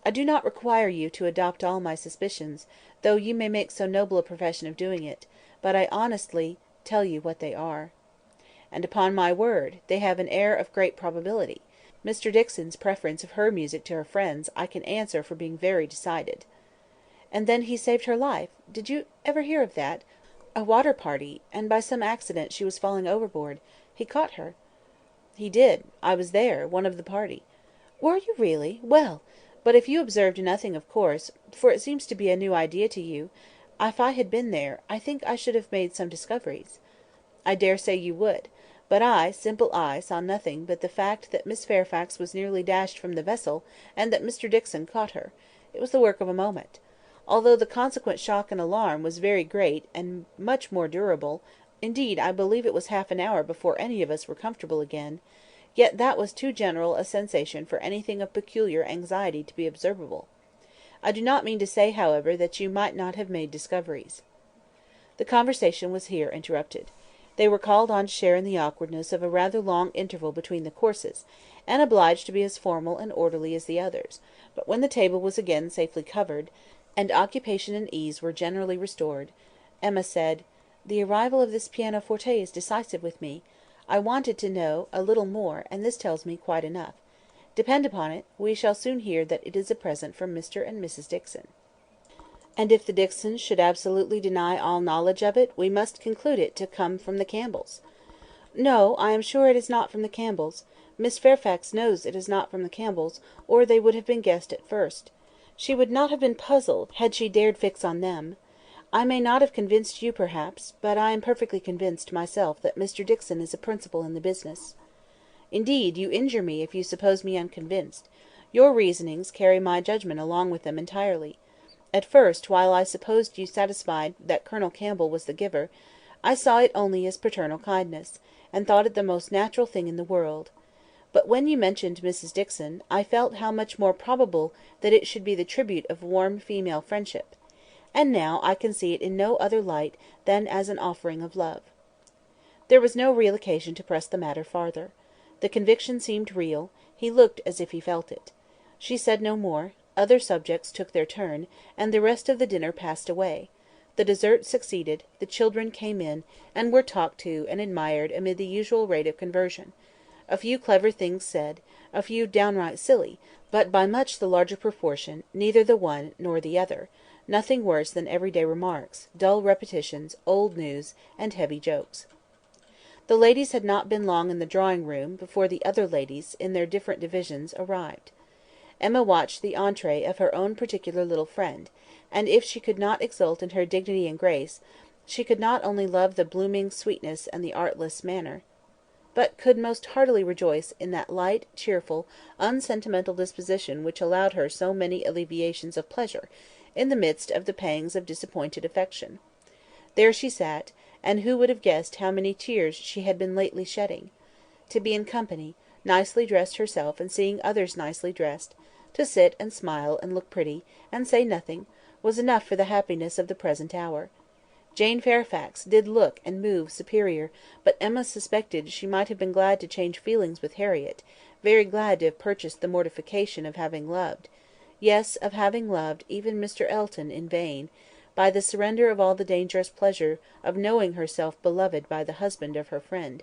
I do not require you to adopt all my suspicions, though you may make so noble a profession of doing it, but I honestly tell you what they are. And upon my word, they have an air of great probability. Mr. Dixon's preference of her music to her friend's I can answer for being very decided." "And then he saved her life. Did you ever hear of that? A water party, and by some accident she was falling overboard. He caught her." "He did. I was there, one of the party." "Were you really? Well! But if you observed nothing of course, for it seems to be a new idea to you, if I had been there, I think I should have made some discoveries." "I daresay you would. But I, simple I, saw nothing but the fact that Miss Fairfax was nearly dashed from the vessel, and that Mr Dixon caught her. It was the work of a moment. Although the consequent shock and alarm was very great, and much more durable, indeed I believe it was half an hour before any of us were comfortable again, yet that was too general a sensation for anything of peculiar anxiety to be observable. I do not mean to say, however, that you might not have made discoveries." The conversation was here interrupted. They were called on to share in the awkwardness of a rather long interval between the courses, and obliged to be as formal and orderly as the others; but when the table was again safely covered, and occupation and ease were generally restored, Emma said, "The arrival of this pianoforte is decisive with me. I wanted to know a little more, and this tells me quite enough. Depend upon it, we shall soon hear that it is a present from Mr and Mrs Dixon." "And if the Dixons should absolutely deny all knowledge of it, we must conclude it to come from the Campbells." "No, I am sure it is not from the Campbells. Miss Fairfax knows it is not from the Campbells, or they would have been guessed at first. She would not have been puzzled, had she dared fix on them. I may not have convinced you, perhaps, but I am perfectly convinced myself that Mr Dixon is a principal in the business." "Indeed, you injure me if you suppose me unconvinced. Your reasonings carry my judgment along with them entirely. At first, while I supposed you satisfied that Colonel Campbell was the giver, I saw it only as paternal kindness, and thought it the most natural thing in the world. But when you mentioned Mrs Dixon, I felt how much more probable that it should be the tribute of warm female friendship. And now I can see it in no other light than as an offering of love." There was no real occasion to press the matter farther. The conviction seemed real; he looked as if he felt it. She said no more; other subjects took their turn, and the rest of the dinner passed away. The dessert succeeded; the children came in, and were talked to and admired amid the usual rate of conversation. A few clever things said, a few downright silly, but by much the larger proportion, neither the one nor the other; nothing worse than everyday remarks, dull repetitions, old news, and heavy jokes. The ladies had not been long in the drawing room before the other ladies, in their different divisions, arrived. Emma watched the entrée of her own particular little friend, and if she could not exult in her dignity and grace, she could not only love the blooming sweetness and the artless manner, but could most heartily rejoice in that light, cheerful, unsentimental disposition which allowed her so many alleviations of pleasure, in the midst of the pangs of disappointed affection. There she sat, and who would have guessed how many tears she had been lately shedding? To be in company, nicely dressed herself and seeing others nicely dressed, to sit and smile and look pretty, and say nothing, was enough for the happiness of the present hour. Jane Fairfax did look and move superior, but Emma suspected she might have been glad to change feelings with Harriet, very glad to have purchased the mortification of having loved, yes, of having loved even Mr Elton in vain, by the surrender of all the dangerous pleasure of knowing herself beloved by the husband of her friend.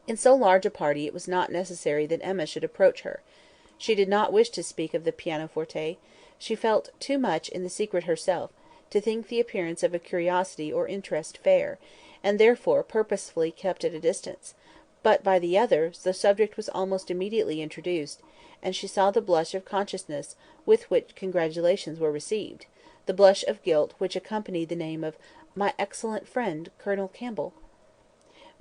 In so large a party it was not necessary that Emma should approach her. She did not wish to speak of the pianoforte; she felt too much in the secret herself, to think the appearance of a curiosity or interest fair, and therefore purposely kept at a distance; but by the others the subject was almost immediately introduced, and she saw the blush of consciousness with which congratulations were received, the blush of guilt which accompanied the name of "my excellent friend, Colonel Campbell."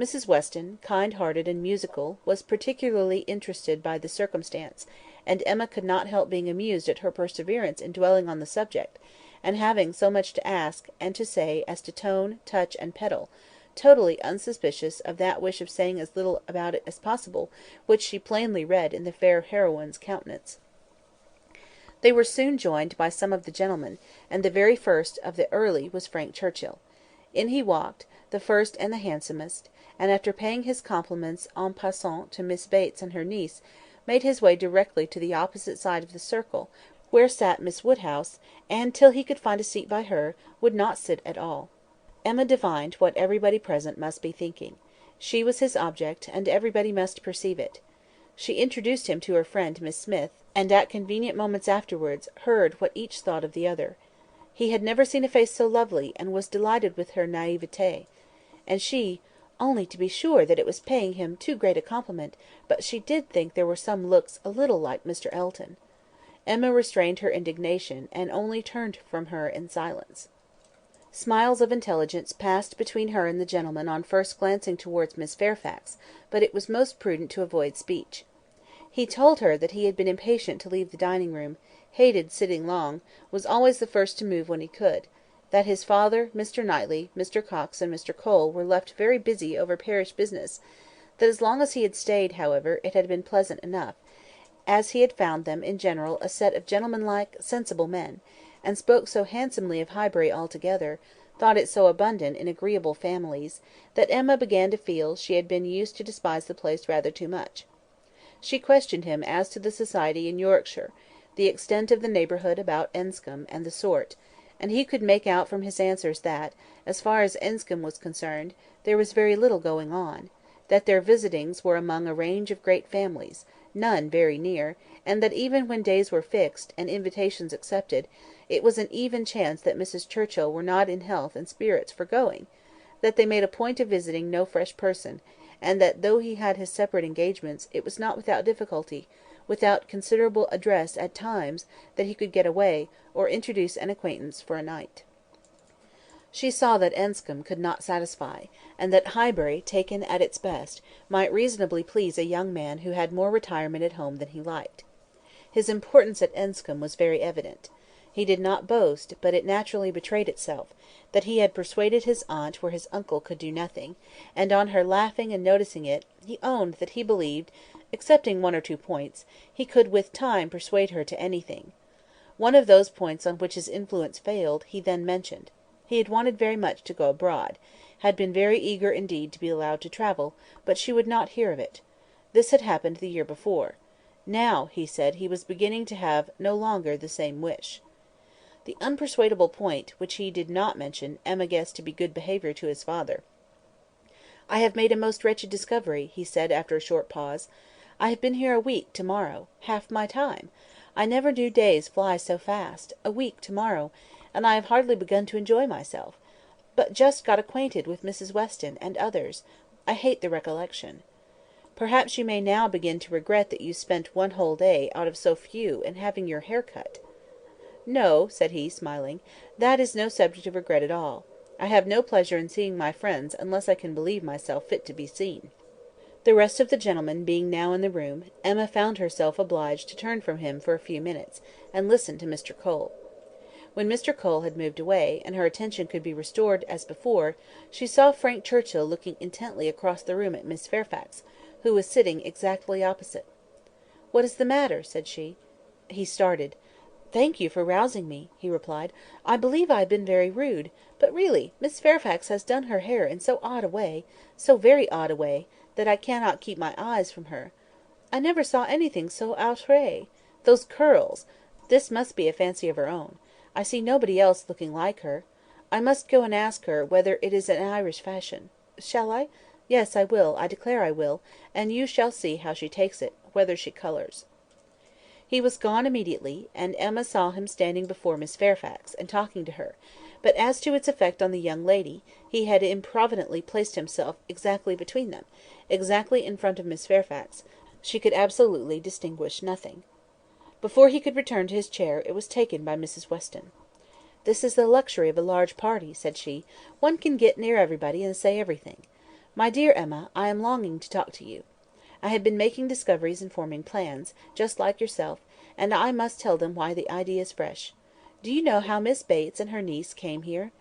Mrs Weston, kind-hearted and musical, was particularly interested by the circumstance, and Emma could not help being amused at her perseverance in dwelling on the subject, and having so much to ask and to say as to tone, touch, and pedal, totally unsuspicious of that wish of saying as little about it as possible which she plainly read in the fair heroine's countenance. They were soon joined by some of the gentlemen, and the very first of the early was Frank Churchill. In he walked, the first and the handsomest, and after paying his compliments en passant to Miss Bates and her niece, made his way directly to the opposite side of the circle, where sat Miss Woodhouse, and, till he could find a seat by her, would not sit at all. Emma divined what everybody present must be thinking. She was his object, and everybody must perceive it. She introduced him to her friend Miss Smith, and at convenient moments afterwards heard what each thought of the other. He had never seen a face so lovely, and was delighted with her naivete; and she, only to be sure that it was paying him too great a compliment, but she did think there were some looks a little like Mr. Elton. Emma restrained her indignation, and only turned from her in silence. Smiles of intelligence passed between her and the gentleman on first glancing towards Miss Fairfax, but it was most prudent to avoid speech. He told her that he had been impatient to leave the dining-room, hated sitting long, was always the first to move when he could; that his father, Mr. Knightley, Mr. Coxe, and Mr. Cole were left very busy over parish business; that as long as he had stayed, however, it had been pleasant enough, as he had found them in general a set of gentlemanlike, sensible men, and spoke so handsomely of Highbury altogether, thought it so abundant in agreeable families, that Emma began to feel she had been used to despise the place rather too much. She questioned him as to the society in Yorkshire, the extent of the neighbourhood about Enscombe, and the sort, and he could make out from his answers that, as far as Enscombe was concerned, there was very little going on; that their visitings were among a range of great families, none very near, and that even when days were fixed, and invitations accepted, it was an even chance that Mrs. Churchill were not in health and spirits for going; that they made a point of visiting no fresh person, and that though he had his separate engagements, it was not without difficulty, without considerable address at times, that he could get away, or introduce an acquaintance for a night. She saw that Enscombe could not satisfy, and that Highbury, taken at its best, might reasonably please a young man who had more retirement at home than he liked. His importance at Enscombe was very evident. He did not boast, but it naturally betrayed itself, that he had persuaded his aunt where his uncle could do nothing, and on her laughing and noticing it, he owned that he believed, excepting one or two points, he could with time persuade her to anything. One of those points on which his influence failed, he then mentioned. He had wanted very much to go abroad, had been very eager indeed to be allowed to travel, but she would not hear of it. This had happened the year before. Now, he said, he was beginning to have no longer the same wish. The unpersuadable point, which he did not mention, Emma guessed to be good behaviour to his father. "I have made a most wretched discovery," he said after a short pause. "I have been here a week to-morrow, half my time. I never knew days fly so fast. A week to-morrow, and I have hardly begun to enjoy myself. But just got acquainted with Mrs. Weston, and others. I hate the recollection. Perhaps you may now begin to regret that you spent one whole day, out of so few, in having your hair cut." "No," said he, smiling, "that is no subject of regret at all. I have no pleasure in seeing my friends unless I can believe myself fit to be seen." The rest of the gentlemen being now in the room, Emma found herself obliged to turn from him for a few minutes, and listen to Mr. Cole. When Mr. Cole had moved away, and her attention could be restored as before, she saw Frank Churchill looking intently across the room at Miss Fairfax, who was sitting exactly opposite. "What is the matter?" said she. He started. "Thank you for rousing me," he replied. "I believe I have been very rude; but really Miss Fairfax has done her hair in so odd a way, so very odd a way, that I cannot keep my eyes from her. I never saw anything so outré. Those curls! This must be a fancy of her own. I see nobody else looking like her. I must go and ask her whether it is an Irish fashion. Shall I? Yes, I will, I declare I will, and you shall see how she takes it, whether she colours." He was gone immediately, and Emma saw him standing before Miss Fairfax, and talking to her; but as to its effect on the young lady, he had improvidently placed himself exactly between them, exactly in front of Miss Fairfax; she could absolutely distinguish nothing. Before he could return to his chair, it was taken by Mrs. Weston. "This is the luxury of a large party," said she; "one can get near everybody and say everything. My dear Emma, I am longing to talk to you. I have been making discoveries and forming plans, just like yourself, and I must tell them why the idea is fresh. Do you know how Miss Bates and her niece came here?"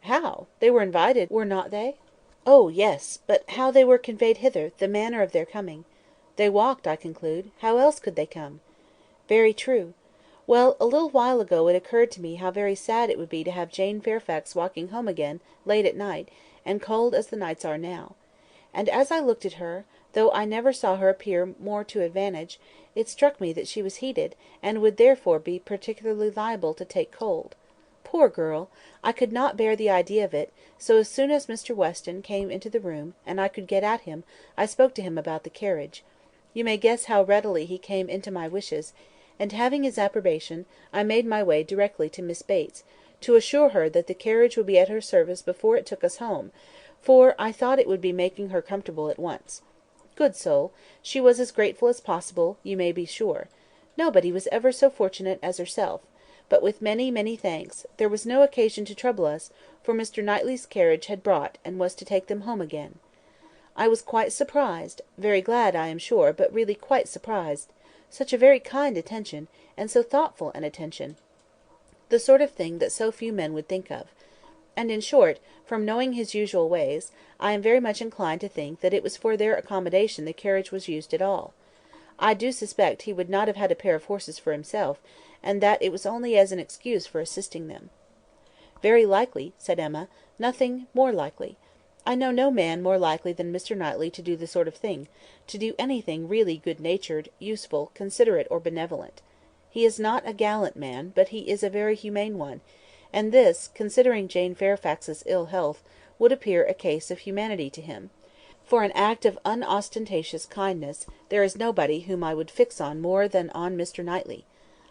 "How? They were invited, were not they?" "Oh, yes; but how they were conveyed hither, the manner of their coming. They walked, I conclude. How else could they come?" "Very true. Well, a little while ago it occurred to me how very sad it would be to have Jane Fairfax walking home again, late at night, and cold as the nights are now. And as I looked at her, though I never saw her appear more to advantage, it struck me that she was heated, and would therefore be particularly liable to take cold. Poor girl! I could not bear the idea of it, so as soon as Mr. Weston came into the room, and I could get at him, I spoke to him about the carriage. You may guess how readily he came into my wishes, and having his approbation, I made my way directly to Miss Bates, to assure her that the carriage would be at her service before it took us home, for I thought it would be making her comfortable at once. Good soul! She was as grateful as possible, you may be sure. Nobody was ever so fortunate as herself; but with many, many thanks, there was no occasion to trouble us, for Mr. Knightley's carriage had brought, and was to take them home again. I was quite surprised, very glad, I am sure, but really quite surprised. Such a very kind attention, and so thoughtful an attention. The sort of thing that so few men would think of. And, in short, from knowing his usual ways, I am very much inclined to think that it was for their accommodation the carriage was used at all. I do suspect he would not have had a pair of horses for himself, and that it was only as an excuse for assisting them. "Very likely," said Emma. "Nothing more likely. I know no man more likely than Mr. Knightley to do the sort of thing, to do anything really good-natured, useful, considerate, or benevolent. He is not a gallant man, but he is a very humane one, and this, considering Jane Fairfax's ill health, would appear a case of humanity to him. For an act of unostentatious kindness, there is nobody whom I would fix on more than on Mr. Knightley.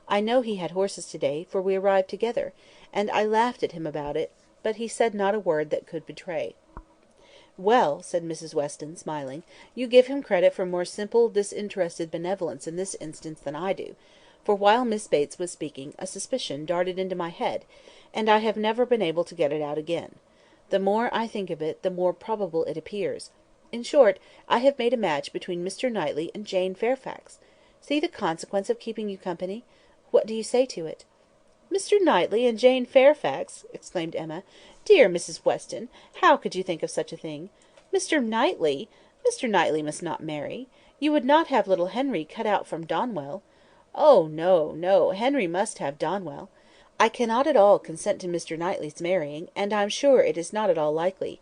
I know he had horses to-day, for we arrived together, and I laughed at him about it, but he said not a word that could betray." "Well," said Mrs. Weston, smiling, "you give him credit for more simple disinterested benevolence in this instance than I do; for while Miss Bates was speaking, a suspicion darted into my head, and I have never been able to get it out again. The more I think of it, the more probable it appears. In short, I have made a match between Mr. Knightley and Jane Fairfax. See the consequence of keeping you company. What do you say to it?" "Mr. Knightley and Jane Fairfax!" exclaimed Emma. "Dear Mrs. Weston, how could you think of such a thing? Mr. Knightley! Mr. Knightley must not marry. You would not have little Henry cut out from Donwell. Oh, no, no, Henry must have Donwell. I cannot at all consent to Mr. Knightley's marrying, and I am sure it is not at all likely.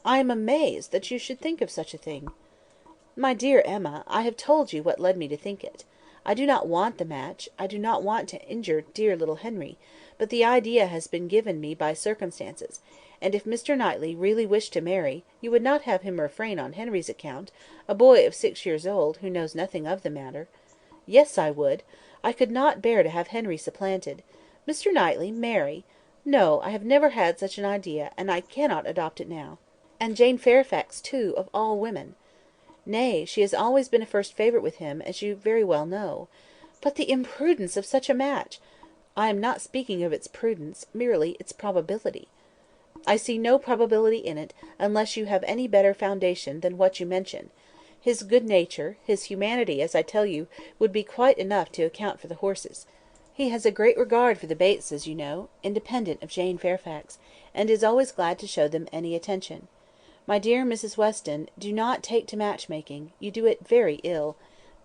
I am amazed that you should think of such a thing." "My dear Emma, I have told you what led me to think it. I do not want the match, I do not want to injure dear little Henry, but the idea has been given me by circumstances, and if Mr. Knightley really wished to marry, you would not have him refrain on Henry's account, a boy of 6 years old, who knows nothing of the matter. Yes, I would. I could not bear to have Henry supplanted. Mr. Knightley marry! No, I have never had such an idea, and I cannot adopt it now. And Jane Fairfax, too, of all women! Nay, she has always been a first favourite with him, as you very well know. But the imprudence of such a match! I am not speaking of its prudence, merely its probability. I see no probability in it, unless you have any better foundation than what you mention. His good nature, his humanity, as I tell you, would be quite enough to account for the horses. He has a great regard for the Bateses, you know, independent of Jane Fairfax, and is always glad to show them any attention. My dear Mrs. Weston, do not take to match-making; you do it very ill.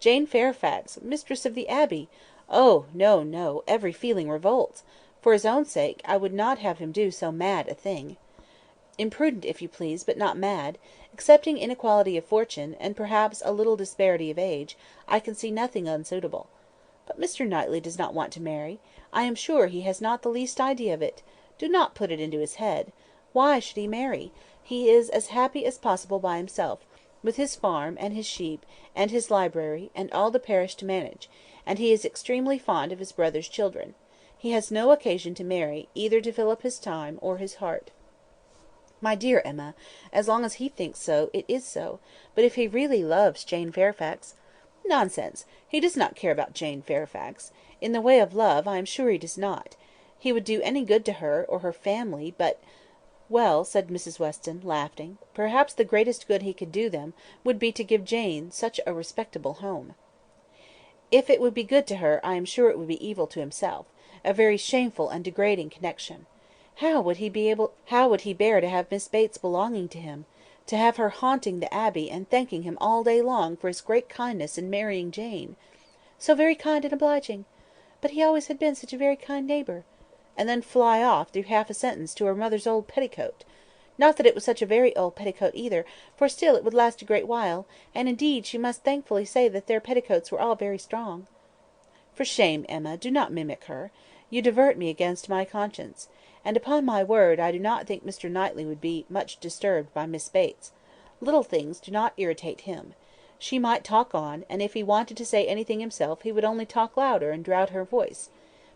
Jane Fairfax, mistress of the Abbey! Oh, no, no, every feeling revolts. For his own sake, I would not have him do so mad a thing. Imprudent, if you please, but not mad. Excepting inequality of fortune, and perhaps a little disparity of age, I can see nothing unsuitable. But Mr. Knightley does not want to marry. I am sure he has not the least idea of it. Do not put it into his head. Why should he marry? He is as happy as possible by himself, with his farm, and his sheep, and his library, and all the parish to manage, and he is extremely fond of his brother's children. He has no occasion to marry, either to fill up his time or his heart." "My dear Emma, as long as he thinks so, it is so; but if he really loves Jane Fairfax—" "Nonsense! He does not care about Jane Fairfax. In the way of love, I am sure he does not. He would do any good to her, or her family, but—" "Well," said Mrs. Weston, laughing, "perhaps the greatest good he could do them would be to give Jane such a respectable home." "If it would be good to her, I am sure it would be evil to himself; a very shameful and degrading connection. How would he bear to have Miss Bates belonging to him? To have her haunting the Abbey, and thanking him all day long for his great kindness in marrying Jane? So very kind and obliging! But he always had been such a very kind neighbour! And then fly off, through half a sentence, to her mother's old petticoat. Not that it was such a very old petticoat either, for still it would last a great while, and indeed she must thankfully say that their petticoats were all very strong." "For shame, Emma, do not mimic her. You divert me against my conscience. And upon my word, I do not think Mr. Knightley would be much disturbed by Miss Bates. Little things do not irritate him. She might talk on, and if he wanted to say anything himself he would only talk louder and drown her voice.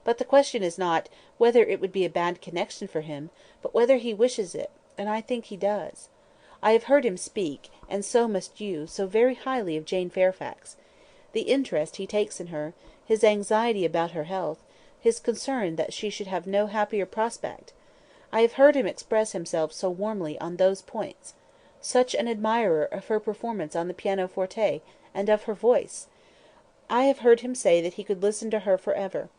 But the question is not, whether it would be a bad connection for him, but whether he wishes it, and I think he does. I have heard him speak, and so must you, so very highly of Jane Fairfax. The interest he takes in her, his anxiety about her health, his concern that she should have no happier prospect. I have heard him express himself so warmly on those points. Such an admirer of her performance on the pianoforte, and of her voice! I have heard him say that he could listen to her for ever.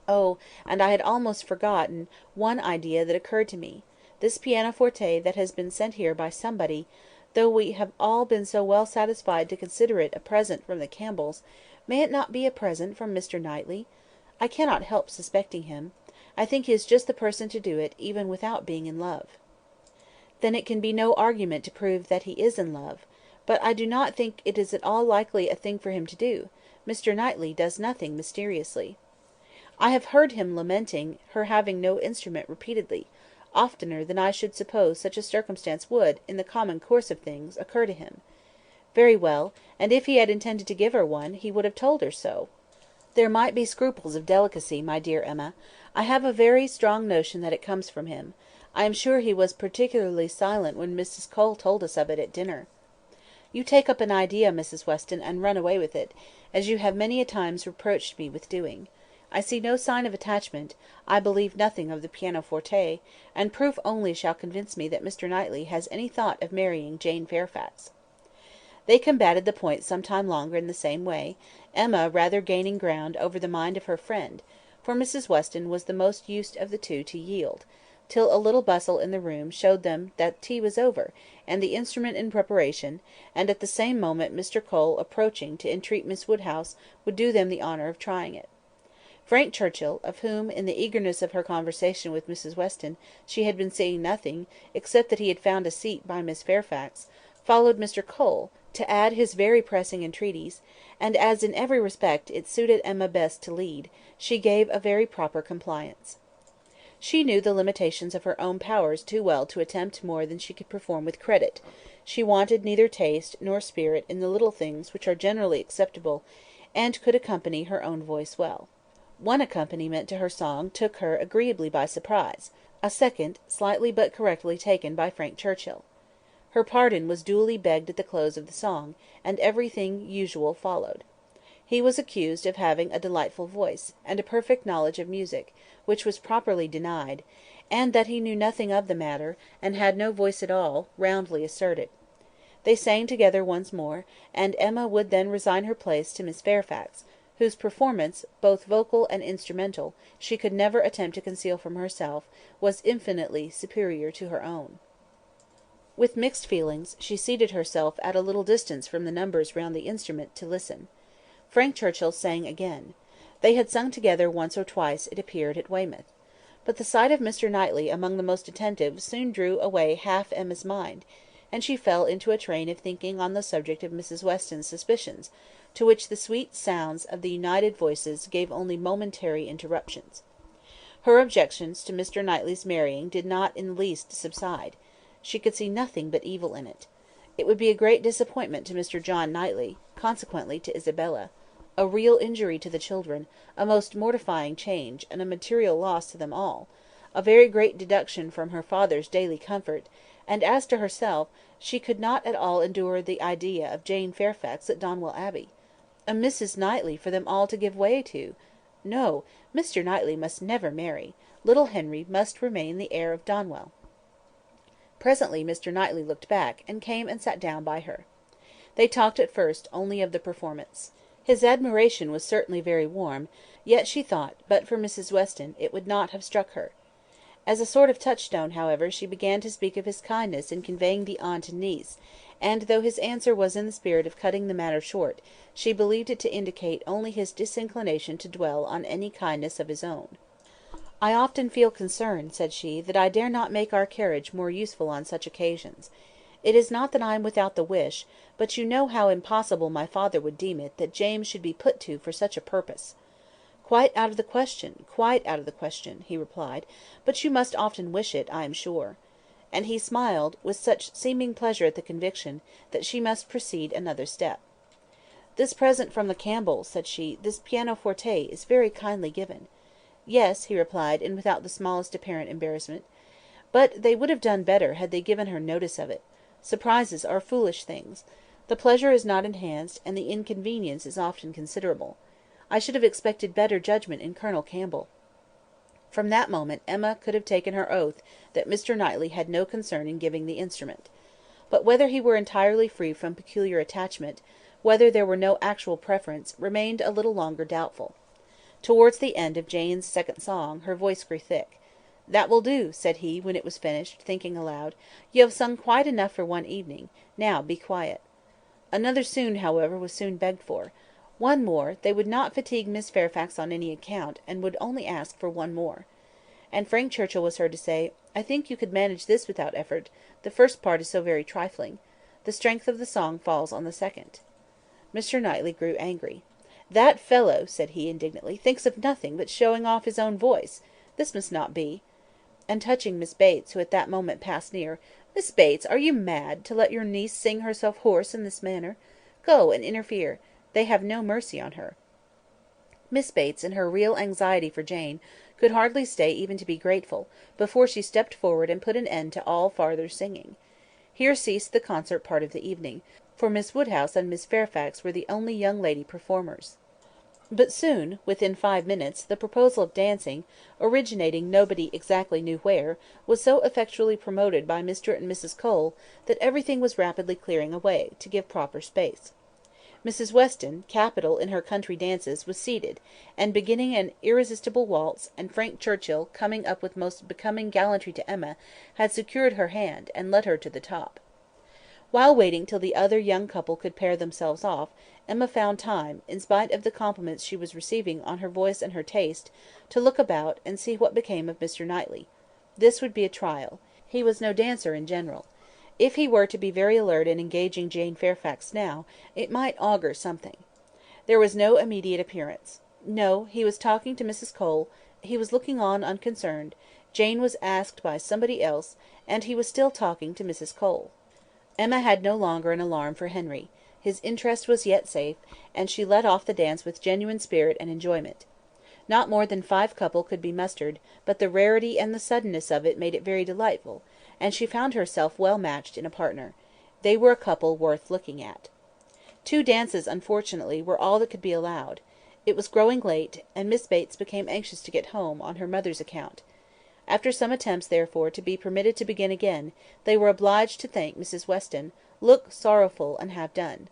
Oh, and I had almost forgotten one idea that occurred to me. This pianoforte that has been sent here by somebody, though we have all been so well satisfied to consider it a present from the Campbells, may it not be a present from Mr. Knightley? I cannot help suspecting him. I think he is just the person to do it, even without being in love. Then it can be no argument to prove that he is in love. But I do not think it is at all likely a thing for him to do. Mr. Knightley does nothing mysteriously. I have heard him lamenting her having no instrument repeatedly, oftener than I should suppose such a circumstance would, in the common course of things, occur to him. Very well, and if he had intended to give her one, he would have told her so. There might be scruples of delicacy, my dear Emma. I have a very strong notion that it comes from him. I am sure he was particularly silent when Mrs. Cole told us of it at dinner. You take up an idea, Mrs. Weston, and run away with it, as you have many a times reproached me with doing. I see no sign of attachment, I believe nothing of the pianoforte, and proof only shall convince me that Mr. Knightley has any thought of marrying Jane Fairfax. They combated the point some time longer in the same way, Emma rather gaining ground over the mind of her friend, for Mrs. Weston was the most used of the two to yield, till a little bustle in the room showed them that tea was over, and the instrument in preparation, and at the same moment Mr. Cole approaching to entreat Miss Woodhouse would do them the honour of trying it. Frank Churchill, of whom, in the eagerness of her conversation with Mrs. Weston, she had been saying nothing, except that he had found a seat by Miss Fairfax, followed Mr. Cole, to add his very pressing entreaties, and as in every respect it suited Emma best to lead, she gave a very proper compliance. She knew the limitations of her own powers too well to attempt more than she could perform with credit. She wanted neither taste nor spirit in the little things which are generally acceptable, and could accompany her own voice well. One accompaniment to her song took her agreeably by surprise, a second slightly but correctly taken by Frank Churchill. Her pardon was duly begged at the close of the song, and everything usual followed. He was accused of having a delightful voice, and a perfect knowledge of music, which was properly denied, and that he knew nothing of the matter, and had no voice at all, roundly asserted. They sang together once more, and Emma would then resign her place to Miss Fairfax, whose performance, both vocal and instrumental, she could never attempt to conceal from herself, was infinitely superior to her own. With mixed feelings, she seated herself at a little distance from the numbers round the instrument, to listen. Frank Churchill sang again. They had sung together once or twice, it appeared, at Weymouth. But the sight of Mr. Knightley among the most attentive soon drew away half Emma's mind, and she fell into a train of thinking on the subject of Mrs. Weston's suspicions, to which the sweet sounds of the united voices gave only momentary interruptions. Her objections to Mr. Knightley's marrying did not in the least subside. She could see nothing but evil in it. It would be a great disappointment to Mr. John Knightley, consequently to Isabella, a real injury to the children, a most mortifying change, and a material loss to them all, a very great deduction from her father's daily comfort, and as to herself, she could not at all endure the idea of Jane Fairfax at Donwell Abbey. A Mrs. Knightley for them all to give way to! No, Mr. Knightley must never marry. Little Henry must remain the heir of Donwell. Presently Mr. Knightley looked back, and came and sat down by her. They talked at first only of the performance. His admiration was certainly very warm, yet she thought, but for Mrs. Weston, it would not have struck her. As a sort of touchstone, however, she began to speak of his kindness in conveying the aunt and niece, and though his answer was in the spirit of cutting the matter short, she believed it to indicate only his disinclination to dwell on any kindness of his own. "I often feel concerned," said she, "that I dare not make our carriage more useful on such occasions. It is not that I am without the wish, but you know how impossible my father would deem it that James should be put to for such a purpose." "Quite out of the question, quite out of the question," he replied; "but you must often wish it, I am sure." And he smiled, with such seeming pleasure at the conviction, that she must proceed another step. "This present from the Campbells," said she, "this pianoforte, is very kindly given." "Yes," he replied, and without the smallest apparent embarrassment. "But they would have done better had they given her notice of it. Surprises are foolish things. The pleasure is not enhanced, and the inconvenience is often considerable. I should have expected better judgment in Colonel Campbell." From that moment Emma could have taken her oath that Mr. Knightley had no concern in giving the instrument. But whether he were entirely free from peculiar attachment, whether there were no actual preference, remained a little longer doubtful. Towards the end of Jane's second song, her voice grew thick. "That will do," said he, when it was finished, thinking aloud. "You have sung quite enough for one evening. Now be quiet." Another however, was soon begged for. One more; they would not fatigue Miss Fairfax on any account, and would only ask for one more. And Frank Churchill was heard to say, "I think you could manage this without effort; the first part is so very trifling. The strength of the song falls on the second." Mr. Knightley grew angry. "That fellow," said he, indignantly, "thinks of nothing but showing off his own voice. This must not be." And touching Miss Bates, who at that moment passed near, "Miss Bates, are you mad, to let your niece sing herself hoarse in this manner? Go and interfere. They have no mercy on her." Miss Bates, in her real anxiety for Jane, could hardly stay even to be grateful, before she stepped forward and put an end to all farther singing. Here ceased the concert part of the evening, for Miss Woodhouse and Miss Fairfax were the only young lady performers. But soon, within 5 minutes, the proposal of dancing, originating nobody exactly knew where, was so effectually promoted by Mr. and Mrs. Cole, that everything was rapidly clearing away, to give proper space. Mrs. Weston, capital in her country dances, was seated, and beginning an irresistible waltz, and Frank Churchill, coming up with most becoming gallantry to Emma, had secured her hand, and led her to the top. While waiting till the other young couple could pair themselves off, Emma found time, in spite of the compliments she was receiving on her voice and her taste, to look about, and see what became of Mr. Knightley. This would be a trial. He was no dancer in general. If he were to be very alert in engaging Jane Fairfax now, it might augur something. There was no immediate appearance. No, he was talking to Mrs. Cole; he was looking on unconcerned; Jane was asked by somebody else, and he was still talking to Mrs. Cole. Emma had no longer an alarm for Henry. His interest was yet safe, and she led off the dance with genuine spirit and enjoyment. Not more than 5 couple could be mustered, but the rarity and the suddenness of it made it very delightful, and she found herself well matched in a partner. They were a couple worth looking at. 2 dances, unfortunately, were all that could be allowed. It was growing late, and Miss Bates became anxious to get home, on her mother's account. After some attempts, therefore, to be permitted to begin again, they were obliged to thank Mrs. Weston, look sorrowful, and have done.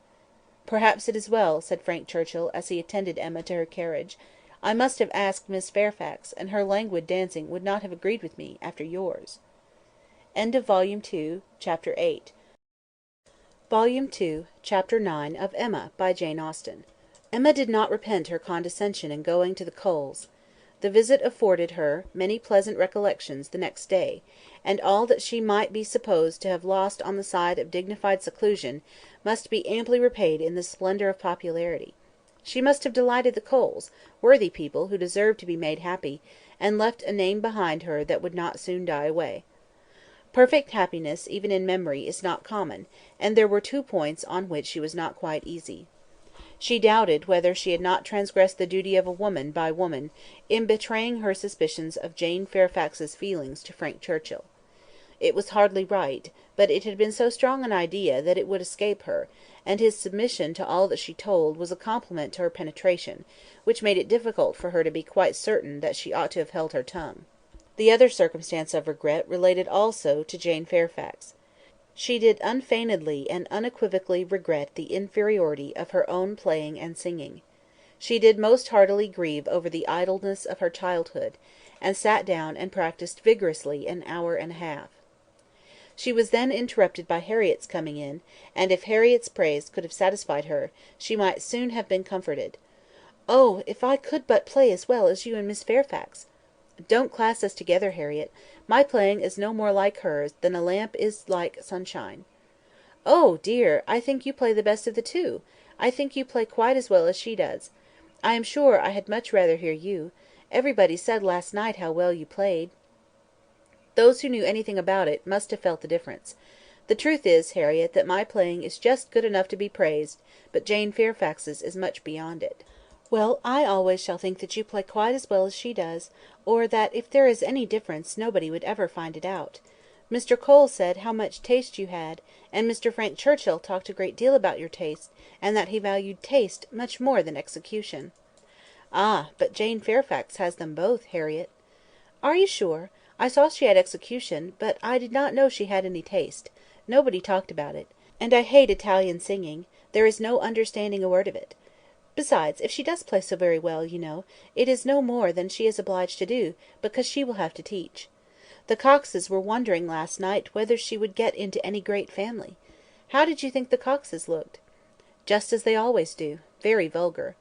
"Perhaps it is well," said Frank Churchill, as he attended Emma to her carriage. "I must have asked Miss Fairfax, and her languid dancing would not have agreed with me, after yours." End of Volume 2, Chapter 8. Volume 2, Chapter 9 of Emma, by Jane Austen. Emma did not repent her condescension in going to the Coles. The visit afforded her many pleasant recollections the next day, and all that she might be supposed to have lost on the side of dignified seclusion must be amply repaid in the splendour of popularity. She must have delighted the Coles, worthy people who deserved to be made happy, and left a name behind her that would not soon die away. Perfect happiness, even in memory, is not common, and there were 2 points on which she was not quite easy. She doubted whether she had not transgressed the duty of a woman by woman, in betraying her suspicions of Jane Fairfax's feelings to Frank Churchill. It was hardly right, but it had been so strong an idea that it would escape her, and his submission to all that she told was a compliment to her penetration, which made it difficult for her to be quite certain that she ought to have held her tongue. The other circumstance of regret related also to Jane Fairfax. She did unfeignedly and unequivocally regret the inferiority of her own playing and singing. She did most heartily grieve over the idleness of her childhood, and sat down and practised vigorously an hour and a half. She was then interrupted by Harriet's coming in, and if Harriet's praise could have satisfied her, she might soon have been comforted. "Oh, if I could but play as well as you and Miss Fairfax!" "Don't class us together, Harriet. My playing is no more like hers than a lamp is like sunshine." "Oh, dear! I think you play the best of the 2. I think you play quite as well as she does. I am sure I had much rather hear you. Everybody said last night how well you played." Those who knew anything about it must have felt the difference. The truth is, Harriet, that my playing is just good enough to be praised, but Jane Fairfax's is much beyond it. "Well, I always shall think that you play quite as well as she does, or that if there is any difference nobody would ever find it out. Mr. Cole said how much taste you had, and Mr. Frank Churchill talked a great deal about your taste, and that he valued taste much more than execution." "Ah! but Jane Fairfax has them both, Harriet." "Are you sure? I saw she had execution, but I did not know she had any taste. Nobody talked about it. And I hate Italian singing; there is no understanding a word of it. Besides, if she does play so very well, you know, it is no more than she is obliged to do, because she will have to teach. The Coxes were wondering last night whether she would get into any great family. How did you think the Coxes looked?" "Just as they always do, very vulgar."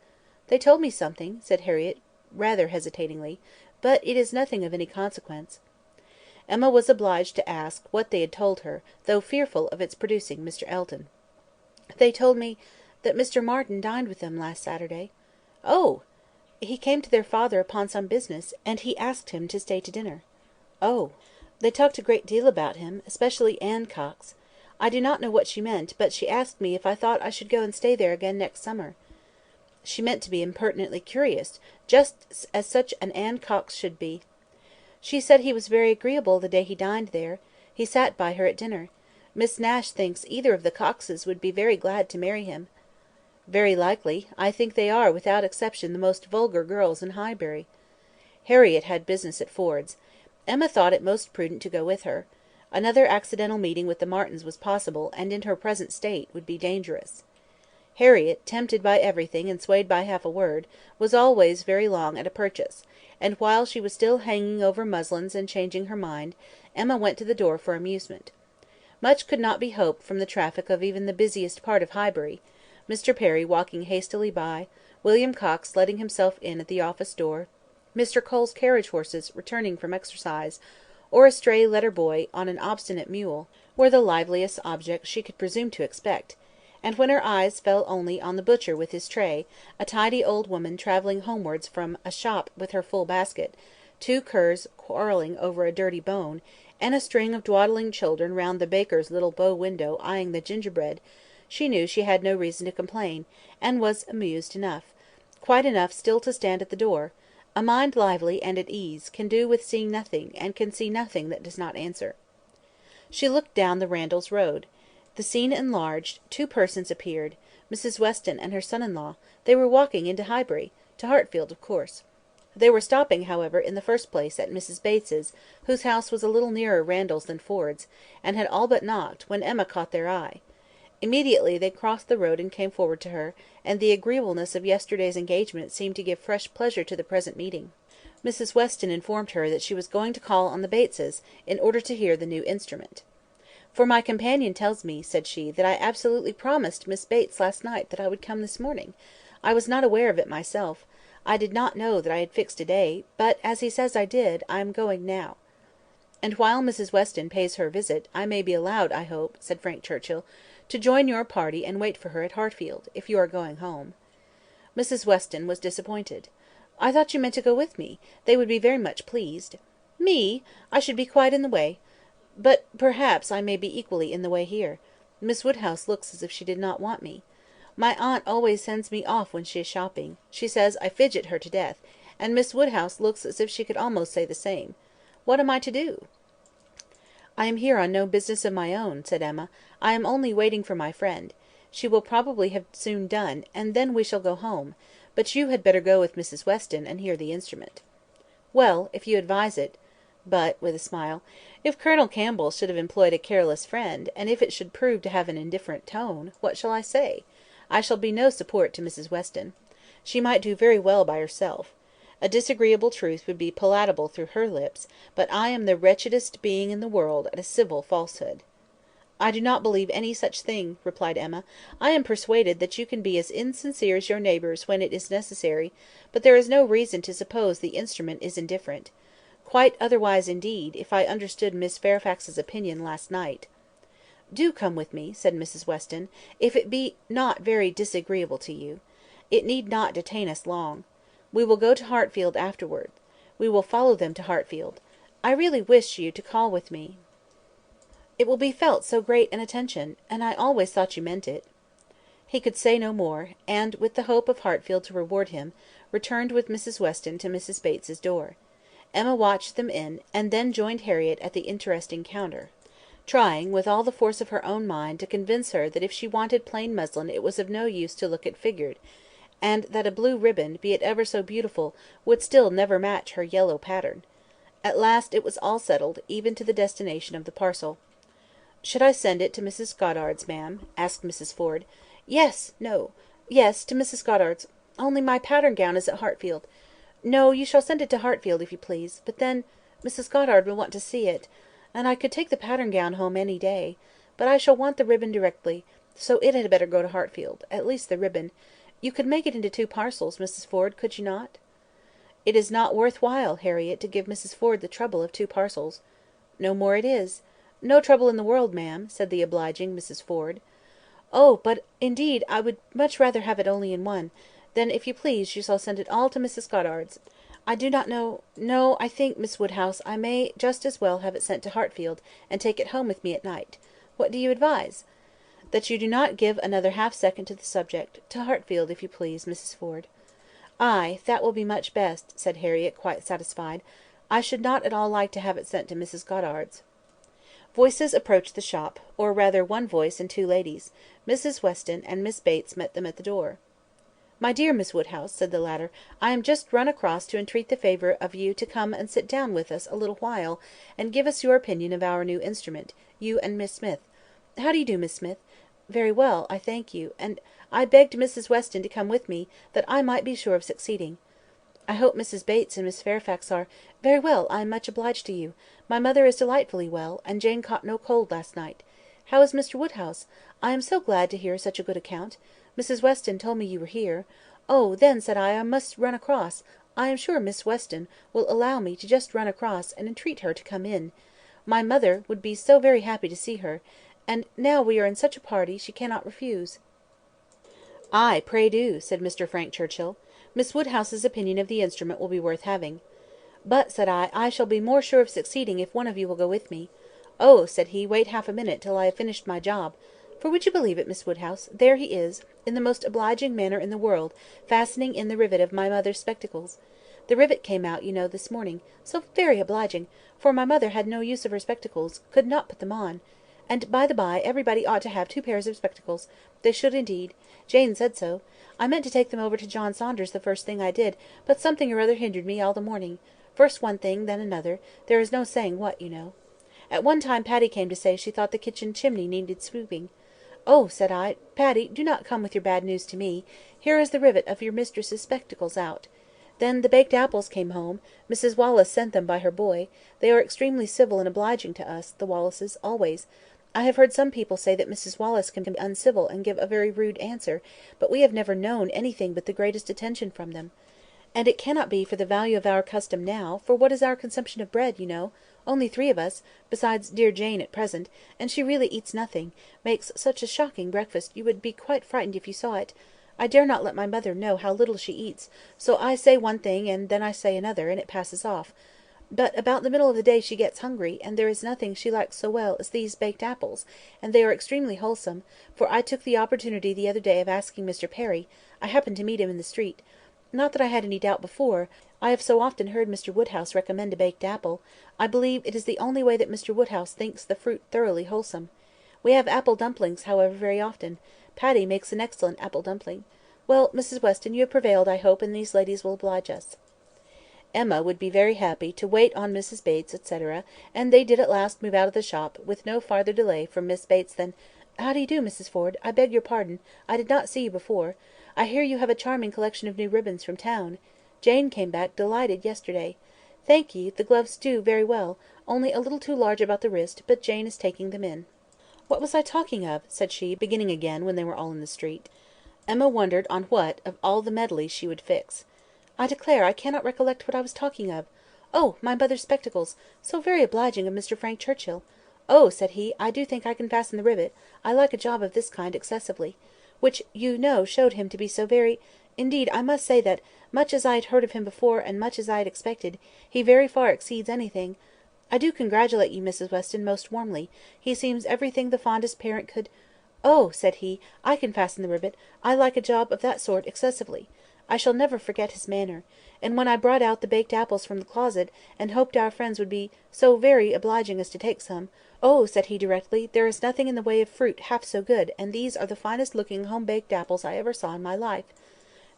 "They told me something," said Harriet, rather hesitatingly, "but it is nothing of any consequence." Emma was obliged to ask what they had told her, though fearful of its producing Mr. Elton. "They told me that Mr. Martin dined with them last Saturday." "Oh!" "He came to their father upon some business, and he asked him to stay to dinner." "Oh!" "They talked a great deal about him, especially Anne Cox. I do not know what she meant, but she asked me if I thought I should go and stay there again next summer." She meant to be impertinently curious, just as such an Anne Cox should be. "She said he was very agreeable the day he dined there. He sat by her at dinner. Miss Nash thinks either of the Coxes would be very glad to marry him." "Very likely. I think they are, without exception, the most vulgar girls in Highbury." Harriet had business at Ford's. Emma thought it most prudent to go with her. Another accidental meeting with the Martins was possible, and in her present state would be dangerous. Harriet, tempted by everything and swayed by half a word, was always very long at a purchase, and while she was still hanging over muslins and changing her mind, Emma went to the door for amusement. Much could not be hoped from the traffic of even the busiest part of Highbury: Mr. Perry walking hastily by, William Cox letting himself in at the office door, Mr. Cole's carriage horses returning from exercise, or a stray letter boy on an obstinate mule, were the liveliest objects she could presume to expect; and when her eyes fell only on the butcher with his tray, a tidy old woman travelling homewards from a shop with her full basket, two curs quarrelling over a dirty bone, and a string of dawdling children round the baker's little bow window eyeing the gingerbread, she knew she had no reason to complain, and was amused enough; quite enough still to stand at the door. A mind lively and at ease can do with seeing nothing, and can see nothing that does not answer. She looked down the Randalls road. The scene enlarged; two persons appeared: Mrs. Weston and her son-in-law; they were walking into Highbury, to Hartfield, of course. They were stopping, however, in the first place at Mrs. Bates's, whose house was a little nearer Randalls than Ford's, and had all but knocked, when Emma caught their eye. Immediately they crossed the road and came forward to her, and the agreeableness of yesterday's engagement seemed to give fresh pleasure to the present meeting. Mrs. Weston informed her that she was going to call on the Bateses, in order to hear the new instrument. "For my companion tells me," said she, "that I absolutely promised Miss Bates last night that I would come this morning. I was not aware of it myself. I did not know that I had fixed a day; but, as he says I did, I am going now." "And while Mrs. Weston pays her visit, I may be allowed, I hope," said Frank Churchill, "to join your party and wait for her at Hartfield, if you are going home." Mrs. Weston was disappointed. "I thought you meant to go with me. They would be very much pleased." "Me! I should be quite in the way. But, perhaps, I may be equally in the way here. Miss Woodhouse looks as if she did not want me. My aunt always sends me off when she is shopping. She says I fidget her to death, and Miss Woodhouse looks as if she could almost say the same. What am I to do?" "I am here on no business of my own," said Emma. "I am only waiting for my friend. She will probably have soon done, and then we shall go home; but you had better go with Mrs. Weston, and hear the instrument." "Well, if you advise it. But," with a smile, "if Colonel Campbell should have employed a careless friend, and if it should prove to have an indifferent tone, what shall I say? I shall be no support to Mrs. Weston. She might do very well by herself. A disagreeable truth would be palatable through her lips, but I am the wretchedest being in the world at a civil falsehood." "I do not believe any such thing," replied Emma. "I am persuaded that you can be as insincere as your neighbours when it is necessary, but there is no reason to suppose the instrument is indifferent. Quite otherwise, indeed, if I understood Miss Fairfax's opinion last night." "Do come with me," said Mrs. Weston, "if it be not very disagreeable to you. It need not detain us long. We will go to Hartfield afterwards. We will follow them to Hartfield. I really wish you to call with me. It will be felt so great an attention, and I always thought you meant it." He could say no more, and, with the hope of Hartfield to reward him, returned with Mrs. Weston to Mrs. Bates's door. Emma watched them in, and then joined Harriet at the interesting counter. trying, with all the force of her own mind, to convince her that if she wanted plain muslin it was of no use to look at figured, and that a blue ribbon, be it ever so beautiful, would still never match her yellow pattern. At last it was all settled, even to the destination of the parcel. "Should I send it to Mrs. Goddard's, ma'am?" asked Mrs. Ford. Yes, to Mrs. Goddard's. Only my pattern gown is at Hartfield. No, you shall send it to Hartfield, if you please; but then Mrs. Goddard will want to see it, and I could take the pattern gown home any day; but I shall want the ribbon directly, so it had better go to Hartfield, at least the ribbon. You could make it into 2 parcels, Mrs. Ford, could you not?" "It is not worth while, Harriet, to give Mrs. Ford the trouble of 2 parcels." "No more it is. No trouble in the world, ma'am," said the obliging Mrs. Ford. "Oh, but indeed I would much rather have it only in one. Then, if you please, you shall send it all to Mrs. Goddard's. I do not know. No, I think, Miss Woodhouse, I may just as well have it sent to Hartfield, and take it home with me at night. What do you advise?" "That you do not give another half second to the subject. To Hartfield, if you please, Mrs. Ford." "Ay, that will be much best," said Harriet, quite satisfied. "I should not at all like to have it sent to Mrs. Goddard's." Voices approached the shop, or rather one voice and 2 ladies. Mrs. Weston and Miss Bates met them at the door. "My dear Miss Woodhouse," said the latter, "I am just run across to entreat the favour of you to come and sit down with us a little while, and give us your opinion of our new instrument, you and Miss Smith. How do you do, Miss Smith? Very well, I thank you; and I begged Mrs. Weston to come with me, that I might be sure of succeeding. I hope Mrs. Bates and Miss Fairfax are very well. I am much obliged to you. My mother is delightfully well, and Jane caught no cold last night. How is Mr. Woodhouse? I am so glad to hear such a good account. Mrs. Weston told me you were here. Oh, then, said I must run across. I am sure Miss Weston will allow me to just run across, and entreat her to come in. My mother would be so very happy to see her, and now we are in such a party, she cannot refuse." "Ay, pray do," said Mr. Frank Churchill. "Miss Woodhouse's opinion of the instrument will be worth having." "But," said I shall be more sure of succeeding if one of you will go with me." "Oh," said he, "wait half a minute, till I have finished my job." For would you believe it, Miss Woodhouse, there he is, in the most obliging manner in the world, fastening in the rivet of my mother's spectacles. The rivet came out, you know, this morning; so very obliging, for my mother had no use of her spectacles, could not put them on. And, by the by, everybody ought to have 2 pairs of spectacles; they should indeed. Jane said so. I meant to take them over to John Saunders the first thing I did, but something or other hindered me all the morning. First one thing, then another; there is no saying what, you know. At one time Patty came to say she thought the kitchen chimney needed sweeping. "Oh," said I, "Patty, do not come with your bad news to me. Here is the rivet of your mistress's spectacles out." Then the baked apples came home; Mrs. Wallace sent them by her boy; they are extremely civil and obliging to us, the Wallaces, always. I have heard some people say that Mrs. Wallace can be uncivil and give a very rude answer, but we have never known anything but the greatest attention from them. And it cannot be for the value of our custom now, for what is our consumption of bread, you know? Only 3 of us, besides dear Jane at present, and she really eats nothing; makes such a shocking breakfast, you would be quite frightened if you saw it. I dare not let my mother know how little she eats, so I say one thing and then I say another, and it passes off. But about the middle of the day she gets hungry, and there is nothing she likes so well as these baked apples, and they are extremely wholesome, for I took the opportunity the other day of asking Mr. Perry. I happened to meet him in the street. Not that I had any doubt before; I have so often heard Mr. Woodhouse recommend a baked apple. I believe it is the only way that Mr. Woodhouse thinks the fruit thoroughly wholesome. We have apple dumplings, however, very often. Patty makes an excellent apple dumpling. Well, Mrs. Weston, you have prevailed, I hope, and these ladies will oblige us." Emma would be very happy to wait on Mrs. Bates, etc., and they did at last move out of the shop, with no farther delay from Miss Bates than "How do you do, Mrs. Ford? I beg your pardon. I did not see you before. I hear you have a charming collection of new ribbons from town. Jane came back delighted yesterday. Thank ye, the gloves do very well, only a little too large about the wrist, but Jane is taking them in." "What was I talking of?" said she, beginning again when they were all in the street. Emma wondered on what, of all the medley, she would fix. "I declare I cannot recollect what I was talking of. Oh, my mother's spectacles; so very obliging of Mr. Frank Churchill. Oh," said he, "I do think I can fasten the rivet; I like a job of this kind excessively," which you know showed him to be so very. Indeed, I must say that, much as I had heard of him before, and much as I had expected, he very far exceeds anything. I do congratulate you, Mrs. Weston, most warmly. He seems everything the fondest parent could. Oh," said he, "I can fasten the rivet; I like a job of that sort excessively. I shall never forget his manner. And when I brought out the baked apples from the closet, and hoped our friends would be so very obliging as to take some, 'Oh,' said he directly, 'there is nothing in the way of fruit half so good, and these are the finest looking home-baked apples I ever saw in my life.'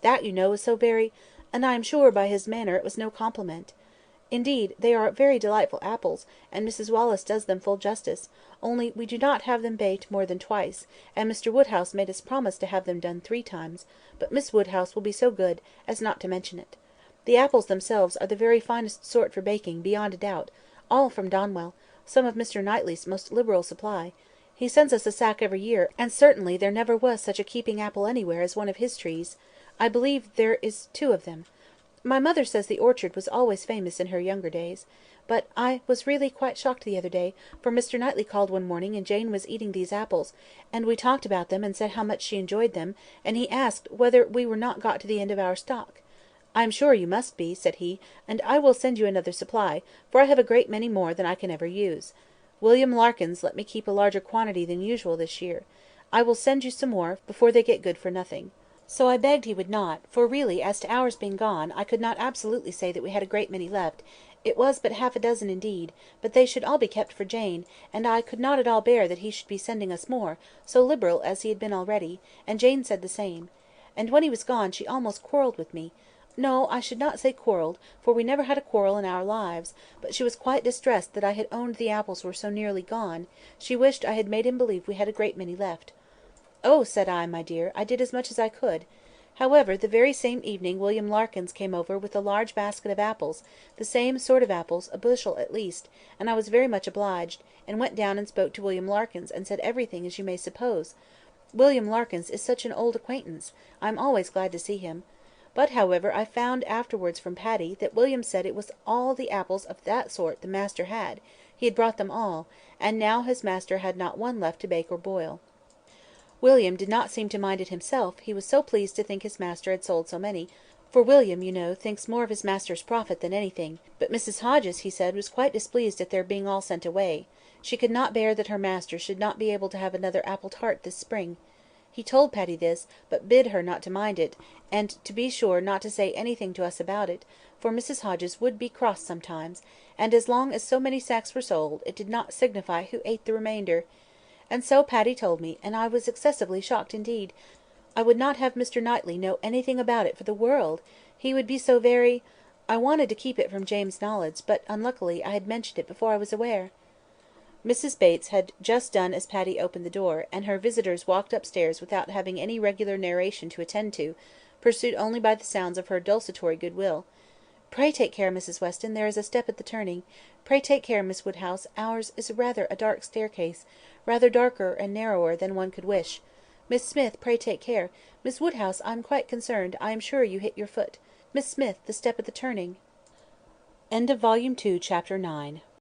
That, you know, was so very— and I am sure, by his manner, it was no compliment. Indeed, they are very delightful apples, and Mrs. Wallis does them full justice, only we do not have them baked more than twice, and Mr. Woodhouse made us promise to have them done 3 times, but Miss Woodhouse will be so good as not to mention it. The apples themselves are the very finest sort for baking, beyond a doubt, all from Donwell, some of Mr. Knightley's most liberal supply. He sends us a sack every year, and certainly there never was such a keeping apple anywhere as one of his trees. I believe there is 2 of them. My mother says the orchard was always famous in her younger days. But I was really quite shocked the other day, for Mr. Knightley called one morning and Jane was eating these apples, and we talked about them and said how much she enjoyed them, and he asked whether we were not got to the end of our stock. 'I am sure you must be,' said he, 'and I will send you another supply, for I have a great many more than I can ever use. William Larkins let me keep a larger quantity than usual this year. I will send you some more, before they get good for nothing.' So I begged he would not, for really, as to ours being gone, I could not absolutely say that we had a great many left. It was but half a dozen indeed, but they should all be kept for Jane, and I could not at all bear that he should be sending us more, so liberal as he had been already, and Jane said the same. And when he was gone she almost quarrelled with me. No, I should not say quarrelled, for we never had a quarrel in our lives, but she was quite distressed that I had owned the apples were so nearly gone. She wished I had made him believe we had a great many left. 'Oh,' said I, my dear, I did as much as I could.' However, the very same evening William Larkins came over with a large basket of apples, the same sort of apples, a bushel at least, and I was very much obliged, and went down and spoke to William Larkins, and said everything as you may suppose. William Larkins is such an old acquaintance, I am always glad to see him. But, however, I found afterwards from Patty, that William said it was all the apples of that sort the master had; he had brought them all, and now his master had not one left to bake or boil. William did not seem to mind it himself, he was so pleased to think his master had sold so many, for William, you know, thinks more of his master's profit than anything; but Mrs Hodges, he said, was quite displeased at their being all sent away. She could not bear that her master should not be able to have another apple tart this spring. He told Patty this, but bid her not to mind it, and to be sure not to say anything to us about it, for Mrs Hodges would be cross sometimes, and as long as so many sacks were sold, it did not signify who ate the remainder. And so Patty told me, and I was excessively shocked indeed. I would not have Mr. Knightley know anything about it for the world. He would be so very— I wanted to keep it from James' knowledge, but unluckily I had mentioned it before I was aware." Mrs. Bates had just done as Patty opened the door, and her visitors walked upstairs without having any regular narration to attend to, pursued only by the sounds of her desultory goodwill. "Pray take care, Mrs. Weston, there is a step at the turning. Pray take care, Miss Woodhouse, ours is rather a dark staircase, rather darker and narrower than one could wish. Miss Smith, pray take care. Miss Woodhouse, I am quite concerned, I am sure you hit your foot. Miss Smith, the step at the turning." End of Volume 2, Chapter 9.